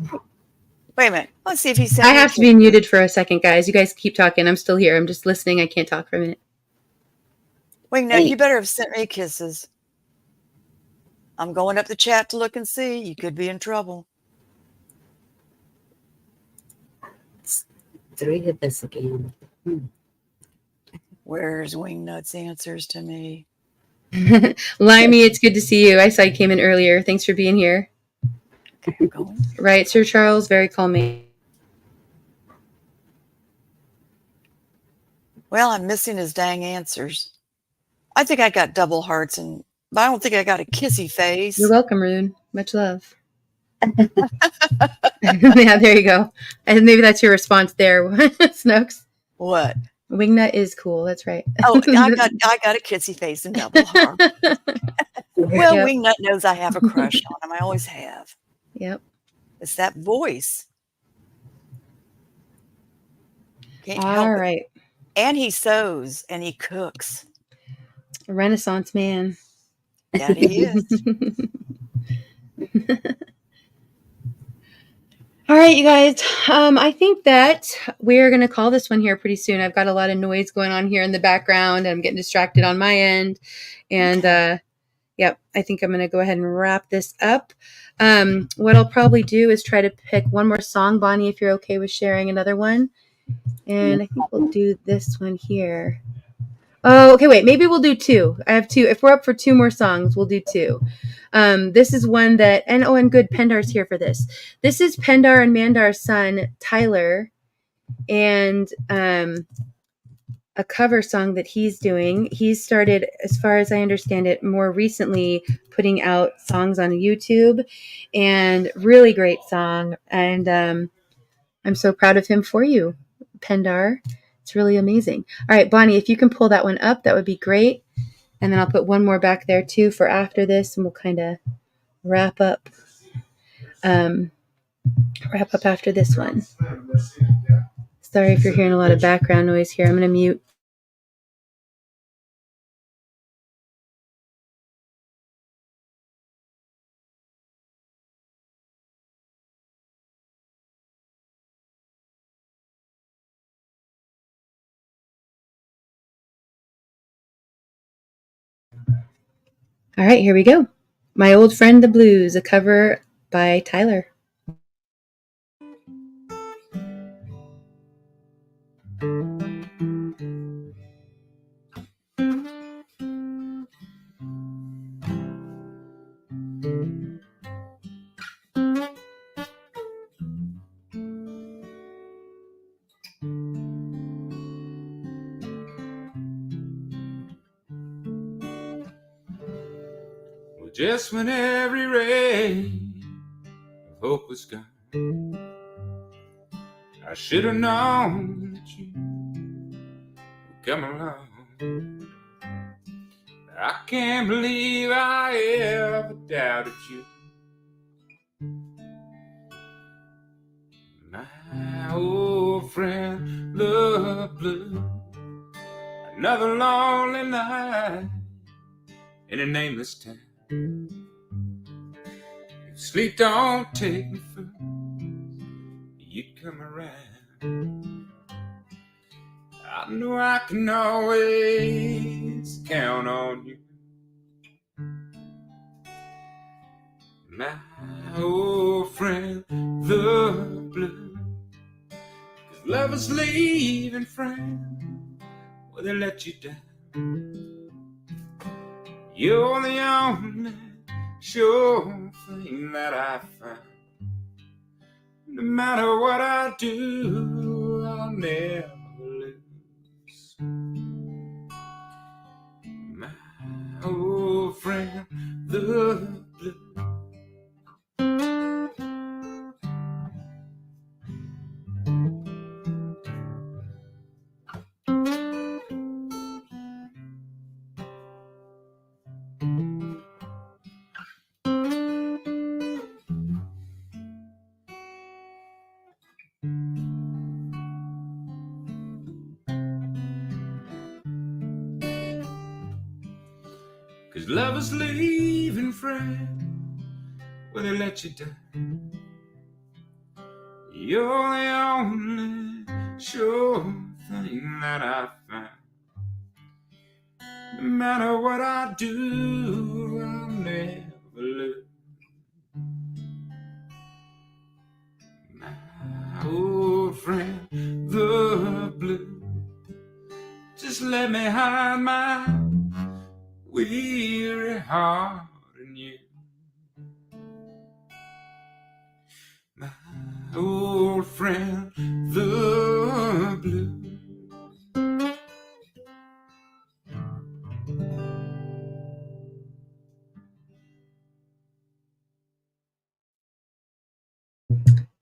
a minute. Let's see if he I sent me have to be kisses. muted for a second, guys. You guys keep talking. I'm still here. I'm just listening. I can't talk for a minute. Wingnut, you better have sent me kisses. I'm going up the chat to look and see. You could be in trouble. 3 of us again. Where's Wingnut's answers to me? Limey, it's good to see you. I saw you came in earlier. Thanks for being here. Okay, I'm going. Right, Sir Charles? Very calming. Well, I'm missing his dang answers. I think I got double hearts, but I don't think I got a kissy face. You're welcome, Rune. Much love. Yeah, there you go. And maybe that's your response there, Snooks. What? Wingnut is cool. That's right. Oh, I got a kissy face and double heart. Well, Yep. Wingnut knows I have a crush on him. I always have. Yep. It's that voice. Can't All help it. right. And he sews and he cooks. A Renaissance man. That he is. All right, you guys. I think that we're going to call this one here pretty soon. I've got a lot of noise going on here in the background. I'm getting distracted on my end. And yep, I think I'm going to go ahead and wrap this up. What I'll probably do is try to pick one more song. Bonnie, if you're okay with sharing another one. And I think we'll do this one here. Oh, okay, wait. Maybe we'll do 2. I have 2. If we're up for 2 more songs, we'll do 2. This is one that, and good, Pendar's here for this. This is Pendar and Mandar's son, Tyler, and a cover song that he's doing. He's started, as far as I understand it, more recently putting out songs on YouTube, and really great song. And I'm so proud of him for you, Pendar. It's really amazing. All right, Bonnie, if you can pull that one up, that would be great. And then I'll put one more back there too for after this, and we'll kind of wrap up after this one. Sorry if you're hearing a lot of background noise here. I'm going to mute. All right, here we go. My Old Friend the Blues, a cover by Tyler. But just when every ray of hope was gone, I should have known that you would come along. I can't believe I ever doubted you. My old friend, the blue. Another lonely night in a nameless town. If sleep don't take me first, you'd come around. I know I can always count on you. My old friend, the blue. 'Cause lovers leaving friends, well, they let you down. You're the only sure thing that I found. No matter what I do, I'll never lose. My old friend, the blue. 'Cause lovers leaving friends, well, they let you down. You're the only sure thing that I found. No matter what I do, I'll never lose. My old friend, the blue. Just let me hide my weary heart in you. My old friend, the blue.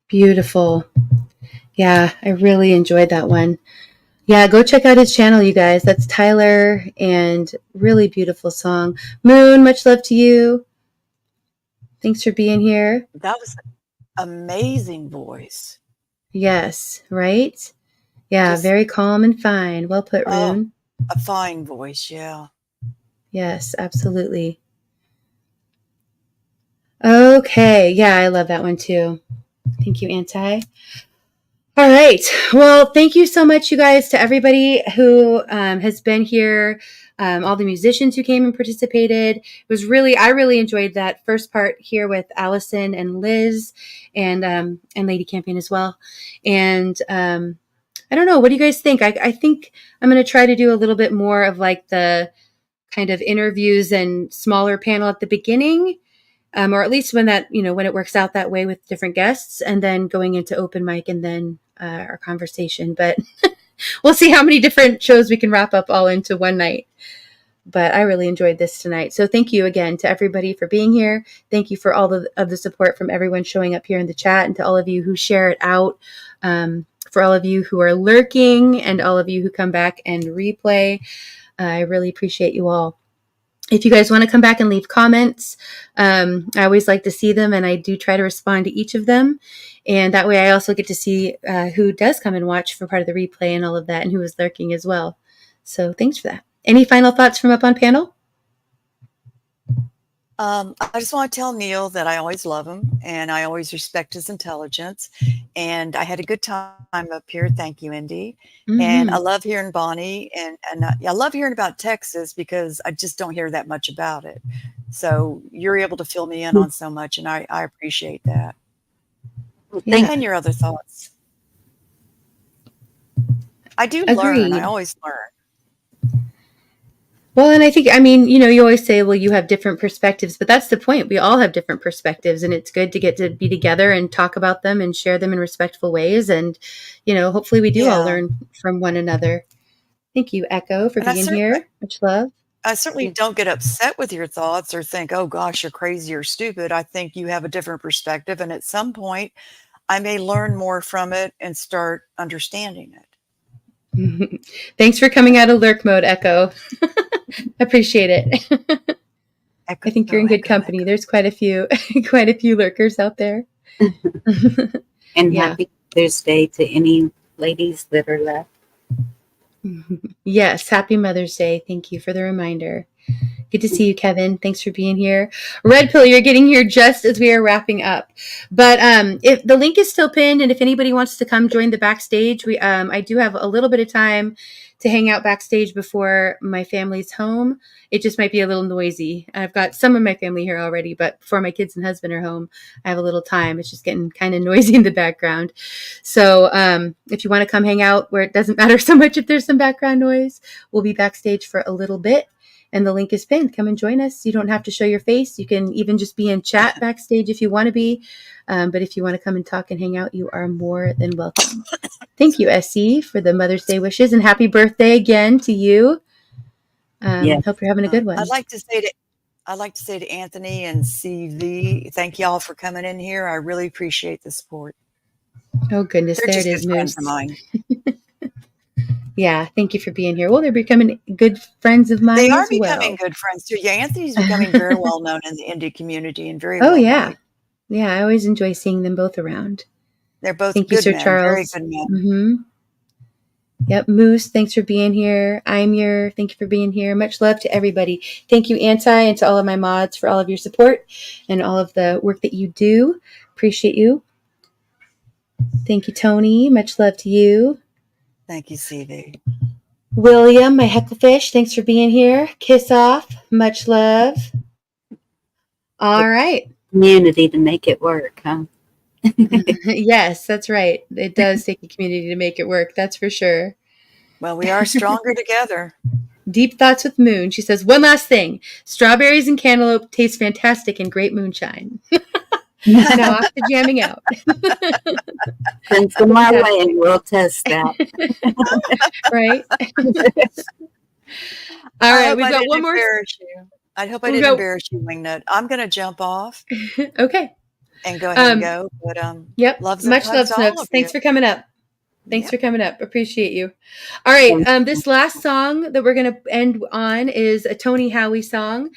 Beautiful. Yeah, I really enjoyed that one. Yeah, go check out his channel, you guys. That's Tyler, and really beautiful song. Moon, much love to you. Thanks for being here. That was an amazing voice. Yes, right? Yeah, Just- very calm and fine. Well put, Rune. A fine voice, yeah. Yes, absolutely. Okay, yeah, I love that one too. Thank you, Anti. All right. Well, thank you so much, you guys, to everybody who has been here, all the musicians who came and participated. It was I really enjoyed that first part here with Allison and Liz and Lady Campion as well. And I don't know. What do you guys think? I think I'm going to try to do a little bit more of like the kind of interviews and smaller panel at the beginning. Or at least when it works out that way with different guests, and then going into open mic and then our conversation. But we'll see how many different shows we can wrap up all into one night. But I really enjoyed this tonight. So thank you again to everybody for being here. Thank you for all of the support from everyone showing up here in the chat, and to all of you who share it out. For all of you who are lurking and all of you who come back and replay. I really appreciate you all. If you guys want to come back and leave comments, I always like to see them, and I do try to respond to each of them. And that way I also get to see who does come and watch for part of the replay and all of that, and who is lurking as well. So thanks for that. Any final thoughts from up on panel? I just want to tell Neil that I always love him and I always respect his intelligence. And I had a good time up here. Thank you, Indy. Mm-hmm. And I love hearing Bonnie, and I love hearing about Texas because I just don't hear that much about it. So you're able to fill me in on so much, and I appreciate that. Yeah. And your other thoughts. I do Agreed. learn. I always learn. Well, and I think, you always say, well, you have different perspectives, but that's the point. We all have different perspectives, and it's good to get to be together and talk about them and share them in respectful ways. And, hopefully we do all learn from one another. Thank you, Echo, for being here. Much love. I certainly don't get upset with your thoughts or think, oh gosh, you're crazy or stupid. I think you have a different perspective. And at some point, I may learn more from it and start understanding it. Thanks for coming out of lurk mode, Echo. Appreciate it. I think you're in good company. There's quite a few lurkers out there. And happy Mother's Day to any ladies that are left. Yes, happy Mother's Day. Thank you for the reminder. Good to see you, Kevin. Thanks for being here. Red Pill, you're getting here just as we are wrapping up. But if the link is still pinned, and if anybody wants to come join the backstage, I do have a little bit of time to hang out backstage before my family's home. It just might be a little noisy. I've got some of my family here already, but before my kids and husband are home, I have a little time. It's just getting kind of noisy in the background. So if you want to come hang out where it doesn't matter so much if there's some background noise, we'll be backstage for a little bit. And the link is pinned. Come and join us. You don't have to show your face. You can even just be in chat backstage if you want to be. But if you want to come and talk and hang out, you are more than welcome. Thank you, SC, for the Mother's Day wishes. And happy birthday again to you. Hope you're having a good one. I'd like to say to Anthony and CV, thank y'all for coming in here. I really appreciate the support. Oh, goodness. They're There just it is, good friends Moose. of mine. Yeah, thank you for being here. Well, they're becoming good friends of mine They are as well. becoming good friends too. Yeah, Anthony's becoming very well known in the indie community and very Oh, well yeah. liked. Yeah, I always enjoy seeing them both around. They're both Thank good you, Sir men, Charles. very good men. Mm-hmm. Yep, Moose, thanks for being here. Imir, thank you for being here. Much love to everybody. Thank you, Anti, and to all of my mods for all of your support and all of the work that you do. Appreciate you. Thank you, Tony. Much love to you. Thank you, CV. William, my hecklefish, thanks for being here. Kiss off. Much love. All right. Community to make it work, huh? Yes, that's right. It does take a community to make it work. That's for sure. Well, we are stronger together. Deep Thoughts with Moon. She says, one last thing. Strawberries and cantaloupe taste fantastic in great moonshine. Now off to jamming out. Send some my way and we'll test that. Right? All right, we've got one more. I hope I didn't embarrass you, Wingnut. I'm going to jump off. Okay. And go ahead and go. But yep. loves Much love, Snooks. Thanks for coming up. Thanks for coming up. Appreciate you. All right. This last song that we're going to end on is a Tony Howie song.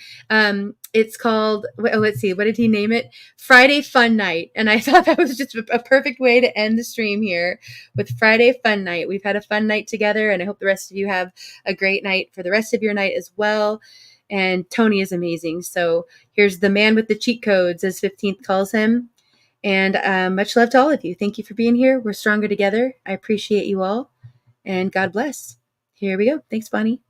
It's called, let's see, what did he name it? Friday Fun Night. And I thought that was just a perfect way to end the stream here with Friday Fun Night. We've had a fun night together, and I hope the rest of you have a great night for the rest of your night as well. And Tony is amazing. So here's the man with the cheat codes, as 15th calls him. And much love to all of you. Thank you for being here. We're stronger together. I appreciate you all. And God bless. Here we go. Thanks, Bonnie.